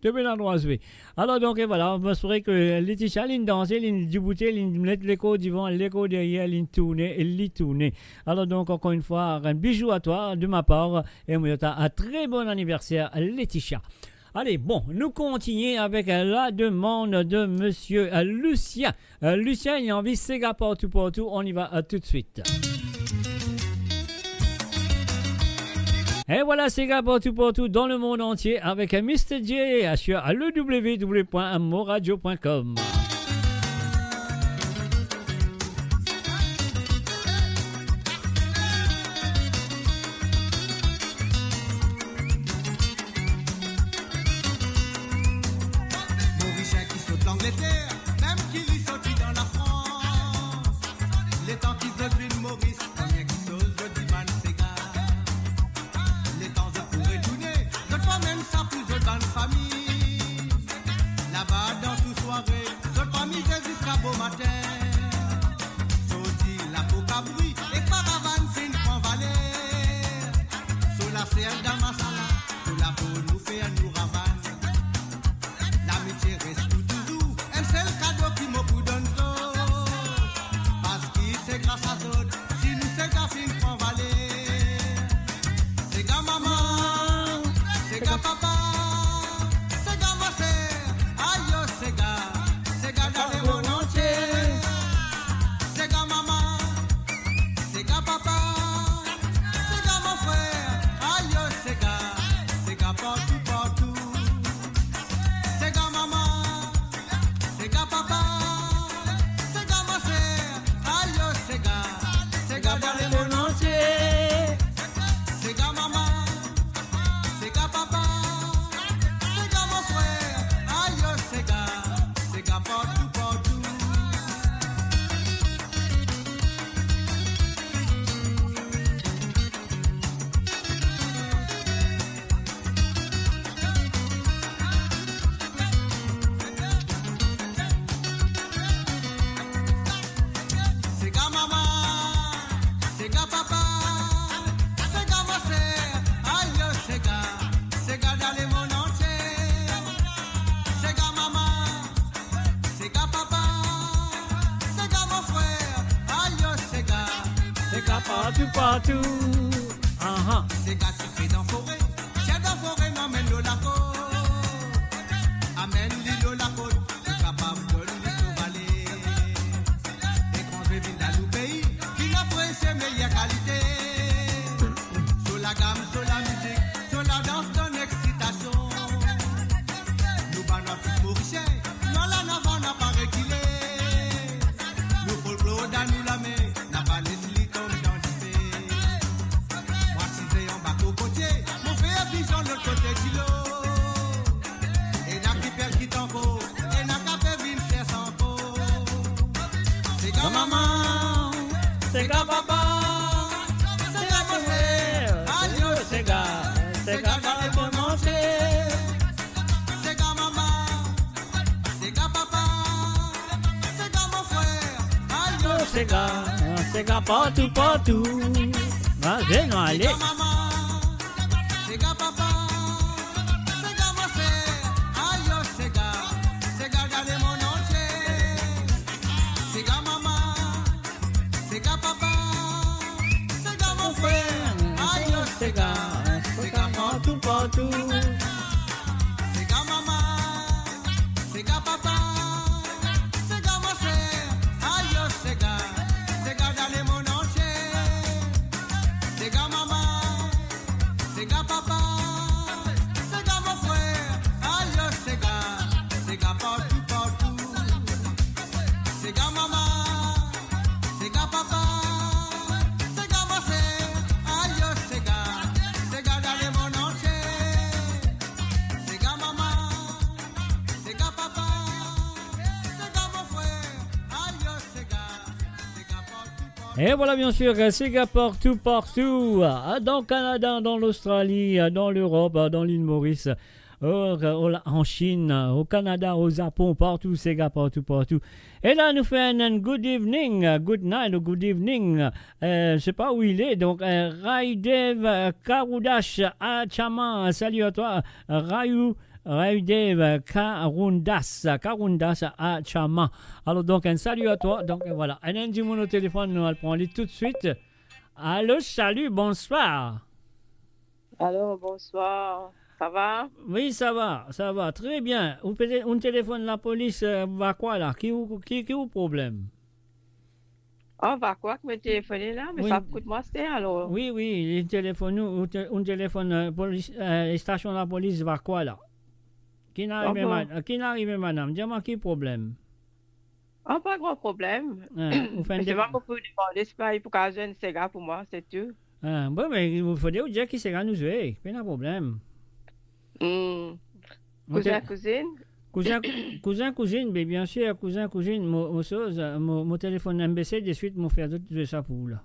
Tu peux l'endroit jouer. Alors, donc, et voilà, je me souhaite que Laetitia, elle danse, elle débouter, elle met l'écho devant, l'écho derrière, elle tourne. Alors, donc, encore une fois, un bijou à toi, de ma part. Et moi, un très bon anniversaire, Laetitia. Allez, bon, nous continuons avec la demande de monsieur Lucien. Lucien, il a envie de Sega partout, on y va tout de suite. Et voilà, Sega partout dans le monde entier avec Mr. J sur le www.moradio.com. partout, partout. C'est gars sucré dans forêt, chien dans forêt m'amène l'eau la côte. Amène l'île la côte, le capable de nous vallée. Et quand je viens dans le pays, il apprécie meilleure qualité. Sur la gamme, sur la musique, sur la danse, ton excitation. Nous bannons tous mauriciens, non la nava n'a pas reculé. Nous folklore dans nous la main, n'a pas laissé tomber dans le pays. Moi si j'ai en bas au côté, mon frère vision l'autre côté du lot. Et n'a qui perd qui t'en faut, et n'a qu'à faire vivre faire sans peau. C'est quand maman, c'est quand papa, c'est quand mon frère, adieu c'est quand papa pour manger. C'est quand maman, c'est quand papa, c'est quand mon frère, adieu c'est quand partout, partout. Vas-y, non, allez. c'est quand maman, c'est quand papa, c'est quand mon frère, adieu c'est quand garder mon entier. C'est quand maman, c'est quand papa, c'est quand mon frère, adieu c'est quand partout, partout. C'est quand maman, c'est quand papa, c'est quand mon frère, adieu c'est quand garder mon entier. C'est quand maman, c'est quand papa, c'est quand mon frère, adieu c'est quand partout, partout. C'est quand maman, c'est quand papa, c'est quand mon frère, adieu c'est quand garder mon entier. C'est quand maman, c'est quand papa, c'est quand mon frère, adieu c'est quand partout. Et voilà, bien sûr, Sega partout, partout. Dans le Canada, dans l'Australie, dans l'Europe, dans l'île Maurice, en Chine, au Canada, au Japon, partout, Sega partout, partout. Et là, nous faisons un good evening, good night, good evening. Je ne sais pas où il est. Donc, Raidev Karudash Achama, salut à toi. Raidev Karundas Achama. Alors, donc, un salut à toi. Donc, voilà. Un indice au téléphone, nous allons prendre tout de suite. Allô, salut, bonsoir. Allô, bonsoir. Ça va? Oui, ça va, très bien. On téléphone la police, va quoi là? Qui vous problème? On va quoi que me téléphoner là? Mais Oui. ça coûte moi, c'est alors. Oui, on téléphone police, station de la police, va quoi là? Qui n'arrive, madame? Dis-moi qui problème? Oh, pas grand problème. Vous faites Je vais beaucoup demander, c'est pas pour qu'un jeune Sega pour moi, c'est tout. Bon, mais il faut dire qui c'est nous jouer, pas de problème. Cousin, cousine? Cousine, mais bien sûr, cousine, mon téléphone MBC, de suite, mon frère de ça pour là.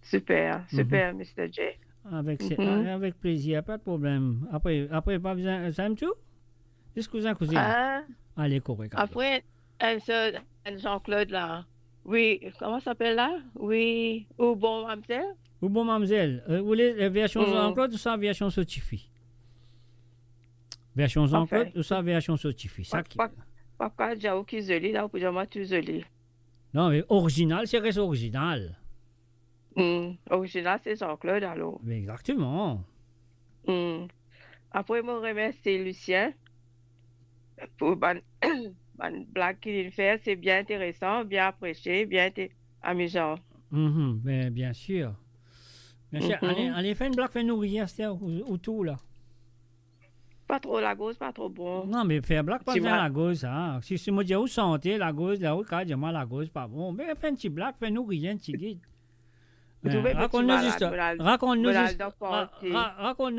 Super, Mr. J. Avec plaisir, pas de problème. Après pas besoin, ça aime tout? Juste cousine. Allez, correct. Après, un Jean-Claude là. Oui, comment ça s'appelle là? Oui, ou bon mademoiselle? Ou bon mademoiselle. Vous voulez la version Jean-Claude ou ça version certifiée? Version Jean-Claude ou ça version certifiée? Papa, j'ai ou qui zoli là, ou pour moi tout zoli. Non, mais original, c'est reste original. Original, c'est Jean-Claude alors. Exactement. Après, mon remercie Lucien pour une blague qu'il fait. C'est bien intéressant, bien apprécié, bien amusant. Mais bien sûr. Allez, fais une blague, fais-nous rire, ou tout là. Pas trop la gauche, pas trop bon. Non, mais faire blague, pas bien la gauche. Hein. Si je me dis où santé, la gauche, là où quand moi la gauche, pas bon. Mais fais une petite blague, fais-nous rire, un petit guide. Raconte-nous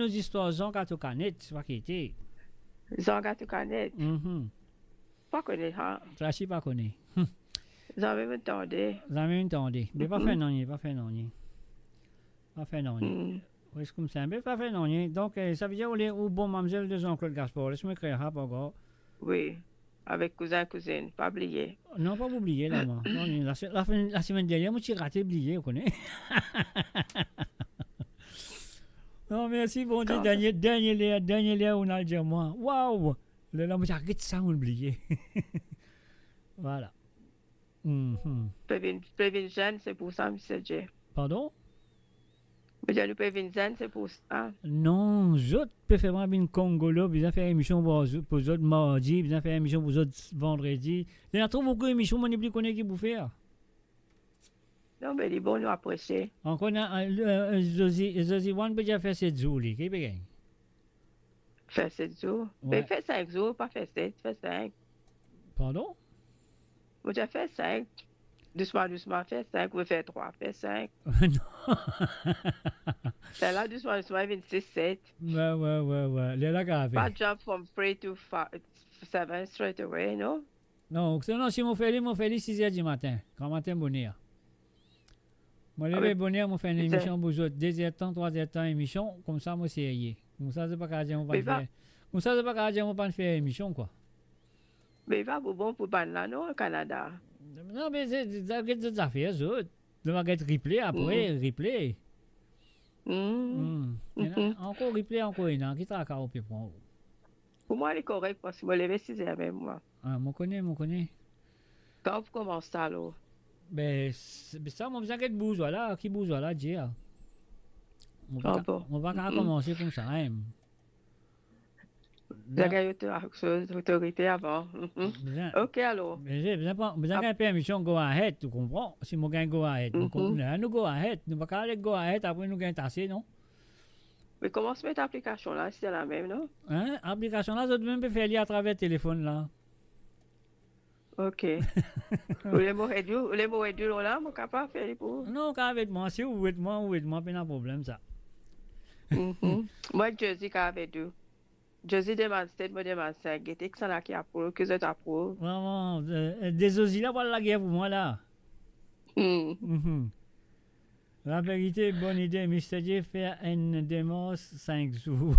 histoires, Jean Gato Canette, c'est pas qui était. Jean Gato Canette? Pas connu, hein? Ça, je pas connu. J'en vais m'entendre. Mais pas fait non, pas fait non. Oui, c'est comme ça, mais pas fait non. Donc, ça veut dire où bon mademoiselle de Jean-Claude Gaspard, laisse-moi écrire, pas encore. Oui, avec cousine, pas oublier. Non, pas oublier, là, moi. La semaine dernière, moi, j'ai raté oublié, vous connaissez. Non, merci, bon Dieu, dernier on a le dire, moi. Waouh! Là, moi, j'arrête ça, on oublié. Voilà. Prévine jeune, c'est pour ça, M. J. Pardon? Mais nous pouvons venir, c'est pour ça. Non, je préfère venir Congolo, bien faire émission pour les autres mardi, bien faire émission pour les autres vendredi. Il y a trop beaucoup d'émissions, on n'est plus connu qui pour faire. Non, mais les bons nous apprécier. Encore un Zozi One peut déjà faire 7 jours, qui peut gagner. Faire 7 jours. Ouais. Mais fais 5 jours, pas faire 7, fais 5. Pardon? Moi, j'ai fait 5. Doucement, fais 5. Ou faire 3, fais 5. Non. C'est là, doucement, 26, 7. Ouais. Les là, grave. Pas jump from 3 to 7 straight away, non? Non, si mon fait 6 h du matin. Quand matin, bonheur. Moi, le bonheur, moi, fait une émission pour vous autres. 2 h temps, 3 h temps, émission. Comme ça, moi, c'est ayé. Comme ça, c'est pas qu'à dire, on pas faire. Comme ça, c'est pas qu'à dire, on pas faire émission, quoi. Mais il va bon pour là, non, au Canada. Non, mais c'est des affaires, autres. Le magasin replay après, replay. Encore replay, encore une. Qui t'a au pied pour Pour moi, il est correct parce que je me lève 6 h même, moi. Ah, je connais. Quand vous commencez ça, alors? Ben, ça, mon besoin de bourgeois là, qui bourgeois là, dire. On va commencer comme ça, hein. Vous avez autorité avant. Ok, alors. Mais j'ai besoin de permission go ahead, tu comprends? Si moi gagne go ahead, nous go ahead. Nous ne pouvons pas aller go ahead après nous gagne tassé, non? Mais comment se met l'application là, c'est la même, non? Hein? L'application là, je dois même faire lire à travers le téléphone là. Ok. Vous les mots réduits là, je suis capable de faire pour. Non, avec moi, si vous êtes moi, pas de problème ça. Moi, Jersey, avec deux. Jersey demande 7, moi demande 5. Et que ça là qui approuve, que ça t'approuve. Vraiment, des osils là, voilà la guerre pour moi là. La vérité, bonne idée, Mr. J, faire une démence 5 jours.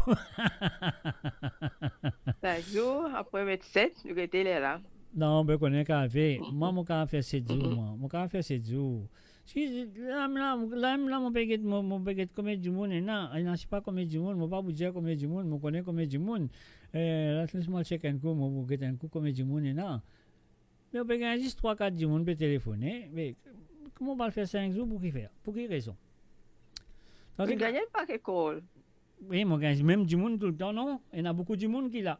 5 jours, après mettre 7, nous étions là. Non, je connais qu'à faire. Moi, mon cas fait 7 jours. Mon cas fait 7 jours. Si là, mon paquet comme du monde, non, il n'a pas comme du monde, je ne pas vous dire comme du monde, je connais comme du monde. Là, laisse-moi checker un coup, je vais un coup comme du monde, non. Mais on peut gagner juste 3-4 du monde pour téléphoner. Mais comment on va le faire 5 jours pour qui faire? Pour quelle raison? Vous ne gagnez pas quelque chose. Oui, on gagne même du monde tout le temps, non? Il y en a beaucoup du monde qui l'a.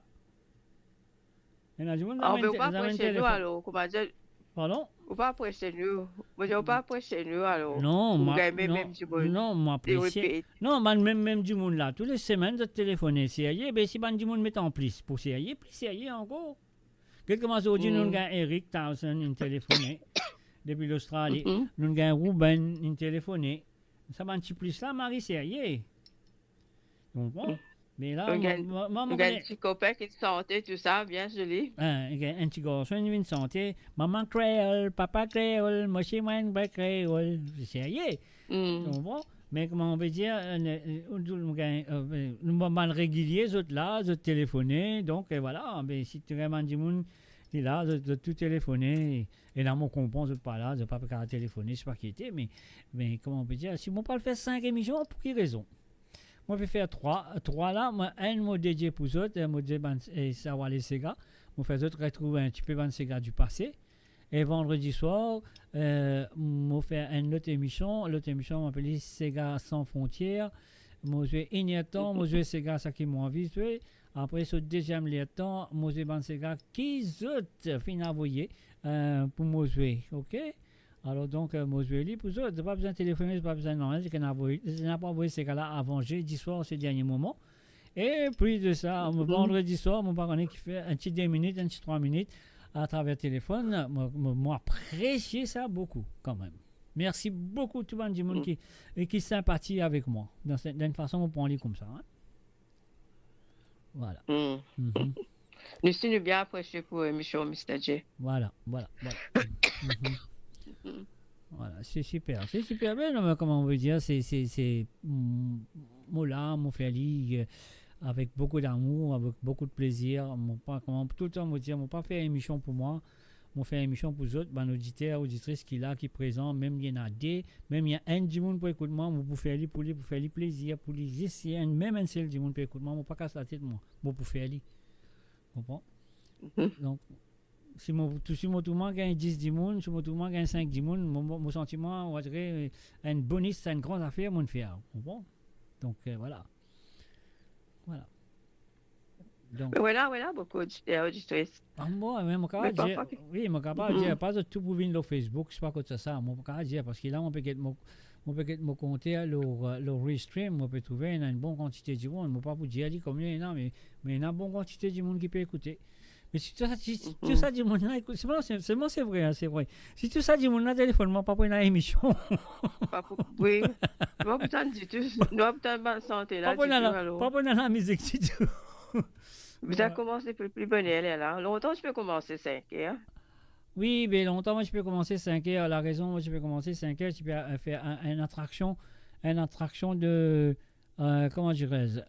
Il y en a du monde qui l'a. On ne peut pas prêcher nous alors, comment dire? Pardon? On ne peut pas prêcher nous. Moi, je ne peux pas prêcher nous alors. Non, moi, apprécier. Non, même du monde là. Toutes les semaines, je téléphone sérieux. Ben, si du monde met en plus pour sérieux, plus sérieux encore. Quelque chose aujourd'hui, nous avons Eric Towson, une téléphoné. Depuis l'Australie. Nous avons Ruben, une téléphoné. Ça va un petit plus là, Marie sérieux. Donc bon. Mais là, un petit copain qui te sentait, tout ça, bien joli. Un petit garçon, une santé. Maman créole, papa créole, moi chez moi, une créole. C'est sérieux. Bon, mais comment on peut dire, nous sommes réguliers, autres là, autres téléphoner. Donc voilà, mais si tu remandes du monde, il est là, de tout téléphoner. Et là, mon comprend, je ne pas là, je ne pas qu'à téléphoner, je ne sais pas qui était. Mais comment on peut dire, si on peut faire 5 émissions, pour quelle raison? Moi, je vais faire 3 là. Moi, un mot dédié pour eux autres, un mot dédié et ça va les Sega. Moi, je vais retrouver un petit peu de Sega du passé. Et vendredi soir, je vais faire une autre émission. L'autre émission, on m'appelle Sega sans frontières. Moi, je vais ignotant, moi, je vais Sega, ça qui m'a envie. Après, ce deuxième temps, moi, je vais Sega qui autres fin envoyé pour moi jouer. OK? Alors donc, moi je vais lire pour ça, je n'ai pas besoin de téléphoner, je n'ai pas besoin de rien, je n'ai pas envoyé ces gars-là avant jeudi soir, ce dernier moment. Et puis de ça, vendredi soir, mon parent qui fait un petit 2 minutes, un petit 3 minutes à travers le téléphone, moi apprécié ça beaucoup quand même. Merci beaucoup tout le monde qui sympathie avec moi, d'une façon on peut en lire comme ça. Hein? Voilà. Nous sommes bien appréciés pour l'émission Mr. J. Voilà. Voilà, c'est super. Mais non, comment on veut dire, c'est Mola, mon Feli, avec beaucoup d'amour, avec beaucoup de plaisir. Tout le temps, je ne pas faire émission pour moi, je fais émission pour les autres, auditeurs, auditrices qui présent, même il y en a des, même il y a un du monde pour écouter moi, pour faire plaisir, pour les essayer, même un seul du monde pour écouter moi, je ne pas casser la tête, moi, pour faire lui. Comprends? Donc, Si mon tout monde gagne 10 dimoun, si mon tout monde gagne 5 dimoun, mon sentiment, on va dire, un bonus, c'est une grande affaire, mon faire. Bon. Donc, voilà. Voilà. Donc, Mais voilà, beaucoup d'auditrices. moi, mais mon Mais capable parfois, dire, oui, mon capable dire, pas de tout pour venir sur Facebook, c'est pas comme ça. Mon capable dire, parce que là, on peut me compter le restream, on peut trouver une bonne quantité de monde. Je ne peux pas vous dire combien il y en a, mais il y a une bonne quantité de monde qui peut écouter. Mais si tout ça du monde là, écoute, c'est vrai, hein, c'est vrai. Si tout ça du monde là, téléphone-moi pas pour une émission. Oui, pas pour tant du tout. Nous avons tant de bonne santé là. Pas pour la musique du tout. Vous avez commencé plus bonne elle est là. Longtemps, tu peux commencer 5 heures. Oui, mais longtemps, moi, je peux commencer 5 heures. La raison, moi, je peux commencer 5 heures, tu peux faire une attraction de, comment dirais-je,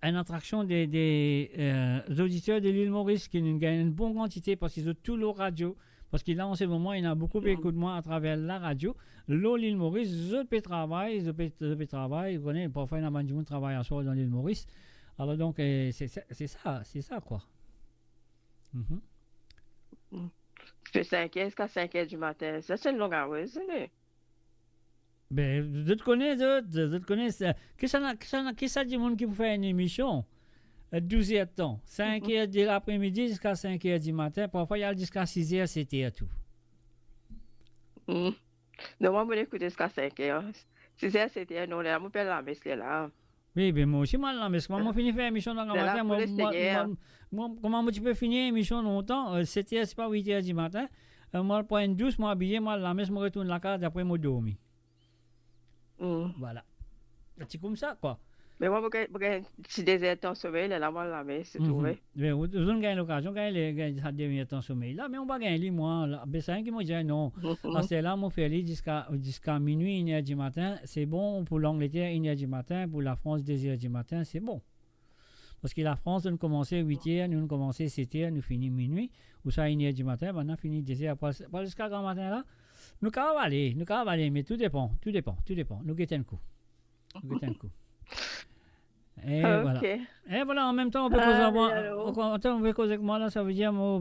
une attraction des auditeurs de l'île Maurice qui nous gagnent une bonne quantité parce qu'ils ont tout leur radio. Parce que là, en ce moment, il y a beaucoup d'écoutements à travers la radio. L'île Maurice, je peux travailler, vous connaissez, parfois, il y a du monde qui travaille à soir dans l'île Maurice. Alors, donc, c'est ça, quoi. Tu fais 5 heures jusqu'à 5 heures du matin. Ça, c'est une longue heure, isn't it? Ben, je te connais. Qu'est-ce que ça dit, monde qui peut faire une émission 12 heures de temps, 5 heures de l'après-midi jusqu'à 5 heures du matin. Parfois, il y a jusqu'à 6 heures, 7 heures, tout. Non, moi, je vais écouter jusqu'à 5 heures. 6 heures, 7 heures, non, là, je vais la messe là. Oui, ben moi aussi, mais comment finir faire émission dans le matin? Comment tu peux finir émission longtemps? 7 heures, c'est pas 8 heures du matin. Moi, je prends une douce, moi, habillé, moi, la messe, je retourne la case, après, je dormi. Voilà. C'est comme ça, quoi. Mais moi, si des heures de temps sommeil, là, moi, la messe, c'est tout, oui. Mais vous avez l'occasion, gagner des temps sommeil là, mais on va gagner, moi, ben, c'est un qui m'a dit, non, c'est là, mon fait jusqu'à minuit, 1h du matin, c'est bon, pour l'Angleterre, 1h du matin, pour la France, 2h du matin, c'est bon. Parce que la France, nous commençons 8h, nous commençons 7h, nous finissons minuit, ou ça, 1h du matin, maintenant, finit 2h, après jusqu'à grand matin, là, nous cavaler, mais tout dépend, nous guettons un coup. Et voilà. Et voilà, en même temps, on peut causer avec moi, là, ça veut dire, bon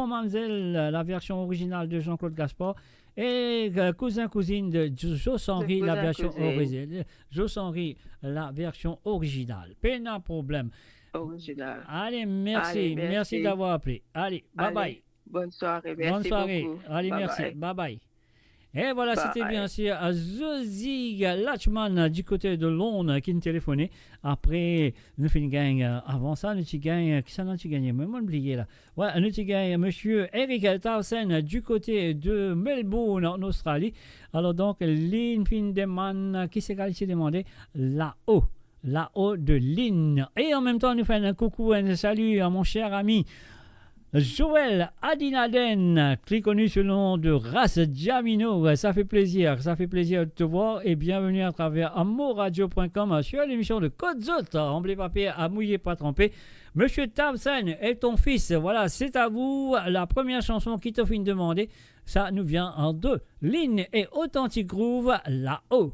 mademoiselle, la version originale de Jean-Claude Gaspard, et cousine de Jos Henry, la version originale. Jos Henry, la version originale. Pas de problème. Original. Allez, merci d'avoir appelé. Allez, bye. Bonne soirée, merci beaucoup. Allez, merci, bye. Et voilà, c'était bien sûr Zozy Latchman du côté de Londres qui nous téléphonait. Après, nous faisons gagne. Avant ça, nous gagnons. Qui ça, nous gagnons? Même oublié là. Ouais, nous gagnons monsieur Eric Towson du côté de Melbourne en Australie. Alors donc, Lynn Findeman, qui s'est demandé là-haut de Lynn. Et en même temps, nous faisons un coucou, un salut à mon cher ami Joël Adinaden, qui est connu sous le nom de Ras Jamino. Ça fait plaisir de te voir et bienvenue à travers amourradio.com sur l'émission de Côte Zot. Emblée papier à mouiller, pas tremper. Monsieur Towson et ton fils, voilà, c'est à vous. La première chanson qui t'a fait demander, ça nous vient en deux. Lynn et Authentic Groove, là-haut.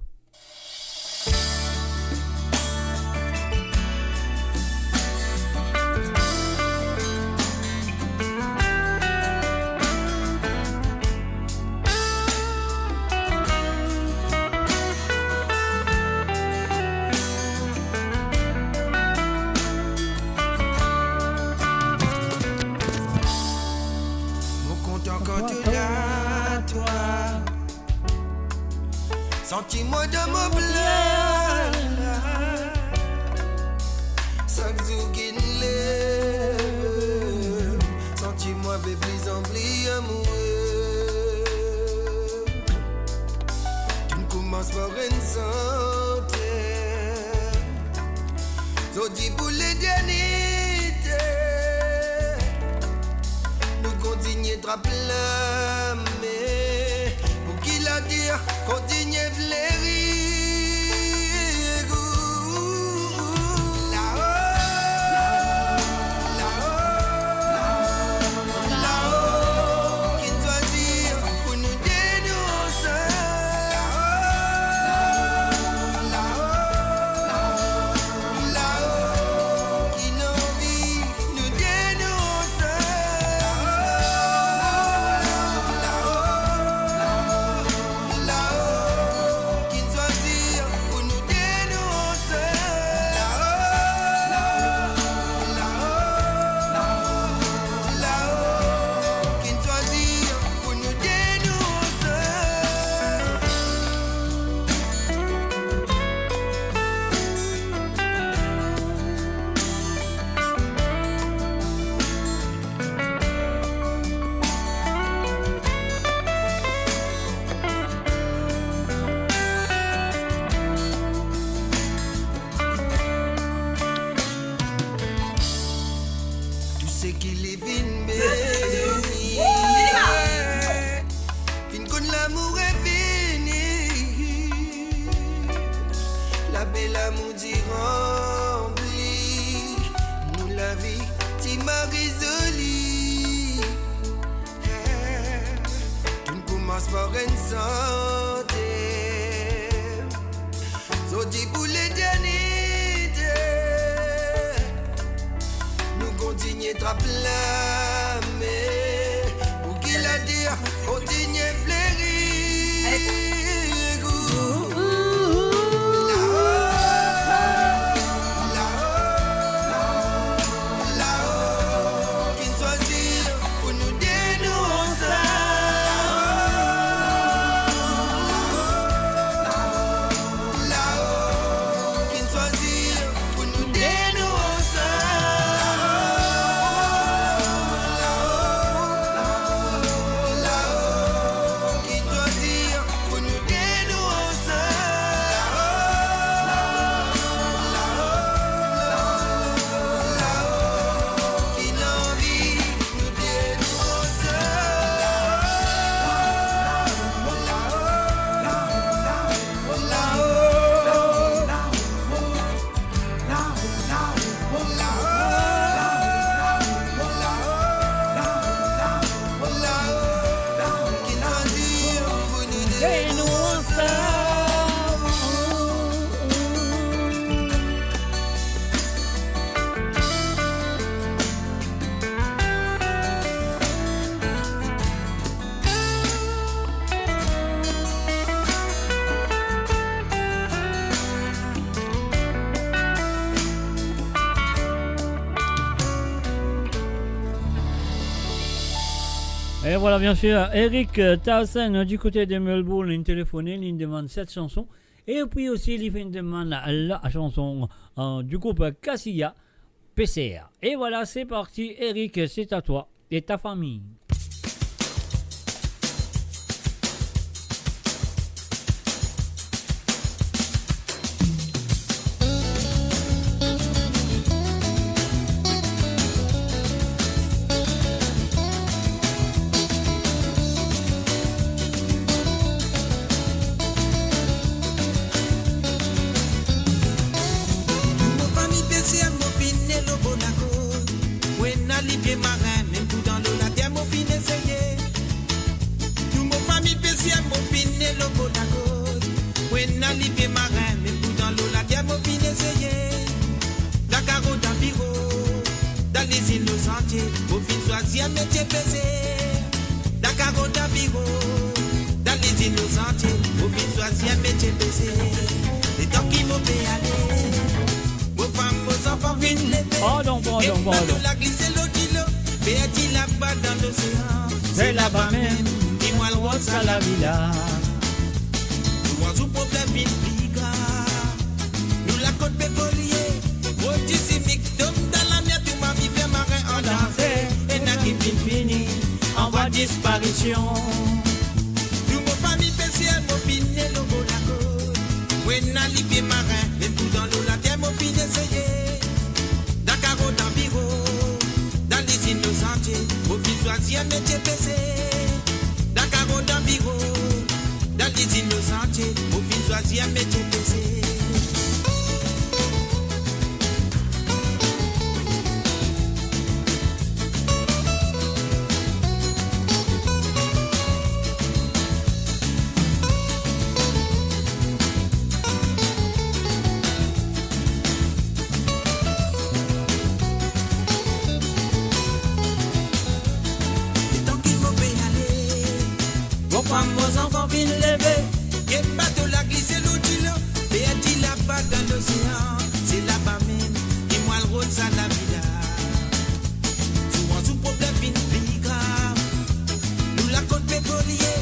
Senti-moi de mon bleu, chaque jour qui nous lève. Senti-moi bébé oublie amoureux. Tu ne commences par une santé. Zodi pour les derniers. Nous continuons de rappeler, mais pour qui l'a dire, continuez de nous transport en santé. So di pour l'éternité, nous continuons à blâmer. Pour qu'il a dit, continuez fleurir. Et voilà, bien sûr, Eric Townsend du côté de Melbourne, il téléphoné, il demande cette chanson. Et puis aussi, il fait une demande la chanson du groupe Cassia, PCR. Et voilà, c'est parti, Eric, c'est à toi et ta famille. C'est là-bas même, dis-moi le rose à la villa. Nous avons un problème plus grave. Nous la côte pécolier, au-dessus simique, dans la mer, tout m'a mis fait marin en danser. Et n'a qui fini, en voie disparition. Nous, mon famille spéciale, mon finé, le beau la côte. Oui, n'a libé marin, mais tout dans l'eau, la terre, mon finé, essayé. Dakar, dans Biro, dans les innocentiers. Au choisir un métier PC, Dakar dans Biro, dans les innocentiers, au fin choisir un métier PC. Vamos encore bien lever, et pas de la glisser l'outil là, et elle dit là-bas dans l'océan, c'est là-bas même, dis-moi le rôle ça la vida. Souvent sous problème une plus grave, nous la côte pécolier,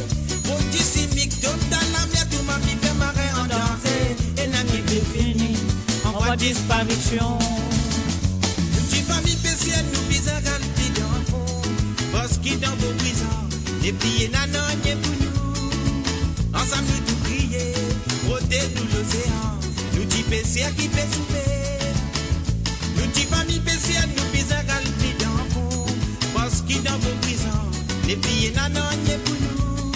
pour du simique, dans la mer, tout m'a mis fait marin en danser, et n'a qui fait fini, en voie disparition. Une petite famille spéciale, nous bisons à galerie d'enfants, parce qu'il dans vos prisons. Et puis nanan pour nous, ensemble nous tout crier, protéger nous l'océan, nous dit PCR qui fait souffrir, nous dit famille PCR nous pis à galerie d'enfants, parce qu'il dans vos prisons, et puis nanan pour nous,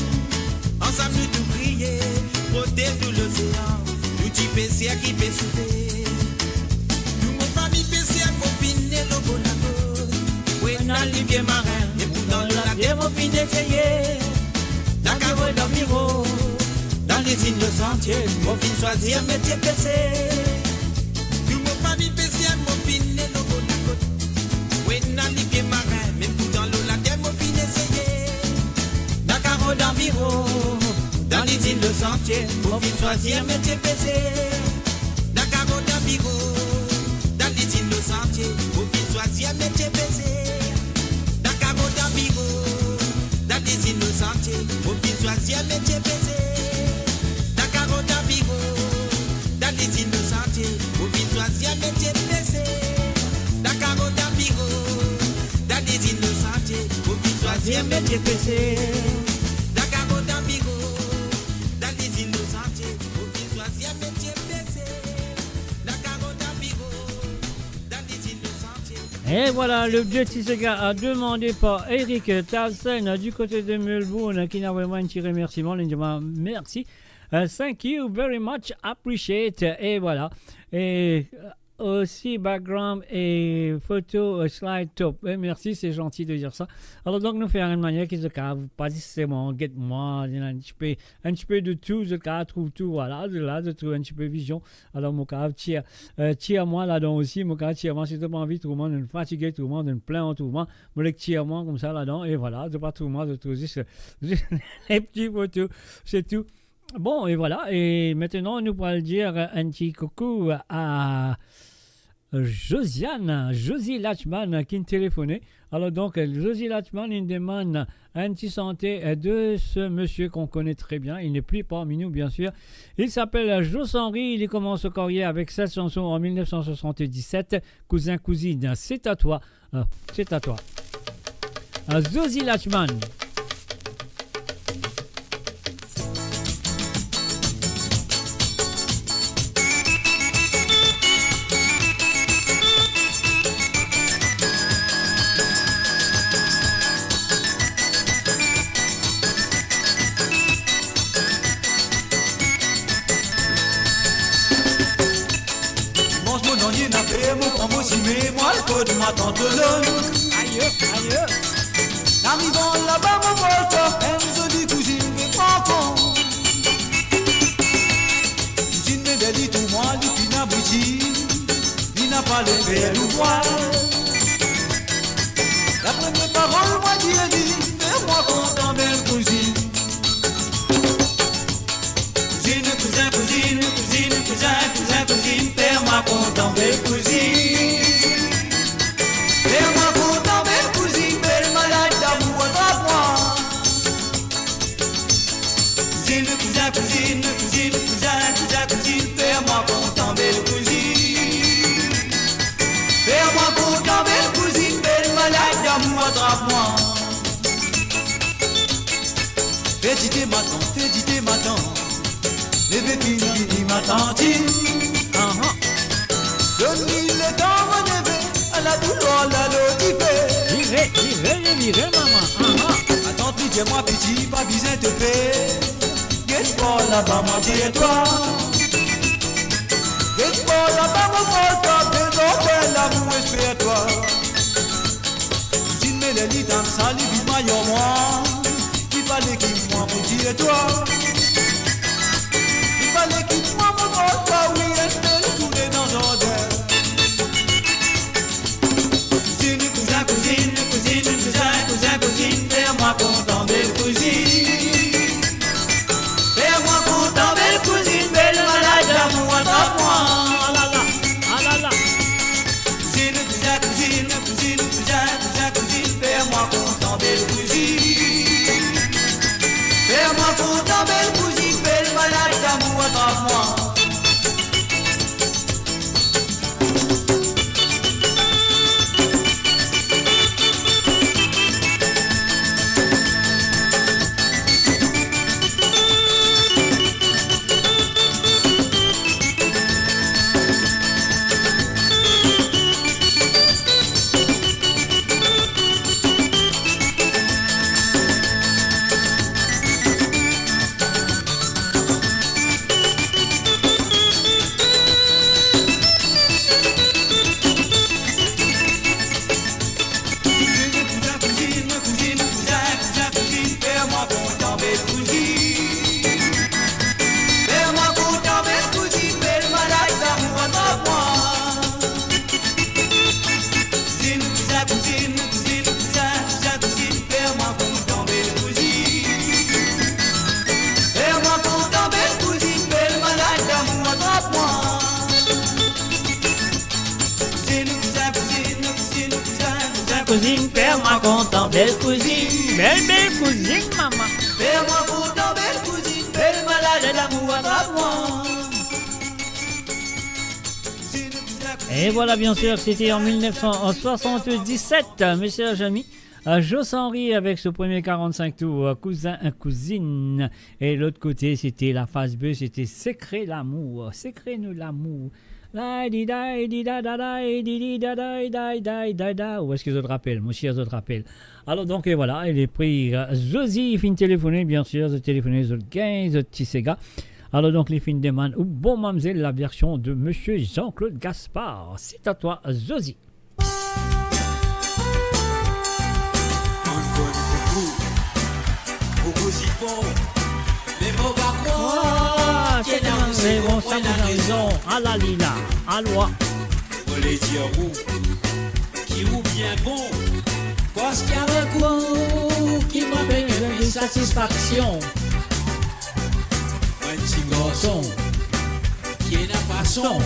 ensemble nous tout crier, protéger nous l'océan, nous dit PCR qui fait souffrir, nous mon famille PCR mon piné le bon accord, oui n'a libé marin. Dans la terre, mon fin d'essayer. Dakar, choisir un métier PC. Tout mon famille spécial, mon fin et nos beaux la côte. Oui, n'a ni pied marin, même tout dans l'eau, la terre, mon fin essayé. Dakar d'environ, dans les îles de Sentier, mon fin choisir un métier PC. Dakar d'environ, dans les îles de Sentier, mon fin choisir un métier PC. Dakar d'environ, dans les îles de Sentier, mon fin choisir un métier PC. Dakar d'environ, dans les îles de Sentier, mon fin choisir un métier PC. Dakar d'environ, dans les îles de Sentier, mon fin choisir un métier PC. Dakar d'environ, dans les îles de Sentier, mon fin choisir un métier PC. Dakar d'environ, dans les îles de Sentier. Et voilà, le vieux Tissega a demandé par Eric Talsen du côté de Melbourne qui n'a vraiment un petit remerciement. Il dit merci. Thank you very much, appreciate. Et voilà. Et aussi background et photo slide top. Et merci, c'est gentil de dire ça. Alors donc nous faisons une manière qui se cave pas nécessairement get moi, un petit peu de tout, je trouve tout, voilà, de là, je trouve un petit peu vision. Alors mon cave tire moi là-dedans aussi, mon cave tire moi, si tu pas envie, tout le monde, de fatiguer, tout le monde, de plaindre, tout le monde, me tire moi comme ça là-dedans, et voilà, de pas tout le monde, de trouver juste les petites photos, c'est tout. Bon, et voilà, et maintenant nous pourrons dire un petit coucou à Josie Lachman qui me téléphonait. Alors donc, Josie Lachman, il demande un petit santé de ce monsieur qu'on connaît très bien. Il n'est plus parmi nous, bien sûr. Il s'appelle Jos Henry. Il commence au carrière avec cette chanson en 1977. Cousin, cousine, c'est à toi. C'est à toi. Josie Lachman. Moi le code ma tante donne. Aïe, aïe. Arrivant là-bas, mon volcan, elle me dit cousine, mais pas con. Cousine, mais belle, tout moi, lui, qui n'a bouti, il n'a pas le verre ou voile. La première parole, moi, dit, fais-moi content, belle cousine. Cousine, cousin, cousine, cousine, cousin, cousin, cousine, fais-moi content, belle cousine. Fais-moi content, belle cousine, belle malade d'amour, attrape-moi. Cousine, cousin, cousine, cousine, cousin, cousin, cousine, fais-moi content, belle cousine. Fais-moi content, belle cousine, belle malade d'amour, attrape-moi. Fais-dit ma tante, bébé fini ma tantine. Donne-lui le temps, mon bébé. La douleur, la lotifée. Virez, maman. Attends, dis-moi, petit, pas besoin de te faire. Get pas là-bas, moi, dis-toi. Get pas là-bas, mon pote, fais l'amour, espère-toi. Si me les lit dans sa lit, maillot, moi. Il fallait qu'il moi, pour dis-toi. Il fallait qu'il moi, mon pote, oui, espère couler dans le jardin. Cousine, fais-moi content, belle cousine. Fais-moi content, belle cousine, belle malade d'amour, attrape-moi. Ah là là. Cousine, cousine, fais-moi content, belle cousine. Fais-moi content, belle belle cousine, belle cousine, maman. Fais-moi content, belle cousine, belle malade d'amour, attrape-moi. Et voilà, bien sûr, c'était en 1977, mes chers amis. Joss Henry avec ce premier 45 tours, cousin, cousine. Et l'autre côté, c'était la phase B, c'était Secret l'amour, secret-nous l'amour. Où est-ce que je te rappelle, mon cher, je te rappelle. Alors donc, et voilà, il est pris Josie, il finit téléphoner, bien sûr, je téléphoner sur le 15, Tissega. Alors donc, les films demandent ou bon mademoiselle, la version de Monsieur Jean-Claude Gaspard. C'est à toi, Josie. Les mots va croire, c'est bon, ça vous a raison. À la lila, à loi. on les dire où, qui ou bien bon, parce qu'il y a un coup qui m'a fait une satisfaction. Un petit garçon qui est la façon,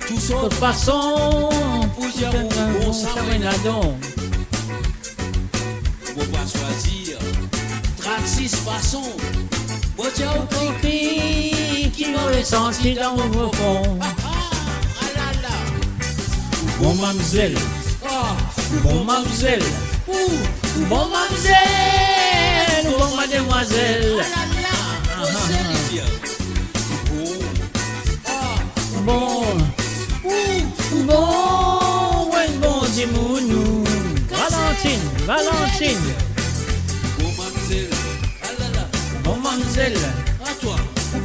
tous autres façons, pour dire où bon ça donc. Faut pas choisir 36 façons. Pour dire au cri qui m'aurait senti dans mon profond. Bon mademoiselle, bon mademoiselle, bon mademoiselle, bon mademoiselle. Bon, bon, ouais, bon, dis-moi nous. Valentine, Valentine. Bon mademoiselle, bon mademoiselle, à toi.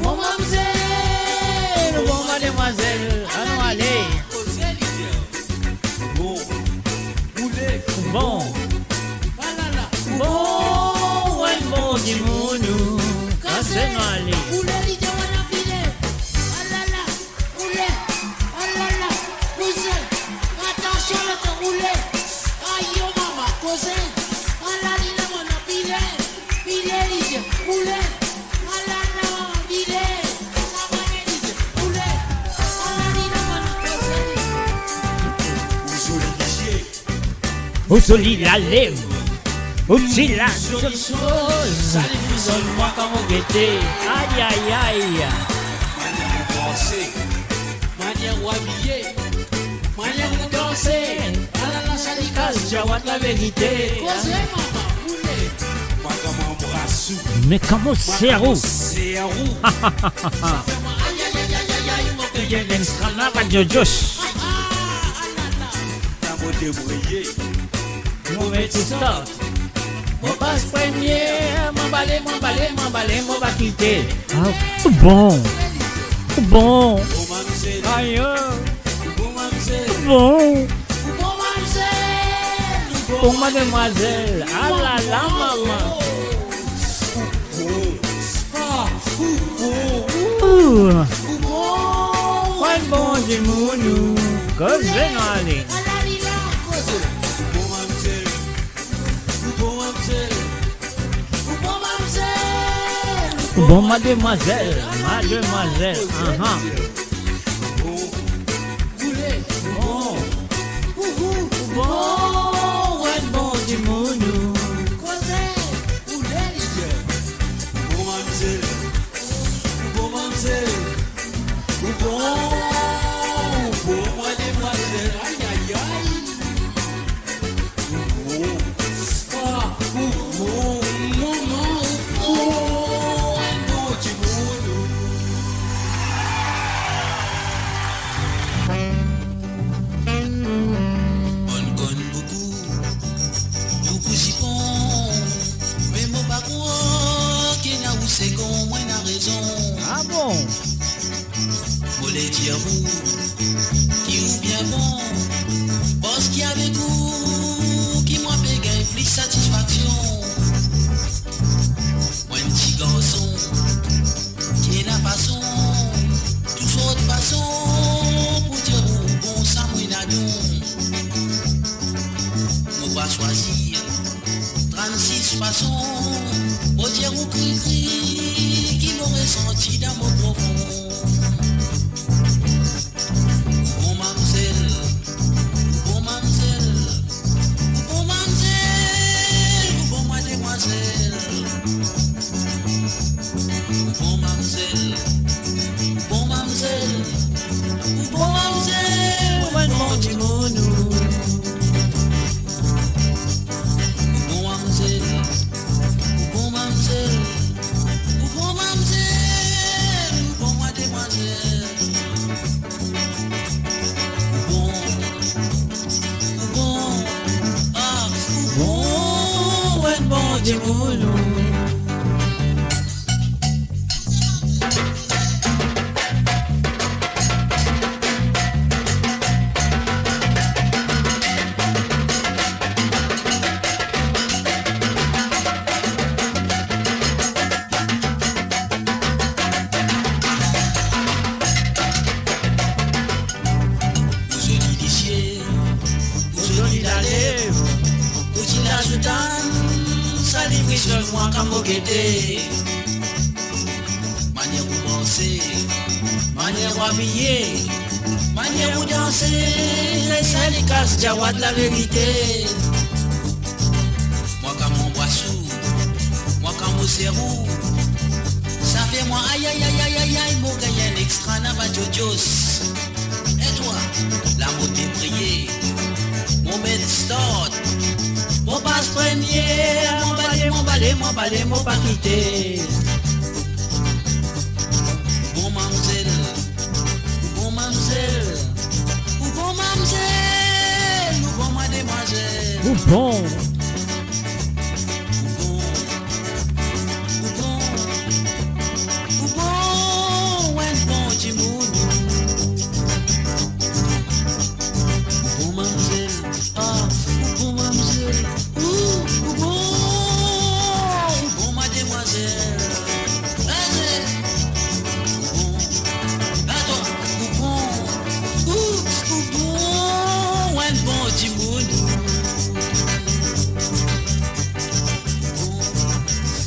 Bon mademoiselle, bon mademoiselle, allons aller. Bon, bon, bon, ouais, bon, dis-moi nous. Cassez-nous aller. Attention, le temps roulé. Aïe, yo, maman, causé. Allah, il a mon appelé. Il est lié, roulé. Allah, non, il est. Ça va, il est roulé. Allah, il a mon appelé. Au solide la lèvre, au solide la chose. Ça les fusionne-moi comme au guetté. Aïe, aïe, aïe. Manière de danser, manière de habiller, manière de danser. Allah, ça les casse, j'avoue la vérité. Causez, maman, roulez. Moi comme un bras sous. Mais comment c'est roux? C'est roux. Ça fait moi aïe, aïe, aïe, aïe, aïe, mon il y a l'extra-là, Radio Josh. T'as beau débrouiller, mon métier start. Mon passe premier, m'emballer, mon va quitter. Ah, bon, bon. Aïe, bon. Bon, mademoiselle. Ah là là, maman. Ouais, bon, dis-moi nous. Que je vais aller. Bon, mademoiselle, mademoiselle, bon, ouais, bon, dis-moi nous. Bon mademoiselle, bon mademoiselle, aïe aïe aïe. Ah bon? Faut les dire vous, qui ou bien bon, parce qu'il y avait goût, qui moi fait gagner plus satisfaction. Moi un petit garçon, qui est la façon, toute autre façon, pour dire bon ça mouinadon. Nous va choisir 36 façons, pour dire au cri-cri, qui m'aurait senti dans mon profond. Bon mademoiselle, bon mademoiselle, bon mademoiselle, Bon mamzelle, bon mamzelle, bon mamzelle, ouais mon dimounou. Bon mamzelle, bon mamzelle, bon mamzelle, bon mademoiselle. Bon, ah, bon, ouais bon dimounou. Moi comme vous guettez, manière vous penser, manière vous habiller, manière vous danser, c'est les casse jawad la vérité. Moi comme mon boissou, moi comme mon serrou, ça fait moi aïe aïe aïe aïe aïe aïe, mon gagner un extra n'a pas jojos. Et toi, la beauté brillée, mon maître start. Mon passe premier, mon balai, mon pas quitté. Bon mamzelle, bon mamzelle, bon mamzelle, bon mademoiselle. Ou bon. Bon, ouais, bon dimounou. Bon mamzelle, ah, bon mamzelle. Bon mademoiselle, allez, bon, attends, bon, ouais bon dimounou.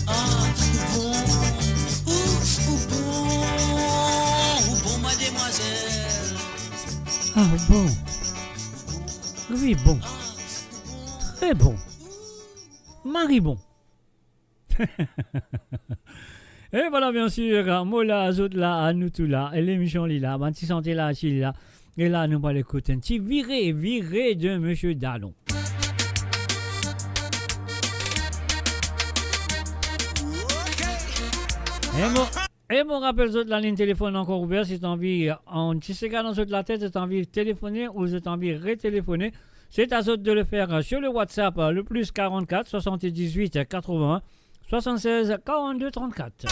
Ah, bon mademoiselle. Ah bon. Oui bon. Très bon. Marie bon. Et voilà bien sûr, Mola Azot là, à nous tout là, et l'émission là, Banti Santé là, Achille là, et là nous allons écouter un petit viré de Monsieur Dallon. Et mon rappel autres la ligne téléphone encore ouverte si tu as envie, en petit cigare dans la tête, si tu as envie de téléphoner ou si tu as envie de retéléphoner, c'est à vous de le faire sur le WhatsApp, le plus 44 78 81 76 42 34.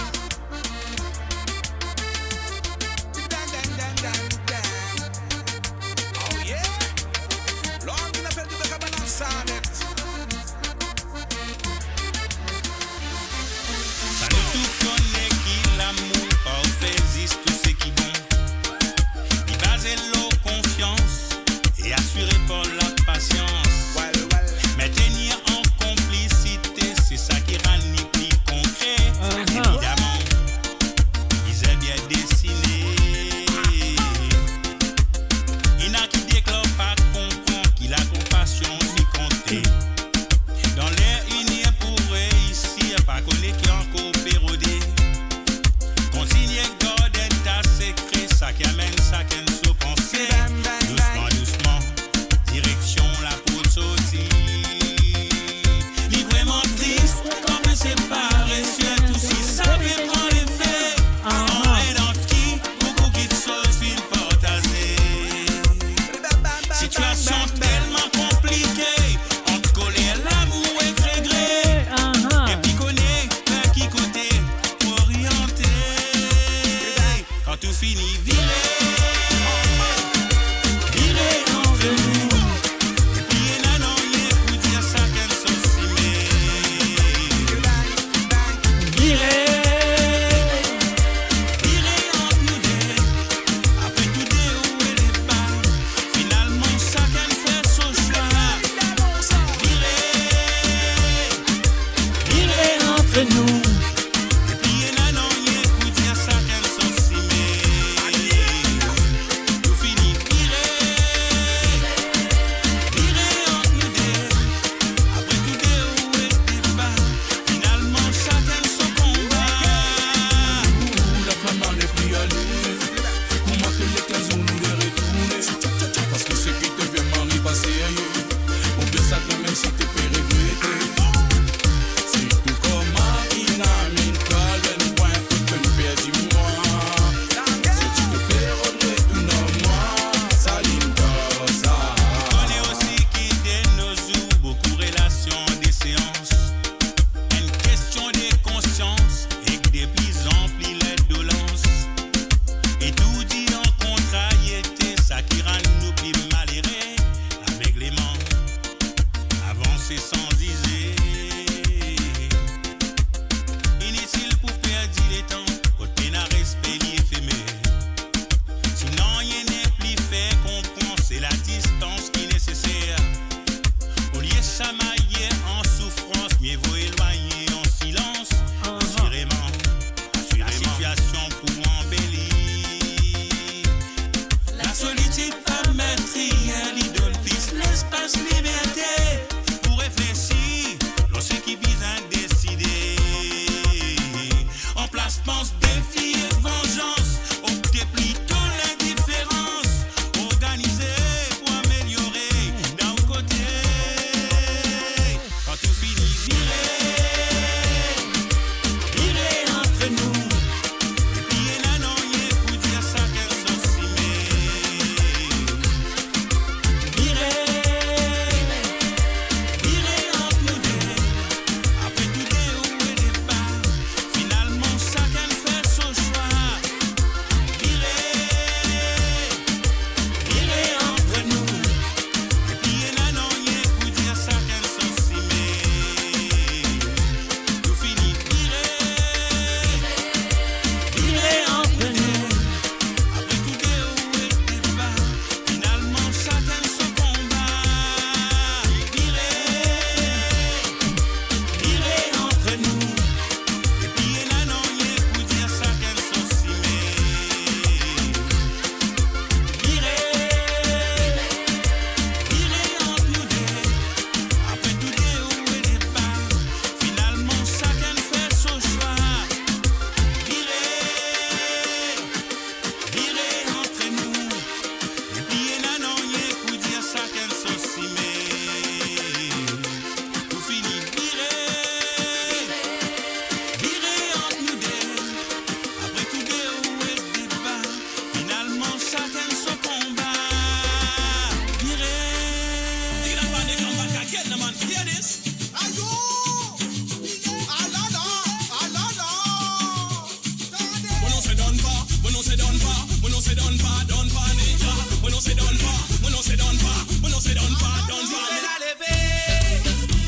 donne pas, nigga. When on say donne pas, when on say donne pas, when on say donne pas, donne pas.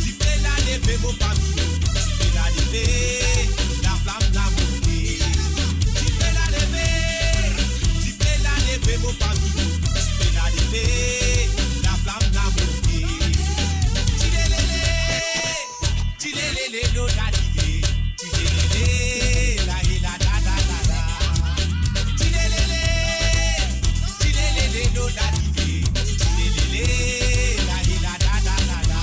Tu fais la lever, mon papi. Tu fais la lever, la flamme la montée. Tu fais la lever, mon papi. Tu fais la lever, la flamme la montée. Tilelele, lo da di. Tilelele, la la da da da da. Tilelele, lo da di. Tilelele, la la da da da da.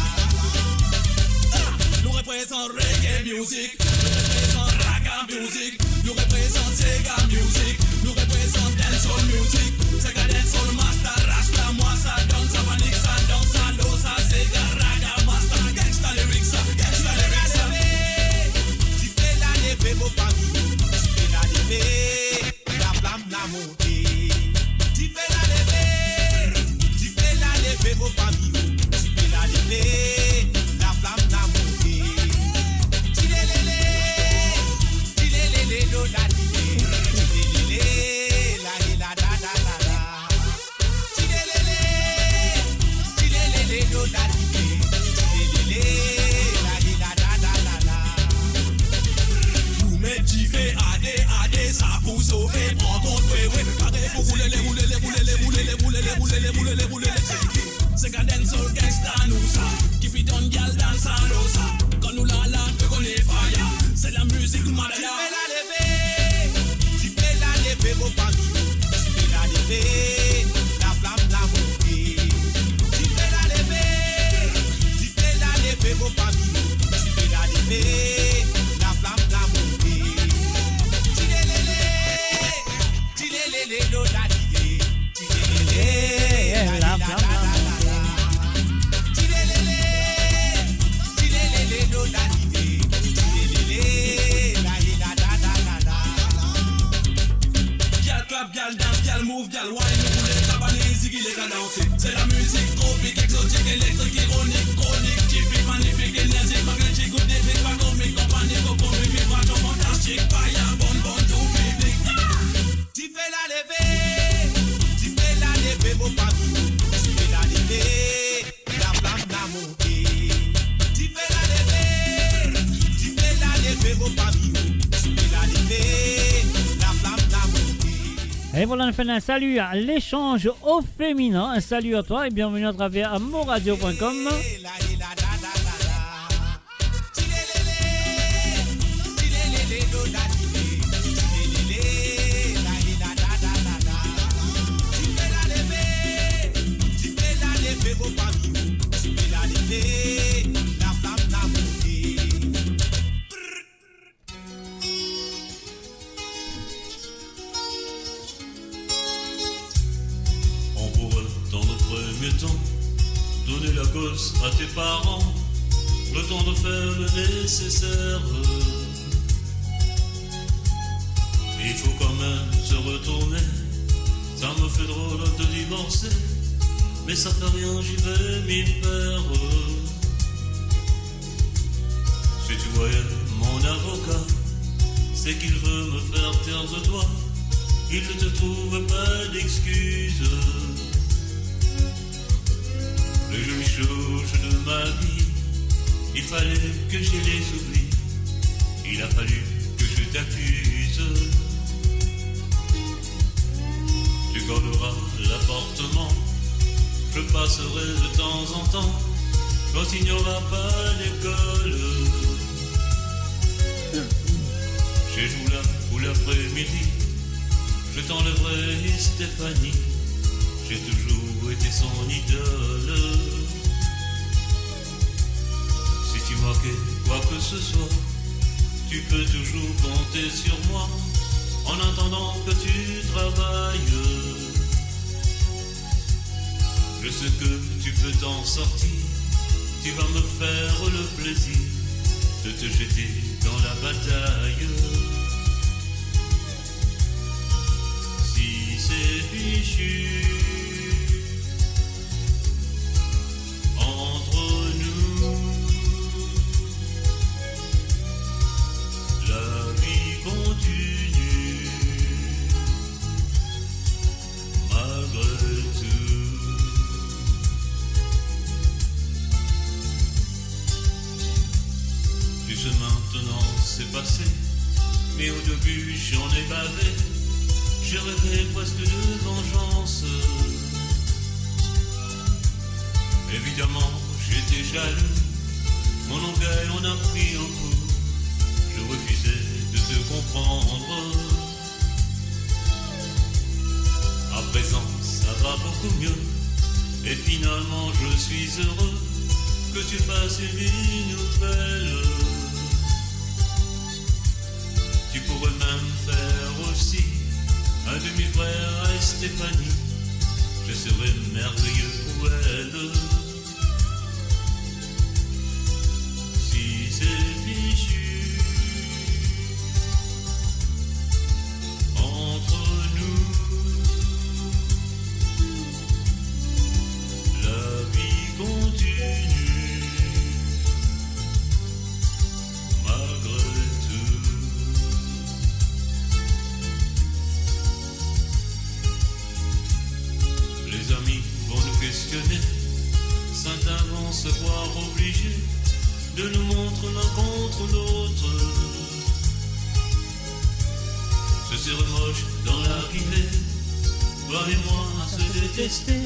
Nous représentons reggae music, nous représentons raga music, nous représentons Sega music, nous représentons dancehall music. Sega dancehall master, rasta moi ça danse, ça panique, ça danse, ça l'eau, ça Sega raga master, gangsta lyrics, gangsta lyrics. Tu fais la lever, mon papi, tu fais la lever, la flamme la montée. Tu fais la lever, mon papi, tu fais la lever, la flamme la montée. Tilelele, lo da di. Tilelele, la da da da da. Tilelele, lo da di. Tilelele, la da da da da. Vous mettez jivé, adé, ça pour sauver, prends ton fouet, ouais. Arrête pour rouler. C'est qu'un dancehall gangsta nous ça. Keep it on, girl, dance à l'eau ça. Quand nous la que qu'on est fire. C'est la musique madame. Tu fais la lever, mon papi. Tu fais la lever, la flamme la montée. Tu fais la lever, mon papi. Tu fais la lever, la flamme la montée. Tilelele, lo da di. Tilelele, la flamme la montée. Gal dance, gal move, gal wine, nous les cabanés, ziggy les gars danser. C'est la musique tropique, exotique, électrique, ironique, chronique, typique, magnifique, énergique, magnétique, good débit, pas comique, compagnie, cocomique, vibration fantastique, païen, bon, tout public. Tu fais la lever, mon papi. Tu fais la lever, la flamme la montée. Tu fais la lever, mon papi. Tu fais la lever, la flamme la montée. Et voilà, on fait un salut à l'échange au féminin. Un salut à toi et bienvenue à travers moradio.com. Donner la gosse à tes parents, le temps de faire le nécessaire. Il faut quand même se retourner, ça me fait drôle de divorcer, mais ça fait rien, j'y vais m'y faire. Si tu voyais mon avocat, c'est qu'il veut me faire taire de toi, il ne te trouve pas d'excuses. Le joli chouche de ma vie, il fallait que je les oublie, il a fallu que je t'accuse. Tu garderas l'appartement, je passerai de temps en temps, quand il n'y aura pas d'école. Chez Joula ou l'après-midi, je t'enlèverai Stéphanie, j'ai toujours été son idole. Si tu manquais quoi que ce soit, tu peux toujours compter sur moi, en attendant que tu travailles. Je sais que tu peux t'en sortir, tu vas me faire le plaisir de te jeter dans la bataille. Si c'est fichu entre nous, la vie continue. mais au début j'en ai bavé. J'ai rêvé presque de vengeance. Évidemment, j'étais jaloux. Mon orgueil en a pris un coup. Je refusais de te comprendre. À présent, ça va beaucoup mieux. Et finalement, je suis heureux que tu fasses une vie nouvelle. Tu pourrais même faire aussi un demi-frère à Stéphanie. Je serais merveilleux pour elle. Si c'est fichu entre nous, la vie continue malgré tout. Les amis vont nous questionner, certains vont se voir obligés de nous montrer l'un contre l'autre. Ce serait moche dans l'arrivée, toi et moi à se détester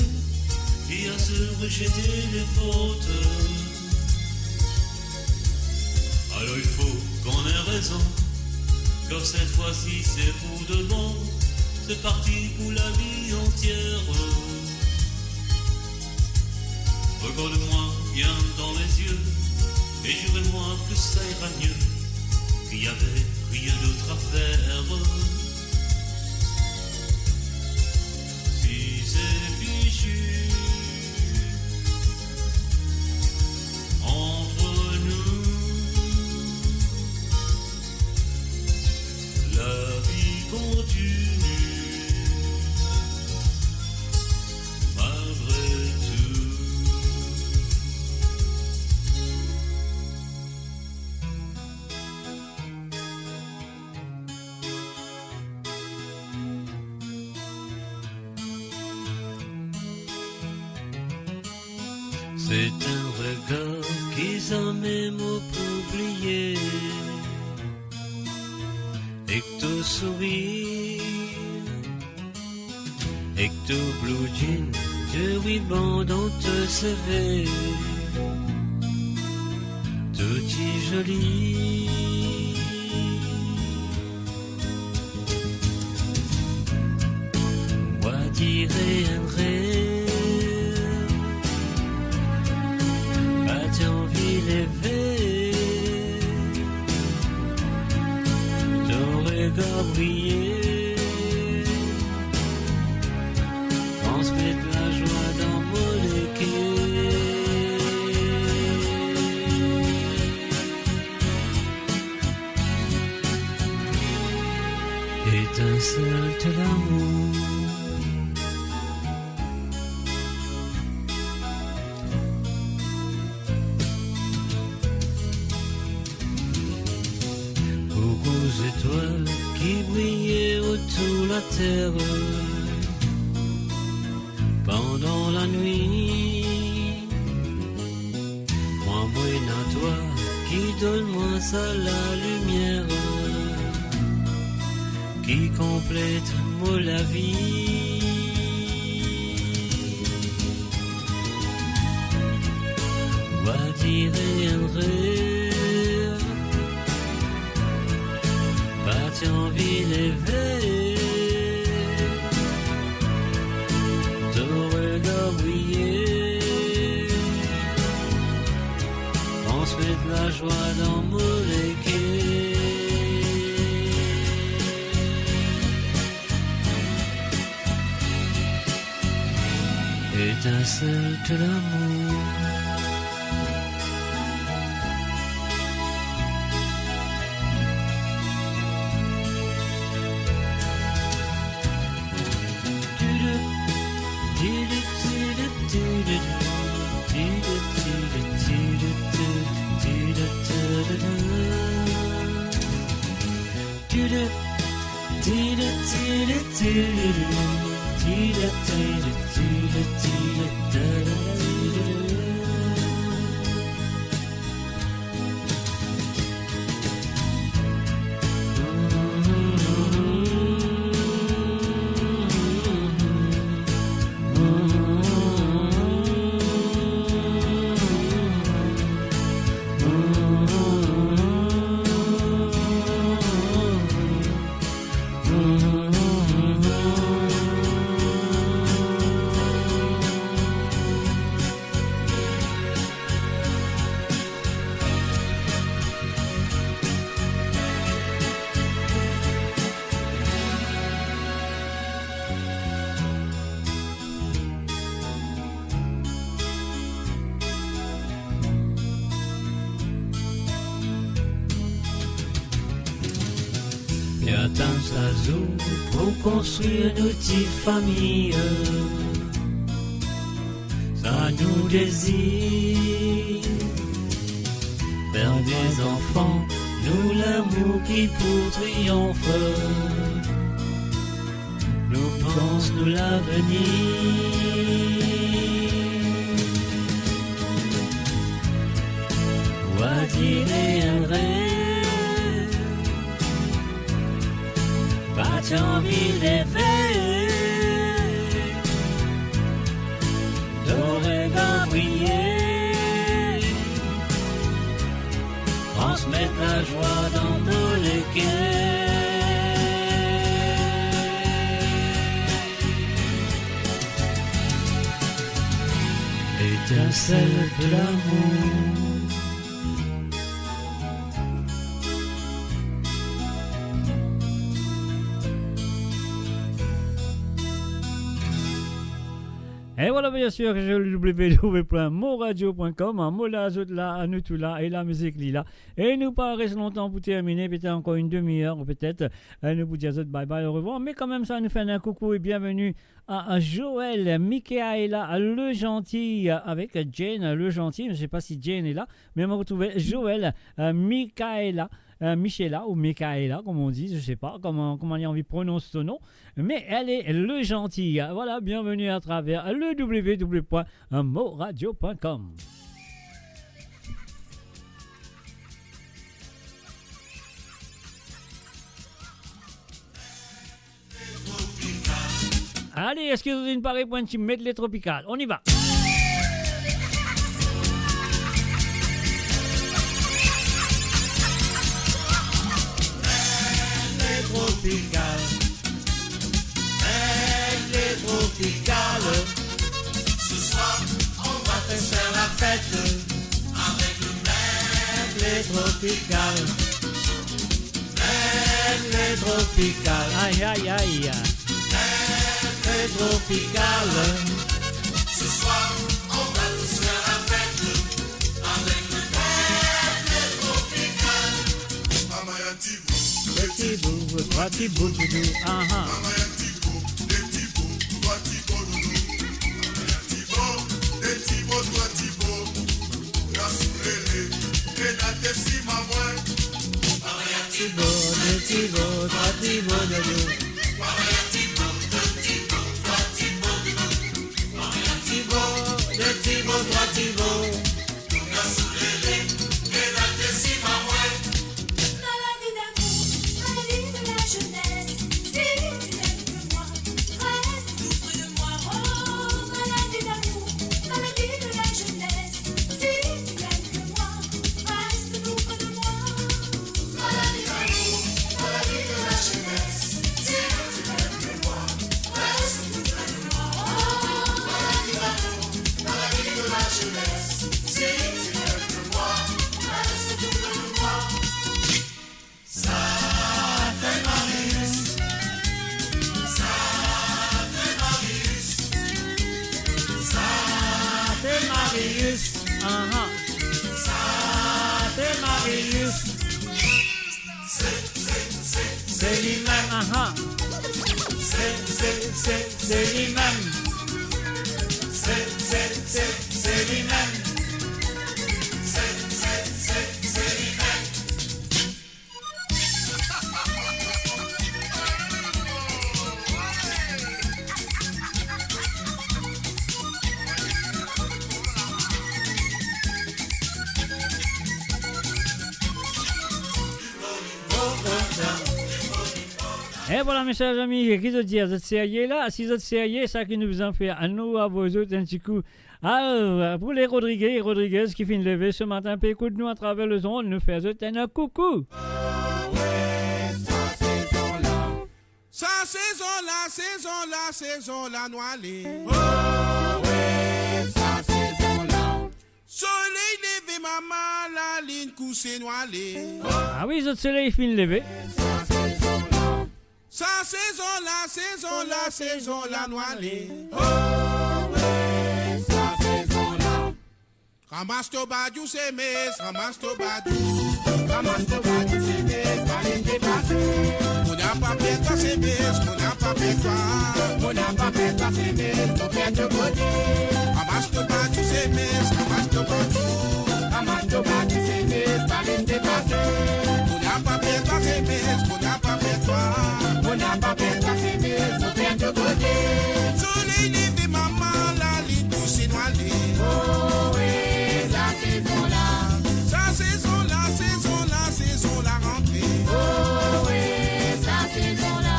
et à se rejeter les fautes. Alors il faut qu'on ait raison, car cette fois-ci c'est pour de bon. C'est parti pour la vie entière. Regarde-moi bien dans les yeux et jurez-moi que ça ira mieux, qu'il n'y avait rien d'autre à faire. Si c'est fichu entre nous, la vie continue malgré tout. C'est un regard qu'ils ont même oublié, et que tu souris, et que tu blue jean, de ruban dans te CV, tout est joli. Moi dirais un rêve. Envie lever, ton regard briller, on se met de la joie dans mon équipe. Étincelle de l'amour. Étoiles qui brillaient autour de la terre pendant la nuit. Moi, à toi, qui donne-moi ça la lumière qui complète moi la vie. Va dire un rêve. Pas envie d'élever ton regard briller, on se met de la joie dans mon équipe. Étincelle de l'amour. Tiens, tant ça joue pour construire nos petites familles. Ça nous désire faire des enfants, nous l'amour qui pour triomphe. Nous pense nous l'avenir. Quoi dire un rêve, pas envie de rêver, d'oreilles briller, transmettre la joie dans tous les cœurs. Étincelle de l'amour. Et voilà, bien sûr, que j'ai le www.moradio.com, Mola, là, nous tout là, et la musique là. Et nous pas rester longtemps pour terminer, peut-être encore une demi-heure, peut-être, nous vous dire bye bye, au revoir. Mais quand même, ça nous fait un coucou et bienvenue à Joël, Michaela, le gentil, avec Jane, le gentil. Je ne sais pas si Jane est là, mais on va retrouver Joël, Michaela. Michela ou Michaela, comme on dit, je ne sais pas comment on a envie de prononcer son nom, mais elle est le gentil. Voilà, bienvenue à travers le www.moradio.com. Allez, est-ce que vous avez une pareille pour un petit medley tropical? On y va. Tropical, medley tropical. Ce soir, on va faire la fête avec le medley tropical. Medley tropical, aïe aïe aïe. Medley tropical. Ce soir, on va faire la fête avec le medley tropical. Le petit bout, trois petits bouts, doudou, ah ah. Maladie d'amour, maladie de la jeunesse. Si tu n'aimes que moi, reste tout près de moi. Oh, maladie d'amour, maladie de la jeunesse. Si tu n'aimes que moi, reste tout près de moi. Maladie d'amour, maladie de la jeunesse. Si tu n'aimes que moi, reste tout près de moi. Oh, maladie d'amour, maladie de la jeunesse. Si tu n'aimes que moi, reste tout près de moi. Ça fait Marius, ça fait Marius, ça fait Marius, ah ah. ça fait Marius. C'est lui-même, ah ah. C'est lui-même, c'est lui-même, c'est lui-même. Et voilà mes chers amis, qui te dit à cette série là, si cette série, ça qui nous en fait à nous, à vos autres, un petit coup. Alors, pour les Rodriguez qui finissent de lever ce matin, puis écoute-nous à travers le son, nous faisons un coucou. Sa saison la noilée. Sa saison la. Soleil levé, maman, la ligne coussée noilée. Ah oui, ce soleil finit de lever. Sa saison la noilée. Sa saison la. Ramasse ton badiou, c'est mes, ramasse ton badiou. Ramasse ton badiou, c'est mes, pas les dépasser. toi c'est mes, mon père de côté. Amasse ton pas, tu sais mes, amasse ton pas tout. Amasse ton pas, tu sais mes, pas les dépasser. On n'a pas fait toi c'est mes, on n'a pas fait toi. On n'a pas fait toi c'est mes, mon père de côté. Soleil levé maman, la lit tout c'est noyé. Oh oui, sa saison là. Sa saison là, saison là, saison la rentrée. Oh oui, sa saison là.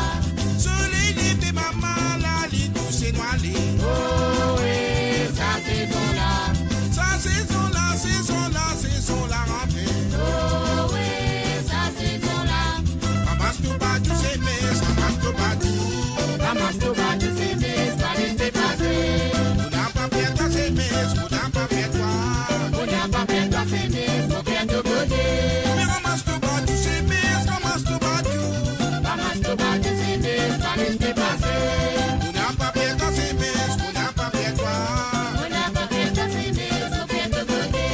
Soleil levé maman, la lit tout c'est noyé. Oh oui, sa saison là. Sa saison là, saison là, saison la rentrée. Oh oui, sa saison là. Ramasse tout bas, tu sais mais, ramasse tout bas tout. Ramasse tout bas, tu sais mais, pas laisser passer. On n'a pas fait toi c'est mais, on n'a pas fait toi. On n'a pas fait toi c'est mais, on vient de côté. Mais ramasse tout bas, tu sais mais, ramasse tout bas tout. Ramasse tout bas, tu sais mais, pas laisser passer. On n'a pas fait toi c'est mais, on n'a pas fait toi. On n'a pas fait toi c'est mais, on vient de côté.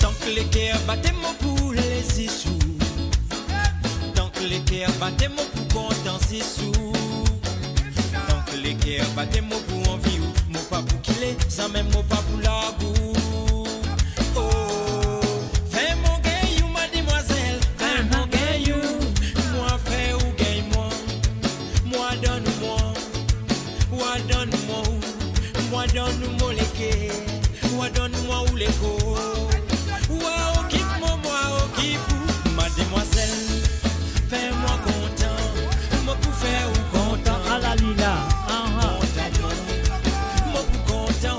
Tant que les cœurs battaient mon pour les sous. Tant que les cœurs battaient mon pour content c'est sous. Tant que les cœurs battaient mon pour envie ou mon pas pour qu'il est, sans même mon pas pour la boue. Oh, fais mon gaillou mademoiselle, fais mon gaillou. Moi fais ou gagne moi. Moi donne-moi. Moi donne-moi. Moi donne-moi les cœurs. Moi donne-moi où les go. Wow, occupe-moi, moi, occupe-vous. Mademoiselle, fais-moi content. Moi pour faire ou content. À la Lila. Moi pour content.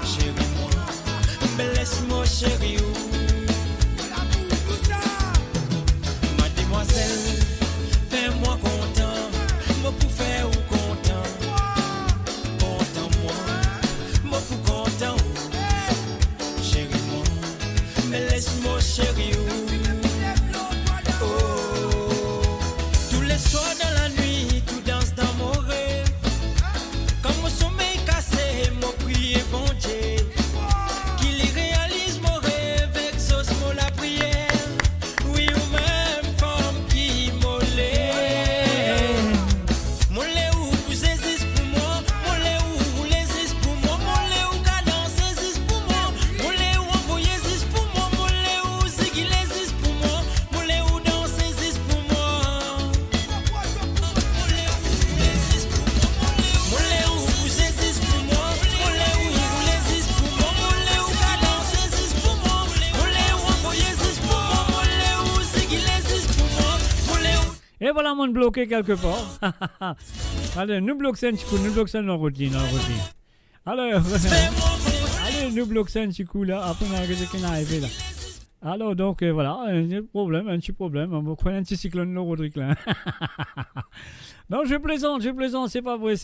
Chérie, moi. Mais laisse-moi chérie. Mademoiselle, fais-moi content. Moi pour faire ou content. Content moi. Moi pour content. Chérie moi. Mais laisse-moi chérie. Oh. Tous les soirs dans la nuit, tout danse dans mon rêve. Quand mon sommeil cassé, mon prier bon Dieu. Qu'il y réalise mon rêve, exauce-moi la prière. Oui, ou même femme qui m'olait. Mon lait ou vous existe pour moi. Mon lait ou vous l'existe pour moi. Mon lait ou cadence existe pour moi. Mon lait ou envoyé existe pour moi. Mon lait ou zigil existe pour moi. Mon lait ou danse existe pour moi. Mon lait ou vous existe pour moi. Mon lait ou vous existe pour moi. Mon lait ou vous existe pour moi. Mon lait ou cadence existe pour moi. Mon lait ou envoyé existe pour moi. Mon lait ou zigil existe pour moi. Mon lait ou Et voilà, mon bloqué quelque part. Allez, nous bloquons ça un petit coup, nous bloquons ça dans la routine. Alors, allez, nous bloquons ça un petit coup là, après on a regardé ce qui est arrivé là. Alors, donc, voilà, un petit problème. On va prendre un petit cyclone, le Rodrigue là. Non, je plaisante, c'est pas vrai.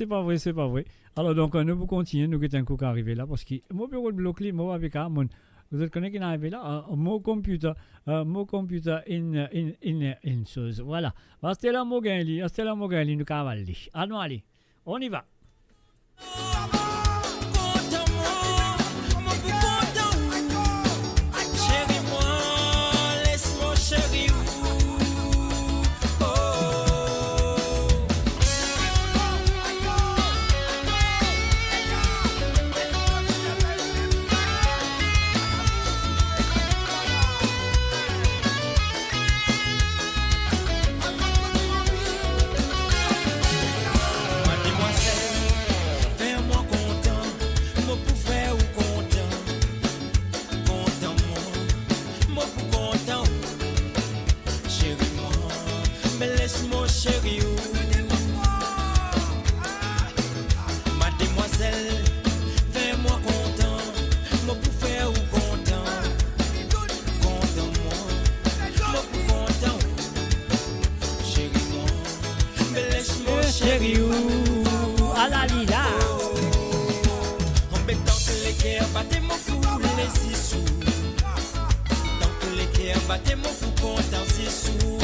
Alors, donc, nous vous continuer, nous qui un coup qui arrivé là, parce que mon bureau de bloqué, moi avec mon. Vous êtes connecté qui est arrivé là, mon computer in chose. Voilà. Astella Mogali, nous cavalli. Allez, on y va. chérie moi, laisse-moi chérie. Chérie, mademoiselle, fais-moi content, moi pour faire ou content, content moi pour content, chérie moi, mais laisse-moi chérie à la lila. En bêtant que les cœurs battaient mon cou, les six sous, tant que les cœurs battaient battez mon fou content c'est sous.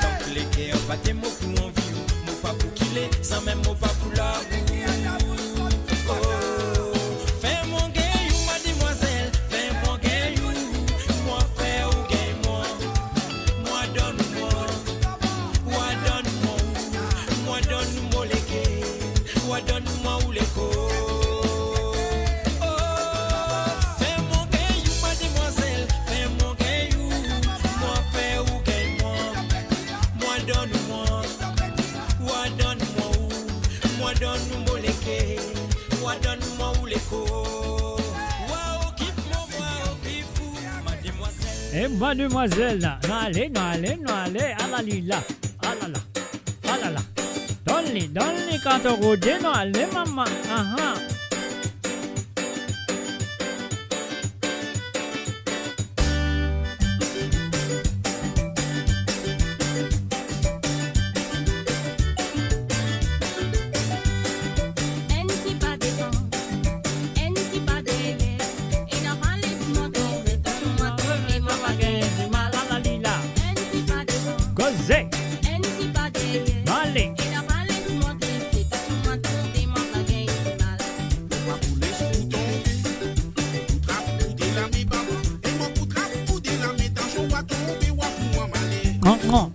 Tant que les guerres battez mon fou en vie, mon pas pour qu'il est, sans même mon pas pour la boue. Fais mon gay ou mademoiselle, fais mon gay ou moi fais ou gay moi donne-moi, moi donne-moi les gays, moi donne-moi ou les co. Fais mon gay ou mademoiselle, fais mon gay ou moi fais ou gay moi donne-moi, moi donne-moi ou moi donne-moi les gays. Donne-moi où l'écho. Waouh, quitte-moi, waouh, fou, mademoiselle. Et mademoiselle, non allez, ah la lila, ah la la, ah la la. Donne-les quand on rôde, non allez maman, ah ah. Cosé. Allez. Non.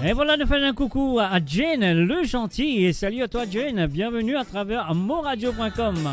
Et voilà, nous faisons un coucou à Jane le gentil. Et salut à toi Jane, bienvenue à travers moradio.com.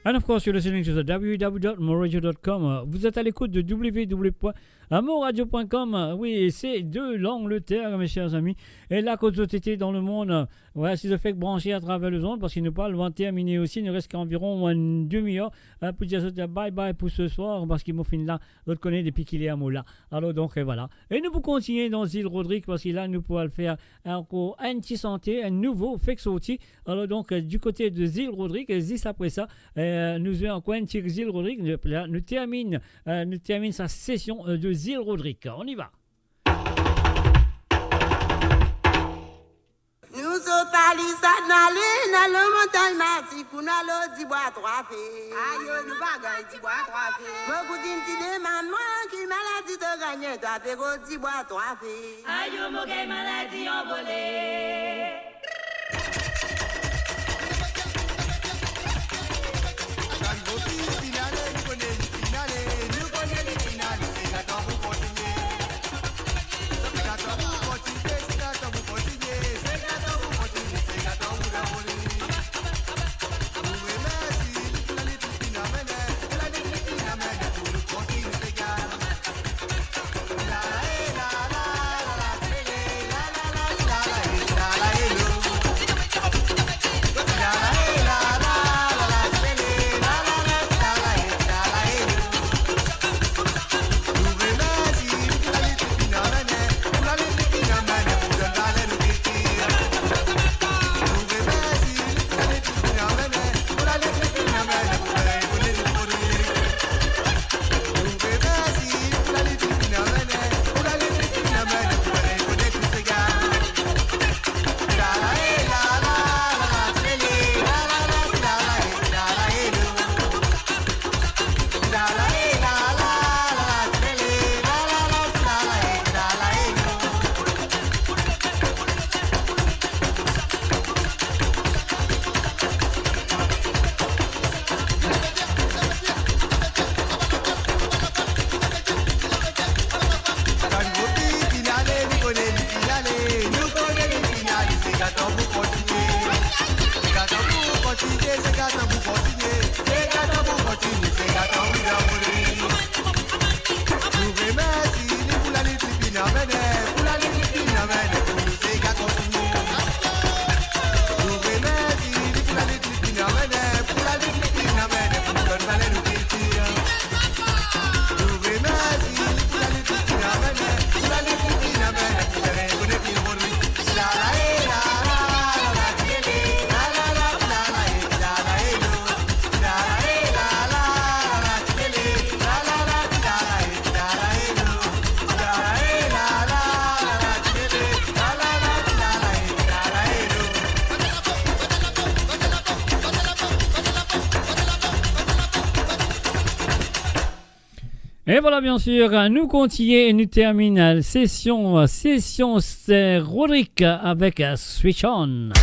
And of course, you're listening to the www.moradio.com. Vous êtes à l'écoute de www.moradio.com. Oui, c'est de l'Angleterre, mes chers amis. Et là, quand vous étiez dans le monde, voilà, si je fais que brancher à travers le zone, parce qu'il nous parle, va terminer aussi. Il ne reste qu'environ une demi-heure pour dire bye bye pour ce soir, parce qu'il m'a fini là. L'autre connaît depuis qu'il est à Moula. Alors, donc, voilà. Et nous pouvons continuer dans Zil Rodrigue, parce que là, nous pouvons le faire encore un petit santé, un nouveau fait sorti. Alors, donc, du côté de Zil Rodrigue, juste après ça, nous avons encore un petit Zil Rodrigue. Nous termine sa session de Zil Rodrigue. On y va. Nous sommes allés dans la montagne massif pour nous aller boire trois fées. Aïe, nous bagaille boire trois fées. Moi, vous dites, petit demande moi qui maladie de gagner, toi, fais go boire trois fées. Aïe, mon gars, maladie envolée. Et voilà, bien sûr, nous continuons et nous terminons la session Rodrigue avec Switch On.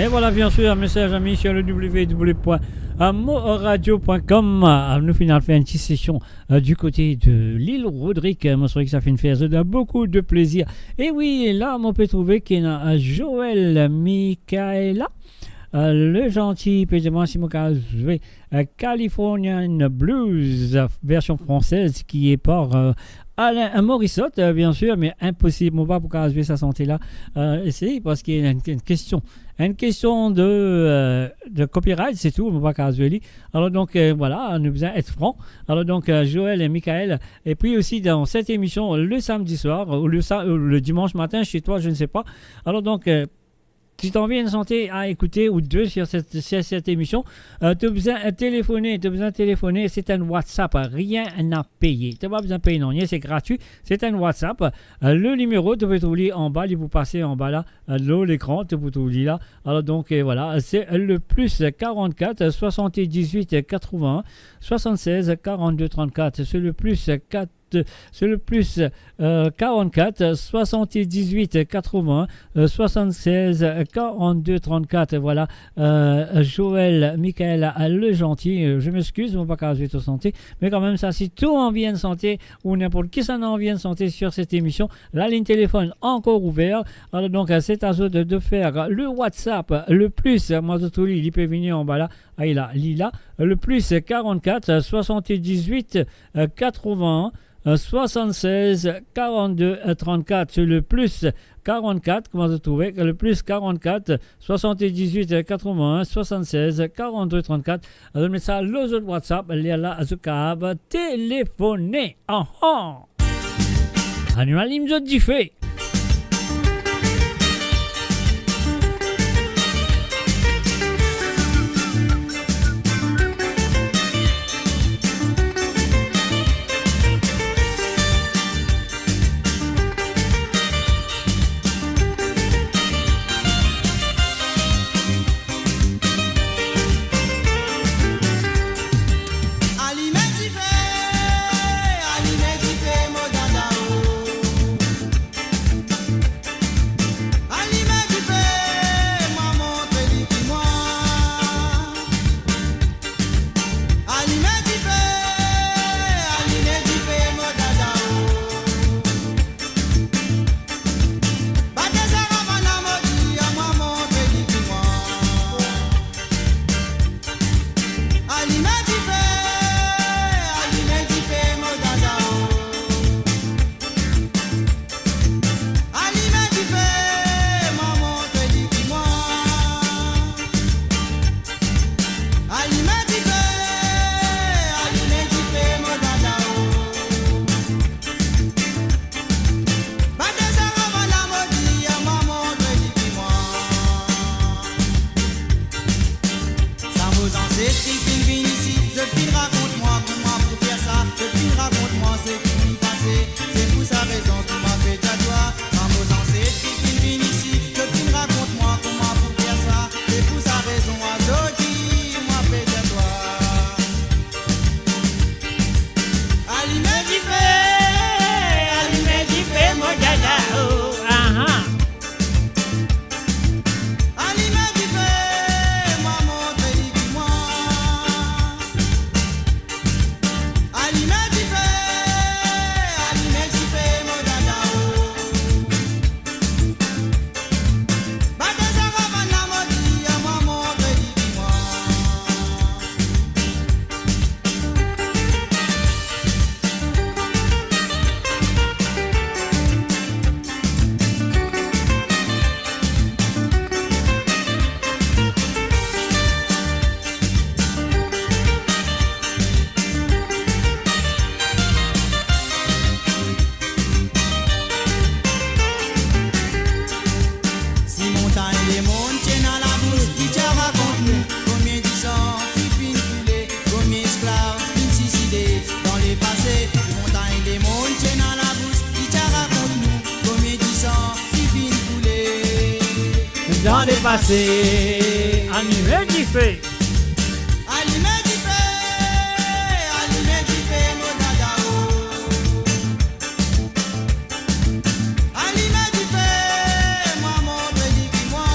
Et voilà, bien sûr, un message ami sur le www.moradio.com. Nous finissons faire une petite session du côté de l'île Rodrigue. Moi, c'est vrai que ça fait une fête de beaucoup de plaisir. Et oui, là, on peut trouver qu'il y a Joël Michaela. Le gentil, pédément, si mon cas, Californian Blues, version française, qui est par Alain Morissette, bien sûr, mais impossible, on va pas pouvoir jouer sa santé là. Essayez, parce qu'il y a une question. Une question de copyright, c'est tout, on va pas jouer. Alors donc, voilà, on a besoin d'être franc. Alors donc, Joël et Michael, et puis aussi dans cette émission, le samedi soir, ou le dimanche matin, chez toi, je ne sais pas. Alors donc, si tu as envie de santé à écouter ou deux sur cette émission, tu as besoin de téléphoner. C'est un WhatsApp, rien à payer. Tu n'as pas besoin de payer, non, c'est gratuit. C'est un WhatsApp. Le numéro, tu peux trouver en bas, il vous passer en bas là, l'écran, tu peux trouver là. Alors donc, voilà, c'est le plus 44 78 81 76 42 34. C'est le plus 4. C'est le plus 44 78 80 76 42 34. Voilà, Joël Michael le gentil. Je m'excuse, on va pas caser toute santé, mais quand même ça, si tout en vient de santé ou n'importe qui ça en vient de santé sur cette émission, la ligne téléphone encore ouverte. Alors donc c'est à vous de faire le WhatsApp le plus. Moi tout il peut venir en bas là. Ah, il a Lila le plus 44 78 80 76 42 34. C'est le plus 44, comment vous trouvez le plus 44 78 81 76 42 34. Alors mettez ça le autres WhatsApp, il y a là ce câble téléphoné. Animal imzo dit fait. Passé, animé qui fait. Allumé du feu, mon dada. Allumé du feu, moi mon petit moi.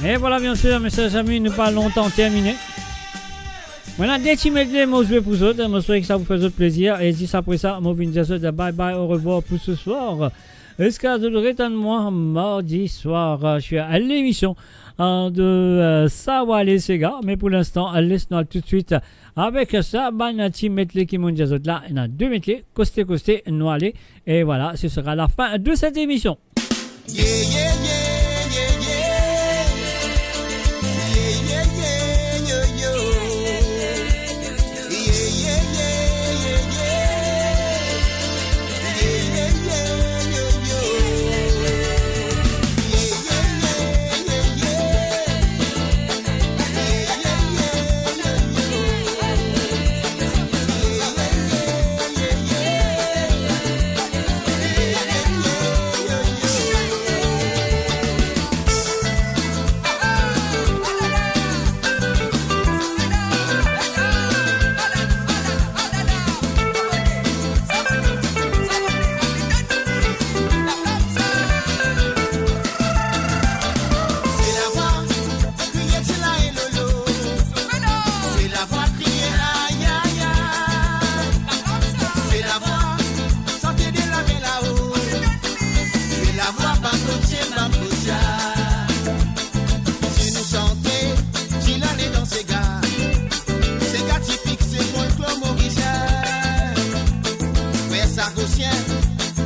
Et voilà, bien sûr, mes chers amis, nous pas longtemps terminé. Voilà, des petits medley, moi je vais pour vous autres. Je souhaite que ça vous fasse autre plaisir. Et juste après ça, moi je vais vous dire bye bye, au revoir pour ce soir. Jusqu'à de moi mardi soir. Je suis à l'émission de Sawale Sega. Mais pour l'instant, laisse-nous tout de suite avec ça. Banati medley qui m'ont dit là. Il y en a 2 medley, costé, nous aller. Et voilà, ce sera la fin de cette émission. Yeah, yeah, yeah, yeah, yeah.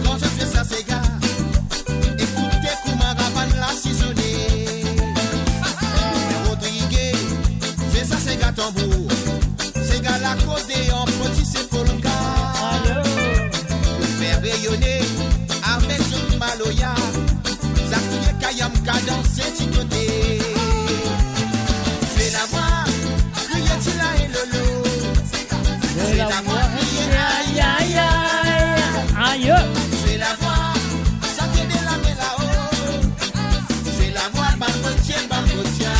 Quand je fais ça, c'est gars. Écoutez comment Ravan l'a saisonné. Rodriguez, fais ça, c'est gars tambour. C'est gars la côte en petit, c'est polka. Faire rayonner avec son maloya. Ça couille kayam cadence, c'est côté. Fais la voix, crier là et lolo. Fais la voix, aïe aïe aïe. Aïe! C'est la voix, ça te de la main là-haut. C'est la voix, bambotia, bambotia.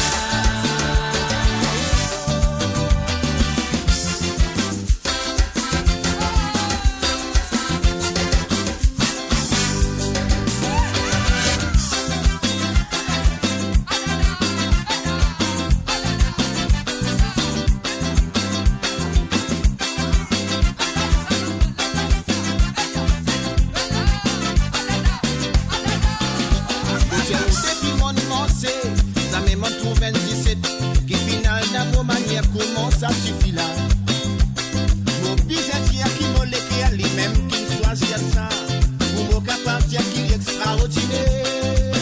Ça suffit là. Mon bizarre qui m'a l'écrit lui-même qui choisit ça. Pour mon capable qui est extraordinaire.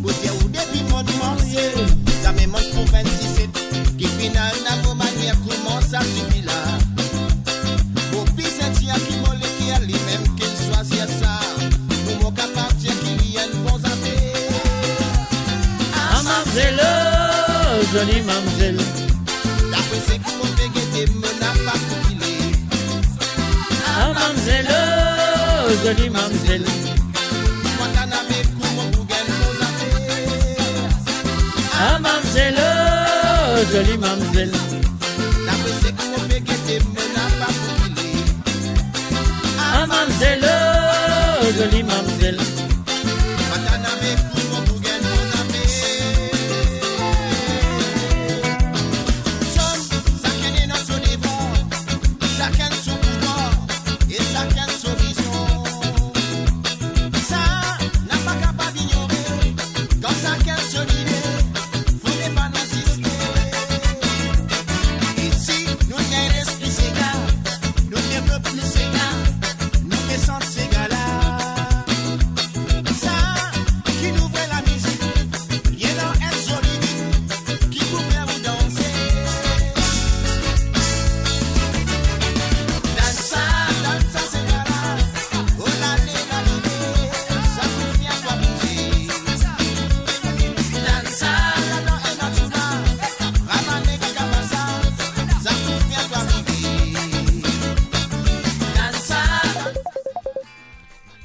Mon Dieu, ou depuis mon morceau. Ça me montre pour 27. Qui final n'a pas manière comment ça suffit là. Mon bizarre qui m'a l'écrit lui-même qui choisit ça. Pour mon capable qui est une bonne affaire. Ah, mademoiselle, jolie mademoiselle. Ah, mademoiselle, jolie mademoiselle. Ah, mademoiselle, jolie mademoiselle. Ah, mademoiselle, jolie mademoiselle.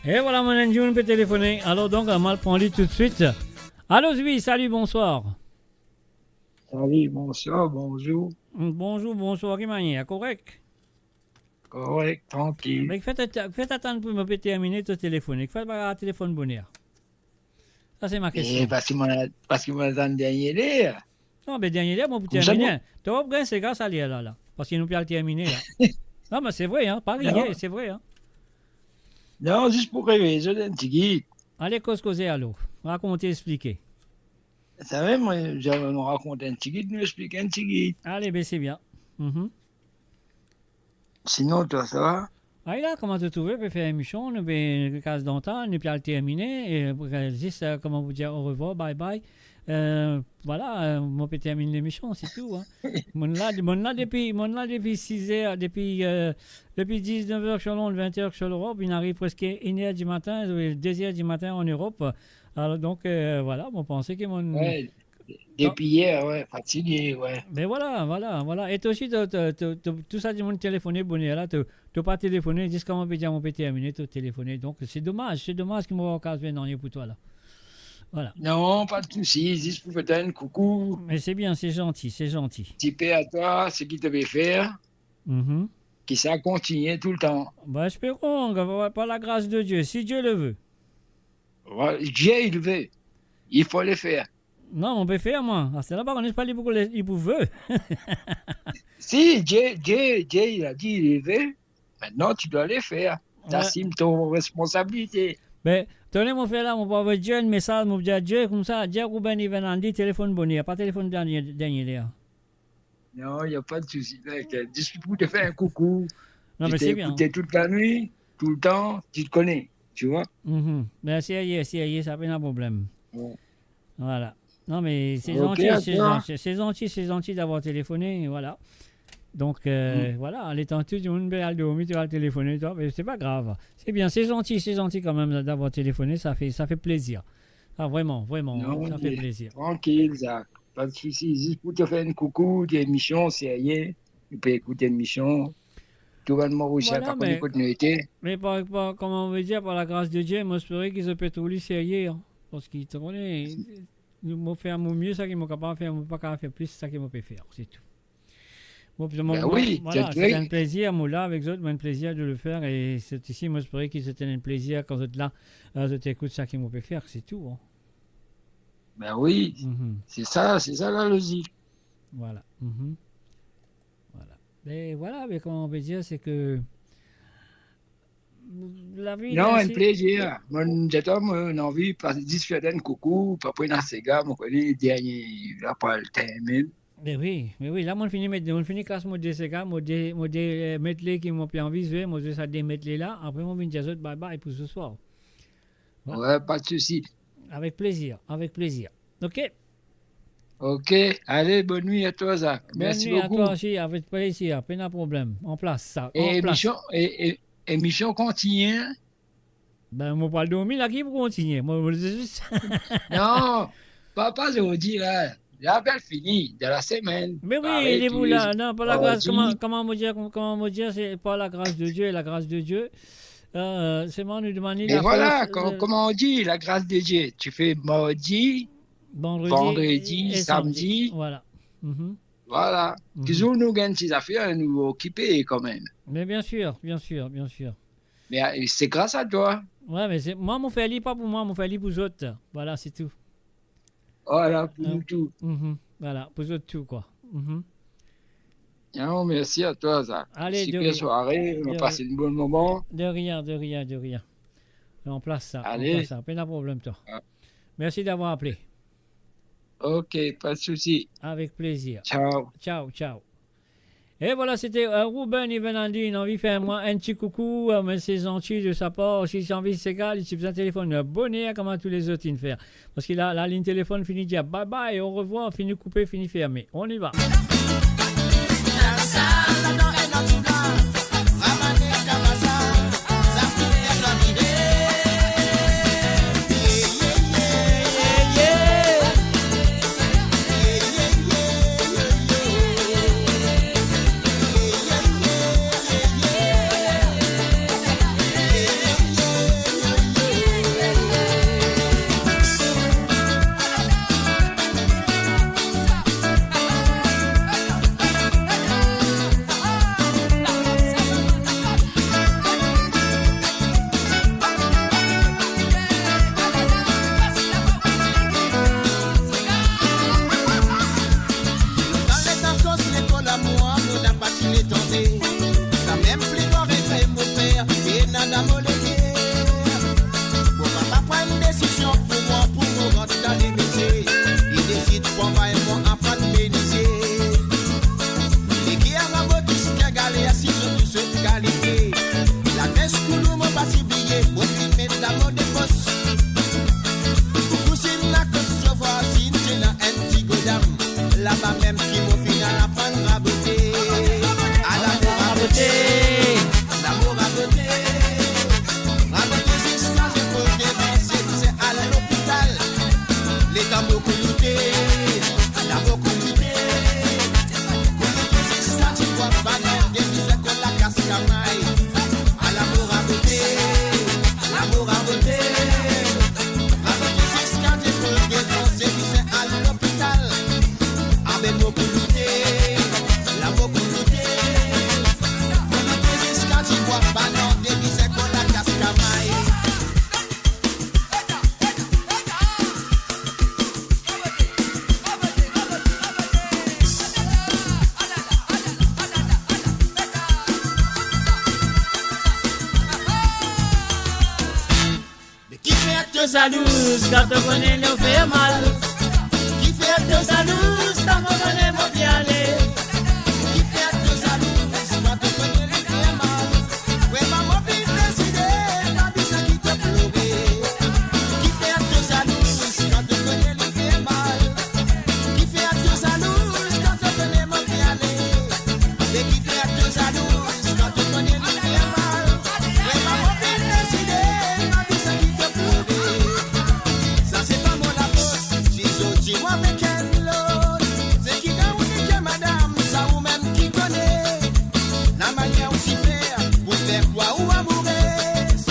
Et voilà, mon Andrew, on peut téléphoner. Alors donc, on va le prendre tout de suite. Allô, oui, salut, bonsoir. Salut, bonsoir, bonjour. Bonjour, bonsoir, qui manière, correct? Correct, tranquille. Mais faites attendre pour me terminer ton téléphone. Faites pas un téléphone bonheur. Ça, c'est ma question. Parce qu'il m'a donné dernier l'air. Non, mais dernier là, moi, pour Comme ça, terminer, tu vois, c'est grâce à l'air là. Parce qu'il nous peut le terminer là. Non, mais c'est vrai, hein, pas Non. rien, c'est vrai. Hein. Non, juste pour rêver, je donne un petit guide. Allez, causer à l'eau. Racontez, expliquez. Ça va, moi, j'avais nous raconter un petit guide, nous expliquer un petit guide. Allez, ben c'est bien. Mhm. Sinon, toi, ça va? Ah, là, comment tu trouves? On peut faire une émission, on peut une case d'antan, on peut le terminer. Et juste, comment vous dire au revoir, bye bye. Voilà, on peut terminer l'émission, c'est tout. Hein. Mon là depuis 6 heures, depuis 19h sur Londres, 20h sur l'Europe, il arrive presque 1h du matin, 2h du matin en Europe. Alors donc, voilà, on pensait que mon... Ouais, depuis hier, ouais, fatigué, ouais. Mais voilà. Et toi aussi, tout ça, du monde téléphoné, bonnet là, tu n'as pas téléphoné, dis comment on peut dire, on peut terminer, tu téléphoné. Donc, c'est dommage qu'il m'aura occasion de pour toi là. Voilà. Non, pas de soucis, juste pour faire un coucou. Mais c'est bien, c'est gentil. Petit peu à toi, ce qu'il devait faire, qui ça continue tout le temps. Bah, espérons, par la grâce de Dieu, si Dieu le veut. Voilà, Dieu, il veut. Il faut le faire. Non, on peut faire, moi. Ah, c'est là-bas qu'on n'est pas libre, il veut. Si, Dieu, il a dit, il veut. Maintenant, tu dois le faire. Tu assumes ton responsabilité. Ben, tenez, mon frère là, on va envoyer Dieu un message, on va dire Dieu, comme ça, Dieu, Ruben, il va dit téléphone bonnet, il n'y a pas téléphone dernier là. Non, il n'y a pas de souci. Juste pour te faire un coucou. Non, mais c'est bien. Tu toute la nuit, tout le temps, tu te connais, tu vois. Ben, c'est ça pas un problème. Ouais. Voilà. Non, mais c'est Okay, c'est gentil d'avoir téléphoné, voilà. Donc, voilà, en étant tout le monde, tu vas téléphoner, toi, mais c'est pas grave. C'est bien, c'est gentil quand même d'avoir téléphoné, ça fait plaisir. Ah, vraiment, Non, ça fait plaisir. Tranquille, Zach. Pas de souci. Juste pour te faire un coucou, des émissions, c'est rien. Tu peux écouter une émission. Tout va de mon rouge, Voilà, t'as continuité. Mais comment on veut dire, par la grâce de Dieu, moi, j'espérais qu'ils se pètent au lit sérieux. Hein, parce qu'ils te connaissent. Ils m'ont fait mon mieux, ça qu'ils m'ont capable de faire, pas capable de faire plus, ça qu'ils m'ont fait faire, c'est tout. Bon, oui, voilà, c'est un plaisir, moi là, avec eux, c'est un plaisir de le faire. Et c'est ici, moi, j'espérais qu'ils étaient un plaisir quand vous êtes là, je t'écoute ça qu'ils m'ont fait faire, c'est tout. Hein. Ben oui, c'est ça la logique. Voilà. Voilà. Mais voilà, mais comment on peut dire, c'est que la vie. Non, un plaisir. J'ai envie de faire un coucou, pas prendre un cigare, mon collègue, dernier, là, pas le termine. Mais oui, là, on finit casse mon DCK, mon mettre les qui m'ont bien visuel, moi, je ça démettre les là, après, mon dire bye bye pour ce soir. Voilà. Ouais, pas de souci. Avec plaisir. Ok? Ok, allez, bonne nuit à toi, Zach. Merci beaucoup. Bonne nuit à toi aussi, avec plaisir, pas de problème. En place, ça. Et émission continue. Ben, moi, pas le dormir là, qui pour continuer? Moi, Non, pas aujourd'hui, là. L'appel fini de la semaine. Mais oui, il est vous là. Non, pas la grâce. Comment me dire, c'est pas la grâce de Dieu, la grâce de Dieu. C'est moi nous demander. Et voilà, comment on dit la grâce de Dieu? Tu fais mardi, vendredi, samedi. Voilà. Voilà. Toujours nous gagnons ces affaires, nous occuper quand même. Mais bien sûr. Mais c'est grâce à toi. Ouais, mais c'est moi, mon frère, pas pour moi, mon frère, pour les autres. Voilà, c'est tout. Voilà, pour nous tout. Voilà, pour eux tout, quoi. Non, merci à toi, Zach. Allez, super soirée, on va passer un bon moment. De rien. On place ça. Allez. Pas de problème, toi. Merci d'avoir appelé. Ok, pas de souci. Avec plaisir. Ciao. Et voilà, c'était Ruben Ivenandi. Il a envie de faire moi un petit coucou, mais c'est gentil de sa part. Si j'ai envie de s'égaler, il suffit un téléphone bonnet comme tous les autres, il fait. Parce que la ligne téléphone finit de dire bye bye, au revoir, finit coupé, finit fermé. On y va. L'État beaucoup lutté, on a beaucoup lutté. Ça tu vois pas des misères qu'on la casse camaille. À l'amour à voter, l'amour à voter. Avec jusqu'à des choses qui sont services à l'hôpital. Avec beaucoup lutté, la beaucoup lutté. Jusqu'à tu vois pas des misères qu'on la casse camaille. Jalouse quand on connaît nous fait mal. Qui fait être jalouse quand on connaît mon bien aller. Qui fait être jalouse quand on connaît nous fait mal. Oui, maman vit décider, la vie c'est qui te pleurer. Qui fait être jalouse quand on connaît nous fait mal. Qui fait être jalouse quand on connaît mon bien aller. Et qui fait être jalouse quand on connaît nous fait mal. Oui, maman vit décider, la vie c'est qui te pleurer. Dis-moi avec quel l'autre, c'est qui dans où que madame, ça ou même qui connaît la manière où s'y faire, pour faire quoi ou amoureuse,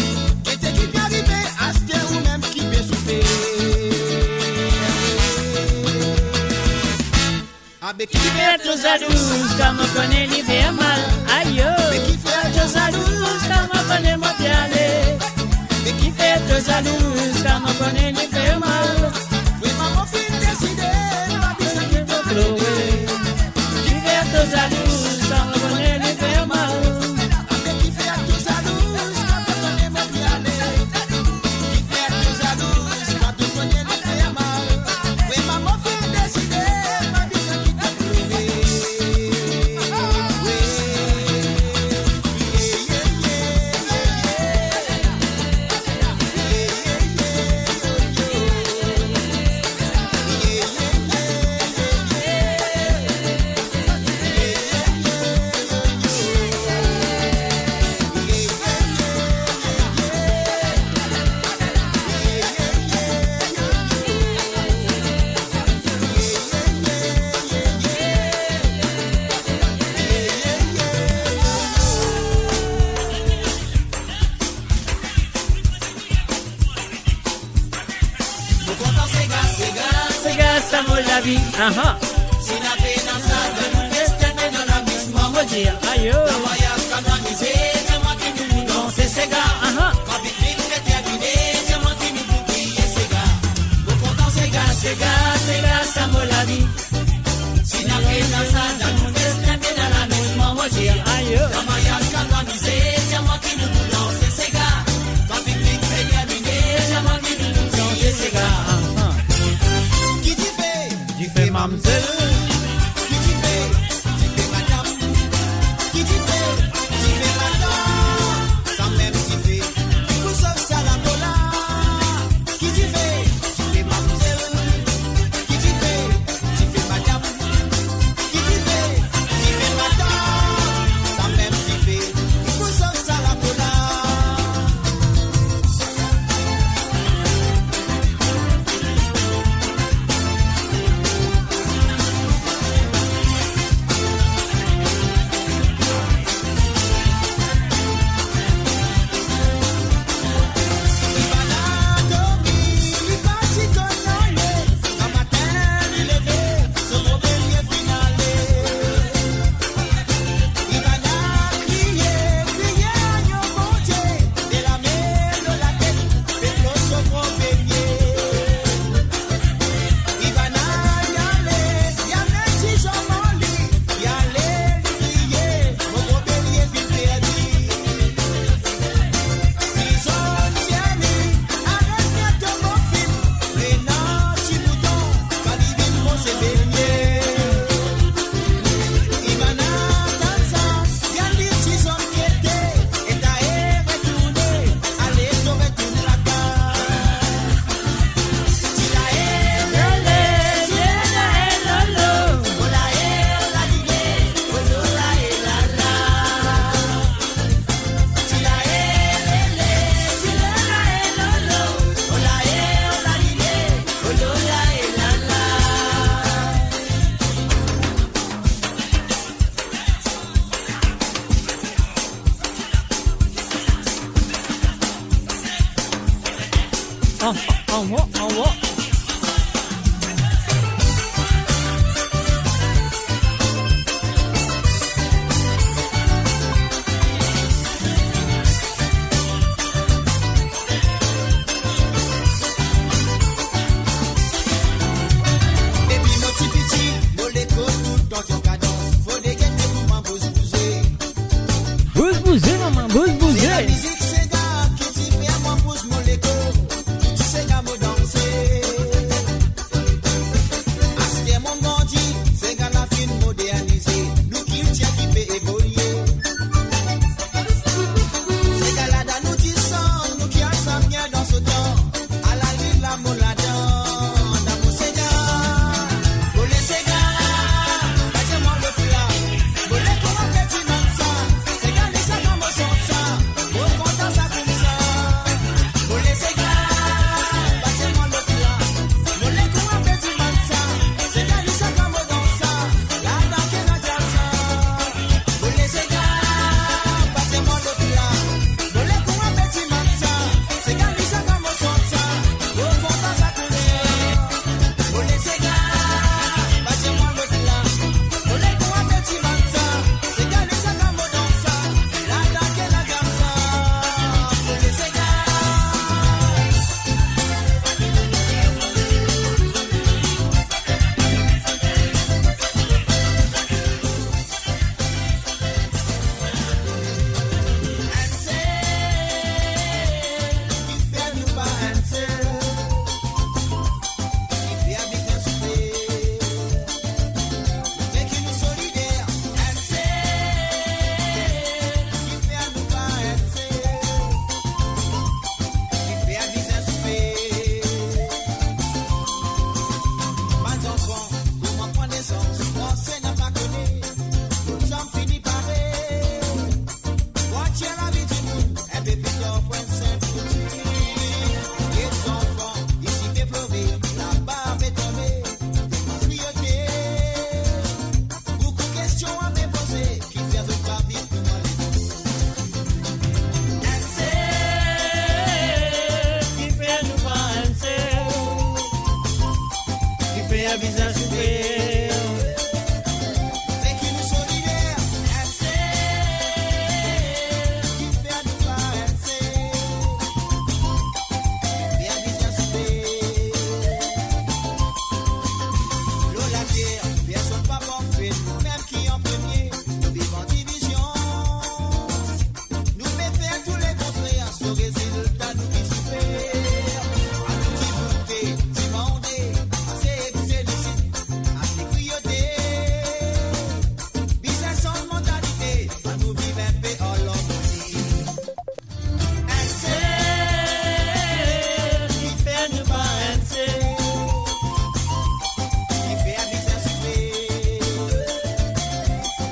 qui était qui peut arriver à ce ou même qui peut souffrir. Mais qui fait être jalouse quand on connaît l'hiver mal. Aïe, mais qui fait être jalouse quand on connaît mon bien aller. Mais qui fait être jalouse quand on connaît l'hiver mal. Oui, maman fin décidé, la vie c'est qui te pleurer. Qui fait être jalouse quand on connaît l'hiver mal. Mais qui fait être jalouse quand on connaît mon bien aller. Qui fait être jalouse quand on connaît l'hiver mal. Oui, maman fin décidé, la vie c'est qui te pleurer. La vie, si la paix dans ça, de nous rester dans la mise, maman dit, aïe, dans voyage canonisé, c'est moi qui nous danser ces gars, quand Big Big est terminé, c'est moi qui nous bouclier ces gars, nous comptons ces gars, ça vaut la vie, si la paix dans ça, de nous rester dans la mise, maman dit, aïe, dans voyage canonisé, c'est moi qui nous danser ces gars, quand Big Big est terminé, c'est moi qui nous bouclier ces gars. Qui fait mamzelle, qui fait madame, qui fait madame, quand même qui fait, vous sauf ça la cola, qui fait mamzelle, qui fait madame, qui fait madame, quand même qui fait, vous sauf ça la cola. fait un business souper. Mais qui nous solidaire, MC, qui fait à nous pas MC. Fait un business souper. L'eau la terre, personne pas parfait, nous-mêmes qui en premier, nous vivons en division. Nous fait faire tous les contraires, ce résultat nous qui souffert. À nous divulguer, demander, assez félicite, à ses cruautés. Business en mentalité, à nous vivre un peu en l'harmonie. MC, qui fait nous pas MC, qui fait un business souffrir.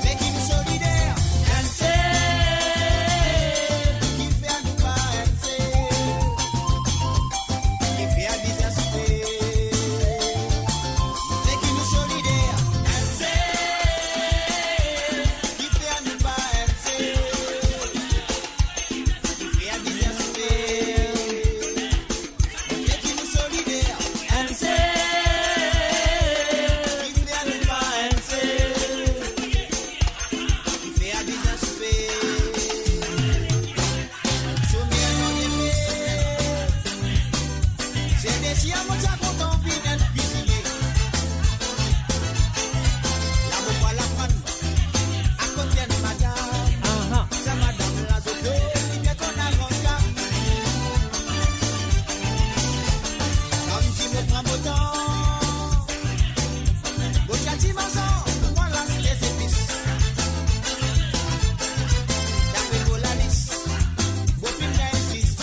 Mais qui nous solidaire, MC, qui fait nous pas MC, qui fait un business souffrir. Mais qui nous solidaire, MC, qui fait nous pas MC, qui fait un business souffrir. Mais qui nous solidaire, MC, qui fait nous pas MC, qui fait un business souffrir. Sommier non aimé, c'est des chiens moi ça content finir cuisiner. La boue la prendre à côté de madame. Ça madame la zoto, il bien qu'on a renca. Comme tu me prends beau temps, beau tchati mazan, moi lance les épices. D'après vos la liste, beau film d'un fils.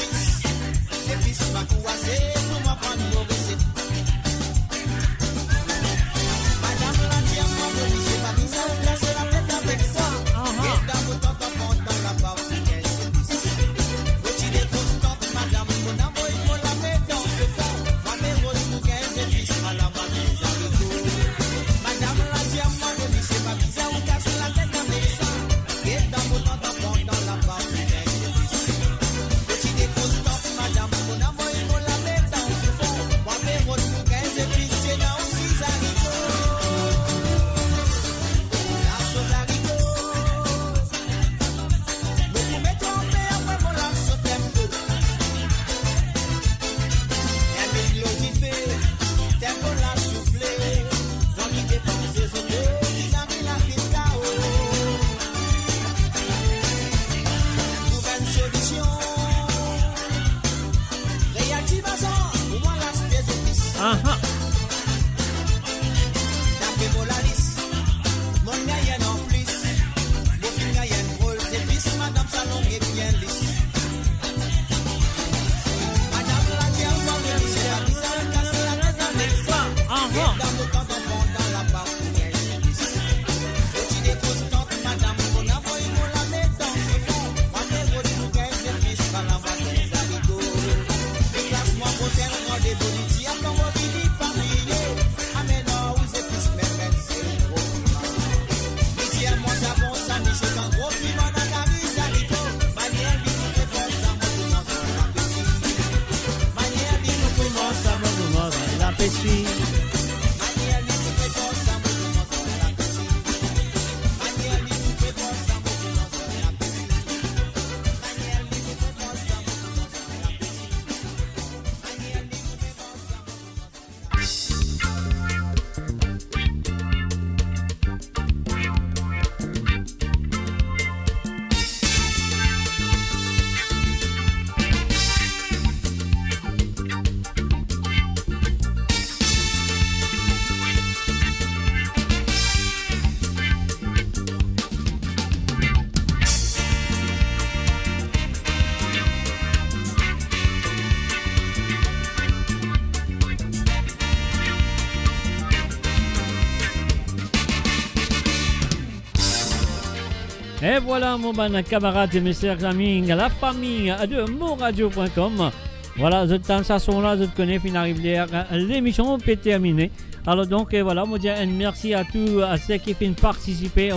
Épices ma couassé, pour moi prendre vos recettes. Madame la diamant, c'est pas bizarre, placez la tête avec ça. Et dans vos temps, dans la barre, petit déconstante, madame, mon amour, il faut la mettre dans ce fond. Ma mère, pour 15 épices, à la barre des haricots. Madame la diamant, c'est pas bizarre, vous cassez la tête avec ça. Et dans vos temps, dans la barre, petit déconstante, madame, mon amour, il faut la mettre dans ce fond. Ma mère, pour 15 épices, c'est dans 6 haricots. La sauce haricot. Beaucoup mettent en paix après mon la sauce un peu. Un peu glorifié, t'es pour la souffler. Sans qui dépense ses autos, ils ont mis la vie KO. Nouvelle solution. Réactivation, pour moi la des épices. D'après mon la liste, mon gagne en plus. Les filles gagnent rôle d'épices, madame Salon est bien lisse. Madame la diamant, c'est la bizarre, casse la tête avec ça. Et dans vos temps, dans la barre, petit déconstante, madame, mon amour, il faut la mettre dans ce fond. Moi, mes rôles, pour 15 épices, par la voie des haricots. Déplace-moi pour faire un rendez-vous du diable, on va finir par briller. Ah, mais non, vous épices, mais c'est le gros piment. Midi à moi, ça bon, ça me choque un gros piment dans la vie, haricot. Manière, il nous fait bon, ça me commence à l'appétit. Manière, il nous fait bon, ça me Comment l'appétit? manière, il nous fait bon, ça me commence à l'appétit. Manière, il nous fait bon, ça me commence à l'appétit. Manière, il nous fait bon, ça me commence à Et voilà mon bon camarade et mes chers amis, la famille de moradio.com. Voilà, de temps ça sont là, je te connais, puis arrive l'émission peut terminer. Alors donc voilà, moi dire un merci à tous à ceux qui viennent participer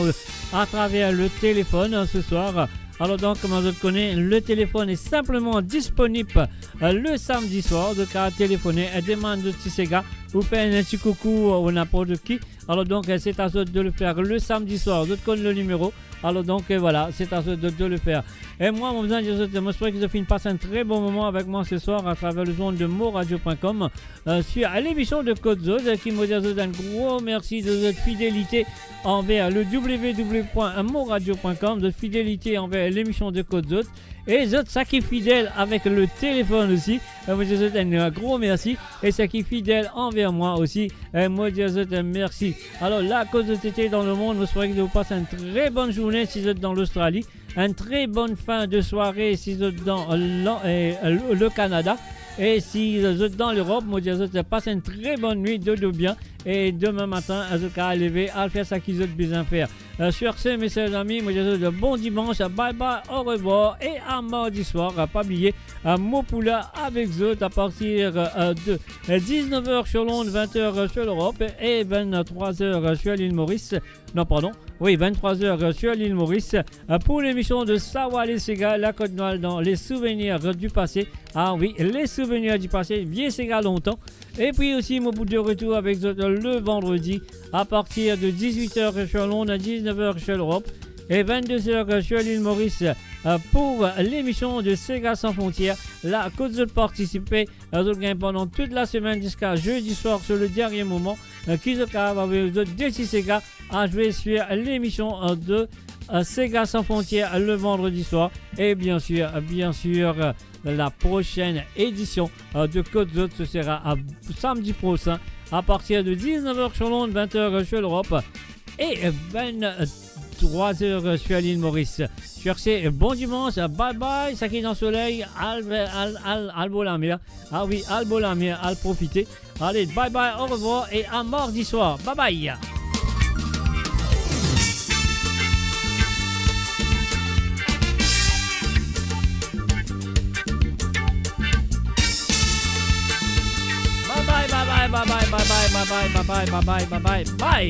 à travers le téléphone ce soir. Alors donc, comme vous le connaissez, le téléphone est simplement disponible le samedi soir. Donc, à téléphoner, demande de petit Sega, vous faites un petit coucou ou n'importe qui. Alors donc, c'est à vous de le faire le samedi soir. Vous connaissez le numéro. Alors donc, voilà, c'est à vous de le faire. Et moi, mon besoin de moi, j'espère que vous avez passé un très bon moment avec moi ce soir à travers le zone de moradio.com sur l'émission de Côte Zone qui me dit un gros merci de votre fidélité envers le www.moradio.com, de fidélité envers l'émission de Côte Zone. Et vous êtes ça qui est fidèle avec le téléphone aussi. Moi, je vous souhaite un gros merci. Et ça qui est fidèle envers moi aussi. Moi, je vous souhaite un merci. Alors là, à cause de l'été dans le monde, j'espère que vous passez une très bonne journée si vous êtes dans l'Australie. Une très bonne fin de soirée si vous êtes dans le Canada. Et si vous êtes dans l'Europe, moi, je vous souhaite passer une très bonne nuit, de bien. Et demain matin, je vais lever à faire ça qu'ils ont besoin de faire. Sur ce, mes chers amis, moi, je vous souhaite bon dimanche, bye bye, au revoir. Et à mardi soir, pas oublier Mopoula avec vous à partir de 19h sur Londres, 20h sur l'Europe et 23h sur l'île Maurice. Non, pardon. Oui, 23h sur l'île Maurice pour l'émission de Sawa les Sega, la Côte Noire dans les souvenirs du passé. Ah oui, les souvenirs du passé, vieux Sega longtemps. Et puis aussi, mon bout de retour avec le vendredi à partir de 18h sur Londres, 19h sur l'Europe et 22h sur l'île Maurice pour l'émission de Sega sans frontières. Là, Côte Zone participer pendant toute la semaine jusqu'à jeudi soir sur le dernier moment. Qui se capable avec deux Sega à jouer sur l'émission de Sega sans frontières le vendredi soir. Et bien sûr, la prochaine édition de Côte Zone, ce sera samedi prochain à partir de 19h sur Londres, 20h sur l'Europe et 23h sur l'île Maurice. Sur ce, bon dimanche, bye bye, ça qui est dans le soleil, albolamir. Ah oui, albolamir, al profiter. Allez, bye bye, au revoir et à mardi soir. Bye bye. Bye bye, bye bye, bye bye, bye bye, bye bye, bye bye, bye bye, bye bye.